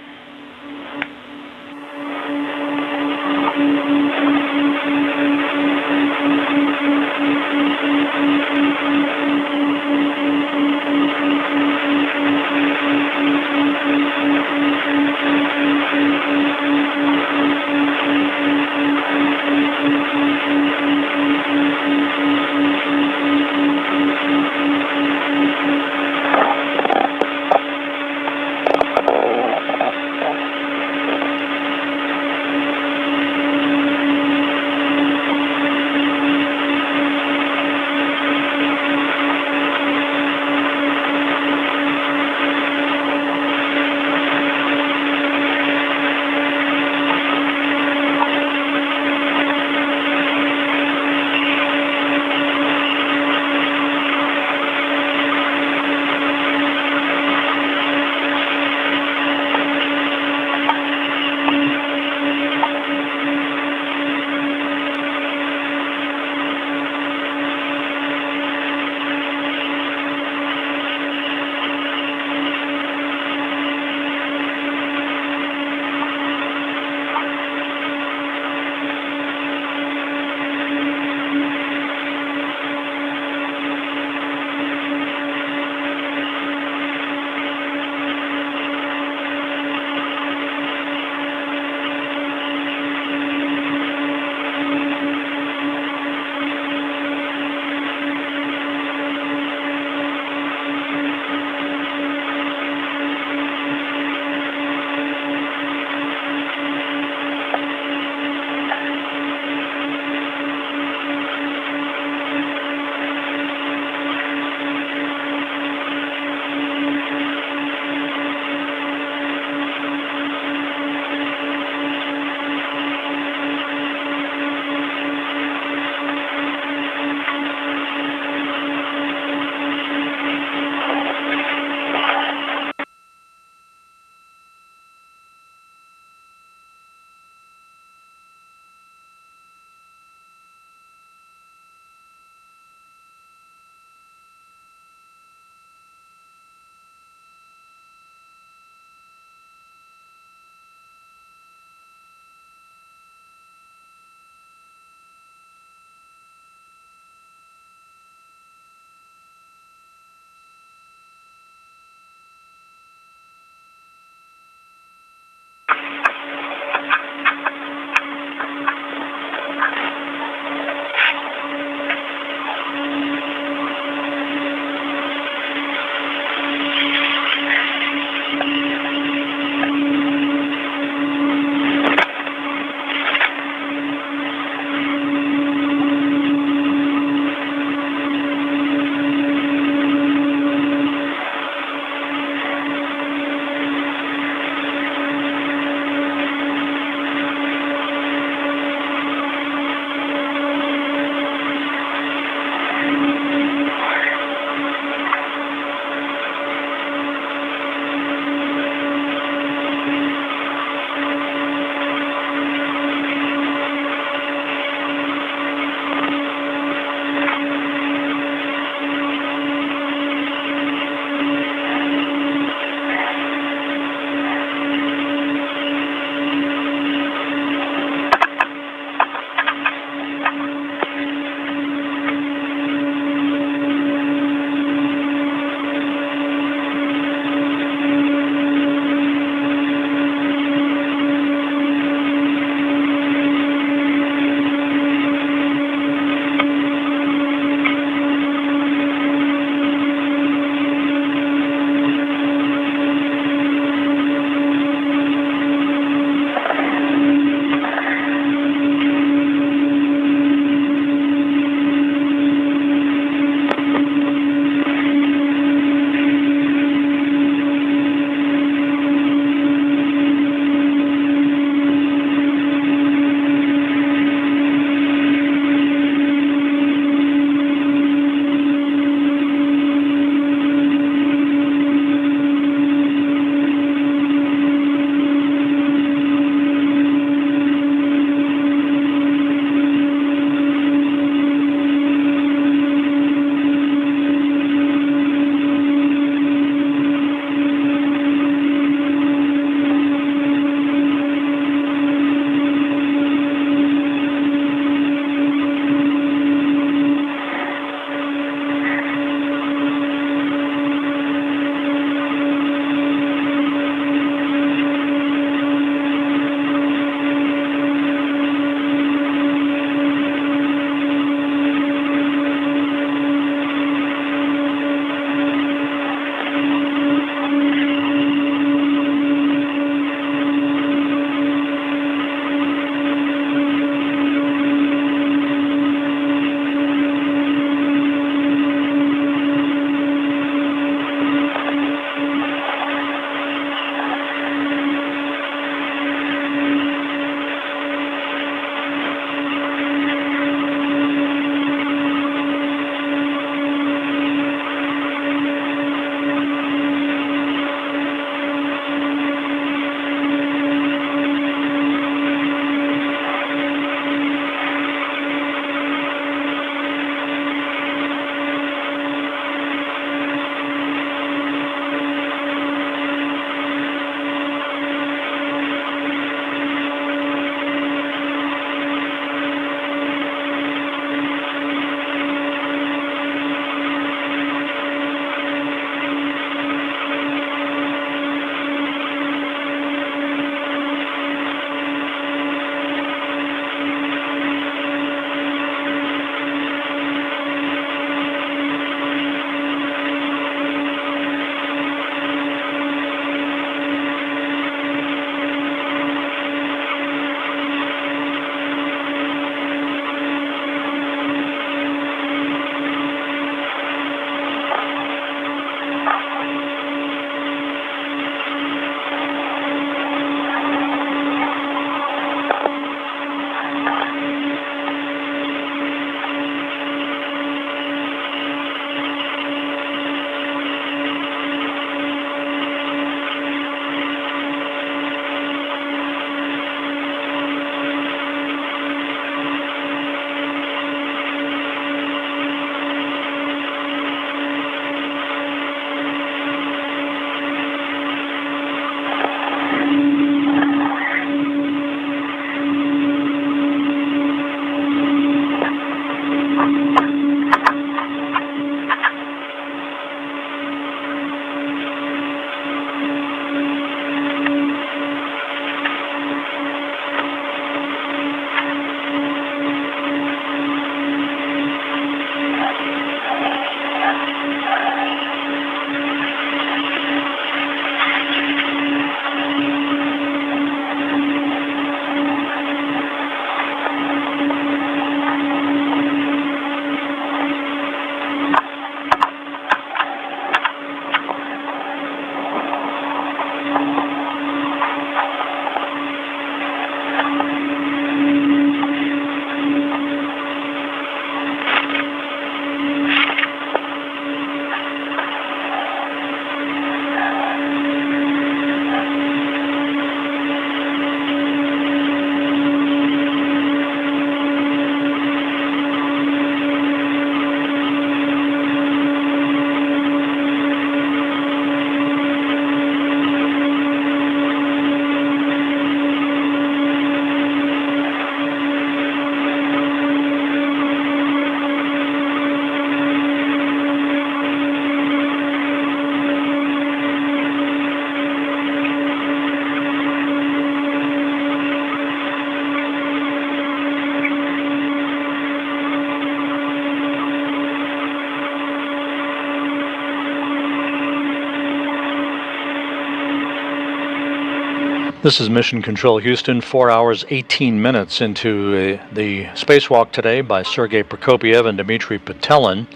This is Mission Control Houston, 4 hours, 18 minutes into the spacewalk today by Sergei Prokopyev and Dmitry Petelin.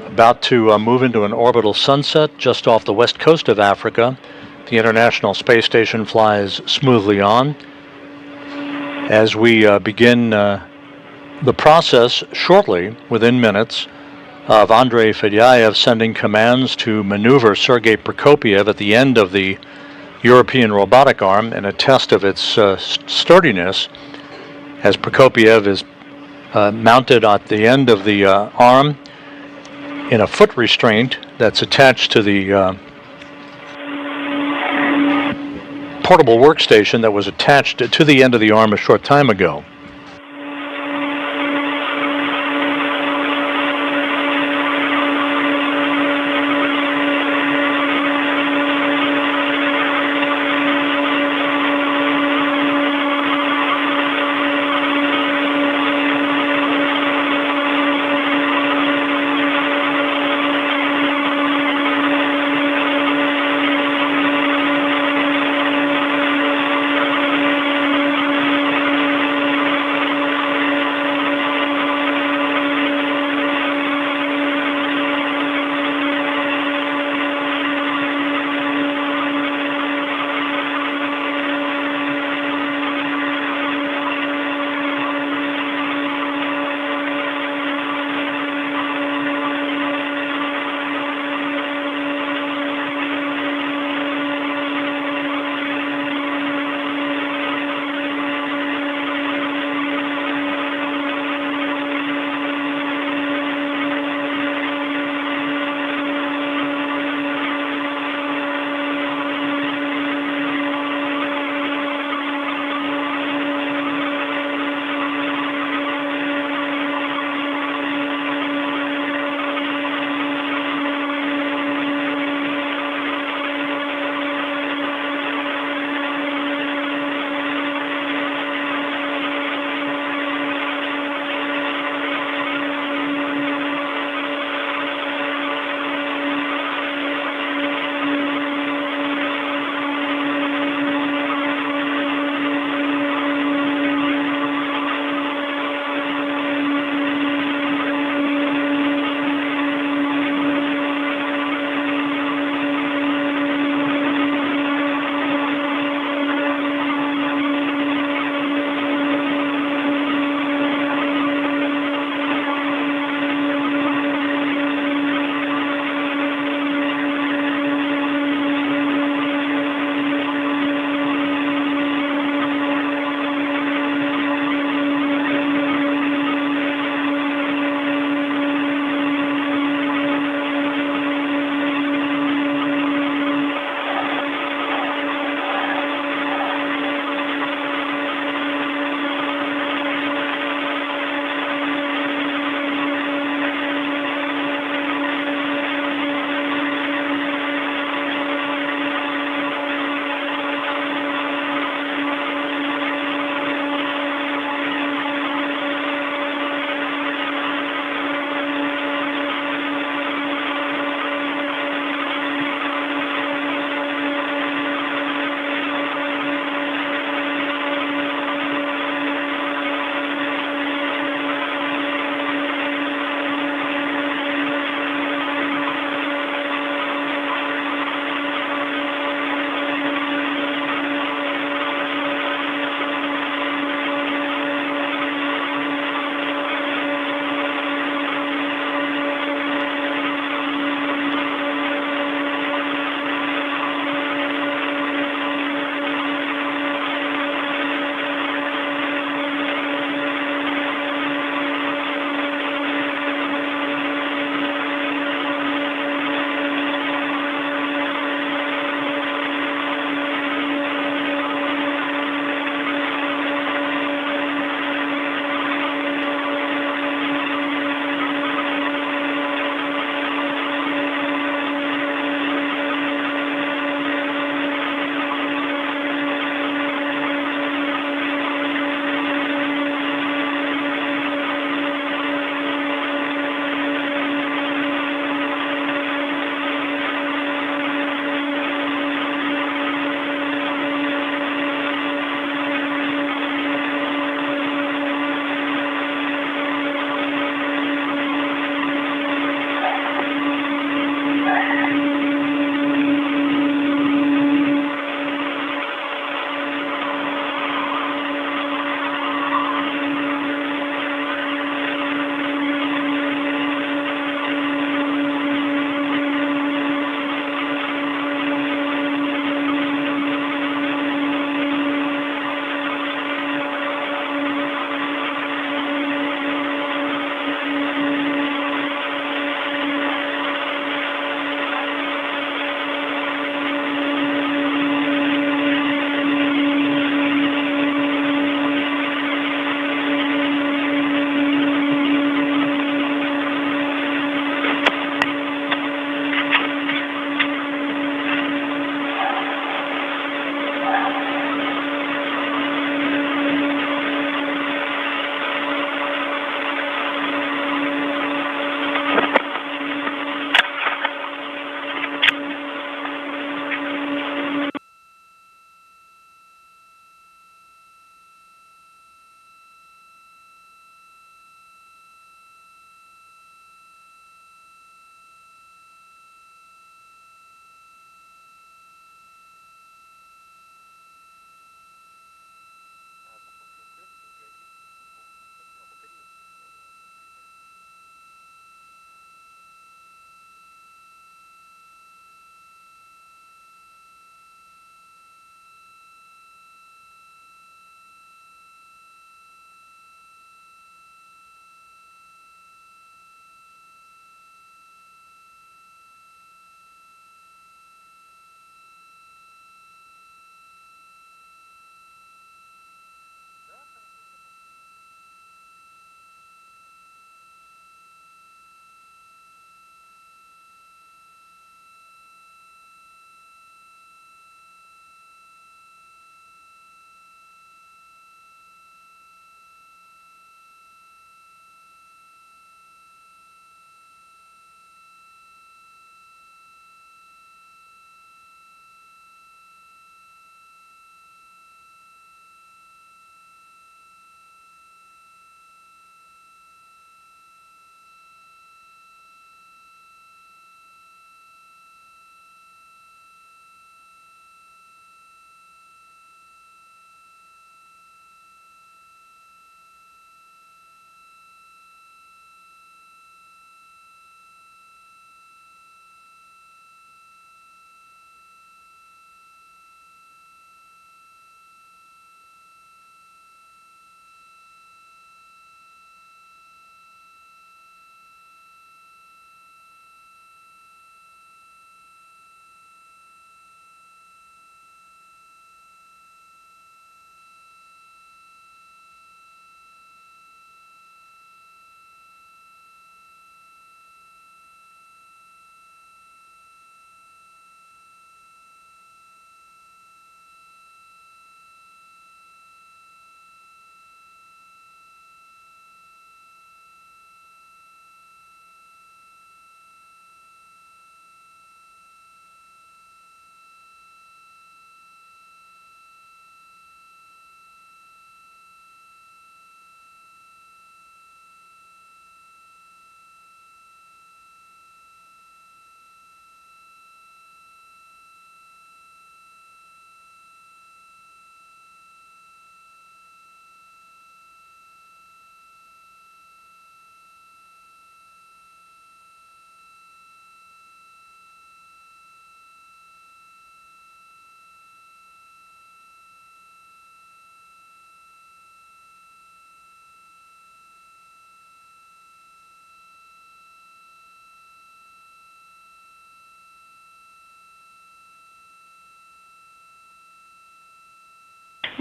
About to move into an orbital sunset just off the west coast of Africa. The International Space Station flies smoothly on. As we begin the process shortly, within minutes, of Andrei Fedyaev sending commands to maneuver Sergei Prokopyev at the end of the European robotic arm in a test of its sturdiness, as Prokopyev is mounted at the end of the arm in a foot restraint that's attached to the portable workstation that was attached to the end of the arm a short time ago.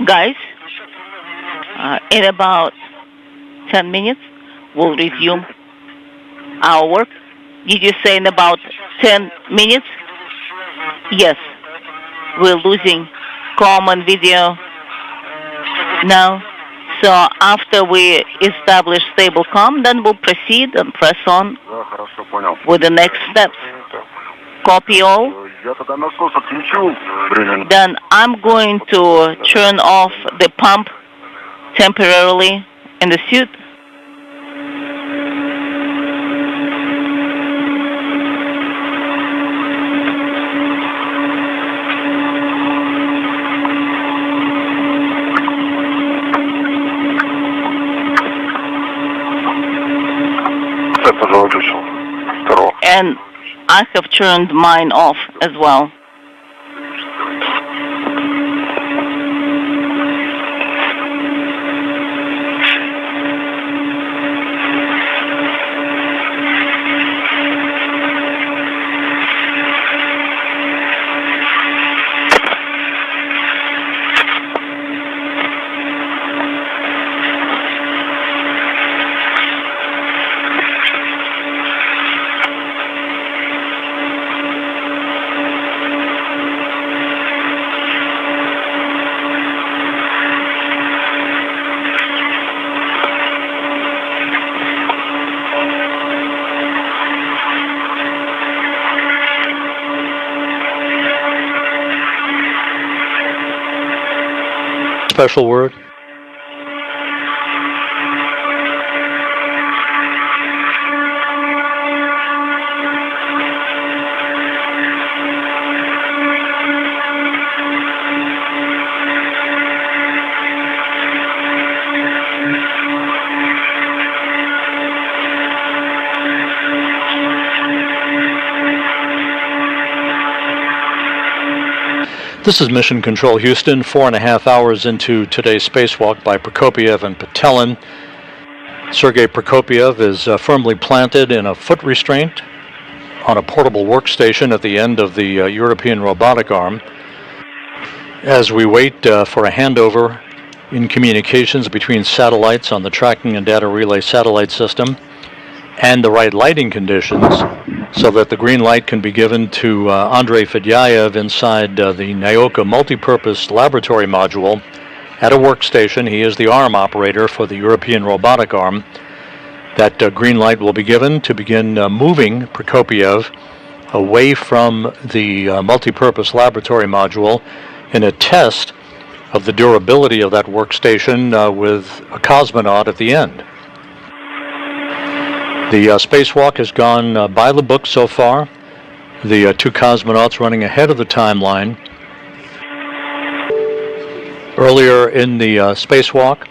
Guys, in about 10 minutes, we'll resume our work. Did you say in about 10 minutes? Yes. We're losing comm and video now. So after we establish stable comm, then we'll proceed and press on with the next steps. Copy all. Then I'm going to turn off the pump temporarily in the suit. And I have turned mine off as well. Special word? This is Mission Control Houston, 4.5 hours into today's spacewalk by Prokopiev and Petelin. Sergei Prokopiev is firmly planted in a foot restraint on a portable workstation at the end of the European robotic arm as we wait for a handover in communications between satellites on the tracking and data relay satellite system and the right lighting conditions so that the green light can be given to Andrei Fedyaev inside the Nyoka multipurpose laboratory module at a workstation. He is the arm operator for the European robotic arm. That green light will be given to begin moving Prokopiev away from the multipurpose laboratory module in a test of the durability of that workstation with a cosmonaut at the end. The spacewalk has gone by the book so far. The two cosmonauts running ahead of the timeline. Earlier in the spacewalk,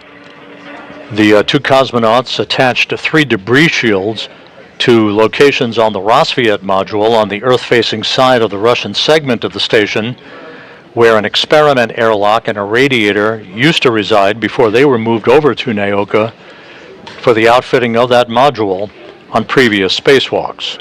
the two cosmonauts attached 3 debris shields to locations on the Rosviet module on the Earth-facing side of the Russian segment of the station, where an experiment airlock and a radiator used to reside before they were moved over to Nyoka for the outfitting of that module on previous spacewalks.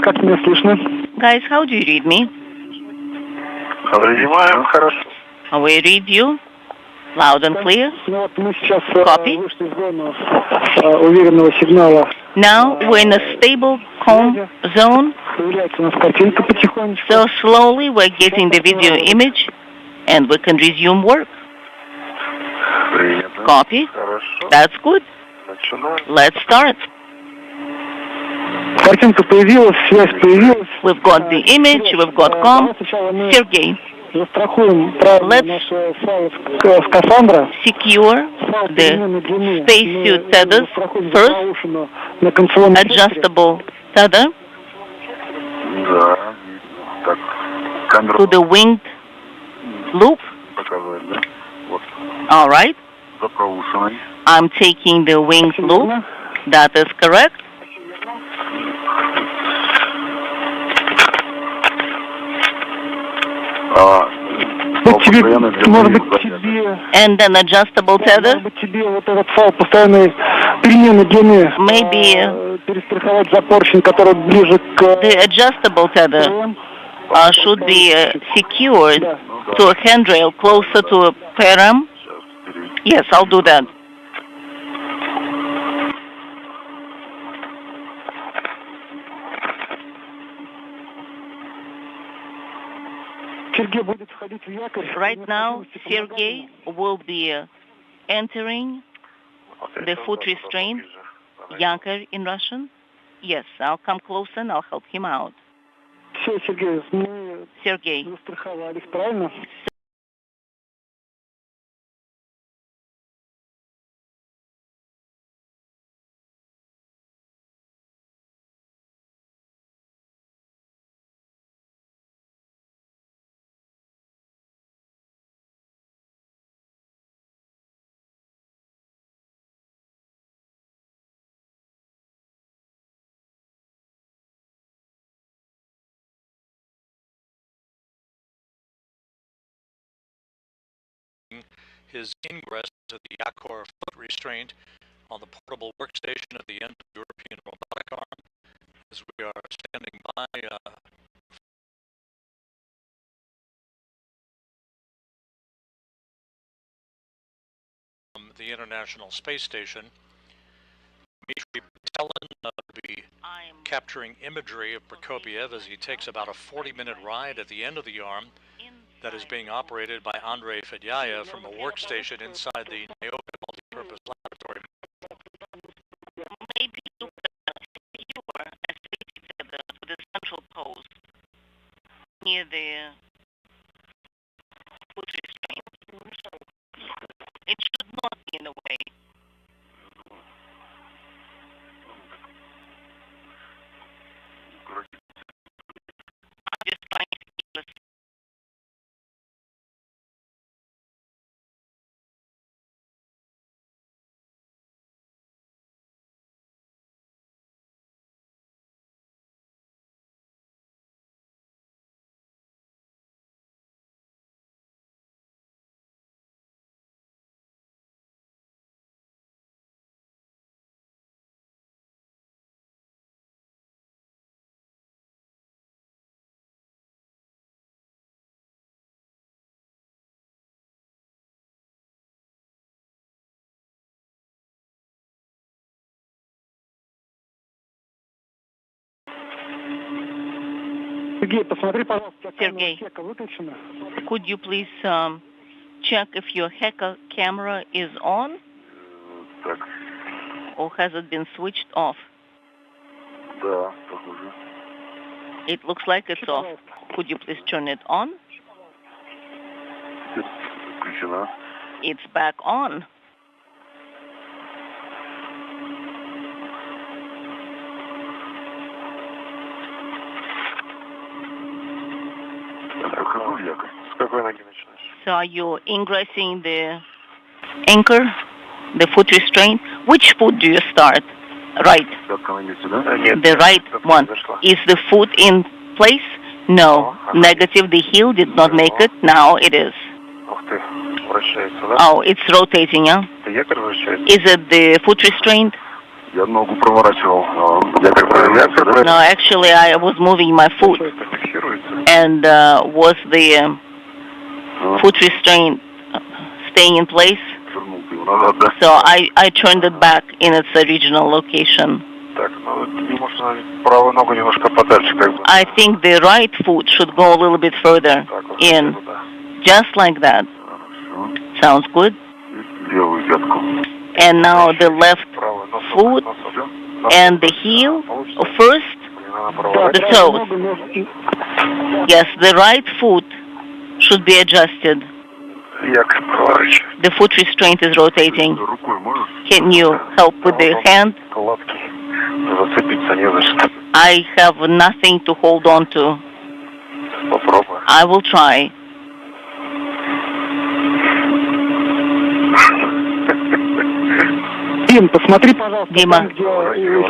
как меня слышно? Guys, how do you read me? Принимаем, хорошо. We read you loud and clear. Ну вот мы сейчас Copy. вышли в зону уверенного сигнала. Now we're in a stable, calm zone. Появляется у нас картинка потихонечку. So slowly we're getting the video image and we can resume work. Принято. Copy. Хорошо. That's good. Начинаем. Let's start. Картинка появилась, связь появилась. We've got the image, we've got com. Sergey, Застрахуем правильно наши файлы с Кассандра. secure the spacesuit tethers first. Adjustable tether Да. Так, камеру to the winged loop. показать, да? Вот. All right. Запроушенный. I'm taking the winged loop. That is correct. Может быть, тебе... And an adjustable tether. Может быть, тебе вот этот файл постоянной переменной длины. Maybe перестраховать за поршень, который ближе к... the adjustable tether should be secured to a handrail closer to a param. Yes, I'll do that. Right now, Sergey will be entering the foot restraint, Yanker in Russian. Yes, I'll come closer and I'll help him out. Sergey. His ingress to the Yakor foot restraint on the portable workstation at the end of the European robotic arm, as we are standing by from the International Space Station. Dmitry Petelin will be capturing imagery of Prokopiev as he takes about a 40-minute ride at the end of the arm that is being operated by Andrei Fedyayev from a workstation inside the Naoka multipurpose laboratory. Maybe you are with the central pose near the foot restraint. It should not be in the way. I'm just trying to keep us. Sergey, could you please check if your hacker camera is on? Or has it been switched off? Да, похоже. It looks like it's off. Could you please turn it on? Включена. It's back on. So are you ingressing the anchor, the foot restraint? Which foot do you start? Right. The right one. Is the foot in place? No. Negative. The heel did not make it. Now it is. Oh, it's rotating, yeah? Is it the foot restraint? Я ногу проворачивал. Я как бы... No, actually, I was moving my foot, and was the foot restraint staying in place? So I turned it back in its original location. I think the right foot should go a little bit further in, just like that. Sounds good. And now the left foot and the heel. First, the toes. Yes, the right foot should be adjusted. The foot restraint is rotating. Can you help with the hand? I have nothing to hold on to. I will try. Дим, посмотри, пожалуйста, Dima. там, где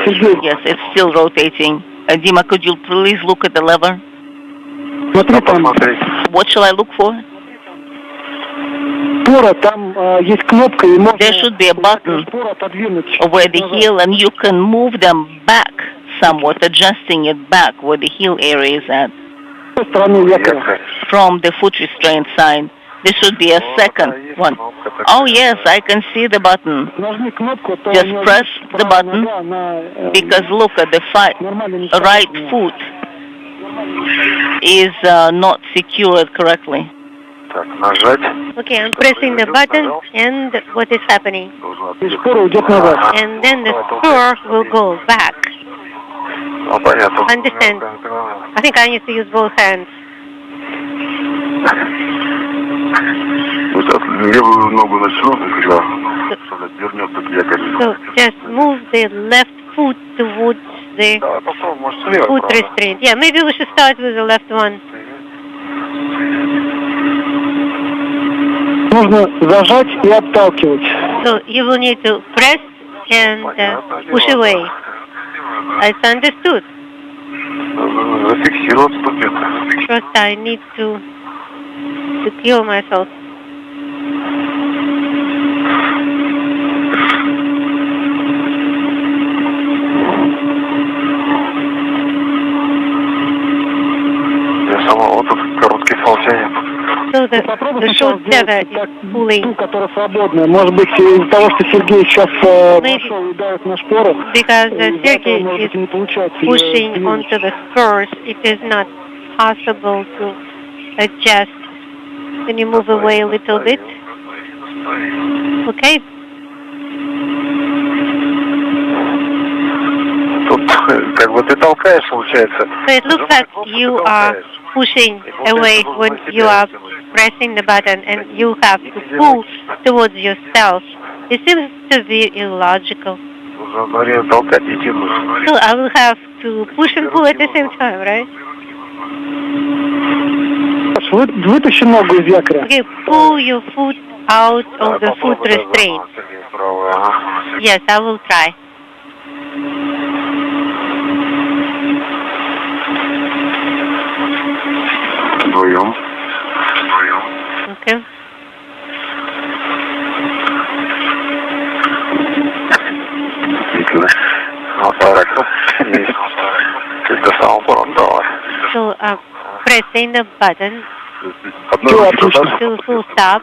Сергей. Yes, it's still rotating. Dima, could you please look at the lever? Смотри, там What shall I look for? шпора, там есть кнопка, и можно There should be a button шпору отодвинуть. where the heel, and you can move them back somewhat, adjusting it back where the heel area is at. С той стороны якоря. From the foot restraint side. There should be a second one. Oh yes, I can see the button. Нажми кнопку, то Just у него press есть the правая button, нога, она, because look at the нормально не right стоит. foot is not secured correctly. Okay, I'm pressing the button, and what is happening? И шпора уйдет назад. And then the spur will go back. Understand? I think I need to use both hands. Левую ногу начну, когда вернется к якорю. So just move the left foot towards the foot restraint. Yeah, maybe we should start with the left one. Нужно зажать и отталкивать. So you will need to press and push away. It's understood. Зафиксировать ступеньку. First I need to secure myself. Я сама вот тут короткий ползение. So the short tether is pulling. Ту, которая свободная. Может быть, из-за того, что Сергей сейчас вошел и давит на шпору, Because Sergey может быть, не is получается. pushing onto the spurs, it is not possible to adjust. Can you move away a little bit? Okay. Тут как бы ты толкаешь, получается. So it looks like you are pushing away when you are pressing the button, and you have to pull towards yourself. It seems to be illogical. Время толкать идти нужно. So I will have to push and pull at the same time, right? Вытащи ногу из якоря. Okay, pull your foot out of the foot restraint. Yes, I will try. Вдвоем. Okay. Вот так. Это сам упором давай. So pressing the button Одну to full stop.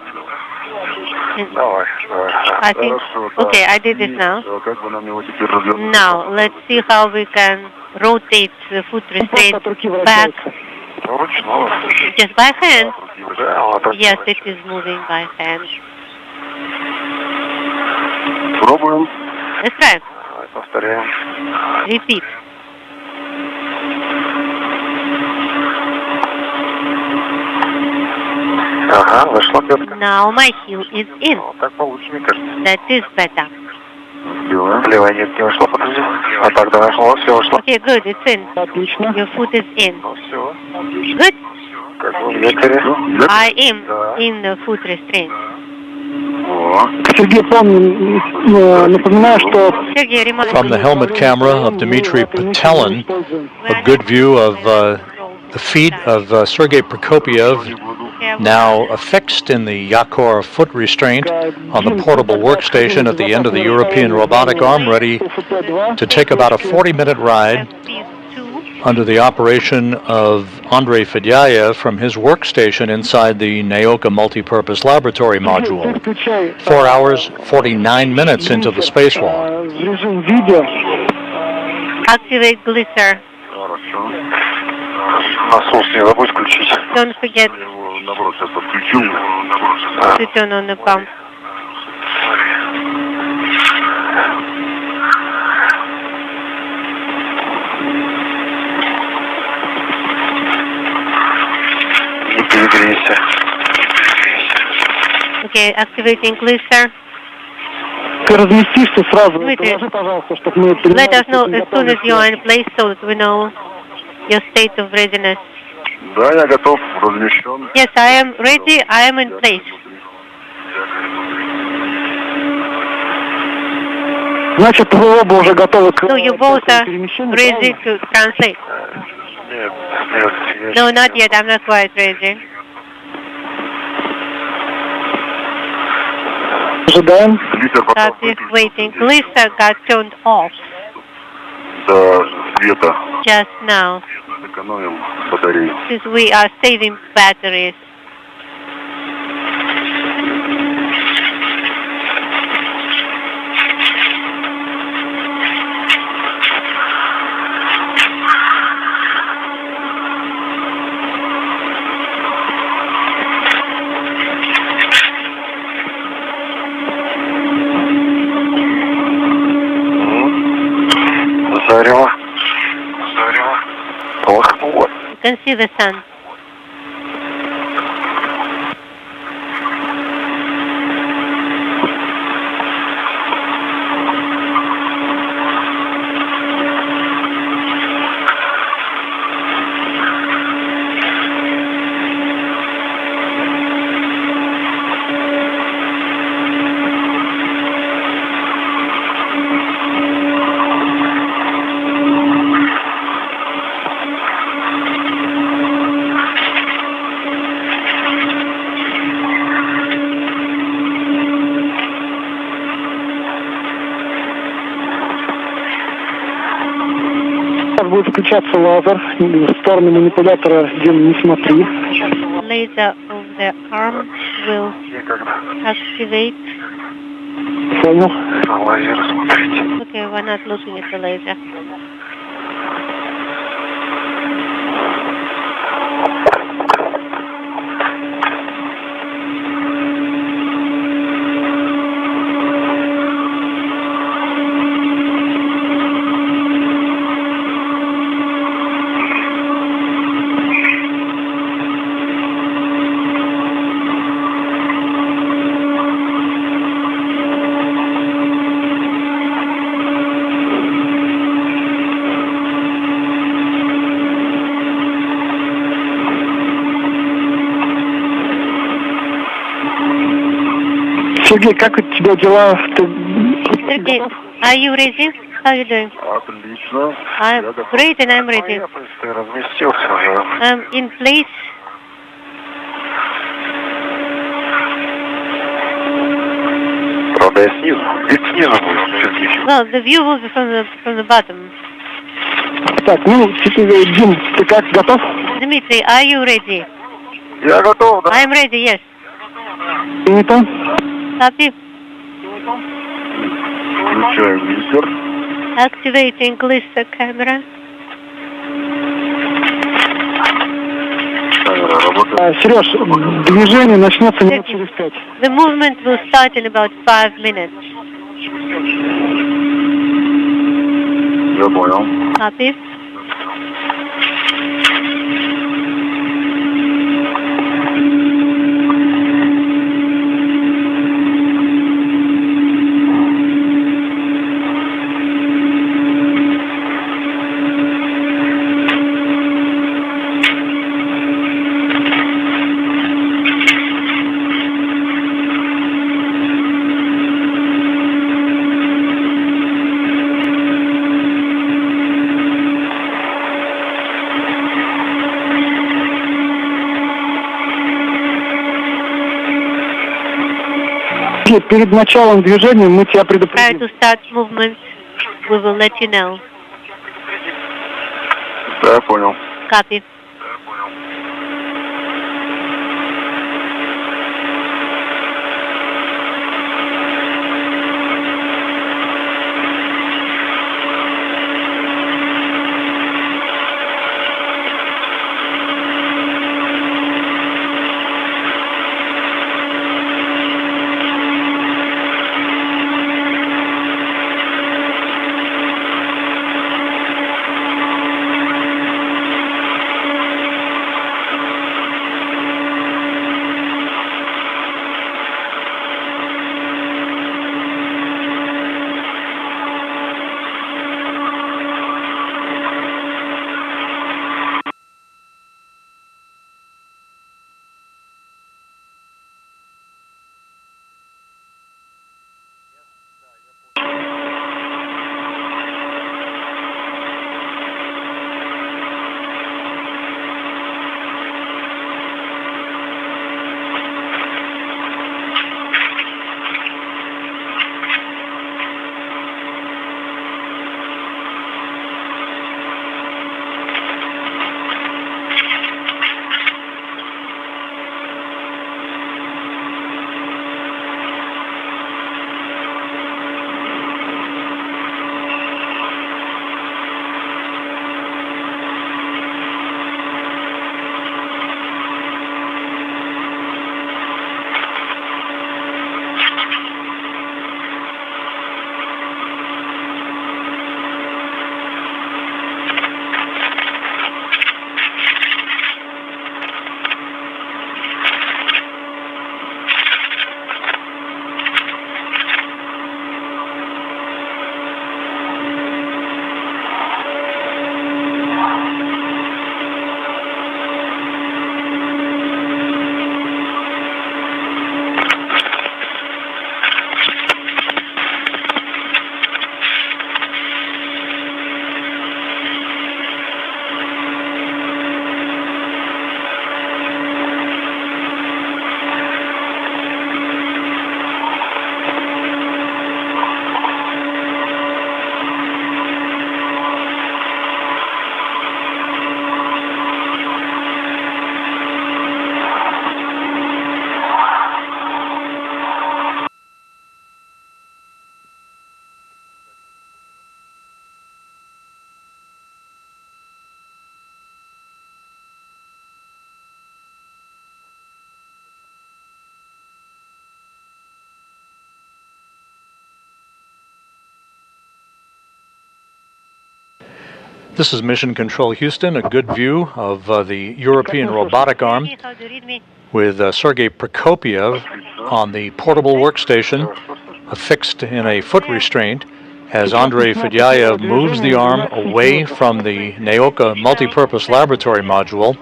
And Давай. I think, okay, I did it now. Как бы нам его теперь развернуть? Now, let's see how we can rotate the foot restraint back Вручную. just by hand. Вот так. Yes, it is moving by hand. Пробуем. Let's try. Давай, повторяем. Repeat. Ага, вошла пятка. Now my heel is in. Вот так получше, мне кажется. That is better. Левая. Левая нет, не вошла, подожди. А так, да, вошла, все вошла. Okay, good, it's in. Отлично. Your foot is in. Ну, все. Good. Как бы в якоре. I am in the foot restraint. О. Сергей, помню, напоминаю, что Sergey, remind From the helmet camera of Dmitry Patelin, a good view of the feet of Sergei Prokopiev now affixed in the Yakor foot restraint on the portable workstation at the end of the European robotic arm, ready to take about a 40-minute ride under the operation of Andrei Fedyayev from his workstation inside the Naoka multipurpose laboratory module. 4 hours, 49 minutes into the spacewalk. Activate glisser. Насос не забудь включить. Don't forget Наоборот, сейчас подключу. to turn on the pump. Не перегрейся. Okay, activating glisser. Ты разместишься сразу. Дмитрий, Скажи, пожалуйста, чтобы мы let us know as soon as you are in place so that we know your state of readiness. Да, я готов, размещен. Yes, I am ready. I am in place. Значит, вы оба уже готовы к So you both are ready to translate? Нет, нет. No, not yet. I'm not quite ready. Ожидаем. Copy. Waiting. Glisser got turned off До света. just now Сэкономим батарею. since we are saving batteries. Зарево. Зарево. Полыхнуло. You can see the sun. Будет включаться лазер. В сторону манипулятора, Дим, не смотри. Laser of the arm will activate. Понял. Лазер смотрите. Okay, we're not looking at the laser. Сергей, как у тебя дела? Sergey, are you ready? How are you doing? Отлично. I'm great and I'm ready. Я, в принципе, разместился уже. I'm in place. Правда, я снизу. Вид снизу будет, Сергей. Well, the view will be from the bottom. Так, ну, теперь, Дим, ты как, готов? Dmitry, are you ready? Я готов, да. I'm ready, yes. Принято. Copy. Включаем визор. Activating glisser camera. Камера работает. Сереж, движение начнется минут через 5. The movement will start in about 5 minutes. Я понял. Copy. перед началом движения мы тебя Prior предупредим. to start movement, we will let you know. Да, я понял. Copy. This is Mission Control Houston, a good view of the European robotic arm with Sergei Prokopiev on the portable workstation affixed in a foot restraint as Andrei Fedyaev moves the arm away from the Naoka multipurpose laboratory module,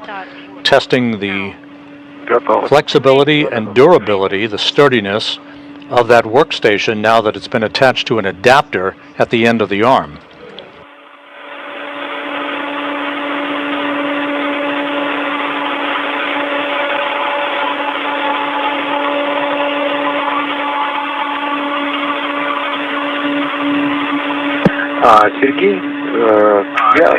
testing the flexibility and durability, the sturdiness of that workstation now that it's been attached to an adapter at the end of the arm. Сергей, я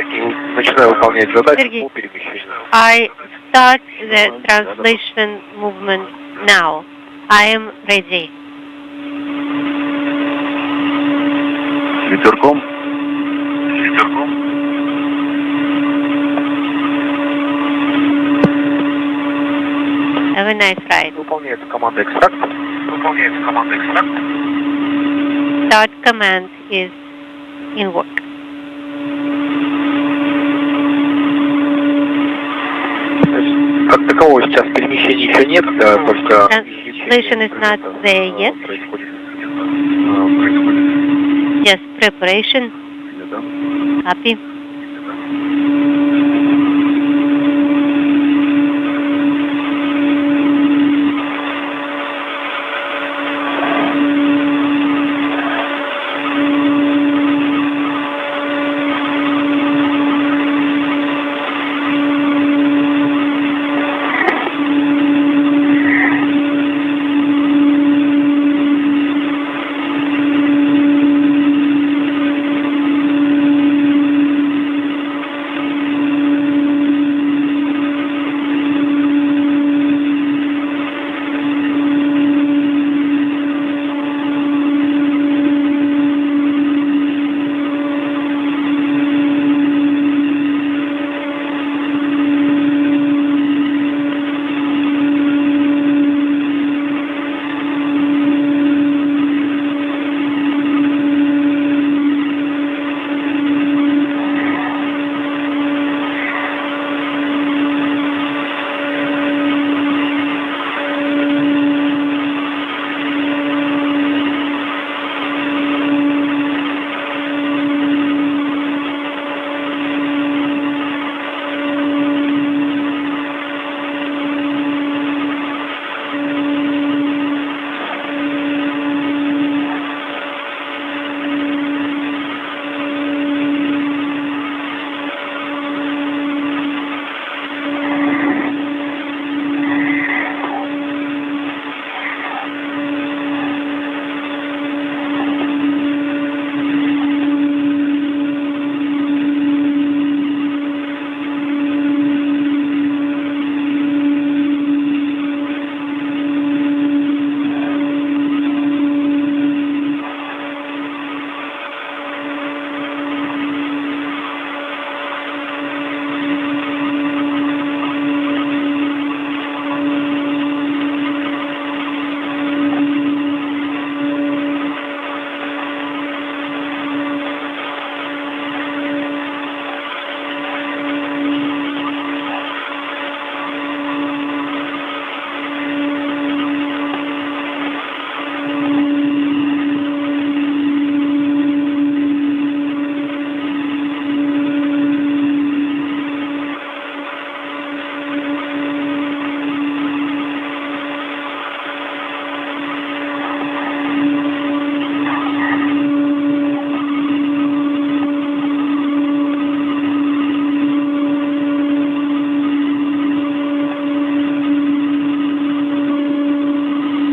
начинаю выполнять задачу по перемещению. I start the translation movement now. I am ready. С ветерком. Have a nice ride. Выполняется команда экстракт. Start command is in work. Как такового сейчас перемещения еще нет, только... Translation is not there yet. Just preparation. Copy.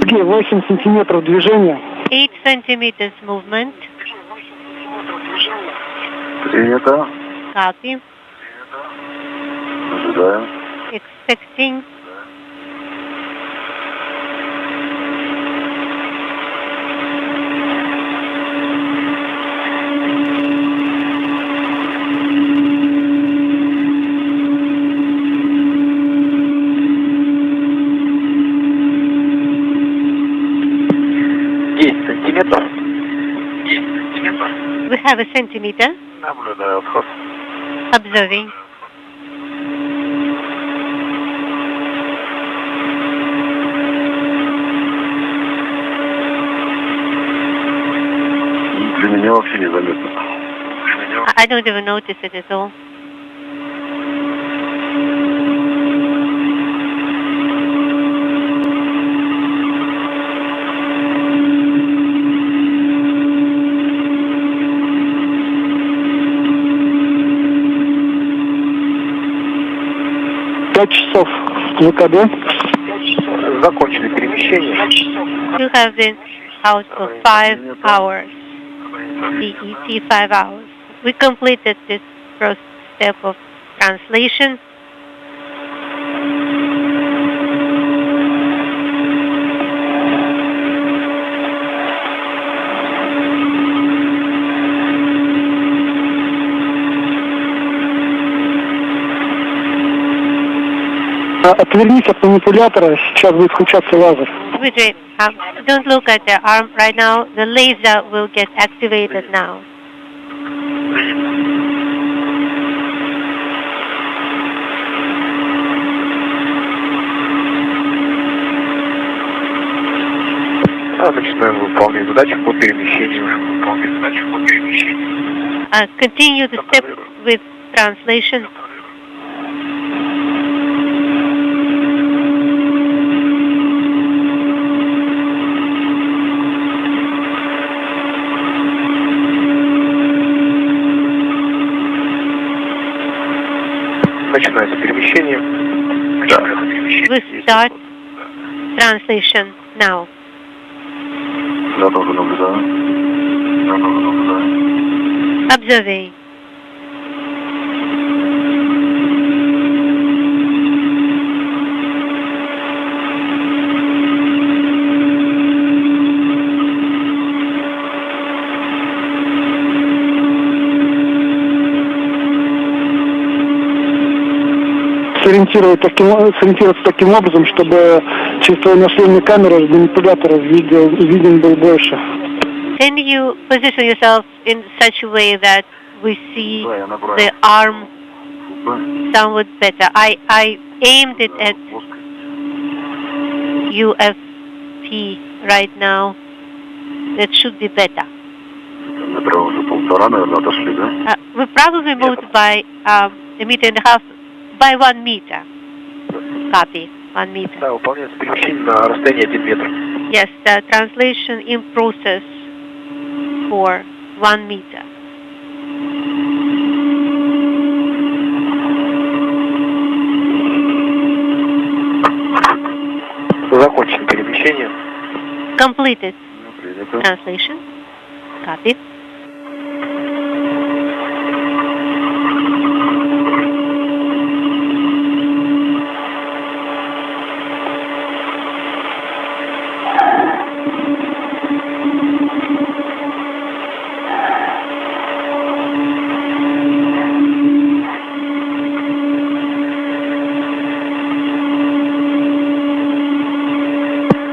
ВСГ 8 сантиметров движения. 8 centimeters movement. Принято. Copy. Ожидаем. Expecting. We have a centimeter. Наблюдаю вход. Observing. Для меня вообще незаметно. I don't even notice it at all. Часов ВКД. Закончили перемещение. You have been out for 5 hours. CET 5 hours. We completed this first step of translation. Отвернись от манипулятора, сейчас будет включаться лазер. Wait. Don't look at the arm right now. The laser will get activated now. Начинаем выполнять задачу по перемещению. Continue the step with translation. Начинается перемещение. We start translation now. Я тоже наблюдаю. Observing. Сориентироваться таким образом, чтобы через твою наследную камеру манипулятора виден был больше. Can you position yourself in such a way that we see the arm somewhat better? I aimed it at UFP right now. That should be better. We probably moved by a meter and a half, by 1 meter. Copy, 1 meter. Да, выполняется перемещение на расстоянии 1 метр. Yes, the translation in process for 1 meter. Закончено перемещение. Completed translation. Copy.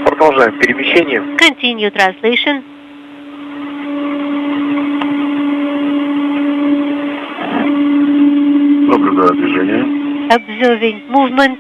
Продолжаем перемещение. Continue translation. Наблюдаю движение. Observing movement.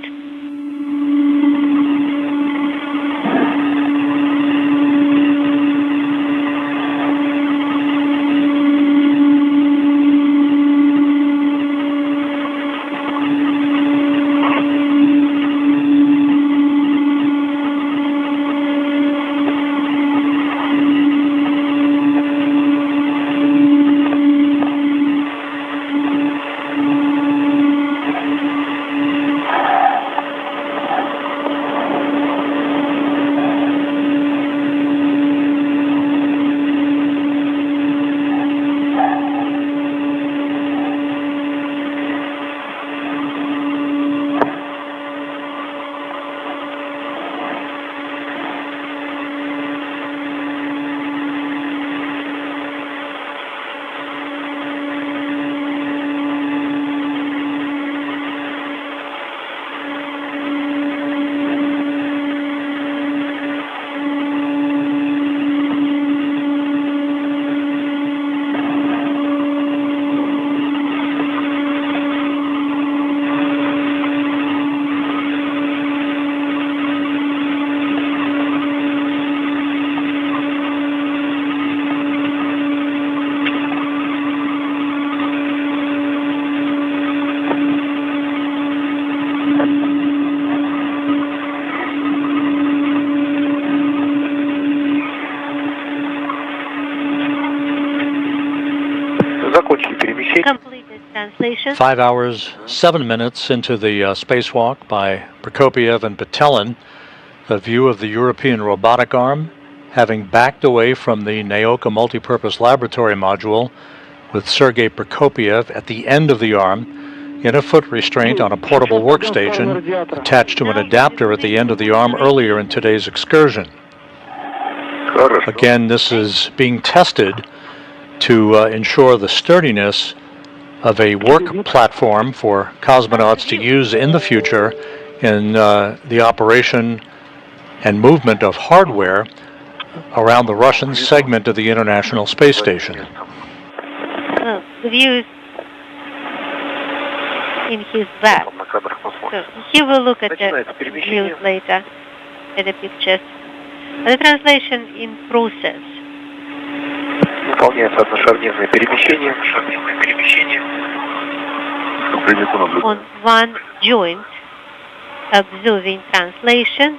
Completed translation. 5 hours, 7 minutes into the spacewalk by Prokopiev and Petelin, a view of the European robotic arm, having backed away from the Naoka multipurpose laboratory module, with Sergei Prokopiev at the end of the arm, in a foot restraint on a portable workstation attached to an adapter at the end of the arm earlier in today's excursion. Again, this is being tested to ensure the sturdiness of a work platform for cosmonauts to use in the future in the operation and movement of hardware around the Russian segment of the International Space Station. Well, the view is in his back. So he will look at the views later, at the pictures. The translation in process. Выполняется одношарнирное перемещение. On one joint, observing translation.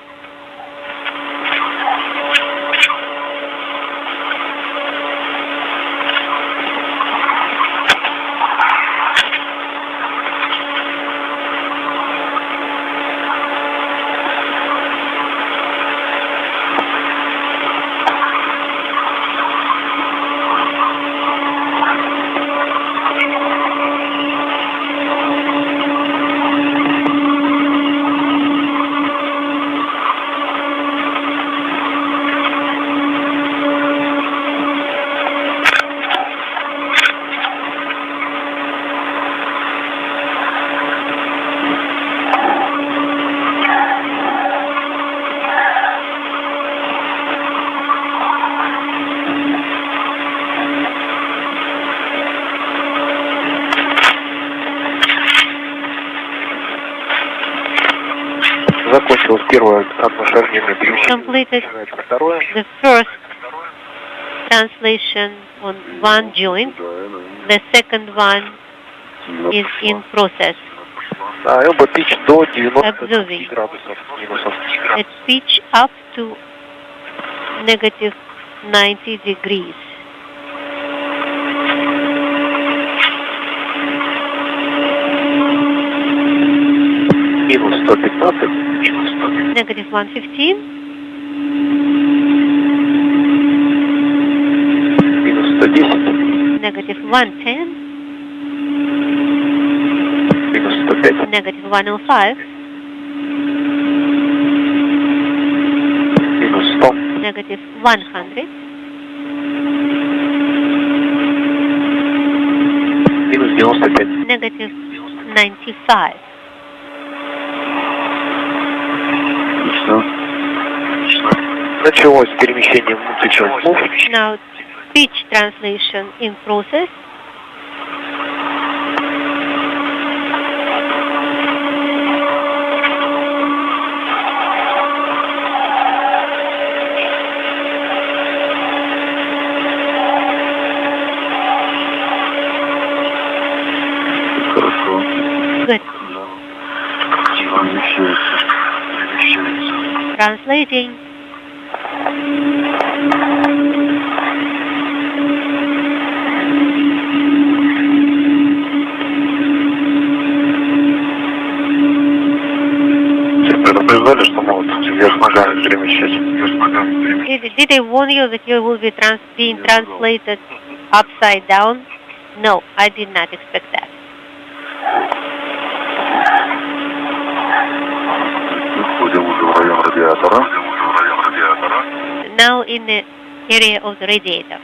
Закончилось первое одношарнирное перемещение. Completed the first translation on one joint. The second one is in process. Elbow pitch до 90 Observing. градусов минусов. At pitch up to negative 90 degrees. Минус 115. Negative 115. Минус 110. Negative 110. Минус 105. Negative 105. Минус 100. Negative 100. Минус 95. Negative 95. Началось перемещение multi-joint. Now, pitch translation in process. Good. Translating. Предупреждали, что могут вверх ногами перемещать. Did they warn you that you will be being translated upside down? No, I did not expect that. Now in the area of the radiator.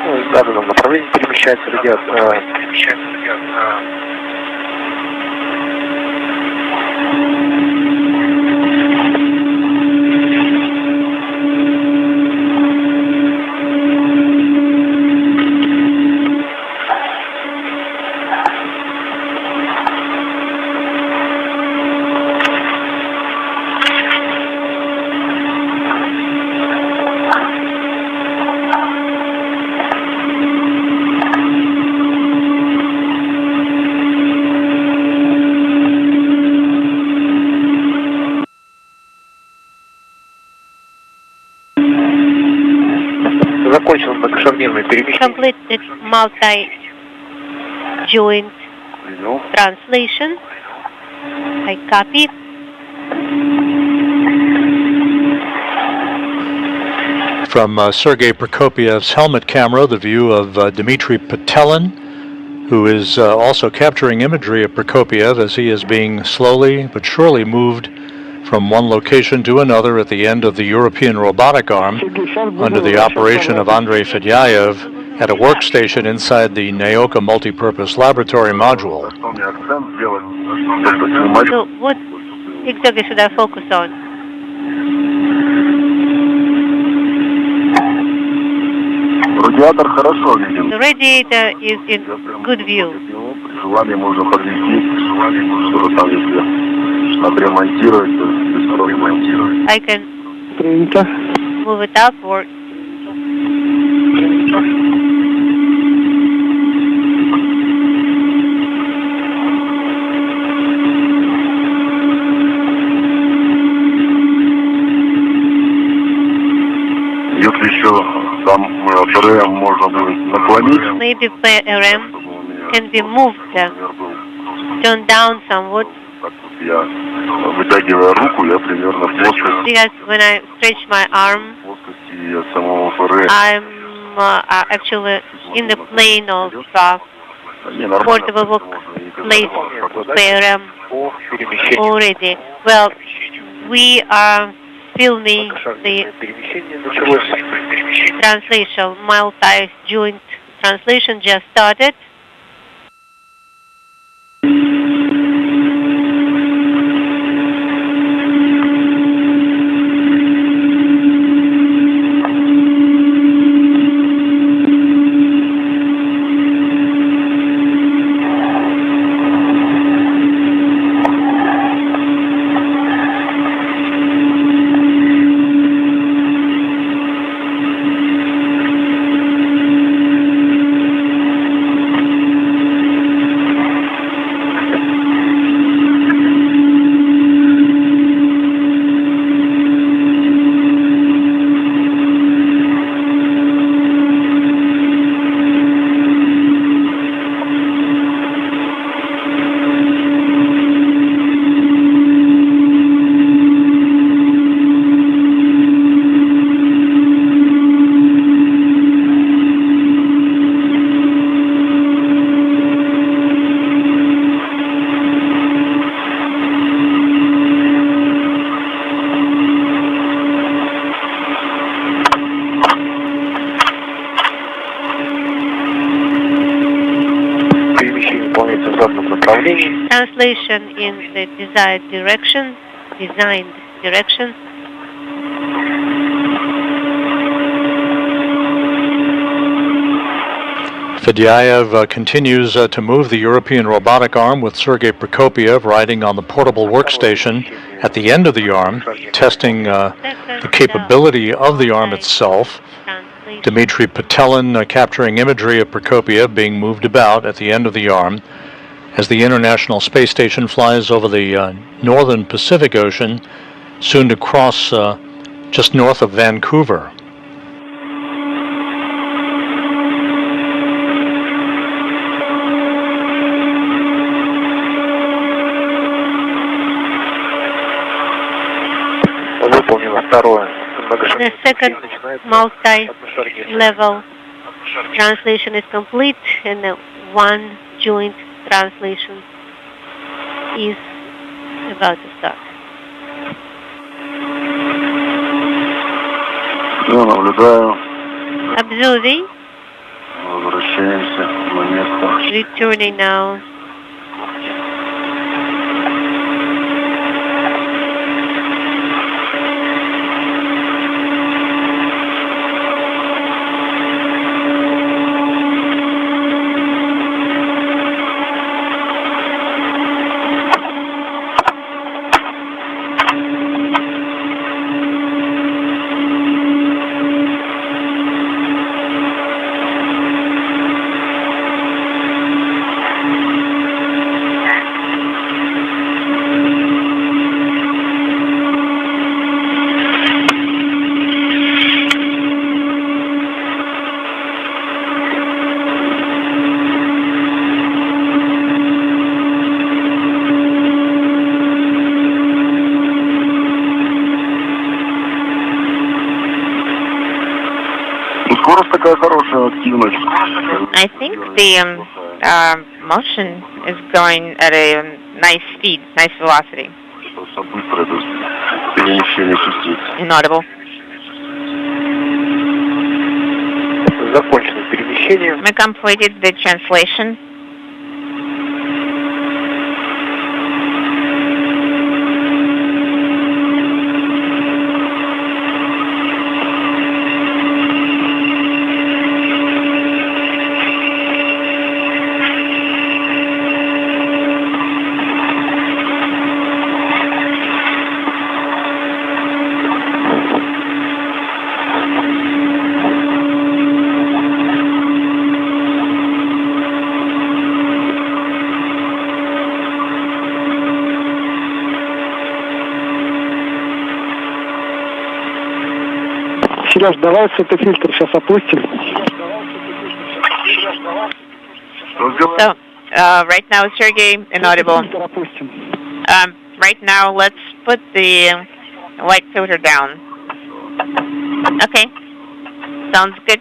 В данном направлении перемещается радиатор. completed multi-joint translation. I copy. From Sergei Prokopiev's helmet camera, the view of Dmitry Petelin, who is also capturing imagery of Prokopiev as he is being slowly but surely moved from one location to another at the end of the European robotic arm under the operation of Andrei Fedyaev at a workstation inside the Naoka multipurpose laboratory module. So what exactly should I focus on? The radiator is in good view. I can move it upward. Maybe PRM can be moved, turned down somewhat. Because when I stretch my arm, I'm actually in the plane of portable workplace PRM already. Well, we are filming the translation, multi-joint translation just started. Translation in the designed direction. Fedyaev continues to move the European robotic arm with Sergei Prokopiev riding on the portable workstation at the end of the arm, testing the capability of the arm itself. Dmitry Petelin capturing imagery of Prokopiev being moved about at the end of the arm as the International Space Station flies over the northern Pacific Ocean, soon to cross just north of Vancouver. The second multi-level translation is complete, and the one joint translation is about to start. Observing. Returning now. Скорость такая хорошая, активность. I think the motion is going at a nice speed, nice velocity. Быстро это перемещение частиц. Inaudible. Закончено перемещение. We completed the translation. Сереж, давай светофильтр сейчас опустим. So, right now, Sergey, inaudible. Right now, let's put the light filter down. Okay. Sounds good.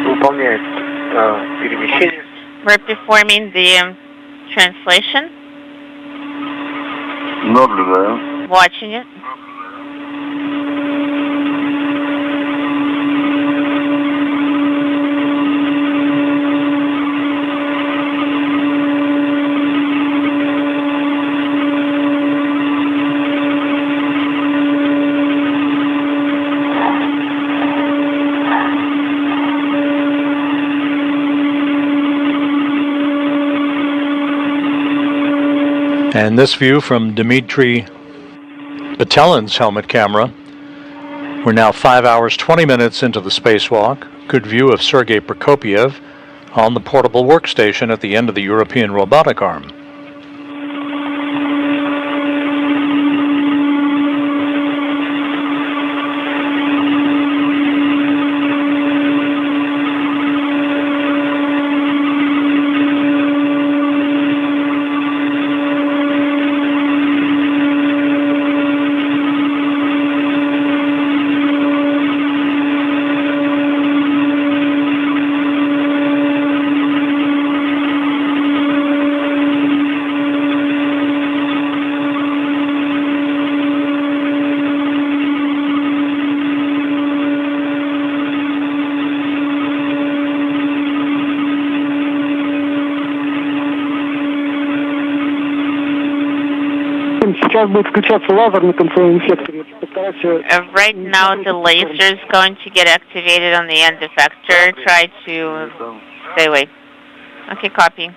Выполняет перемещение. We're performing the translation, Наблюдаю. watching it. And this view from Dmitry Batelin's helmet camera. We're now 5 hours, 20 minutes into the spacewalk. Good view of Sergei Prokopiev on the portable workstation at the end of the European robotic arm. Сейчас будет включаться лазер на концевом секторе. Постарайся... Right now, the laser is going to get activated on the end effector. Try to stay away. Okay, copy.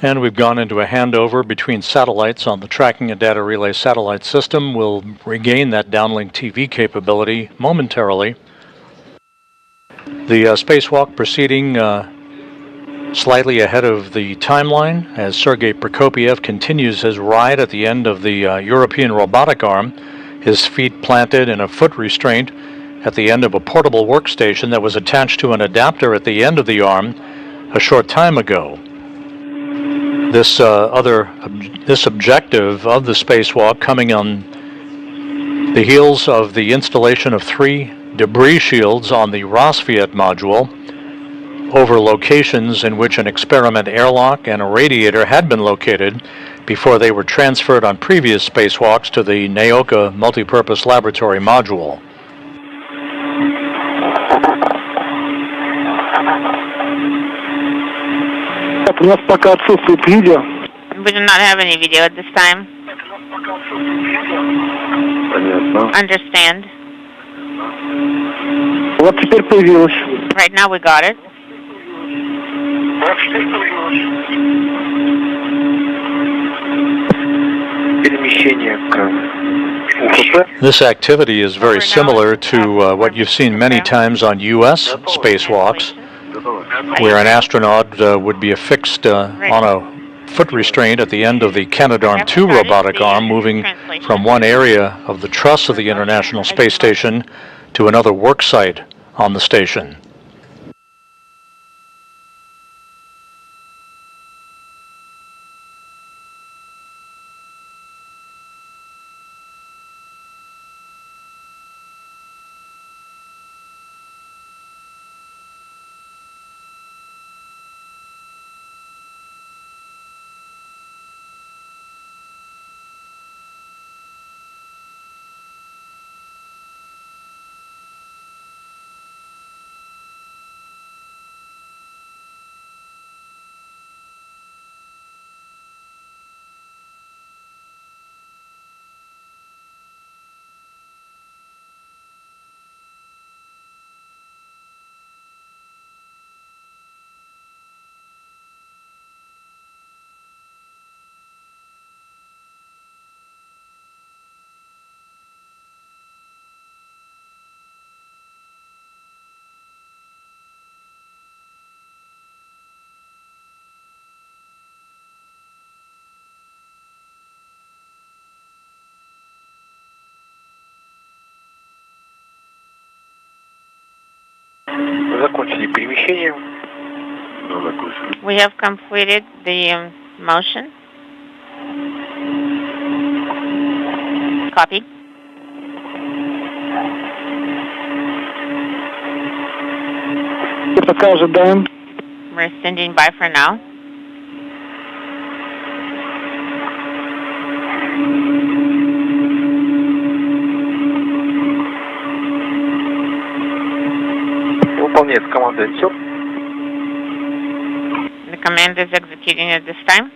And we've gone into a handover between satellites on the Tracking and Data Relay satellite system. We'll regain that downlink TV capability momentarily. The spacewalk proceeding slightly ahead of the timeline as Sergei Prokopiev continues his ride at the end of the European robotic arm. his feet planted in a foot restraint at the end of a portable workstation that was attached to an adapter at the end of the arm a short time ago. This objective of the spacewalk coming on the heels of the installation of 3 debris shields on the Rosviet module over locations in which an experiment airlock and a radiator had been located before they were transferred on previous spacewalks to the Naoka Multipurpose Laboratory module. У нас пока отсутствует видео. We do not have any video at this time. Понятно. Understand. Вот теперь появилось. Right now we got it. Перемещение к УКП. This activity is very similar to what you've seen many times on U.S. spacewalks, where an astronaut would be affixed on a foot restraint at the end of the Canadarm2 robotic arm, moving from one area of the truss of the International Space Station to another work site on the station. Закончили перемещение. We have completed the motion. Copy. Пока ожидаем. We're standing by for now. Выполняется команда «Insert». The command is executing at this time.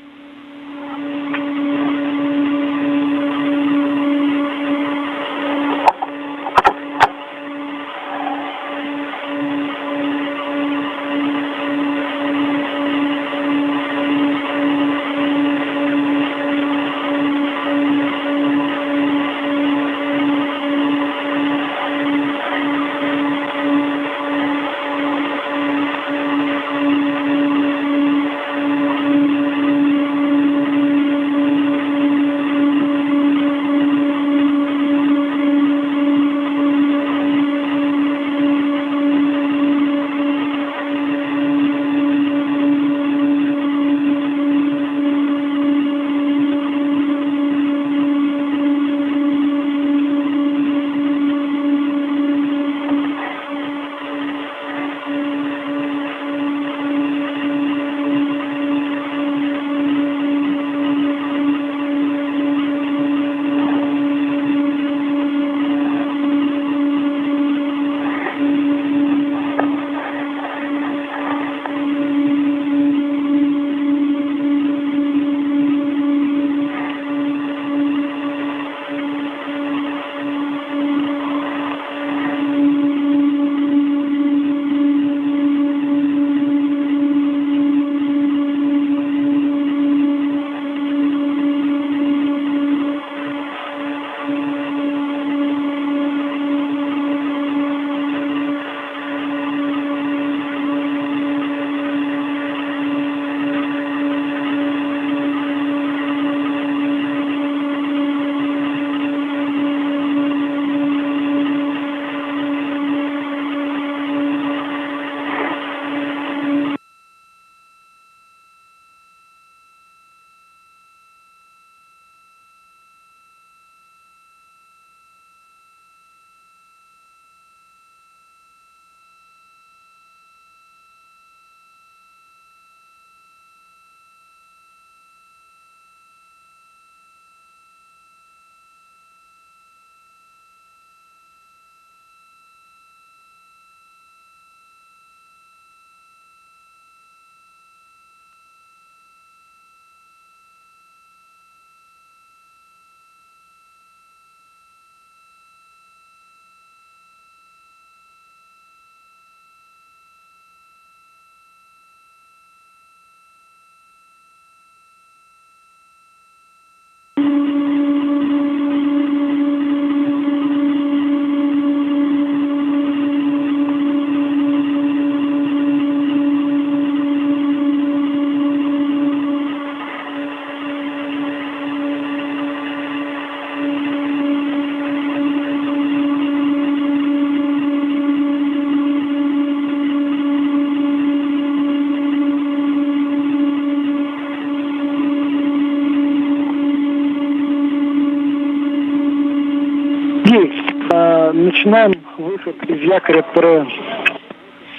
Начинаем выход из якоря ПР.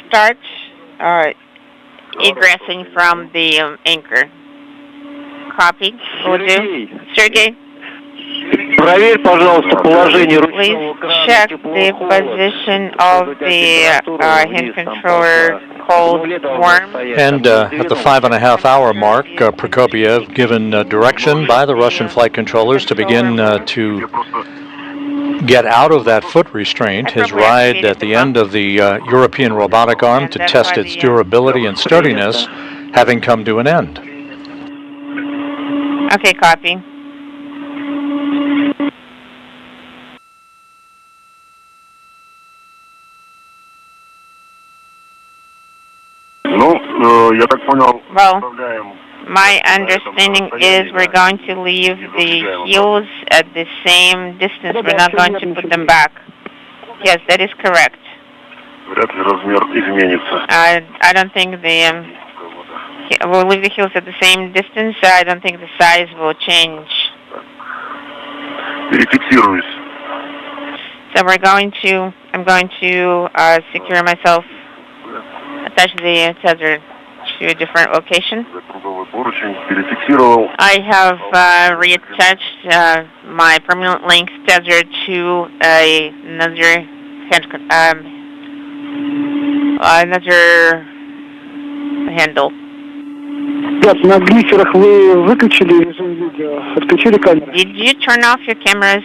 Start egressing from the anchor. Copy. Will do. Sergey, Проверь, пожалуйста, положение please ручного крана check the теплоухода. position of the hand controller cold warm. And at the 5.5 hour mark, Prokopiev, given direction by the Russian flight controllers to begin to get out of that foot restraint, his ride at the end of the European robotic arm to test its durability and sturdiness having come to an end. Okay, copy. Я так понял, Well, my understanding is we're going to leave the heels at the same distance. We're not going to put them back. Yes, that is correct. вряд ли размер изменится. I don't think we'll leave the heels at the same distance. I don't think the size will change. Перефиксируюсь. So I'm going to secure myself, attach the tether to a different location. I have reattached my permanent link tether to another handle. На глиферах вы выключили режим видео, отключили камеру? Did you turn off your cameras?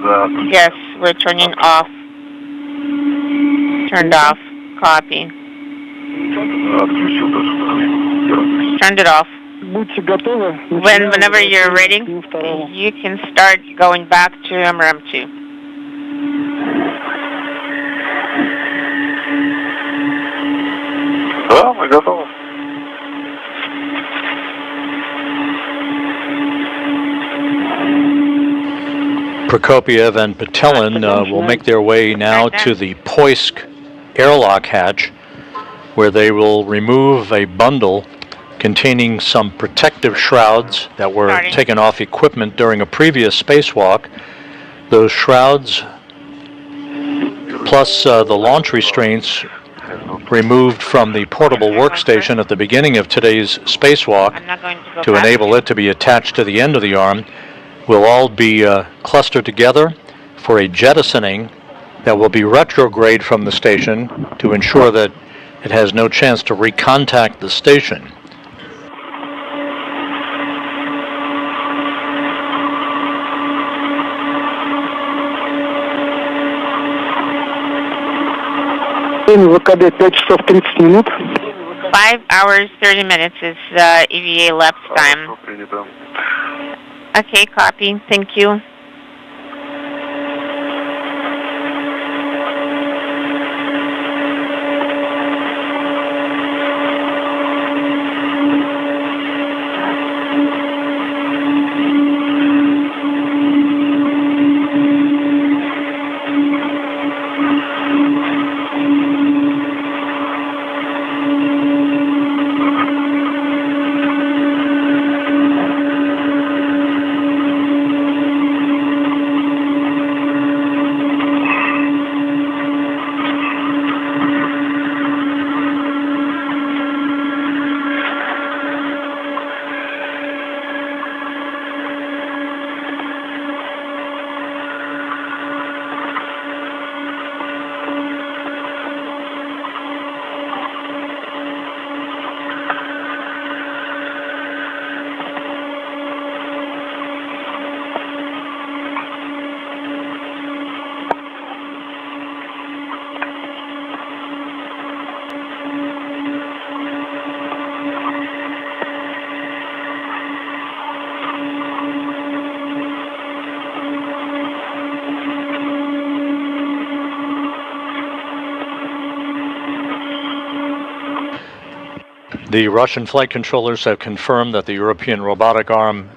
Да. Yes, we're turning off. Turned off. Copy. Отключил даже. Turned it off. Будьте готовы. Whenever you're ready, you can start going back to MRM2. Да, мы готовы. Prokopiev and Patelin will make their way now to the Poisk airlock hatch, where they will remove a bundle containing some protective shrouds that were taken off equipment during a previous spacewalk. Those shrouds, plus the launch restraints removed from the portable workstation at the beginning of today's spacewalk to enable it to be attached to the end of the arm, will all be clustered together for a jettisoning that will be retrograde from the station to ensure that it has no chance to recontact the station. ВКД 5 часов 30 минут. 5 hours, 30 minutes is EVA lapse time. Okay, copy. Thank you. The Russian flight controllers have confirmed that the European robotic arm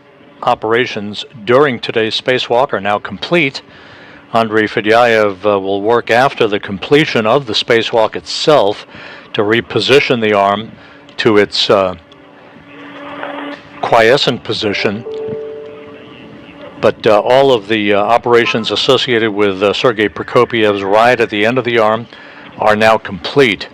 operations during today's spacewalk are now complete. Andrei Fedyaev will work after the completion of the spacewalk itself to reposition the arm to its quiescent position But all of the operations associated with Sergei Prokopiev's ride at the end of the arm are now complete.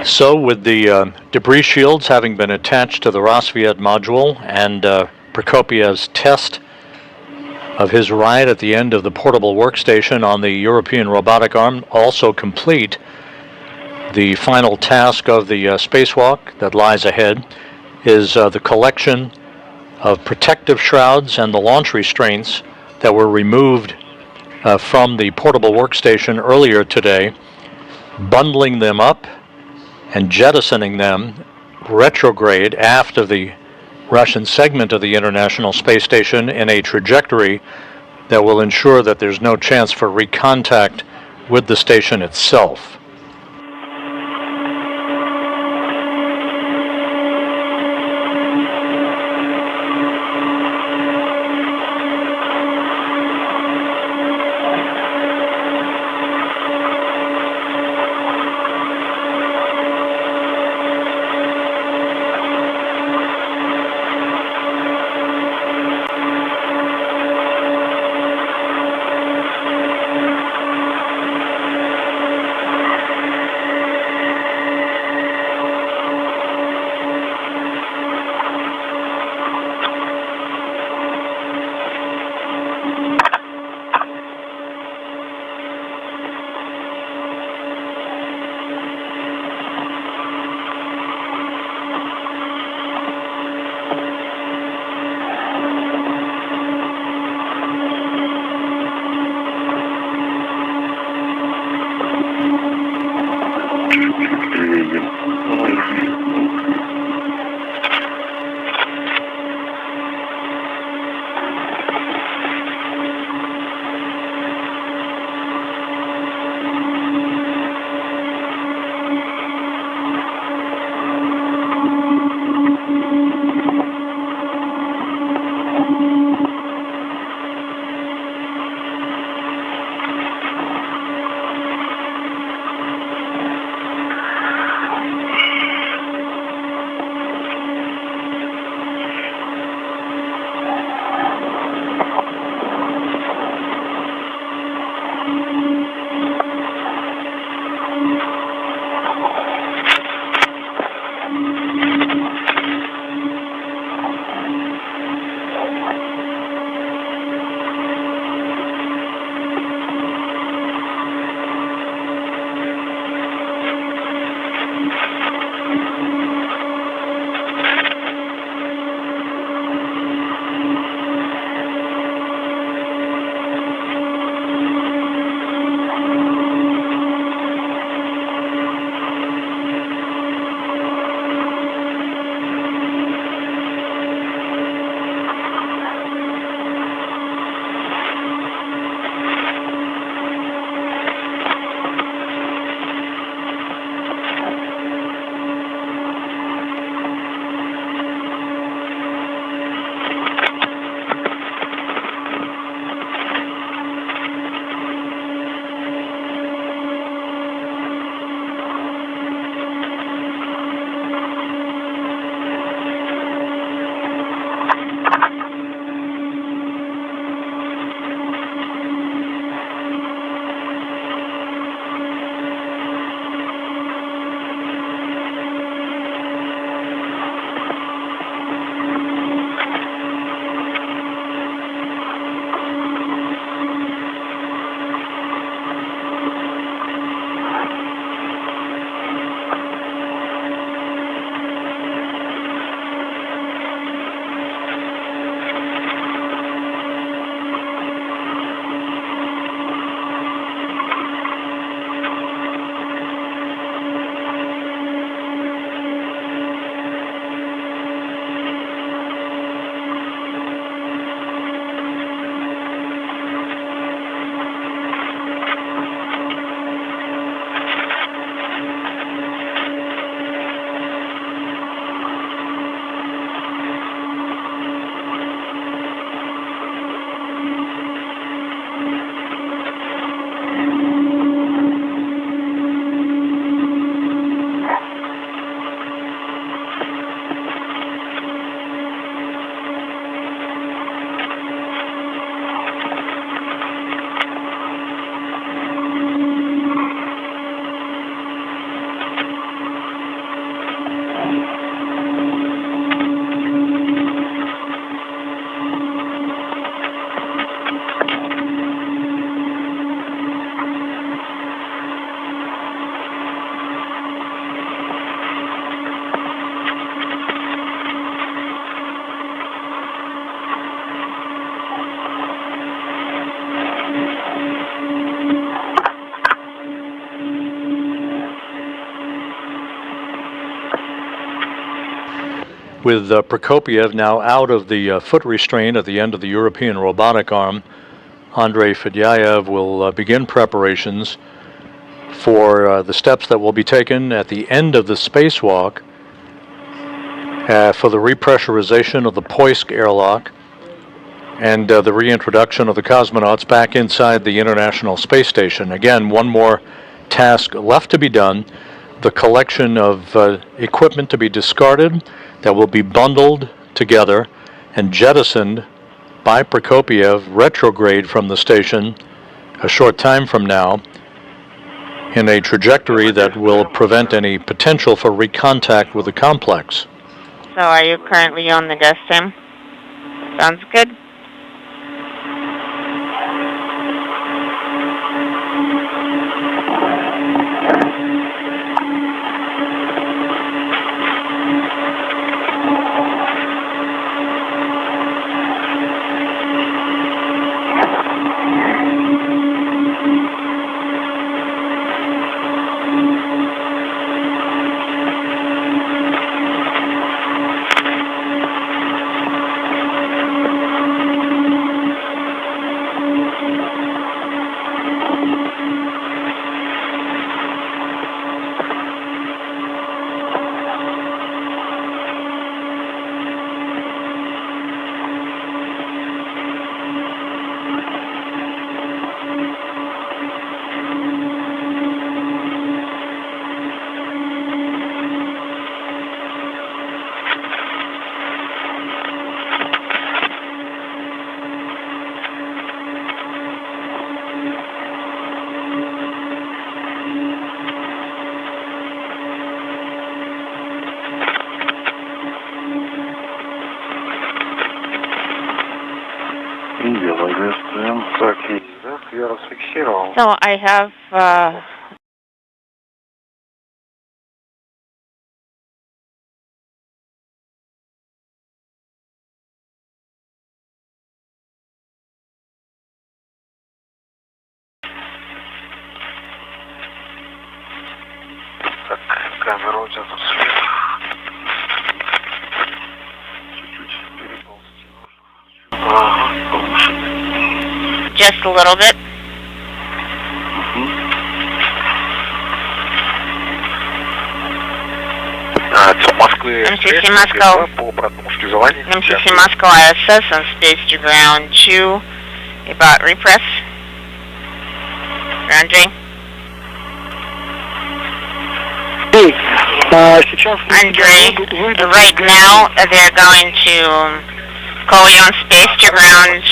So with the debris shields having been attached to the Rosviet module and Prokopiev's test of his ride at the end of the portable workstation on the European robotic arm also complete, the final task of the spacewalk that lies ahead is the collection of protective shrouds and the launch restraints that were removed from the portable workstation earlier today, bundling them up and jettisoning them retrograde aft of the Russian segment of the International Space Station in a trajectory that will ensure that there's no chance for recontact with the station itself. With Prokopiev now out of the foot restraint at the end of the European robotic arm, Andrei Fedyaev will begin preparations for the steps that will be taken at the end of the spacewalk for the repressurization of the Poisk airlock and the reintroduction of the cosmonauts back inside the International Space Station. Again, one more task left to be done, the collection of equipment to be discarded that will be bundled together and jettisoned by Prokopiev retrograde from the station a short time from now in a trajectory that will prevent any potential for recontact with the complex. So are you currently on the gas sim? Sounds good. So I have камера у тебя тут свет. Чуть-чуть переползти нужно. Ага, повышенный. just a little bit. MCC Moscow. MCC Moscow ISS on space to ground 2. About repress. Ground J. Andre, right now they're going to call you on space to ground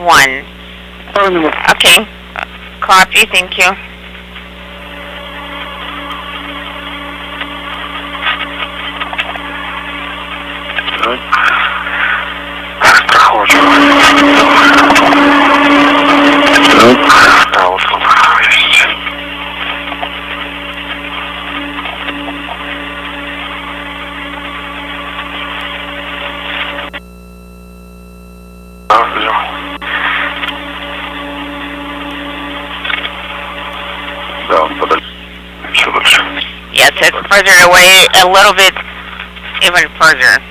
1. Okay. Copy, thank you. Да, вот он есть. Да, он подальше. Еще дальше. Yes, it's further away, a little bit, even further.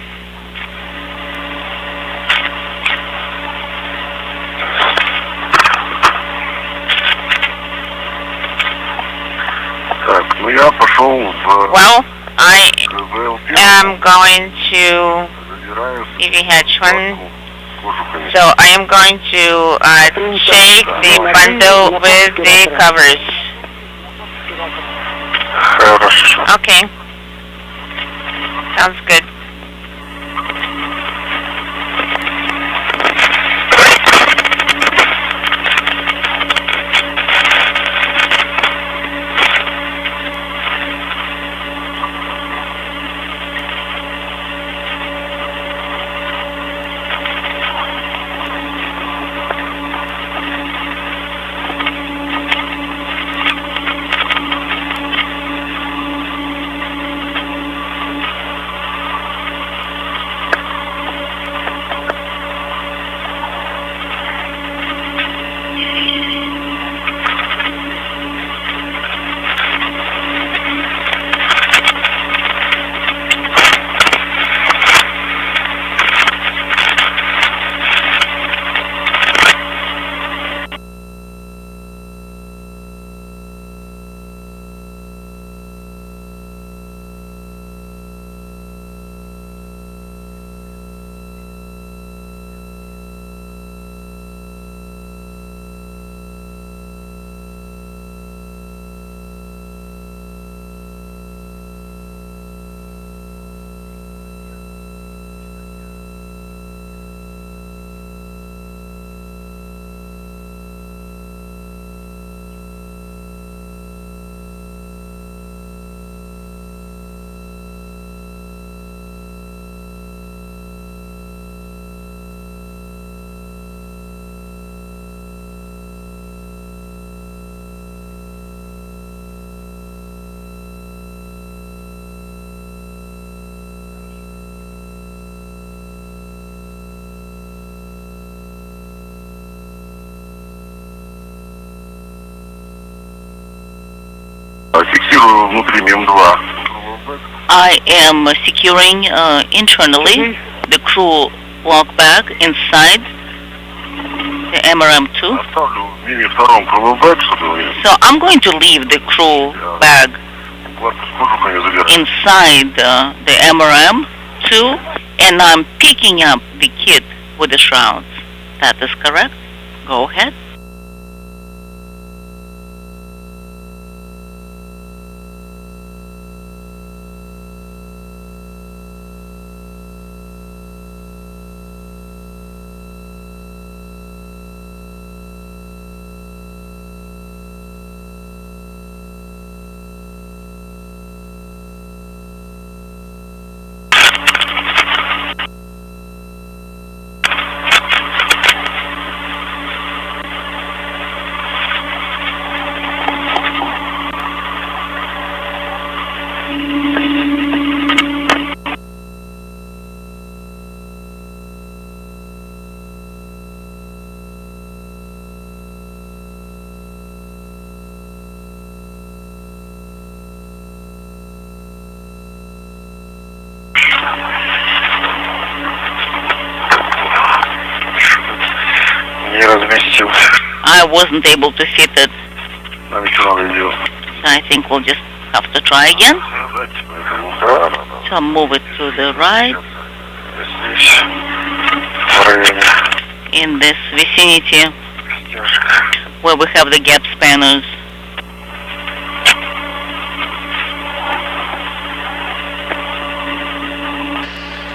Так, ну я пошел в... Well, I am going to EVH1, so I am going to take the bundle with the covers. Хорошо. Okay. Sounds good. Фиксирую внутри МИМ-2. I am securing internally the crew log bag inside the MRM2. Оставлю в МИМе-2 крылбэк, чтобы So I'm going to leave the crew bag корпус кожухами забирать. inside the MRM2, and I'm picking up the kit with the shrouds. That is correct. Go ahead. Не разместился. I wasn't able to fit it, Нам еще надо делать. so I think we'll just have to try again. So I'll move it to the right Здесь, в районе in this vicinity стяжка. where we have the gap spanners.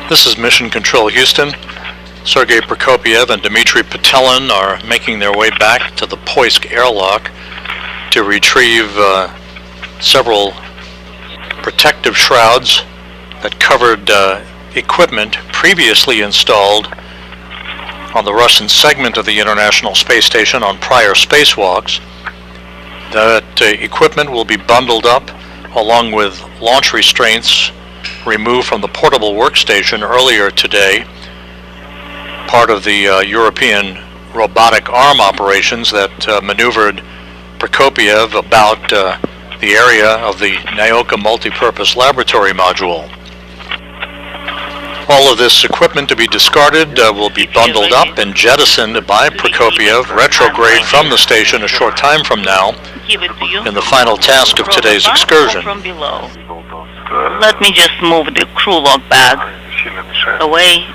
This is Mission Control Houston. Sergei Prokopiev and Dmitry Patelin are making their way back to the Poisk airlock to retrieve several protective shrouds that covered equipment previously installed on the Russian segment of the International Space Station on prior spacewalks. That equipment will be bundled up along with launch restraints removed from the portable workstation earlier today, part of the European robotic arm operations that maneuvered Prokopiev about the area of the Nyoka multipurpose laboratory module. All of this equipment to be discarded will be bundled up and jettisoned by Prokopiev retrograde from the station a short time from now Give it to you. in the final task of today's excursion. From below. Let me just move the crew log bag Сильно мешает. away.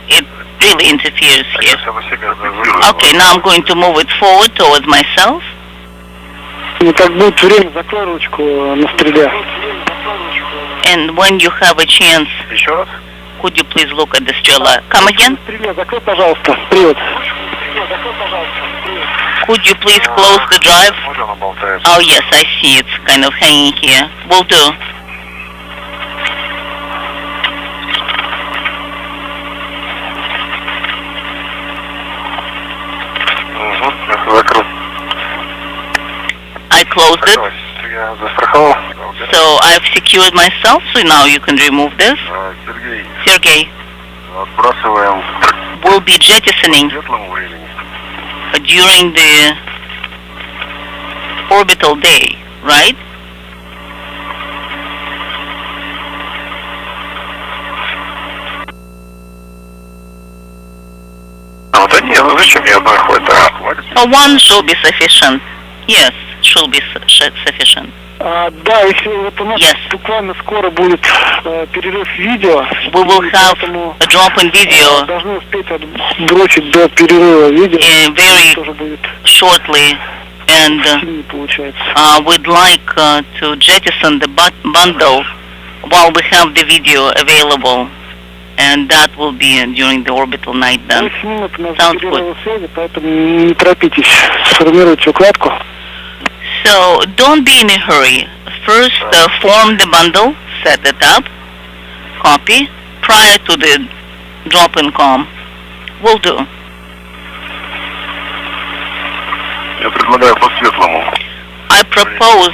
It really interferes here. Сейчас я на себя фиксирую. Okay, now I'm going to move it forward towards myself. Ну, так будет время, закрой ручку на стреле. And when you have a chance, Еще раз. could you please look at the Strela? Come again? На стреле, закрой, пожалуйста. Привет. Could you please close the drive? Вот она болтается. Oh yes, I see. It's kind of hanging here. Will do. Закрыл. I closed it. Я застраховал. So I've secured myself, so now you can remove this. Сергей, Sergey, отбрасываем will be jettisoning светлому времени. during the orbital day, right? А вот нет, ну зачем мне одной хватит? Хватит. One should be sufficient. Yes, should be sufficient. Да, если вот у нас Yes. буквально скоро будет перерыв видео, We will have поэтому a drop in video должны успеть отбросить до перерыва видео, very тоже будет shortly, and сильнее получается. we'd like to jettison the bundle while we have the video available, and that will be during the orbital night then. 8 минут у нас Sounds перерыва связи, поэтому не торопитесь, сформируйте укладку. So don't be in a hurry. First, form the bundle, set it up, copy, prior to the drop-in com. Will do. Я предлагаю по светлому. I propose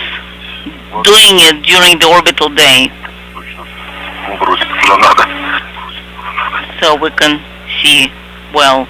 doing it during the orbital day, Бросить куда надо. so we can see well.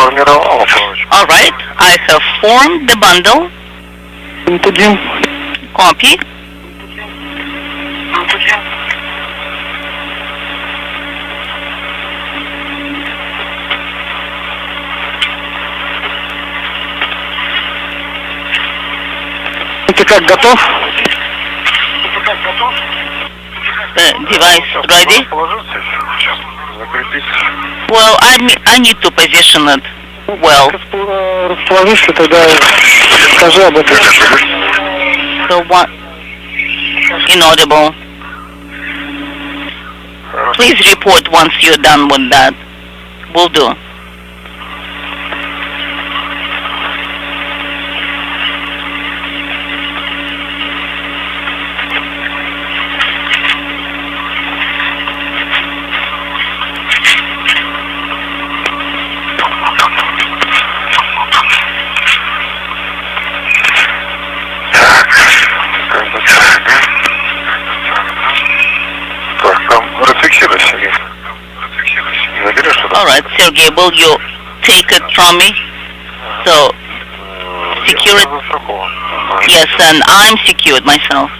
сформировал прочь. All right, I have formed the bundle. Copy. Ты как, готов? Device ready? Положился сейчас. Закрепить. Well, I need to position it well. Расположишься, тогда скажи об этом. So what? Inaudible. Please report once you're done with that. Will do. Зафиксируй, Сергей. Заберешь сюда? All right, Sergey, will you take it from me? So, secure it. Yes, and I'm secured myself.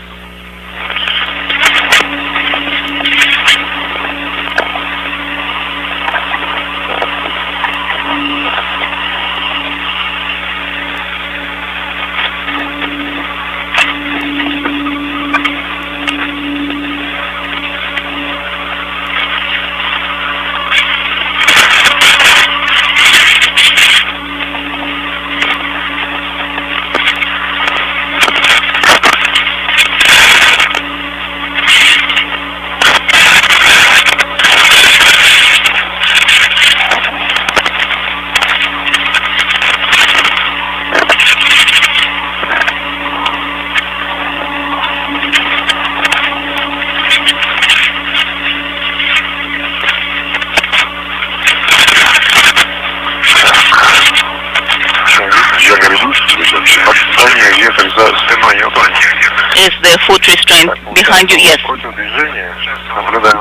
Is the foot restraint behind you? Yes.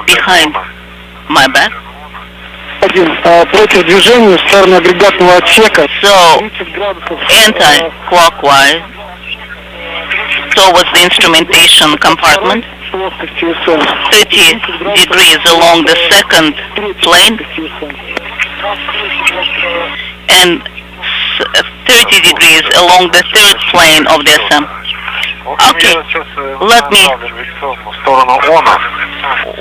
Behind my back. Против движения в сторону агрегатного отсека. So, anti-clockwise towards the instrumentation compartment. 30 degrees along the second plane and 30 degrees along the third plane of the SM. Okay, let me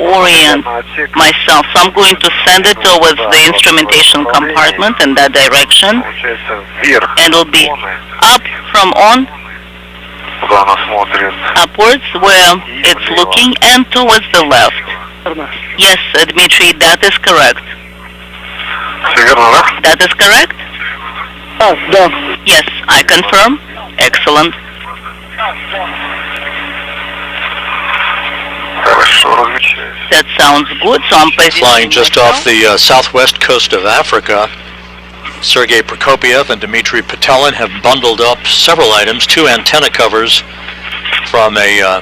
orient myself. So I'm going to send it towards the instrumentation compartment in that direction, and it'll be up from on, upwards where it's looking, and towards the left. Yes, Dmitry, that is correct. That is correct? Yes, I confirm. Excellent. That sounds good, so I'm flying just off the southwest coast of Africa. Sergei Prokopiev and Dmitry Patelin have bundled up several items, 2 antenna covers from a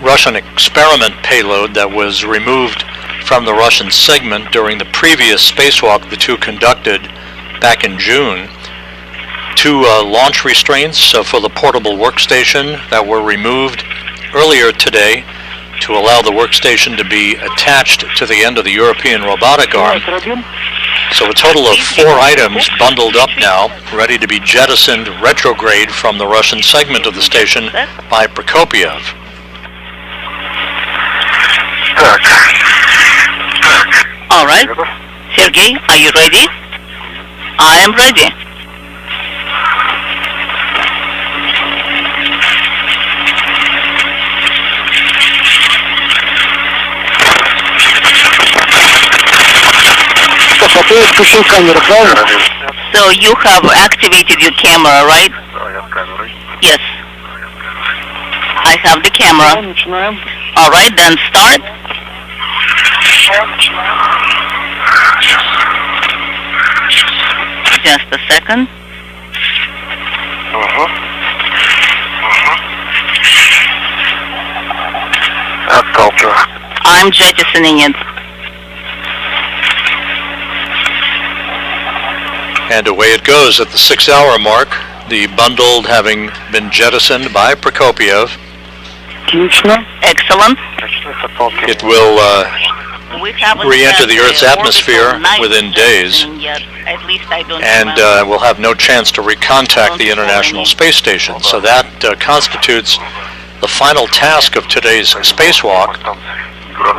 Russian experiment payload that was removed from the Russian segment during the previous spacewalk the two conducted back in June. 2 launch restraints for the portable workstation that were removed earlier today to allow the workstation to be attached to the end of the European robotic arm. So a total of 4 items bundled up now, ready to be jettisoned retrograde from the Russian segment of the station by Prokopiev. All right. Sergei, are you ready? I am ready. So you have activated your camera, right? Yes. I have the camera. All right, then start. Just a second. I'm jettisoning it. And away it goes at the 6-hour mark, the bundled having been jettisoned by Prokopiev. Excellent. It will We haven't re-enter had the Earth's orbital atmosphere night within days, testing yet. At least I don't and remember. will have no chance to recontact the International Space Station. So that constitutes the final task of today's spacewalk.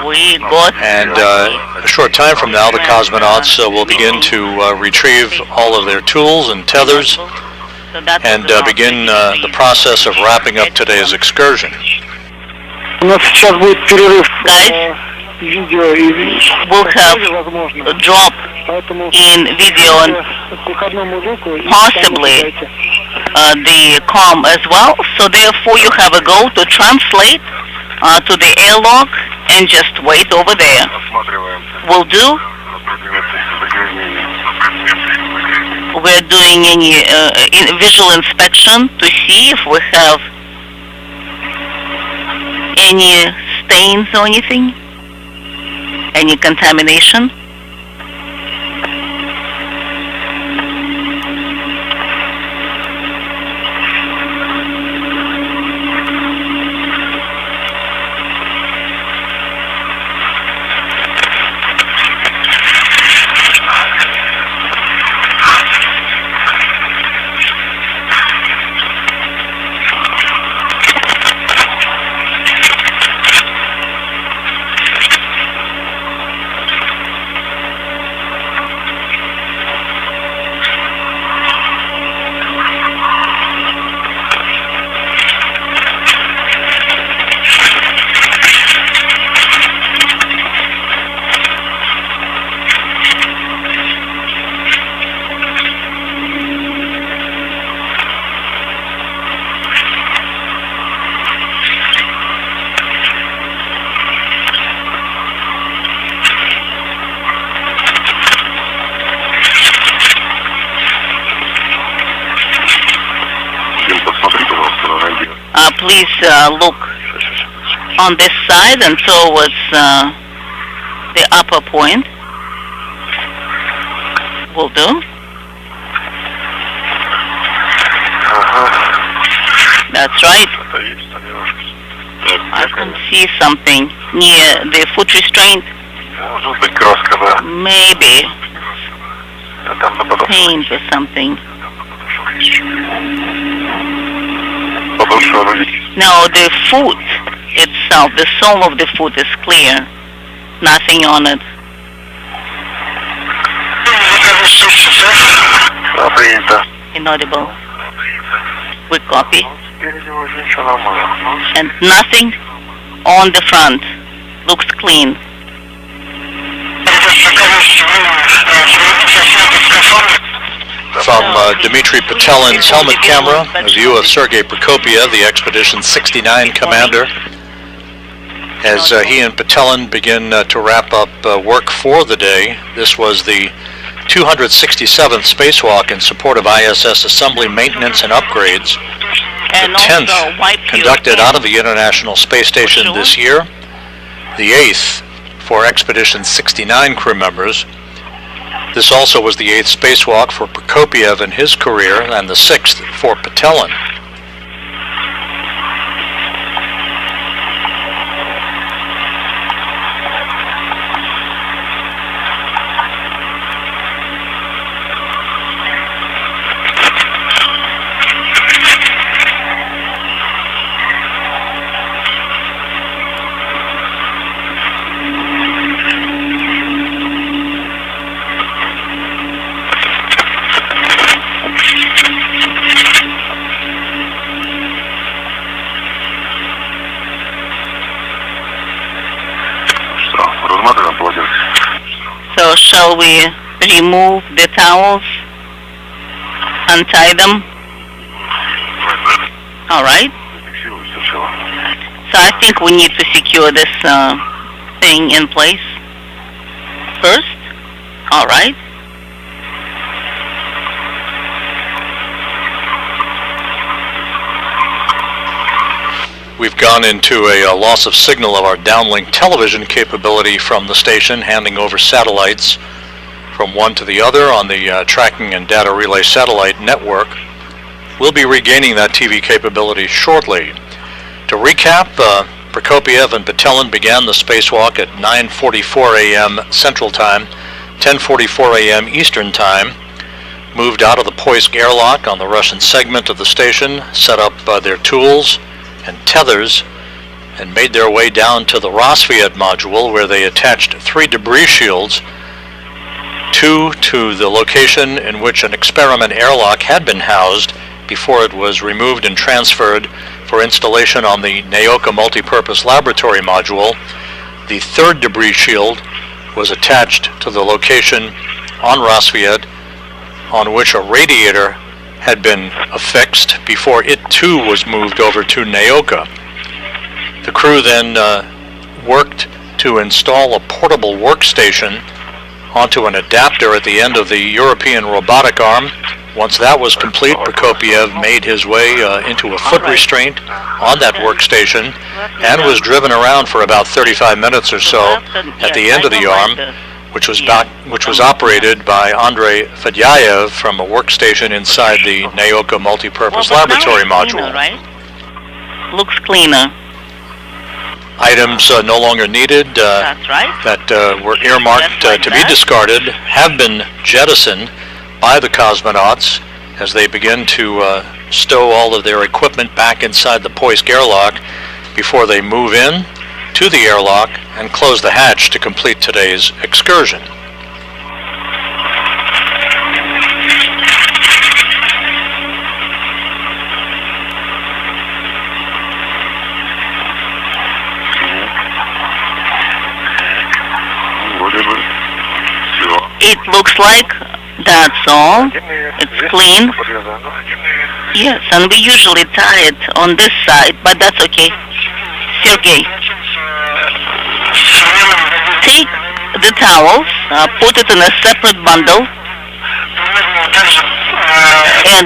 We got And a short time from now, the cosmonauts will begin to retrieve all of their tools and tethers and begin the process of wrapping up today's excursion. У нас сейчас будет перерыв видео и we'll have a drop in video and possibly the com as well. So therefore you have a go to translate to the airlock and just wait over there. Will do. We're doing any visual inspection to see if we have any stains or anything, any contamination. Please look on this side and towards the upper point. Will do. That's right. I can see something near the foot restraint. Maybe paint or something. No, the foot itself, the sole of the foot is clear. Nothing on it. Inaudible. We copy. And nothing on the front. Looks clean. From Dmitry Petelin's helmet camera, a view of Sergei Prokopiev, the Expedition 69 commander, as he and Petelin begin to wrap up work for the day. This was the 267th spacewalk in support of ISS assembly, maintenance, and upgrades. The 10th conducted out of the International Space Station this year. The 8th for Expedition 69 crew members. This also was the 8th spacewalk for Prokopiev in his career, and the 6th for Petelin. So shall we remove the towels, untie them? All right. So I think we need to secure this thing in place first. All right. We've gone into a loss of signal of our downlink television capability from the station, handing over satellites from one to the other on the tracking and data relay satellite network. We'll be regaining that TV capability shortly. To recap, Prokopiev and Petelin began the spacewalk at 9:44 a.m. Central Time, 10:44 a.m. Eastern Time, moved out of the Poisk airlock on the Russian segment of the station, set up their tools and tethers, and made their way down to the Rosviet module, where they attached 3 debris shields, 2 to the location in which an experiment airlock had been housed before it was removed and transferred for installation on the Naoka multipurpose laboratory module. The 3rd debris shield was attached to the location on Rosviet on which a radiator had been affixed before it too was moved over to Naoka. The crew then worked to install a portable workstation onto an adapter at the end of the European robotic arm. Once that was complete, Prokopiev made his way into a foot restraint on that workstation and was driven around for about 35 minutes or so at the end of the arm, which was operated by Andrei Fedyaev from a workstation inside the Naoka multipurpose laboratory module. Right? Looks cleaner. Items no longer needed That's right. that were earmarked to be discarded have been jettisoned by the cosmonauts as they begin to stow all of their equipment back inside the Poisk airlock before they move in to the airlock and close the hatch to complete today's excursion. It looks like that's all. It's clean. Yes, and we usually tie it on this side, but that's okay. Sergey, take the towels, put it in a separate bundle, and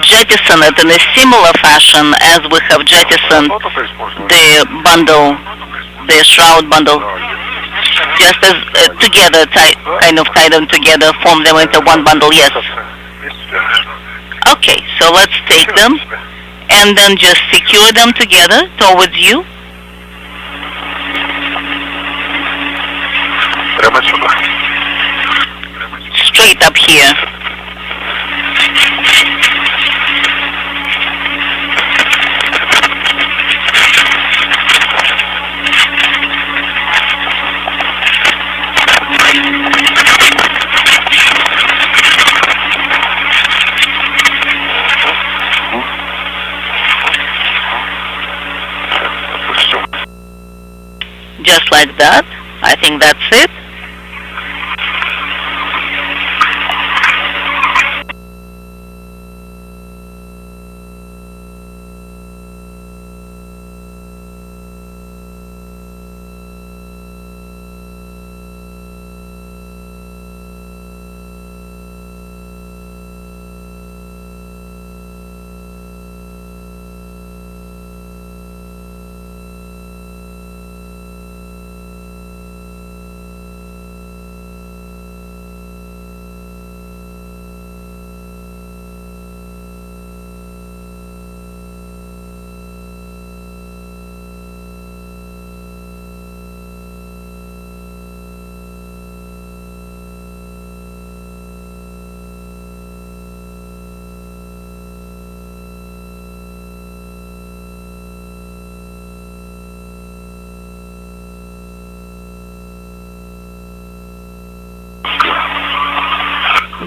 jettison it in a similar fashion as we have jettisoned the bundle, the shroud bundle. Just as together, kind of tie them together, form them into one bundle, yes. Okay, so let's take them and then just secure them together towards you. Straight up here. Just like that. I think that's it.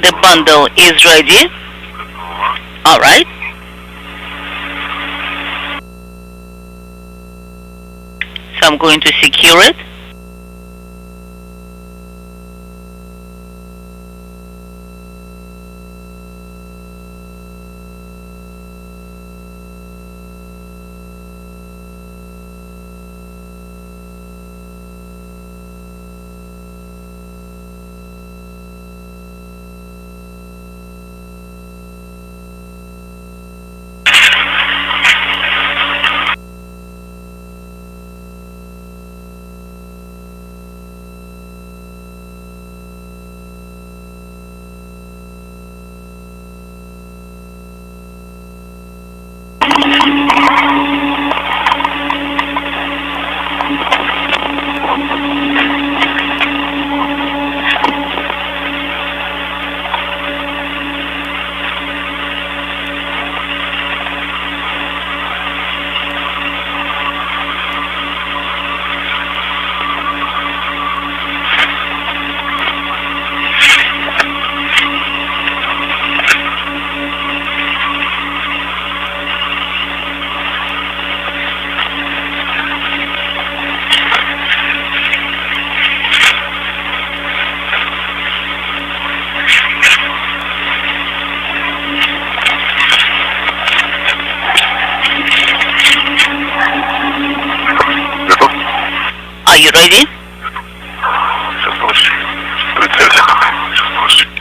The bundle is ready. All right. So I'm going to secure it.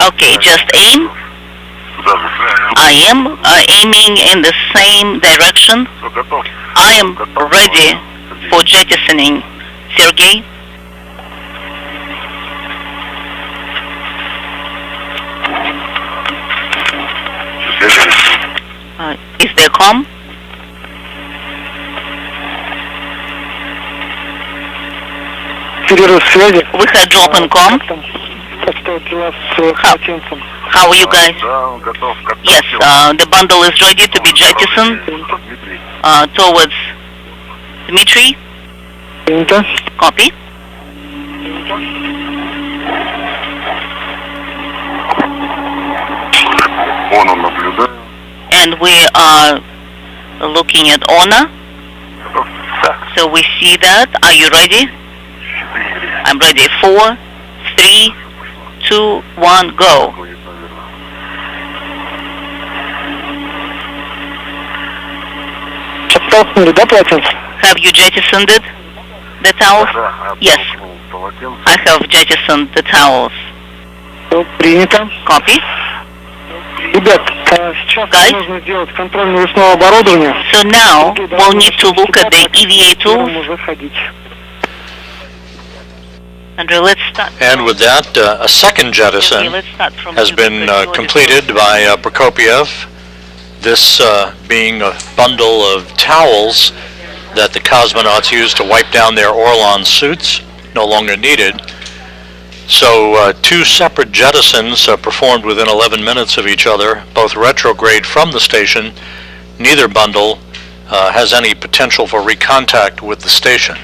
Okay, just aim. I am aiming in the same direction. I am ready for jettisoning. Sergey? Is there com? We had drop in com. How are you guys? Yes, the bundle is ready to be jettisoned towards Dmitry. Copy. And we are looking at honor. So we see that. Are you ready? I'm ready. 4, 3, 2, 1, go. Have you jettisoned it? The towels? Yes. I have jettisoned the towels. Copy. Guys, so now we'll need to look at the EVA tools. Andrew, let's start. And with that, a second jettison has been completed by Prokopiev. This being a bundle of towels that the cosmonauts used to wipe down their Orlan suits, no longer needed. So two separate jettisons performed within 11 minutes of each other, both retrograde from the station. Neither bundle has any potential for recontact with the station.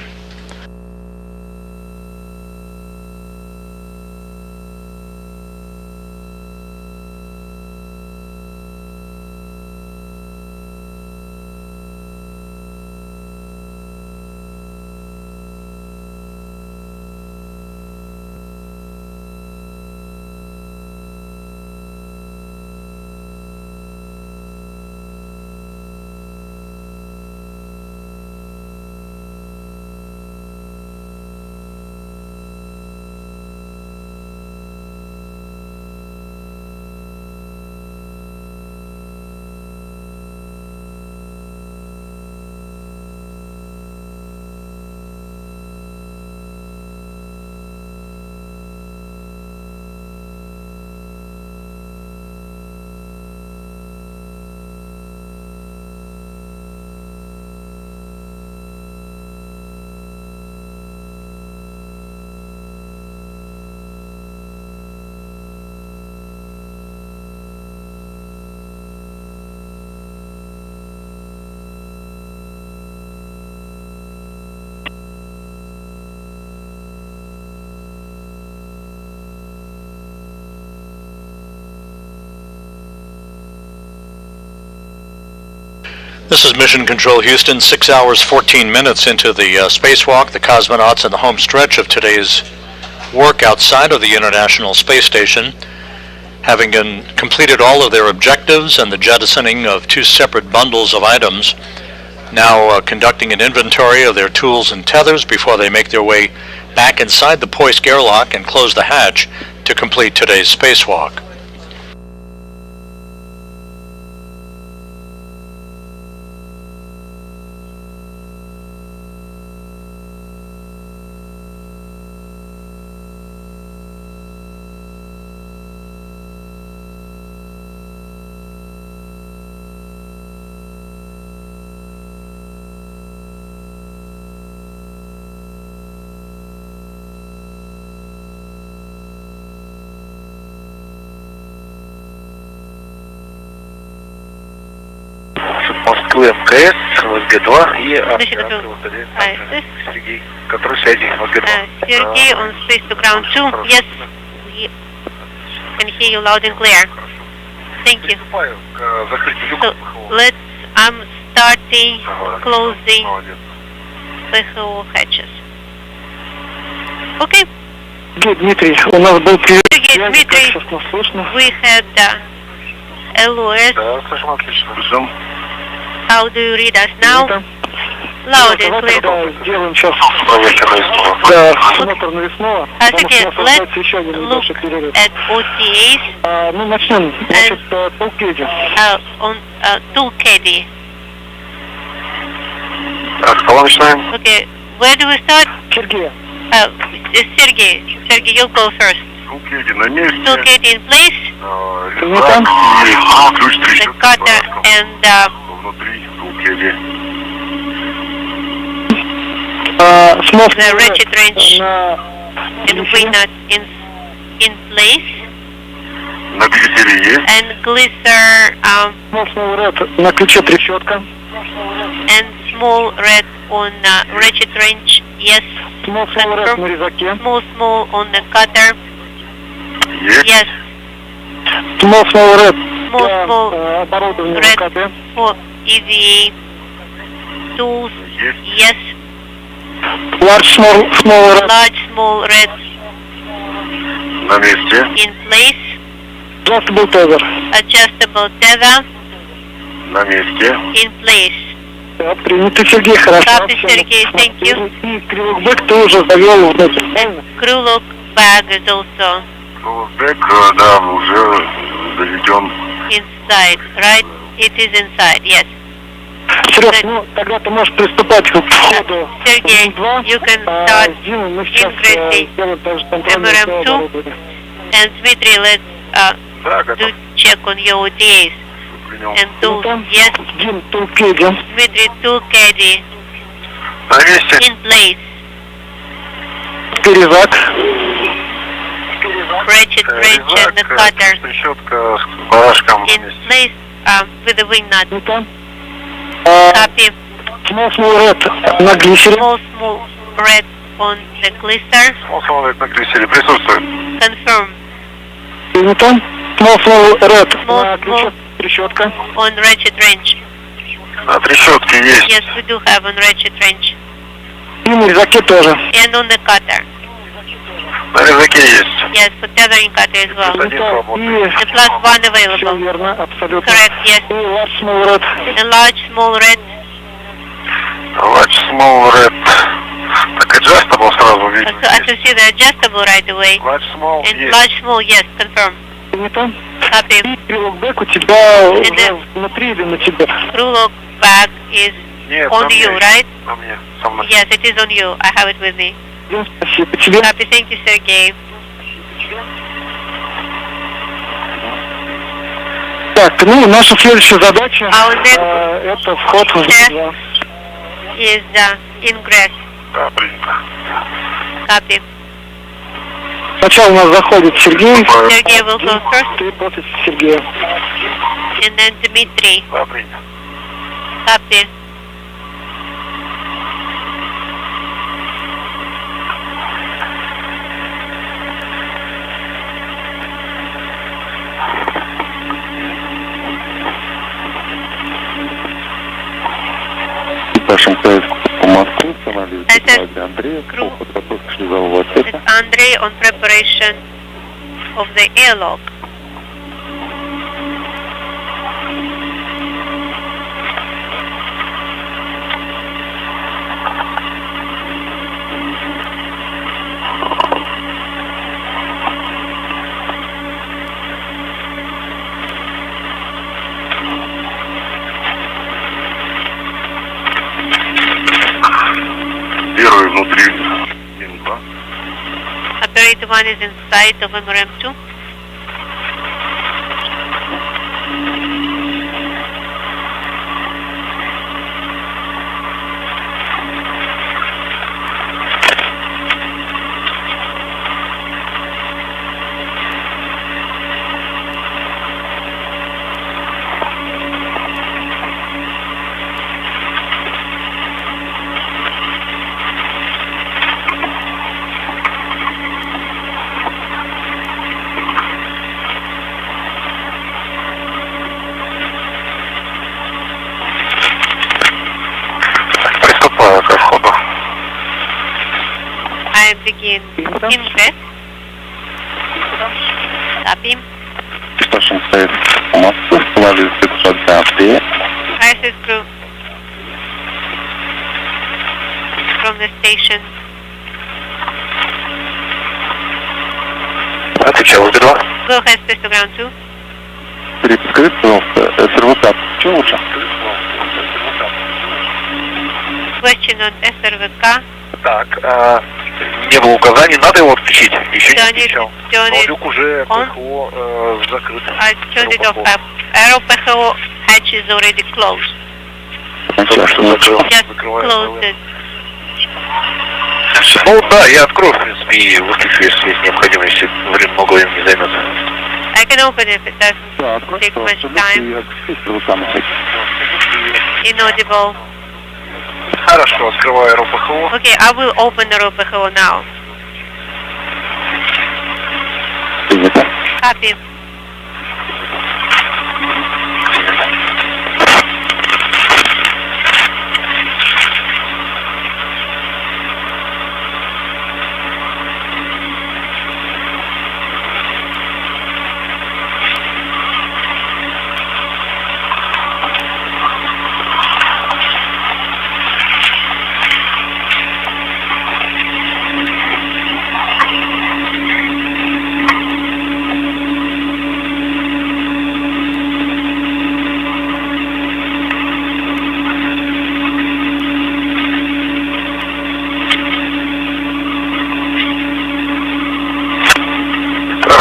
This is Mission Control Houston, 6 hours 14 minutes into the spacewalk. The cosmonauts in the home stretch of today's work outside of the International Space Station, having completed all of their objectives and the jettisoning of two separate bundles of items, now conducting an inventory of their tools and tethers before they make their way back inside the Poisk airlock and close the hatch to complete today's spacewalk. МКС, ВКД-2 и Сергей, который связи ВКД-2. Sergey on space to ground 2. Yes, we can hear you loud and clear. Thank you. So I'm starting closing PHO hatches. Okay. Дмитрий, у нас был Дмитрий, we had LOS. Да, слышим отлично. How do you read us now? Loud and clear. Да, сделаем сейчас Проверка навесного. да, осмотр навесного. Again, Потому что у нас let's ожидается еще один look небольшой перерыв. at OTAs Ну, начнем. Значит, полкеди. on tool caddy. А с кого начинаем? Okay, where do we start? Сергей. Sergey, you'll go first. Лукеди на месте. Tool caddy in place, Резак и ключ the трещотки. cutter and Внутри Лукеди. Смотрим the ratchet wrench на and wing nut in place, На билетере есть. and glisser смол ред на ключе трещотка. and small red on ratchet wrench. Yes. Смол ред на резаке. Small on the cutter. Есть. Yes. Смол ред Small для оборудования red ВКД. for EVA tools. Есть. Yes. Large small red. Large small red На месте. in place. Adjustable tether. Adjustable tether На месте. in place. Да, принято, Сергей, хорошо. Copy, Сергей, thank you. И кривокбэк ты уже завел внутрь, правильно? Crew lock bag is also Бэк, да, уже заведен. inside, right? It is inside, yes. Серег, ну тогда ты можешь приступать к входу Сергей, you can start с Димой мы сейчас ingressing сделаем также контрольное MRM2. оборудование. And Dmitry, let's Да, do готов. check on your OTAs Принял. and Ну tools. там Yes, Дим, Тулкеди. Dmitry, tool caddy На месте. in place. Перезак. Ratchet wrench and the cutter Трещотка с барашком на in месте. place with the wing nut. Ну там. Copy. Small red на глиссере. Small red on the glisser. Смолсовый на глиссере присутствует. Confirm. Ну там. Small red Small, на ключе трещотка. On ratchet wrench. На трещотке есть. Yes, we do have on ratchet wrench. И на резаке тоже. And on the cutter. На резаке есть. Yes, for tethering cutter as well. Один свободный. И The plus one все available. верно, абсолютно. Correct, yes. И large small red. The large, small red. Large small red. Так, adjustable сразу видно. So I can see the adjustable right away. Large small And есть. large, small, yes, confirm. Не там. Copy. И кривокбэк у тебя уже да. внутри или на тебе? Crew lock bag is Нет, on на мне. you, right? На мне. Со мной. Yes, it is on you. I have it with me. Спасибо тебе. Copy, thank you, Sergey. Так, ну, наша следующая задача Our next это вход в step ВКД. is ingress. Да, принято. Copy. Сначала у нас заходит Сергей, Sergey will go first, ты после Сергея. and then Dmitry. Да, принято. Copy. Нашим поездку по Москве, анализ I said Андрея, crew по подготовке шлюзового отсека. It's Andrei on preparation of the airlock. Первый внутри Мин-2. Operator 1 is inside of MRM2. Приступаю ко входу. I begin ingress. Copy. Нашим стоит по Москве, анализ 500 Андрея. ISS crew from the station. Отвечал ВКД-2. Go ahead, space to ground 2. Скажите, пожалуйста, СРВК, что лучше? Question on SRVK. Так, не было указаний, надо его отключить. Еще не отключал. Turn Но it люк уже on. ПХО закрыт. I turned it off. Aero PHO hatch is already closed. Только что закрыл. Just Закрываю. close it. Ну да, я открою, в принципе, и выключу, если есть необходимость, если много времени не займет. I can open it if it doesn't take much time. Inaudible. Хорошо, открываю РПХО. Okay, I will open the PHO now. Copy.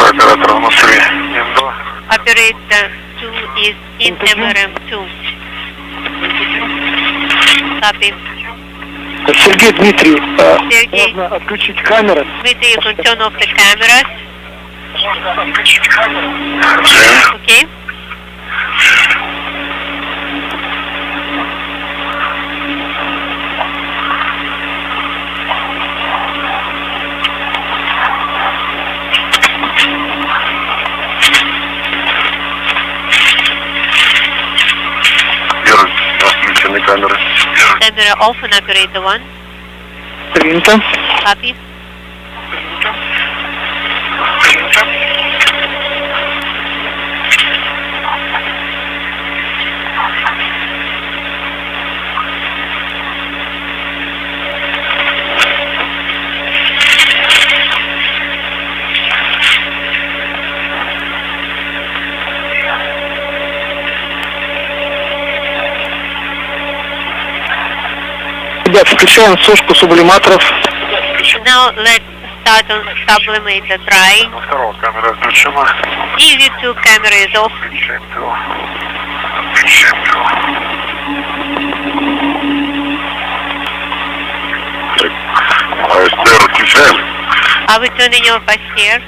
Оператор внутри М2. Operator 2 is in MRM2. Copy. Сергей Дмитриев, Сергей. можно отключить камеры? Dmitry, you can turn off the cameras. Okay. Первый, отключены камеры. Camera off on operator 1. Принято. Copy. Ребят, включаем сушку сублиматоров. Now let's start on sublimator drying. Второго камера отключена. EV2 camera is off. Включаем ТО. Включаем ТО. АСТР отключаем. Are we turning off ICR?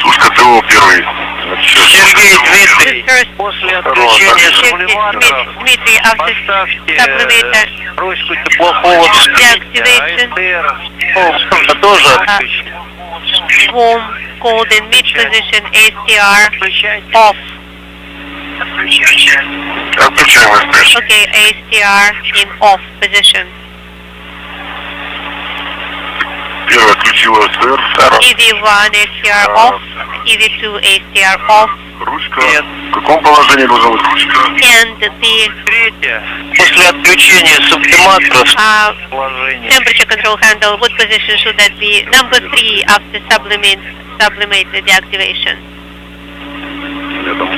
Сушка ТО первый. Сергей Дмитрий, First, после отключения сублиматоров Dmitry, after поставьте sublimator ручку теплохода, deactivation, АСТР тоже отключить. warm, cold in mid position, ACR Включайте. off. Отключаем АСТР. Okay, ACR in off position. Первый отключил АСТР. Второй. EV1 ACR off, EV2 ACR off, Ручка. Нет. В каком положении должна быть ручка? and the Третье. После отключения сублиматоров uh, положение. temperature control handle, what position should that be? Number 3 after sublimator deactivation. Летом.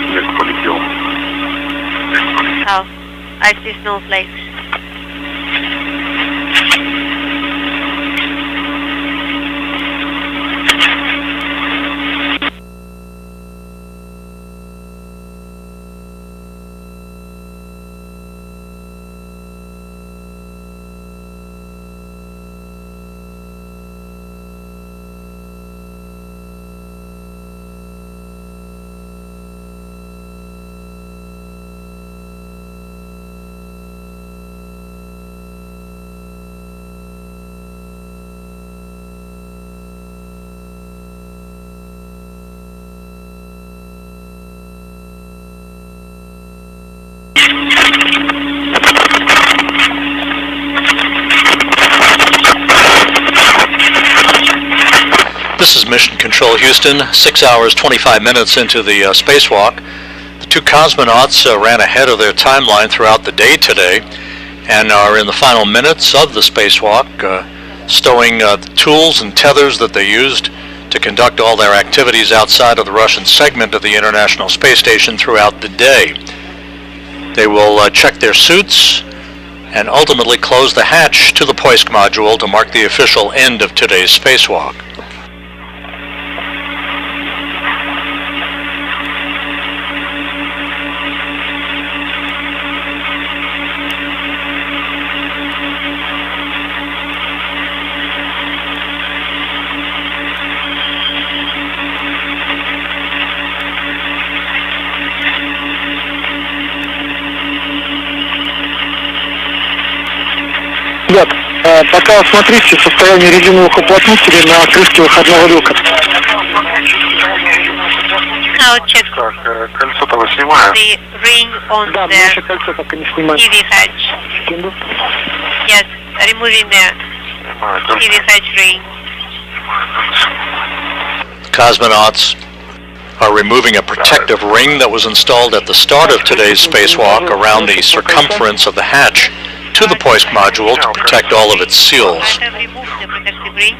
Снег полетел. Oh, I see snowflakes. Mission Control Houston, 6 hours 25 minutes into the spacewalk. The two cosmonauts ran ahead of their timeline throughout the day today and are in the final minutes of the spacewalk, stowing the tools and tethers that they used to conduct all their activities outside of the Russian segment of the International Space Station throughout the day. They will check their suits and ultimately close the hatch to the Poisk module to mark the official end of today's spacewalk. Ребят, пока осмотрите состояние резиновых уплотнителей на крышке выходного люка. Now check Так, кольцо-то вы снимаете? the ring on Да, the наше кольцо пока не снимаем. TV hatch. Секунду. Yes, removing the TV hatch ring. Cosmonauts are removing a protective ring that was installed at the start of today's spacewalk around the circumference of the hatch to the Poisk module to protect all of its seals. I have removed the protective ring.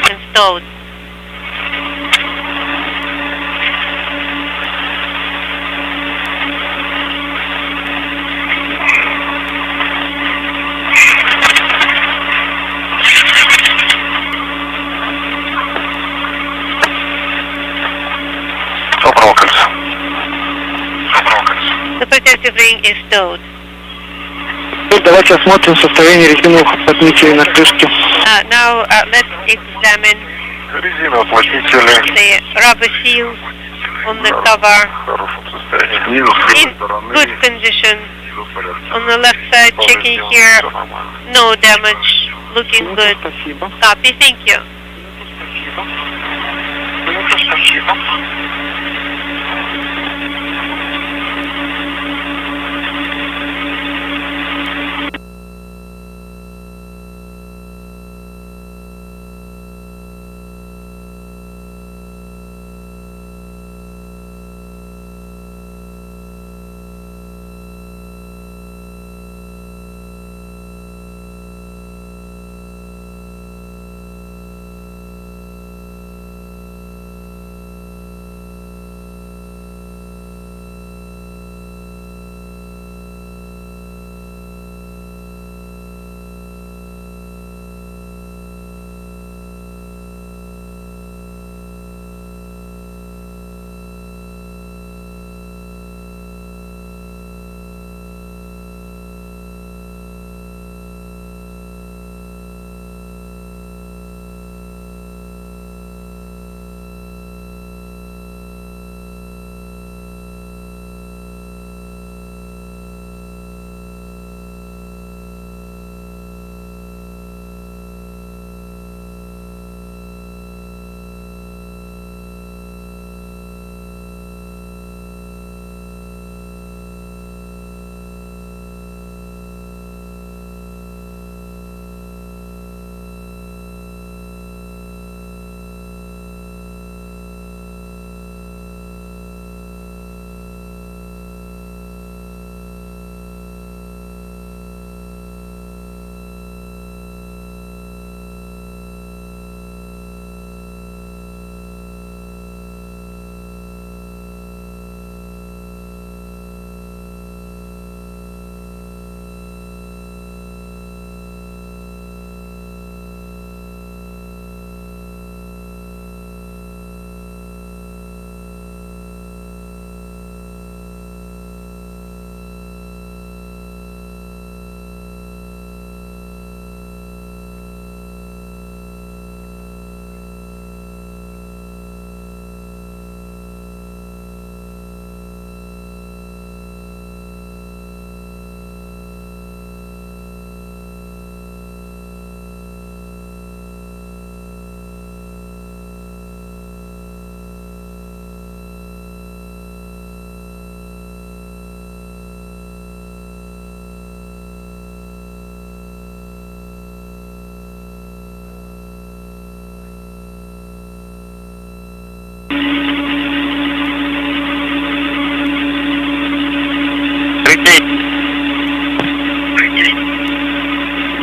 Installed. Собрал кольцо. The protective ring is stowed. Давайте осмотрим состояние резиновых уплотнителей на крышке. Now let's examine Резиноуплотнители the rubber seals on the cover. в хорошем состоянии. Снизу, с In левой стороны. good condition. Всё в порядке. On the left side, checking here, Всё нормально. no damage, looking good. Спасибо. Copy, thank you. Спасибо.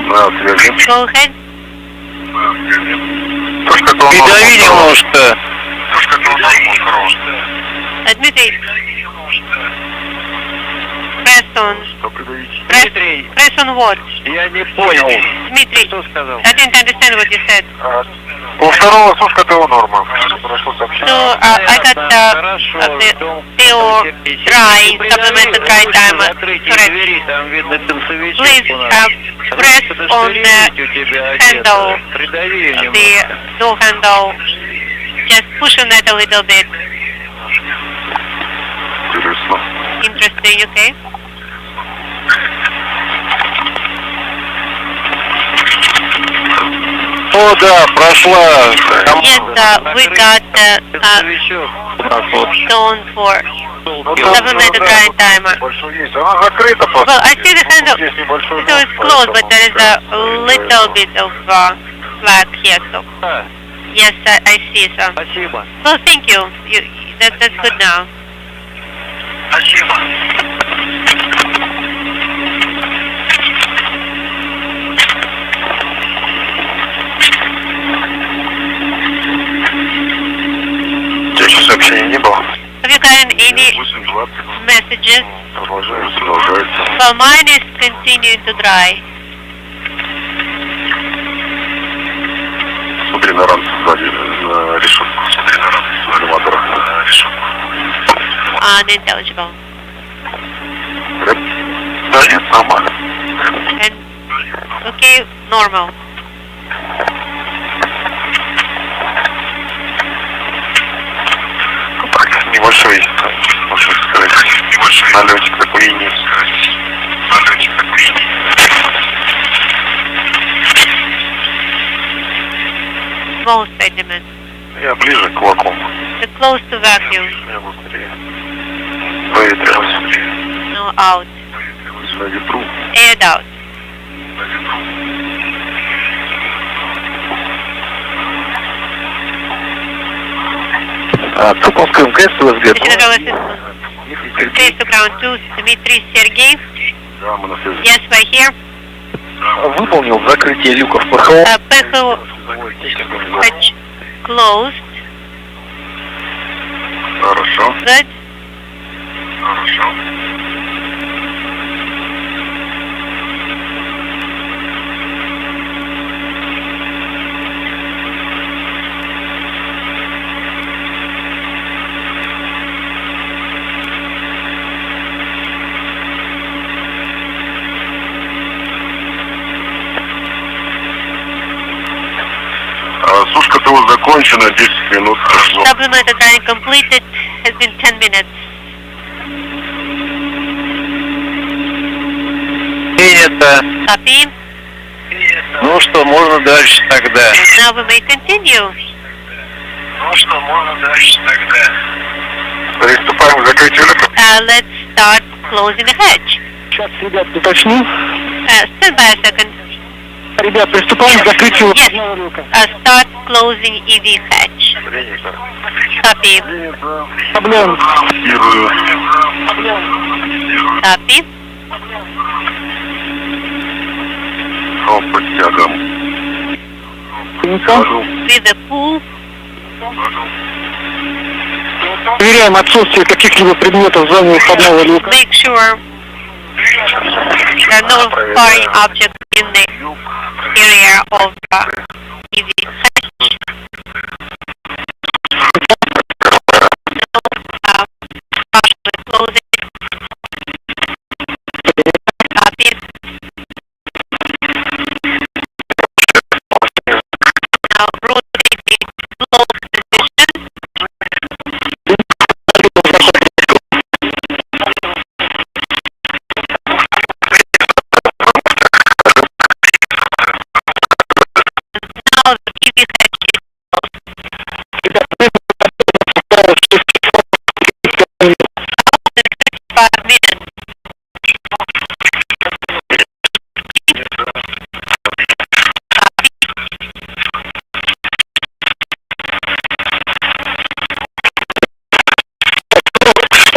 Да, связи. Go ahead. Придави немножко. Дмитрий. Press on. Что придавить? Press on what? Я не понял. Дмитрий. Что сказал? I didn't understand what you said. У второго сушка ТО норма. Прошло сообщение. So I got the TO dry, supplemental dry timer. Correct. Там видно танцевичок Please у нас. press on the handle, the door handle. Just push on that a little bit. Интересно. Interesting, okay? О, да, прошла. Yes, we got stone for supplemental dry timer. Большой есть. Она закрыта просто. Well, I see the handle, Здесь небольшой. so it's closed, but there is a little bit of slack here, so. Yes, I see some. Спасибо. Well, thank you. That's good now. Еще сообщений не было. Have you gotten any 8:20. messages? Продолжается. Well, mine is continuing to dry. Смотри на ранце сзади, на решетку. Смотри на ранце сзади мотора, на решетку. Unintelligible. Да нет, нормально. And okay, normal. Так, небольшой, можно сказать, небольшой налетик такой линии. Налетик такой линии. Small sediment. Я ближе к вакууму. The close to vacuum. Я быстрее. Проветрилось. No out. На ветру. Aired out. Цуковская МКС ВСГ. General assistant. Case to ground 2, Dmitry Sergey. Да, мы на связи. Yes, we're here. Выполнил закрытие люков ПХО. PHO hatch closed. Хорошо. Good. Хорошо. Сушка ТО закончена, 10 минут прошло. Supplemental drying completed. Has been 10 minutes. Принято. Copy. Ну что, можно дальше тогда. Now we may continue. Ну что, можно дальше тогда. Приступаем к закрытию люка. Let's start closing the hatch. Сейчас, ребят, уточню. Stand by a second. Ребят, приступаем к закрытию Yes. Start closing EV hatch. Copy. проблем. Copy. По подтягам. With the pool. Проверяем отсутствие каких-либо предметов в зоне входного люка. Make sure there are no foreign objects in the area of EV hatch. Partially close it. Copy. Now rotate the closed position. Now the EV hatch is closed. 35 minutes.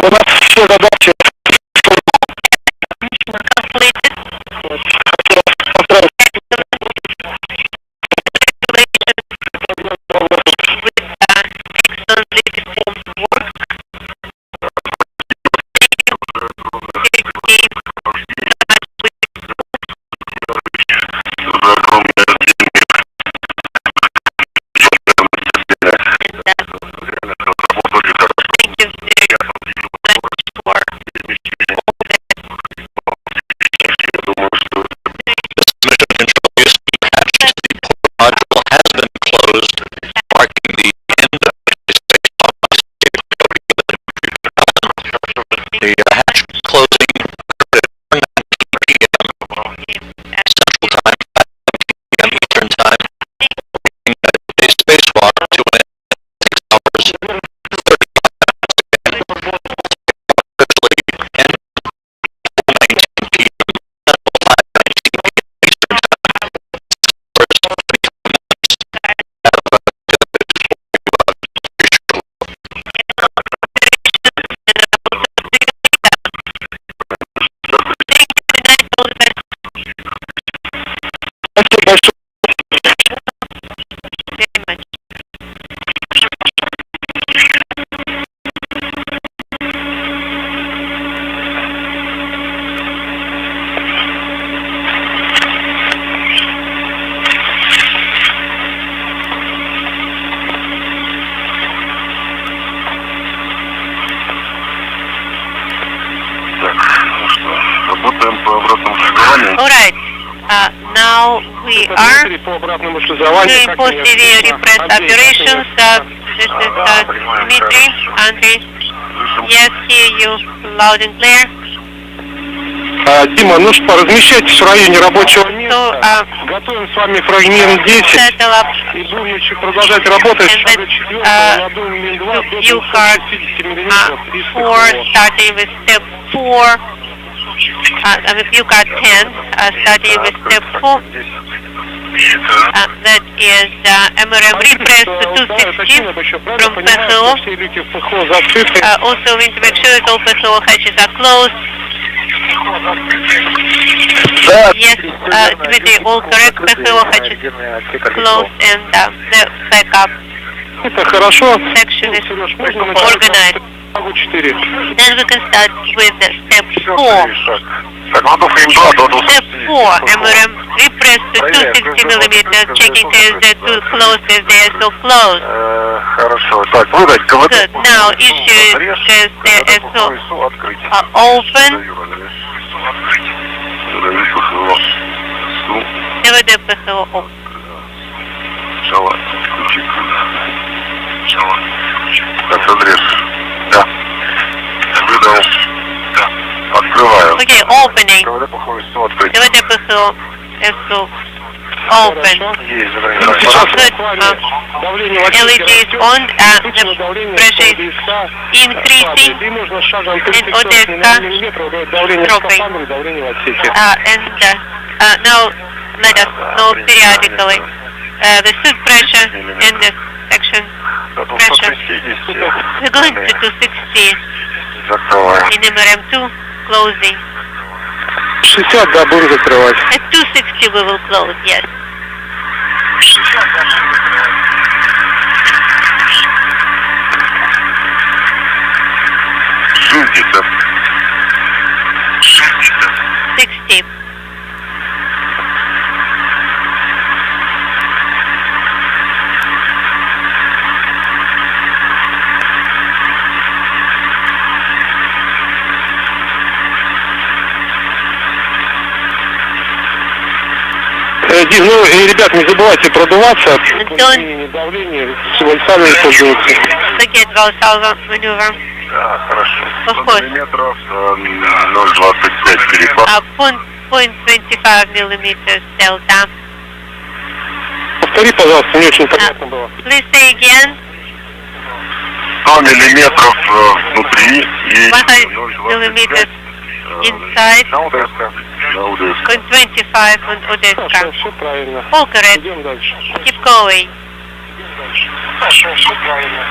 У нас все задачи spacewalk to an 6 hours, 30 and 19 p.m. Alright, now we are doing post TV repress operations. This is Dmitry, Andrei. Yes, hear you loud and clear. Дима, ну что, размещайтесь в районе рабочего места. Готовим с вами фрагмент 10 и будем еще продолжать работать. Шага 4, ладонь Мин-2 до 260 мм. 4, starting with step 4. You got 10, starting with step 4. That is MRM repress to 260 from PHO. Also, we need to make sure that all PHO hatches are closed. Yes, Dmitry, all correct. PHO hatches closed and the backup section is organized. Then we can start with step 4. Step 4, MRM repress to 260 mm, checking the two closed if they are so close. Good. Now issue the SO open. ДВД ПХО open. Так, адрес. Да. Выдал. Да. Открываю. Okay, opening. ДВД ПХО SO open. Good. LED is on. The pressure is increasing. And Odessa dropping. And now let us know periodically the suit pressure and the section pressure. We're going to 260 in MRM2, closing. 60, да, будем закрывать. At 260 we will close, yes. Шестьдесят. 60. Дим, ну и, ребят, не забывайте продуваться. Давление, Valsalva используется. Forget Valsalva maneuver. Да, хорошо. Of course. Миллиметров 0,25 перепад. 0.25 millimeters delta. Повтори, пожалуйста, не очень понятно было. Please say again. 100 миллиметров внутри и 100 millimeters inside. На Одесска. 0.25 on Odessa. Все правильно. All correct. Идем дальше. Keep going. Хорошо, все правильно.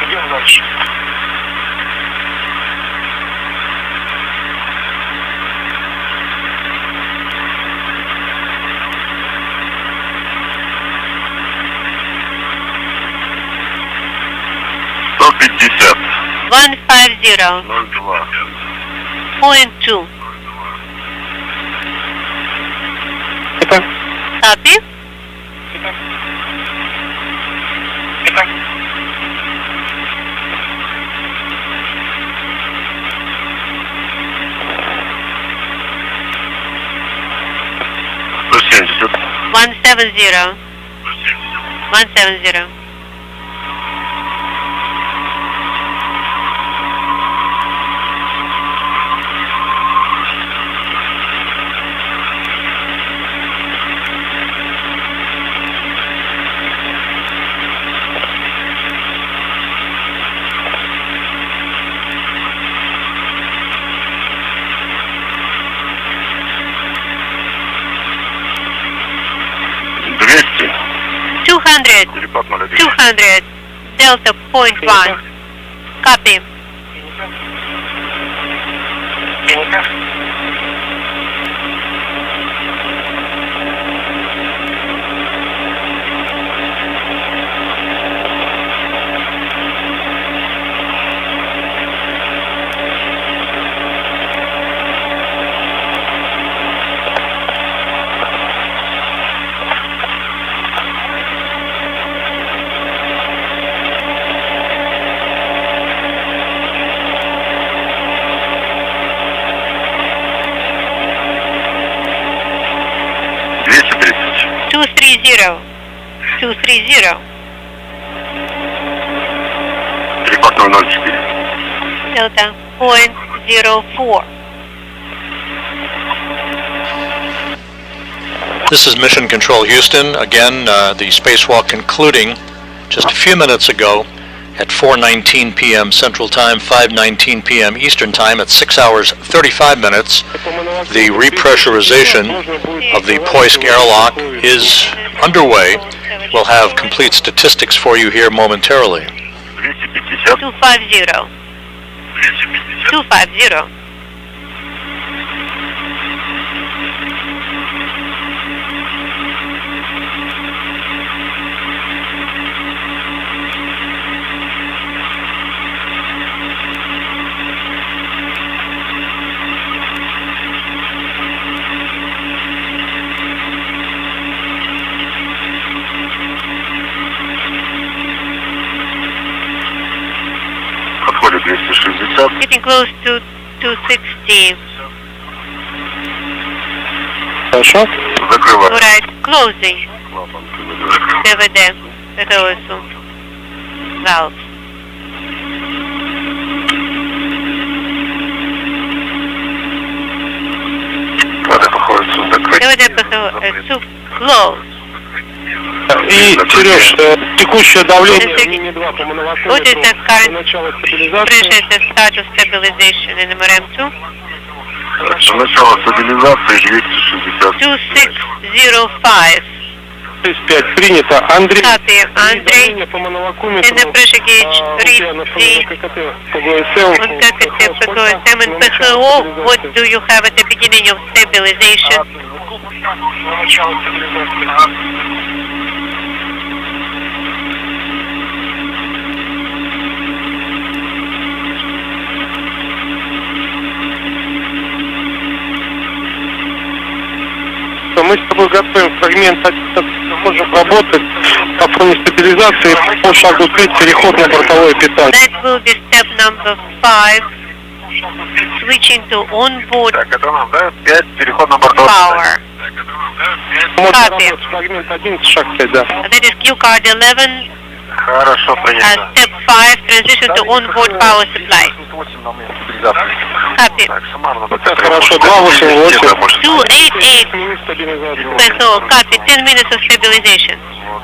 Идем дальше. $150. 150. 0,2. 0.2. Это? Copy. $170. 170. 170. 200, Delta point 1. Copy. Zero. 230. Репорт 004. Delta point 04. This is Mission Control Houston. Again, the spacewalk concluding just a few minutes ago at 4:19 p.m. Central Time, 5:19 p.m. Eastern Time at 6 hours 35 minutes. The repressurization of the Poisk airlock is underway. We'll have complete statistics for you here momentarily. 250. 250. Подходит 260. Getting close to 260. Хорошо. Закрываю. Alright, closing. КВД. ПХОСУ. Valve. КВД ПХОСУ закрыть. КВД ПХОСУ. Close. И, Сереж, текущее давление What is the current pressure status stabilization in MRM2? Начало стабилизации 260. 2605. 35 принято. Андрей, Copy, Andrei. по And the моновакуметру, pressure gauge reads the по ГСМ. on KKT, PKOSM and PKO. What do you have at the beginning of stabilization? Мы с тобой готовим фрагмент 1, можем работать по фоне стабилизации, по шагу 3 переход на бортовое питание. That will be step number 5. Switching to onboard Так, это нам, да? 5, переход на бортовое. power. Можно Copy. работать фрагмент 11, шаг 5, да. That is Q card 11. Хорошо, принято. Step 5. Transition to onboard power supply. 8 нам стабилизация. Copy. Так, суммарно. Хорошо, 288. 288. PKO. Copy. 10 minutes of stabilization.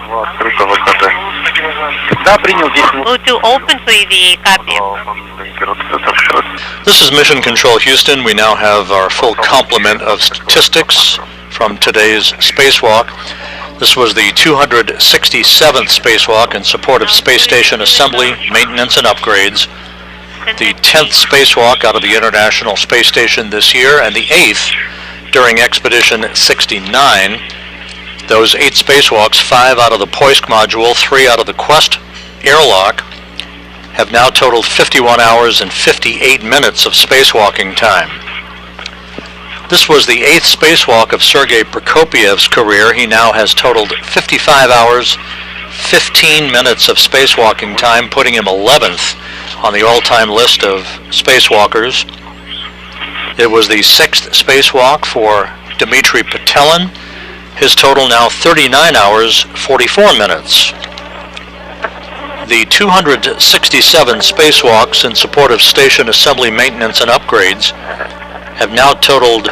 Два открыто ВКД. Да, принял 10 минут. Go to open for EVA. Copy. This is Mission Control Houston. We now have our full complement of statistics from today's spacewalk. This was the 267th spacewalk in support of space station assembly, maintenance, and upgrades. The 10th spacewalk out of the International Space Station this year, and the 8th during Expedition 69. Those 8 spacewalks, 5 out of the Poisk module, 3 out of the Quest airlock, have now totaled 51 hours and 58 minutes of spacewalking time. This was the 8th spacewalk of Sergei Prokopiev's career. He now has totaled 55 hours, 15 minutes of spacewalking time, putting him 11th on the all-time list of spacewalkers. It was the 6th spacewalk for Dmitry Petelin. His total now 39 hours, 44 minutes. The 267 spacewalks in support of station assembly, maintenance, and upgrades have now totaled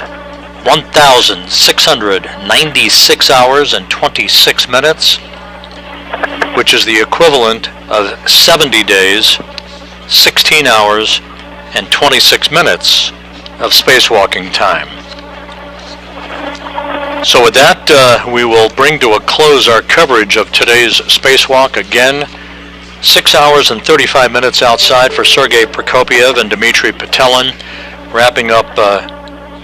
1,696 hours and 26 minutes, which is the equivalent of 70 days, 16 hours, and 26 minutes of spacewalking time. So with that, we will bring to a close our coverage of today's spacewalk. Again, 6 hours and 35 minutes outside for Sergei Prokopyev and Dmitry Petelin, wrapping up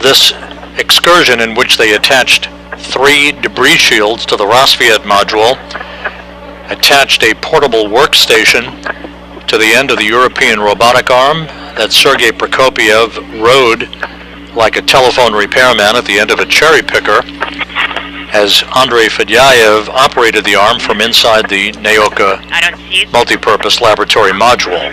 this excursion in which they attached 3 debris shields to the Rassvet module, attached a portable workstation to the end of the European robotic arm that Sergei Prokopyev rode like a telephone repairman at the end of a cherry picker, as Andrei Fedyaev operated the arm from inside the Naoka multipurpose laboratory module.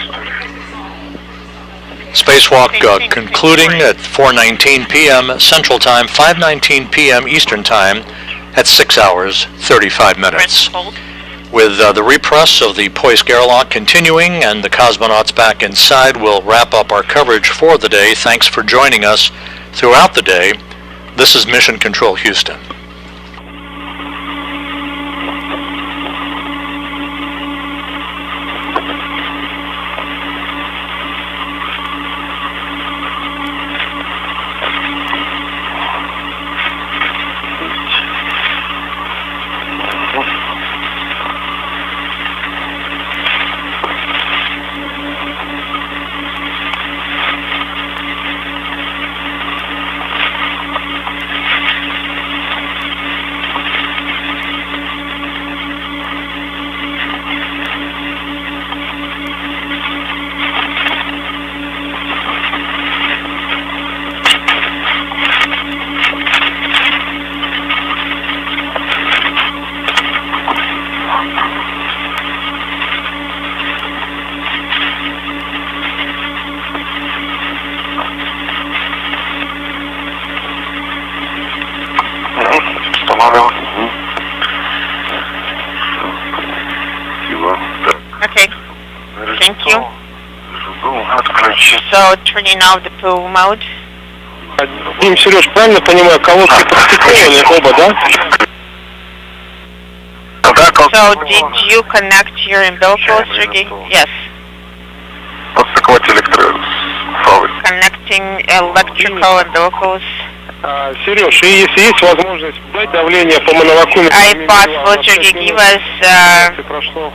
Spacewalk concluding at 4:19 p.m. Central Time, 5:19 p.m. Eastern Time at 6 hours 35 minutes. With the repress of the Poisk airlock continuing and the cosmonauts back inside, we'll wrap up our coverage for the day. Thanks for joining us throughout the day. This is Mission Control Houston. Okay. Thank you. So turning off the pool mode. Дим, Сереж, правильно понимаю, колодки подстыкованы оба, да? So did you connect your umbilicals, Sergey? Yes. Подстыковать Connecting electrical umbilicals. Сереж, и если есть возможность, дай давление по моновакууме. If possible, Sergey, give us... Прошло.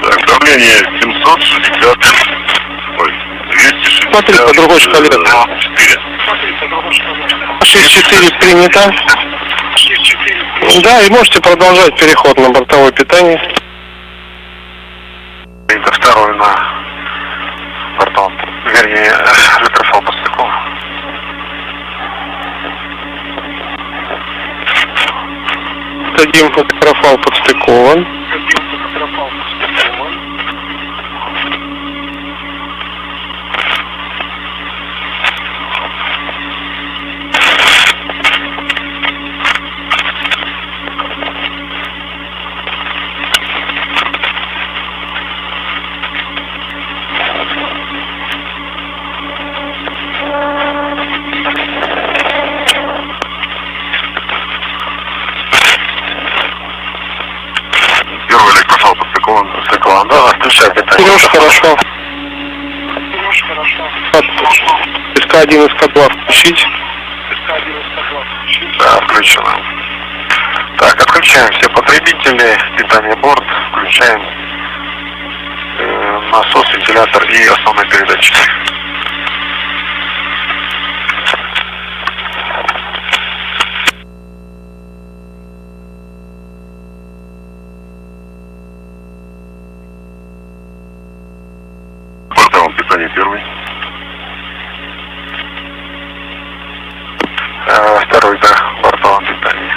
Так, давление 760, ой, 260. Смотри, по другой шкале. 6.4 принято. Да, и можете продолжать переход на бортовое питание. Это второй на бортовом, вернее, литрофал подстыкован. Один литрофал подстыкован. Да, включай питание. Сереж, хорошо. СК1 и СК2 включить. Да, включено. Так, отключаем все потребители, питание борт, включаем насос, вентилятор и основной передатчик. Питание первый. Второй, да, бортовое питание.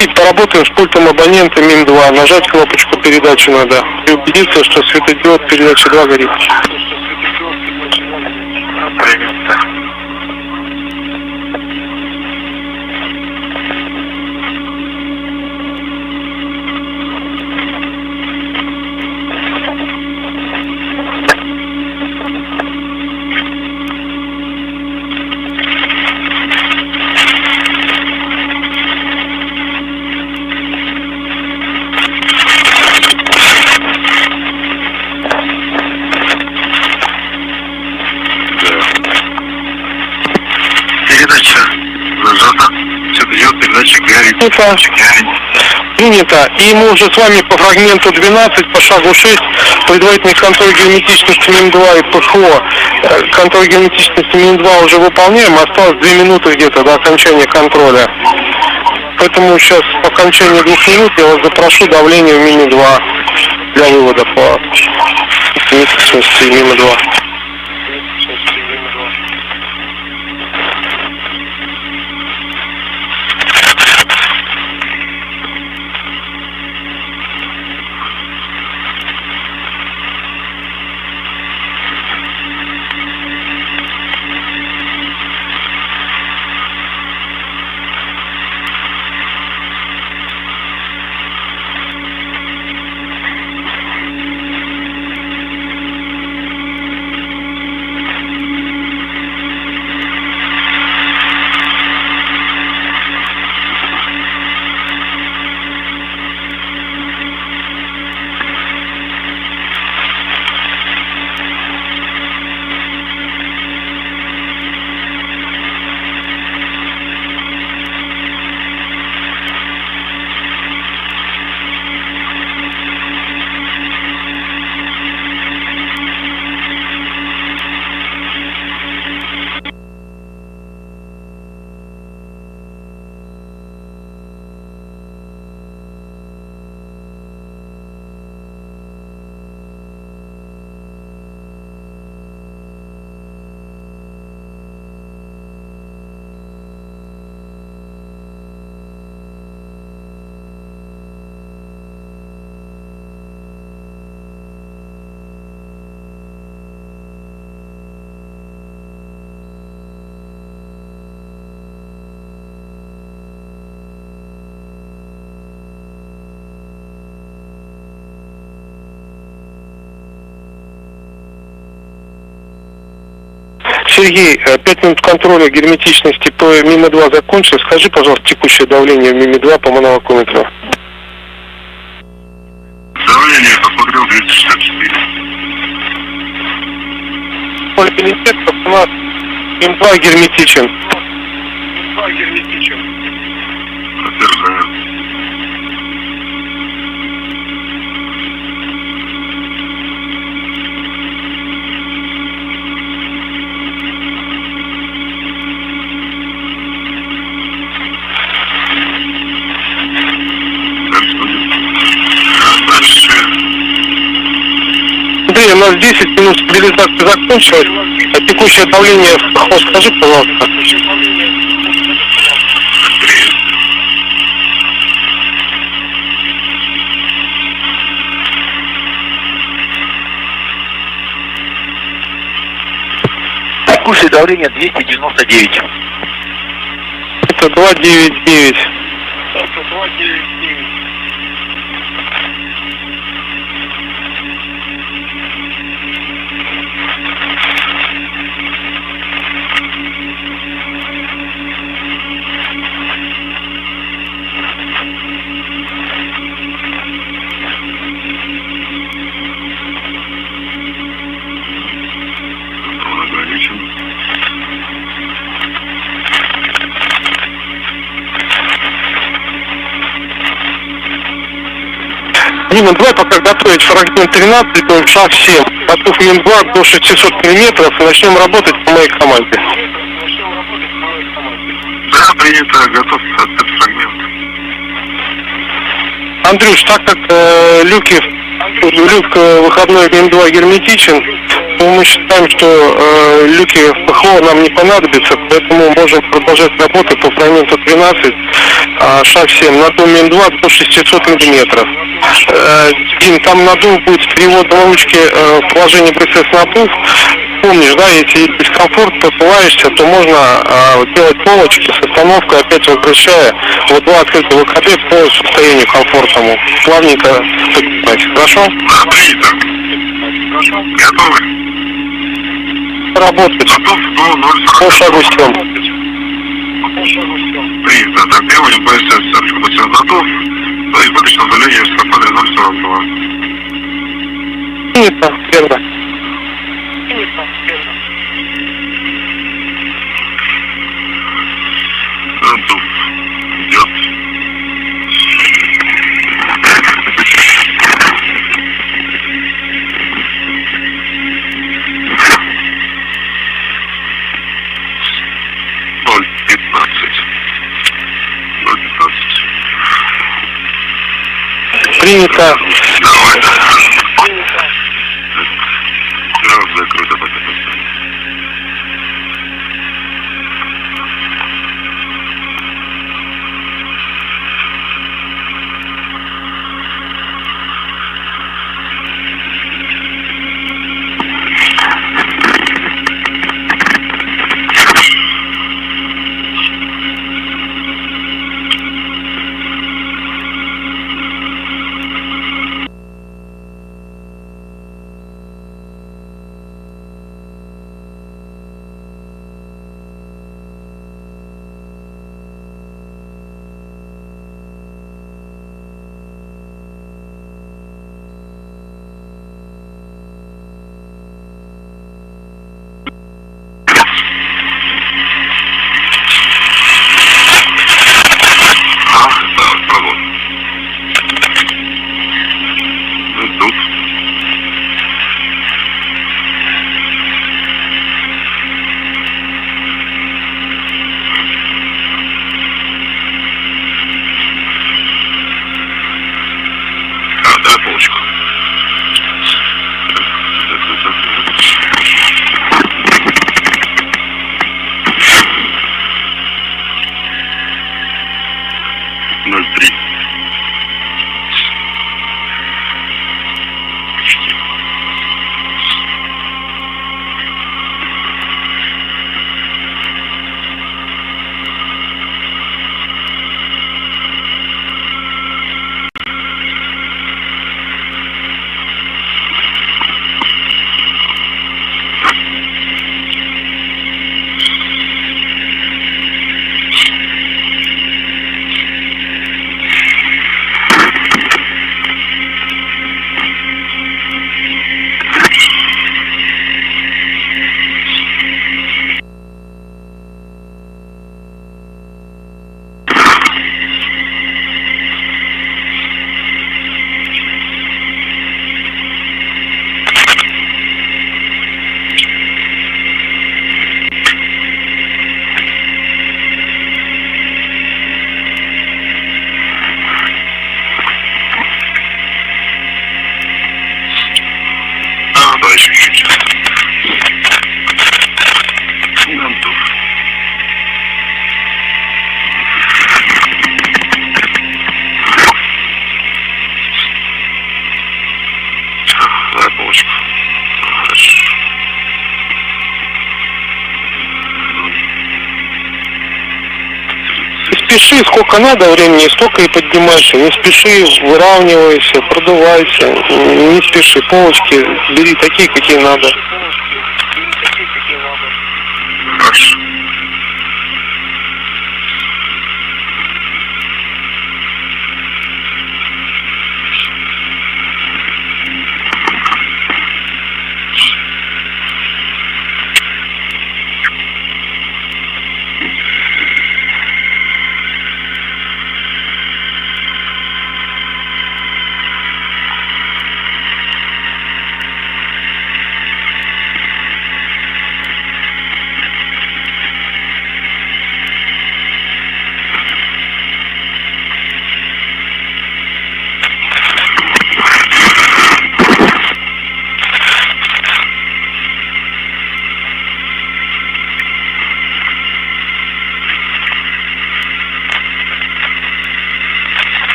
И поработаем с пультом абонента МИН-2. Нажать кнопочку передачи надо. И убедиться, что светодиод передачи 2 горит. Принято. Передача зажата. Все идет, передача горит. Принято. И мы уже с вами по фрагменту 12, по шагу 6, предварительный контроль герметичности МИН-2 и ПХО. Контроль герметичности МИН-2 уже выполняем, осталось 2 минуты где-то до окончания контроля. Поэтому сейчас по окончании 2 минут я вас запрошу давление в МИН-2 для вывода по герметичности МИН-2. Сергей, 5 минут контроля герметичности по МИМ-2 закончилось. Скажи, пожалуйста, текущее давление в МИМ-2 по моновакуометру. Давление, посмотрел, 264. Полиметр у нас МИМ-2 герметичен. Подтверждаю. Андрей, у нас 10 минут стабилизации закончилась. А текущее давление в ПХО скажи, пожалуйста. Текущее давление 299. Это 299. Дима, давай пока готовить фрагмент 13, то шаг 7. Готов МИН-2 до 600 мм и начнем работать по моей команде. Да, принято, готов от фрагмент. Андрюш, так как люк выходной МИН-2 герметичен, то мы считаем, что люки в ПХО нам не понадобятся, поэтому можем продолжать работу по фрагменту 13, шаг 7, надув МИН-2 до 600 мм. Дим, там надув будет с переводом ручки в положении БСС надув. Помнишь, да, если дискомфорт попываешься, то можно делать полочки с остановкой, опять возвращая в 2 открытого ВКД по состоянию комфортному. Плавненько поднимать. Хорошо? Да, принято. Готовы? Работать. Готов до 0,40. По шагу 7. Принято. Так, требование БСС сообщил готов. До избыточного давления в скафандре 0,42. Принято, верно. Принято. Закрыто пока. Спеши, сколько надо времени, столько и поднимаешься. Не спеши, выравнивайся, продувайся. Не спеши, полочки бери такие, какие надо. Хорошо.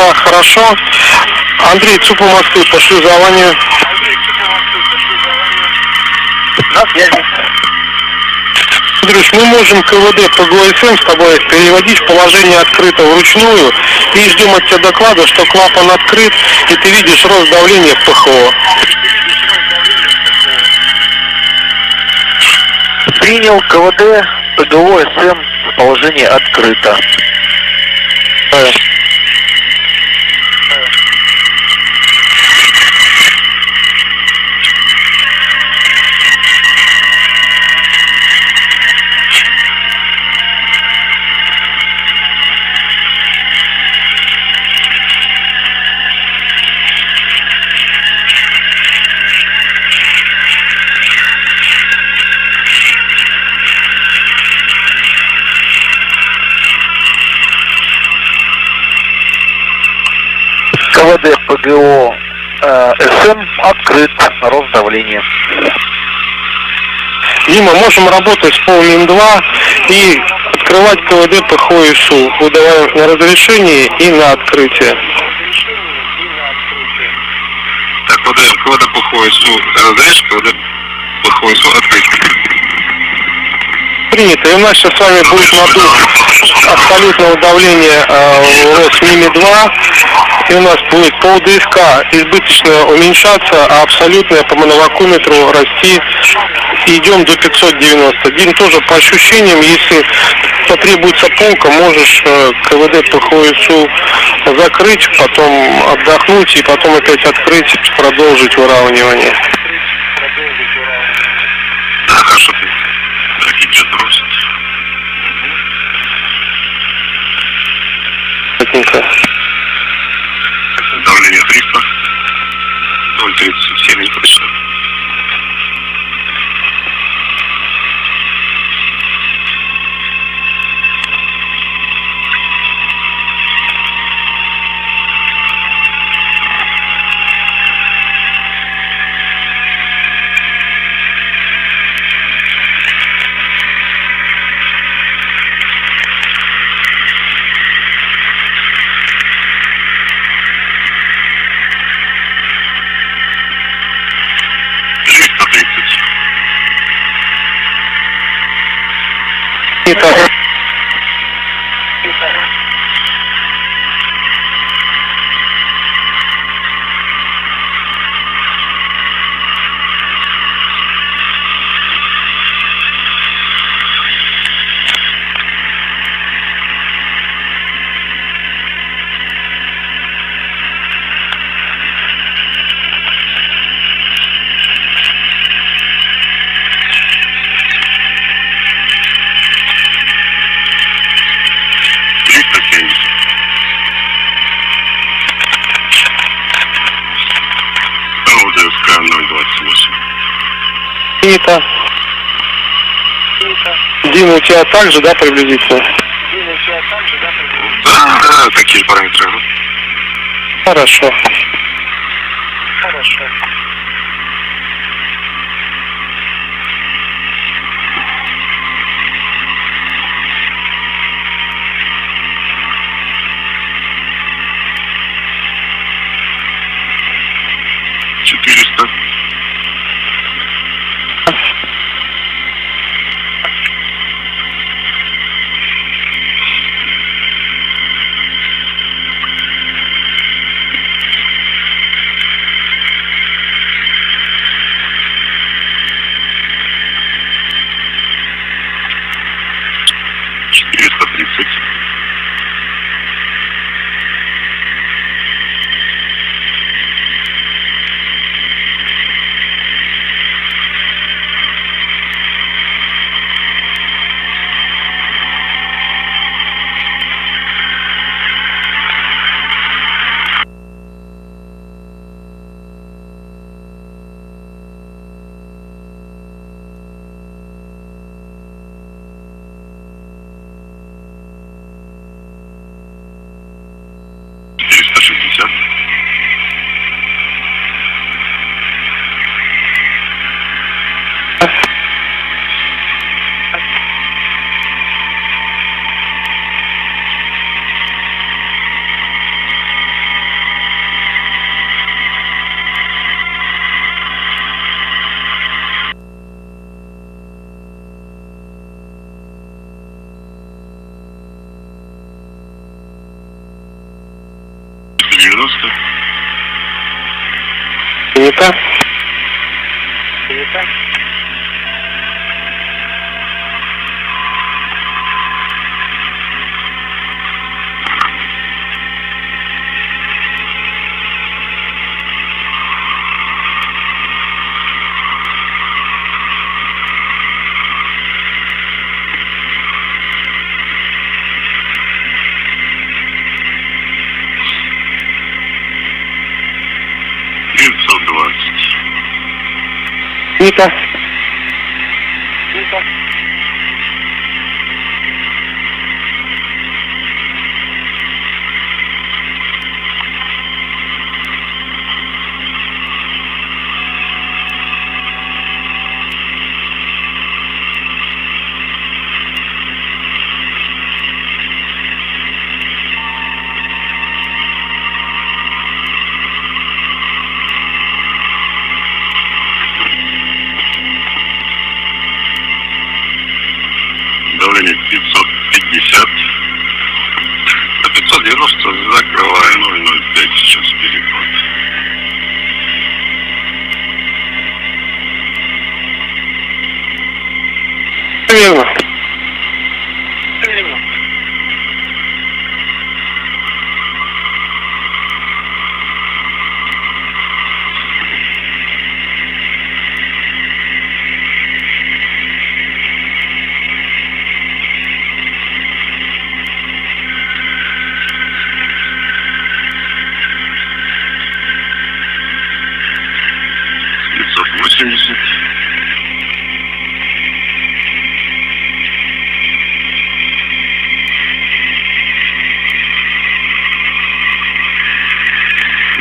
Да, хорошо. Андрей, ЦУПа Москвы, пошлю завание. На связи. Андрюш, мы можем КВД по ГОСМ с тобой переводить в положение открыто вручную и ждем от тебя доклада, что клапан открыт, и ты видишь рост давления в ПХО. Принял КВД, ПГО СМ, положение открыто. КВД ПГО СМ открыт, рост давления. Дима, можем работать с ПОМИН-2 и открывать КВД ПХО и СУ. Выдаваем на разрешение и на открытие. Так, КВД ПХО и СУ разрешь, КВД ПХО и СУ открыть. Принято. И у нас сейчас с вами будет надув абсолютного давления РС МКС-2. И у нас будет по УДСК избыточно уменьшаться, а абсолютное по моновакуметру расти. И идем до 590. Дим, тоже по ощущениям, если потребуется полка, можешь КВД ПХО и СУ закрыть, потом отдохнуть и потом опять открыть, продолжить выравнивание. Да, хорошо. Такие что-то бросят. Давление 300. 0,37 не подошел. Итак. Принято. Дима, у тебя также, да, приблизительно? Да, такие параметры. Хорошо. Хорошо. 590. Принято. Ника. Давление 550. На 590 закрываю 0,05 сейчас переход. Верно.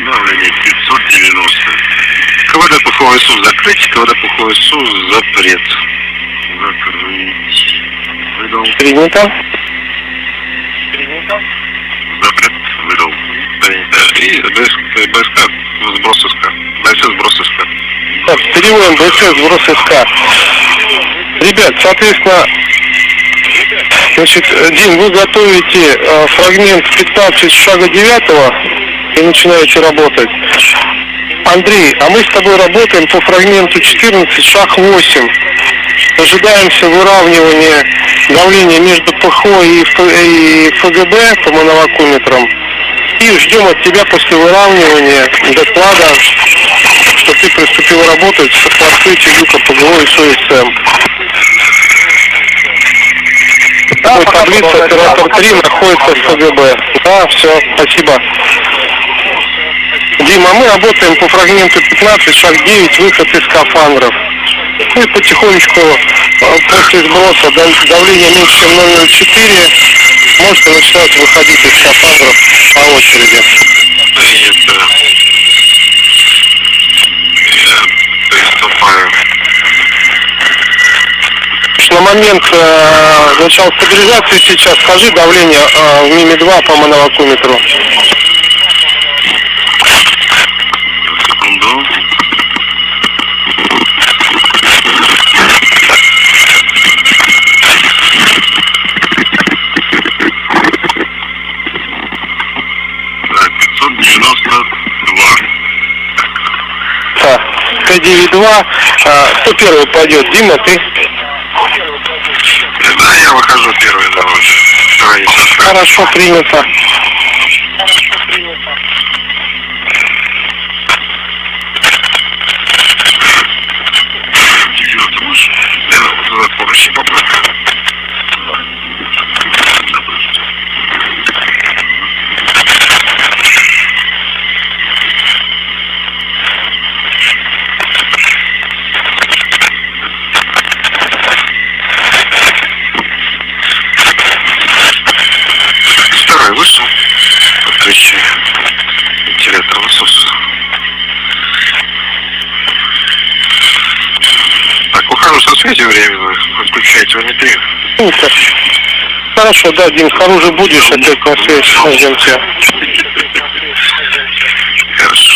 Давление 590. КВД по ФОСУ закрыть, КВД по ФОСУ запрет. Закрыть. Выдал. Принято. Запрет. Выдал. Принято. И БСК сброс СК. БСС сброс СК. Так, переводим БСС сброс СК. Ребят, соответственно, значит, Дим, вы готовите фрагмент 15 шага 9 и начинаете работать. Андрей, а мы с тобой работаем по фрагменту 14 шаг 8. Дожидаемся выравнивания давления между ПХО и ФГБ по моновакуметрам. И ждем от тебя после выравнивания доклада, что ты приступил работать с открытием люка ПГО и СОСМ. Таблица оператор 3 находится в ФГБ. Да, все, спасибо. Дима, мы работаем по фрагменту 15, шаг 9, выход из скафандров. Ну и потихонечку после сброса давление меньше, чем 0,04, можете начинать выходить из скафандров по очереди. На момент начала стабилизации сейчас скажи давление в МИМИ-2 по моновакуметру. Секунду. Так, 592. Так, Т-9-2. Кто первый пойдет? Дима, ты? Да, я выхожу первый, давай. Хорошо, принято. Помощи поправка. Второй вышел. Открытие вентилятора высос. Так, ухожу со связи временно. Отключайте его, не ты. Хорошо, да, Дим, снаружи будешь, опять на связь, ждем тебя. Хорошо.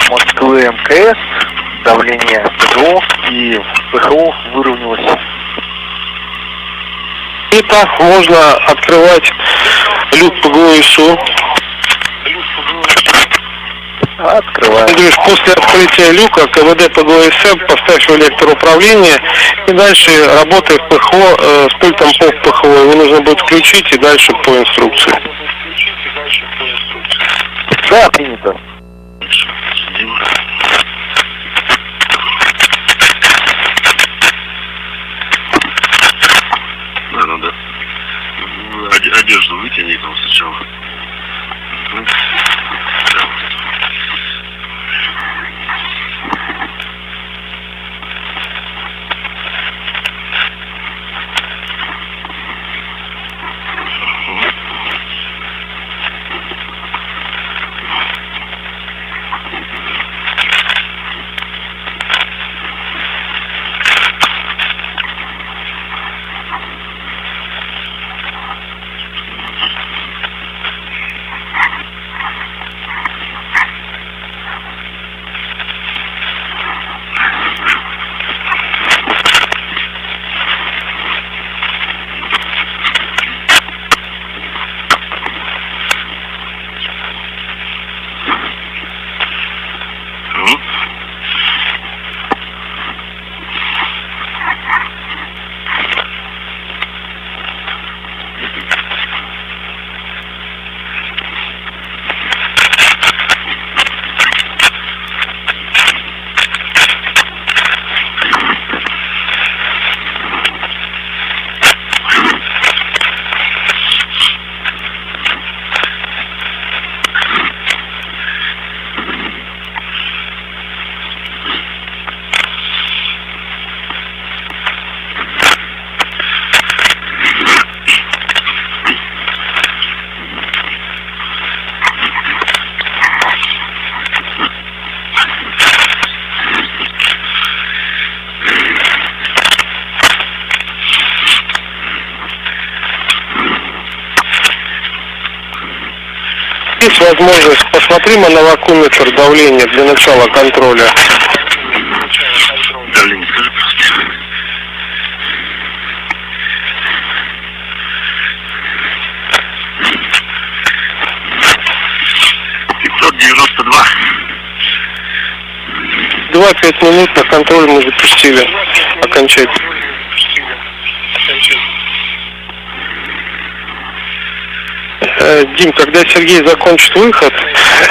Москвы МКС, давление ПГО и ПХО выровнялось. Это можно открывать люк ПГО ИСУ. Открываем. Андрюш, после открытия люка КВД ПГО СМ поставь в электроуправление и дальше работай в ПХО с пультом ПОВ ПХО. Его нужно будет включить и дальше по инструкции. Да, принято. Да. Одежду вытяни там сначала. Есть возможность, посмотри моновакуметр давления для начала контроля. Давление скажи, пожалуйста. 592. 25 минут на контроль мы запустили окончательно. Дим, когда Сергей закончит выход,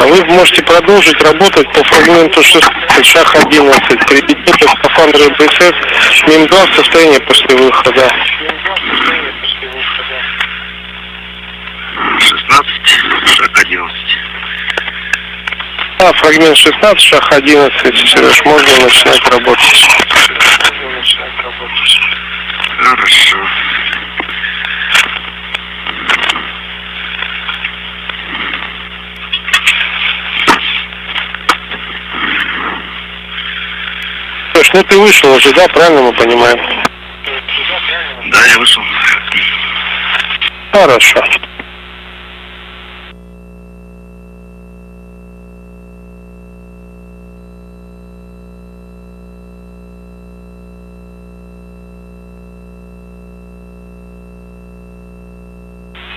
вы можете продолжить работать по фрагменту 16 шаг 11. Приведите скафандр БСС МИМ-2 в состояние после выхода. 16, шаг 11. Да, фрагмент 16, шаг 11, Сереж, можно начинать работать. Хорошо. Сереж, ну ты вышел уже, да, правильно мы понимаем? Да, я вышел. Хорошо.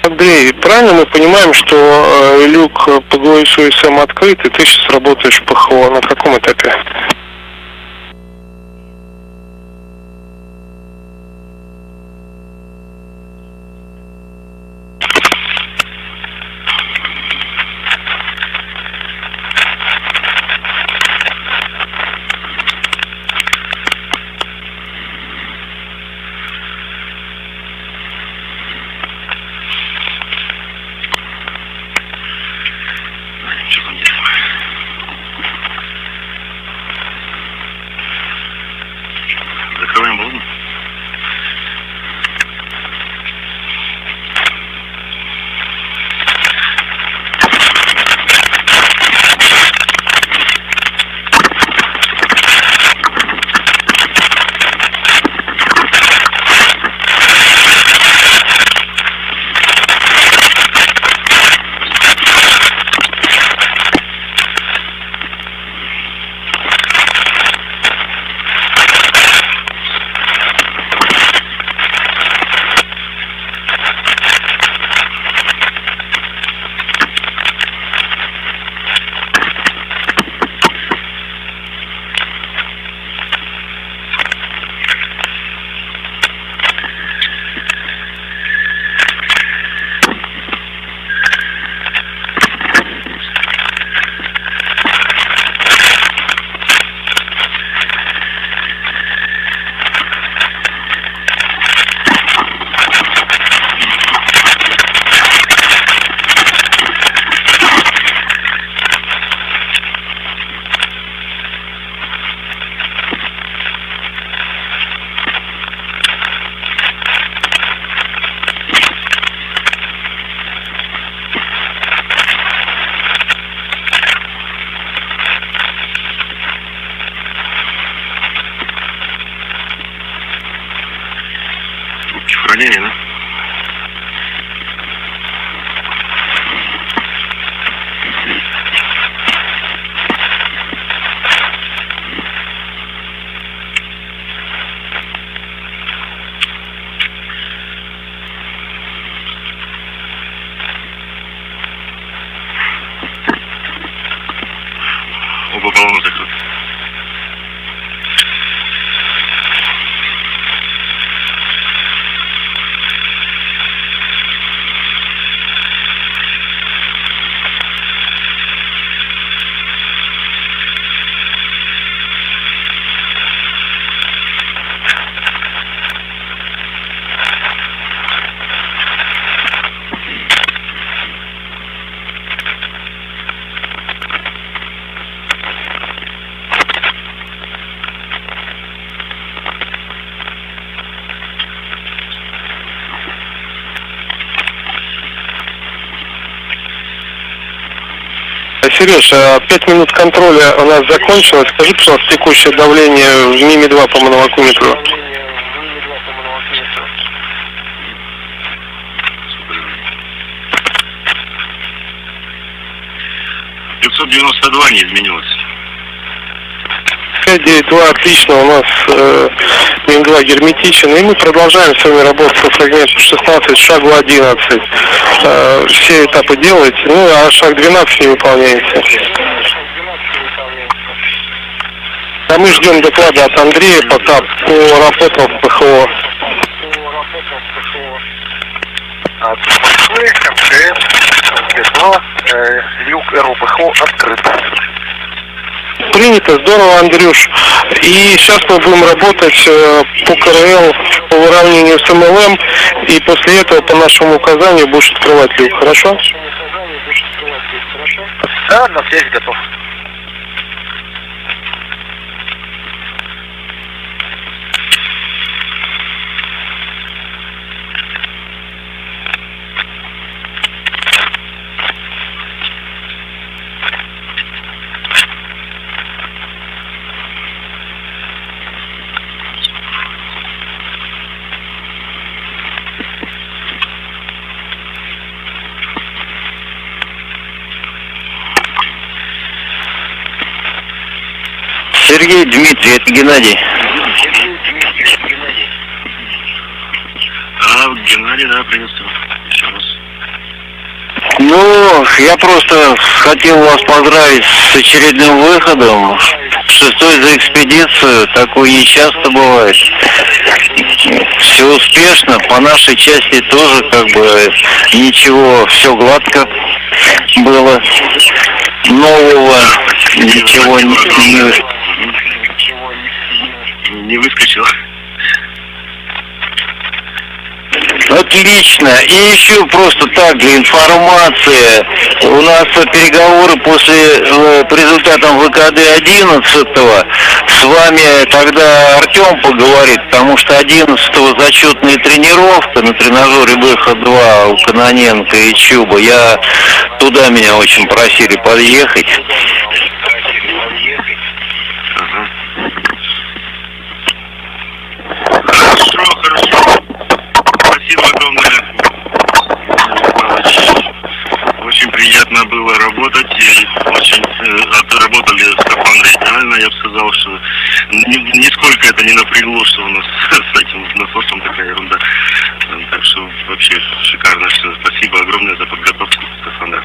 Андрей, правильно мы понимаем, что люк ПГО ИСУ СМ открыт, и ты сейчас работаешь в ПХО. На каком этапе? Оба баллона закрыты. Сереж, 5 минут контроля у нас закончилось. Скажи, пожалуйста, текущее давление в МИМе-2 по моновакуметру. 592 не изменилось. 592, отлично, у нас МИМ-2 герметичен, и мы продолжаем с вами работать по фрагменту 16, шагу 11. Все этапы делаете, ну а шаг 12 не выполняете. А мы ждем доклада от Андрея пока по работам в ПХО. От Москвы, МКС, люк РОПХО открыт. Принято, здорово, Андрюш. И сейчас мы будем работать по КРЛ, по выравнению с МЛМ, и после этого по нашему указанию будешь открывать люк, хорошо? Да, на связи готов. Сергей, Дмитрий, это Геннадий. Геннадий, да, приветствую. Еще раз. Ну, я просто хотел вас поздравить с очередным выходом. 6-й за экспедицию, такое не часто бывает. Все успешно, по нашей части тоже как бы ничего, все гладко было. Нового ничего не выскочил. Отлично. И еще просто так, для информации, у нас переговоры по результатам ВКД-60 с вами тогда Артем поговорит, потому что 11-го зачетная тренировка на тренажере ВХ-2 у Каноненко и Чуба. Туда меня очень просили подъехать. Хорошо. Спасибо огромное. Очень приятно было работать. И очень отработали скафандры идеально. Я бы сказал, что нисколько это не напрягло, что у нас с этим насосом такая ерунда. Так что вообще шикарно. Что спасибо огромное за подготовку скафандра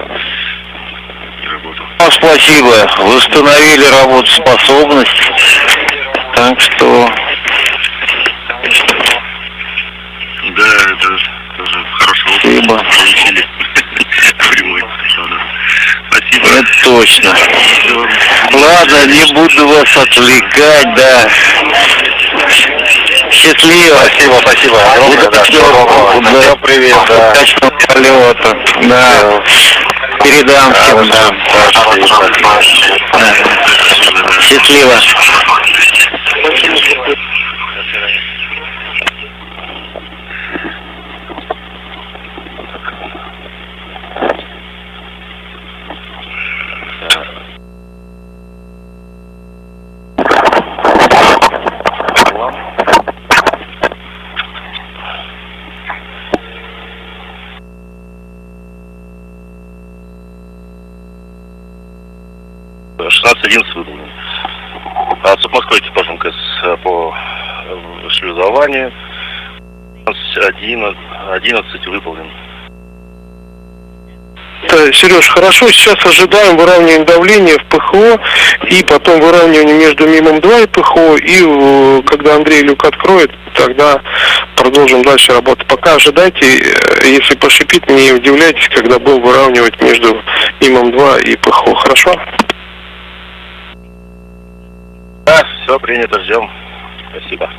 и работу. Спасибо. Восстановили работоспособность. Так что... Да, это тоже хорошо. Спасибо. Получили. Прямой. Спасибо. Это точно. Ладно, не буду вас отвлекать, да. Счастливо. Спасибо. Огромное, да. Всем привет, да. Удачного полета. Да. Передам всем, да. Счастливо. выполнен. От Москвы экипаж МКС по шлюзованию 11 выполнен. Сереж, хорошо, сейчас ожидаем выравнивания давления в ПХО и потом выравнивание между МИМом 2 и ПХО, и когда Андрей люк откроет, тогда продолжим дальше работать. Пока ожидайте, если пошипит, не удивляйтесь, когда будем выравнивать между МИМом 2 и ПХО, хорошо? Да, все принято, ждем. Спасибо.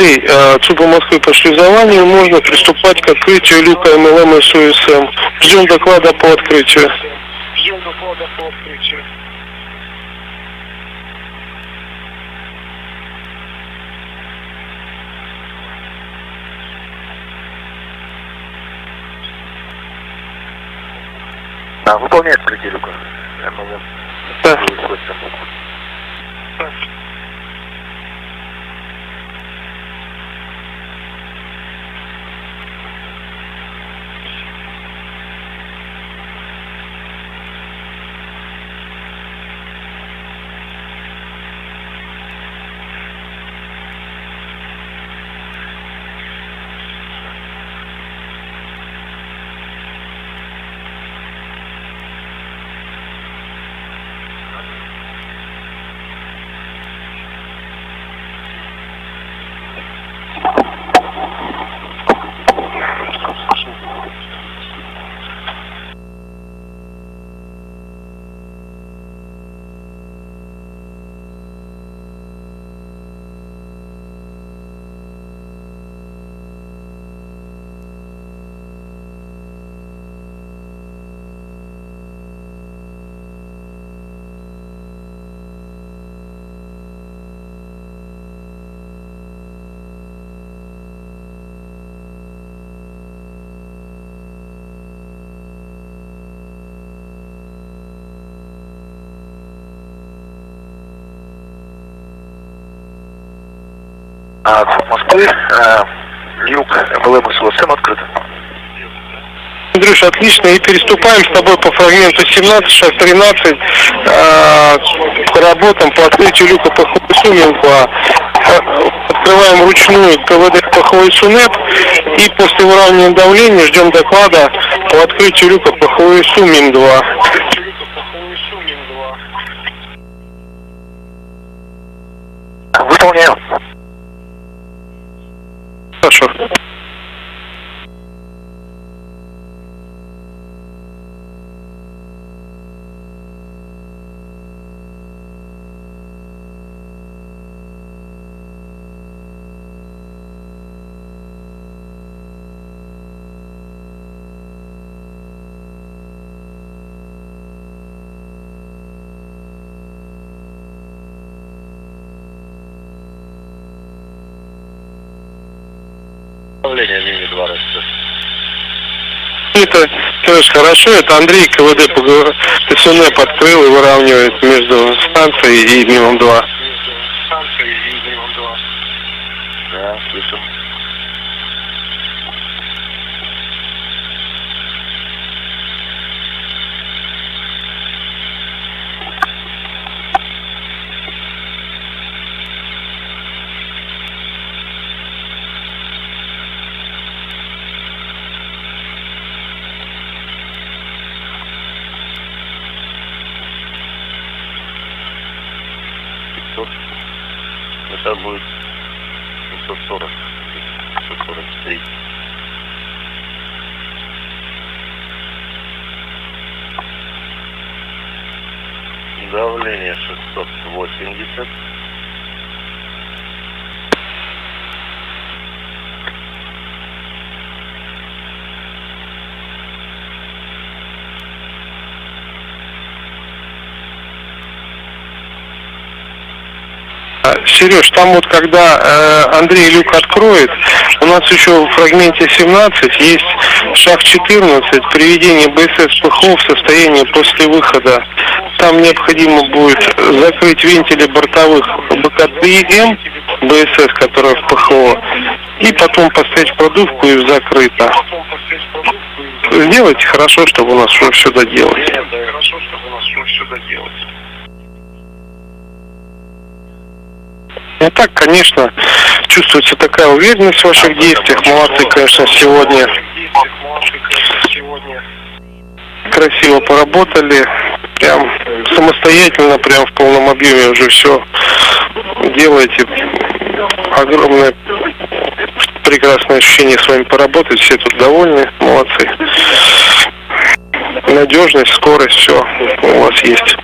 Андрей, ЦУПа Москвы по шлюзованию, можно приступать к открытию люка МЛМ и СУСМ. Ждем доклада по открытию. Выполняется открытие люка МЛМ. Да. От Москвы, люк ВЛМ-СУ-СМ открыт. Андрюш, отлично, и переступаем с тобой по фрагменту 17, шаг 13, работам по открытию люка ПХО МИН-2. Открываем ручную КВД ПХО СУНЭП и после выравнивания давления ждем доклада по открытию люка ПХО МИН-2. Выполняю. Хорошо. Давление линии 2 растет. Это хорошо, это Андрей КВД СУНЭП открыл и выравнивает между станцией и МИМом 2. Да, слышу. Это будет 540, 543. Давление 680. Сереж, там вот когда Андрей люк откроет, у нас еще в фрагменте 17 есть шаг 14, приведение БСС ПХО в состояние после выхода. Там необходимо будет закрыть вентили бортовых БКД-М, БСС, которая в ПХО, и потом поставить продувку и закрыто. Сделайте хорошо, чтобы у нас уже все доделать. И так, конечно, чувствуется такая уверенность в ваших действиях. Молодцы, конечно, сегодня красиво поработали. Прям самостоятельно, прям в полном объеме уже все делаете. Огромное прекрасное ощущение с вами поработать. Все тут довольны. Молодцы. Надежность, скорость, все у вас есть.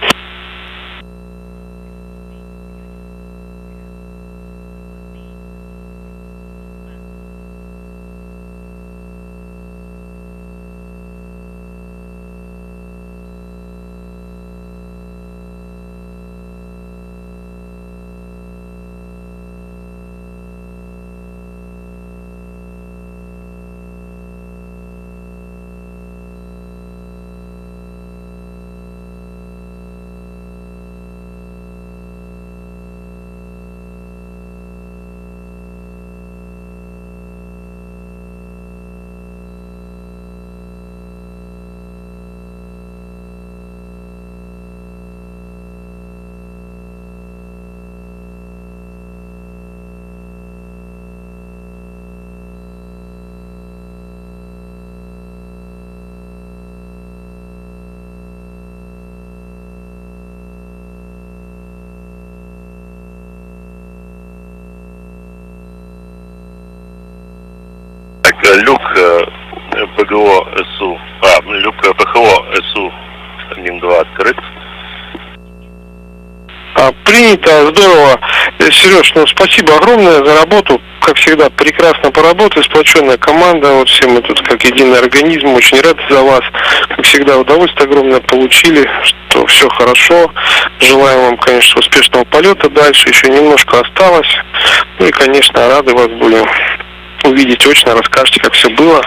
Люк ПГО СУ, люк ПХО СУ МИН-2 открыт. Принято, здорово. Сереж, ну спасибо огромное за работу. Как всегда, прекрасно поработали, сплоченная команда. Вот все мы тут как единый организм. Очень рад за вас. Как всегда, удовольствие огромное получили, что все хорошо. Желаем вам, конечно, успешного полета дальше. Еще немножко осталось. Ну и, конечно, рады вас будем увидите очно, расскажете, как все было.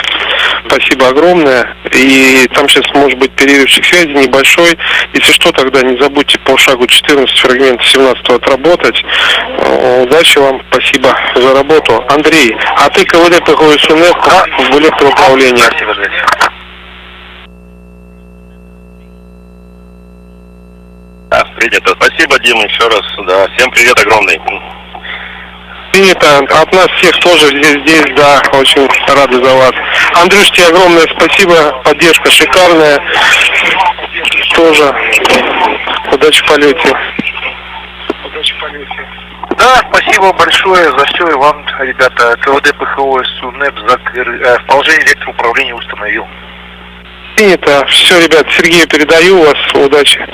Спасибо огромное. И там сейчас может быть перерывчик связи небольшой. Если что, тогда не забудьте по шагу 14 фрагмента 17 отработать. Удачи вам, спасибо за работу. Андрей, а ты КВД приходишь в электроуправление. Спасибо, Андрей. Да, принято. Спасибо, Дима, еще раз. Да, всем привет огромный. Принято. От нас всех тоже здесь, да, очень рады за вас. Андрюш, тебе огромное спасибо, поддержка шикарная. Тоже. Удачи в полете. Да, спасибо большое за все и вам, ребята. КВД ПХО СУНЭП в положении электроуправления установил. Принято. Все, ребят, Сергею передаю вас. Удачи.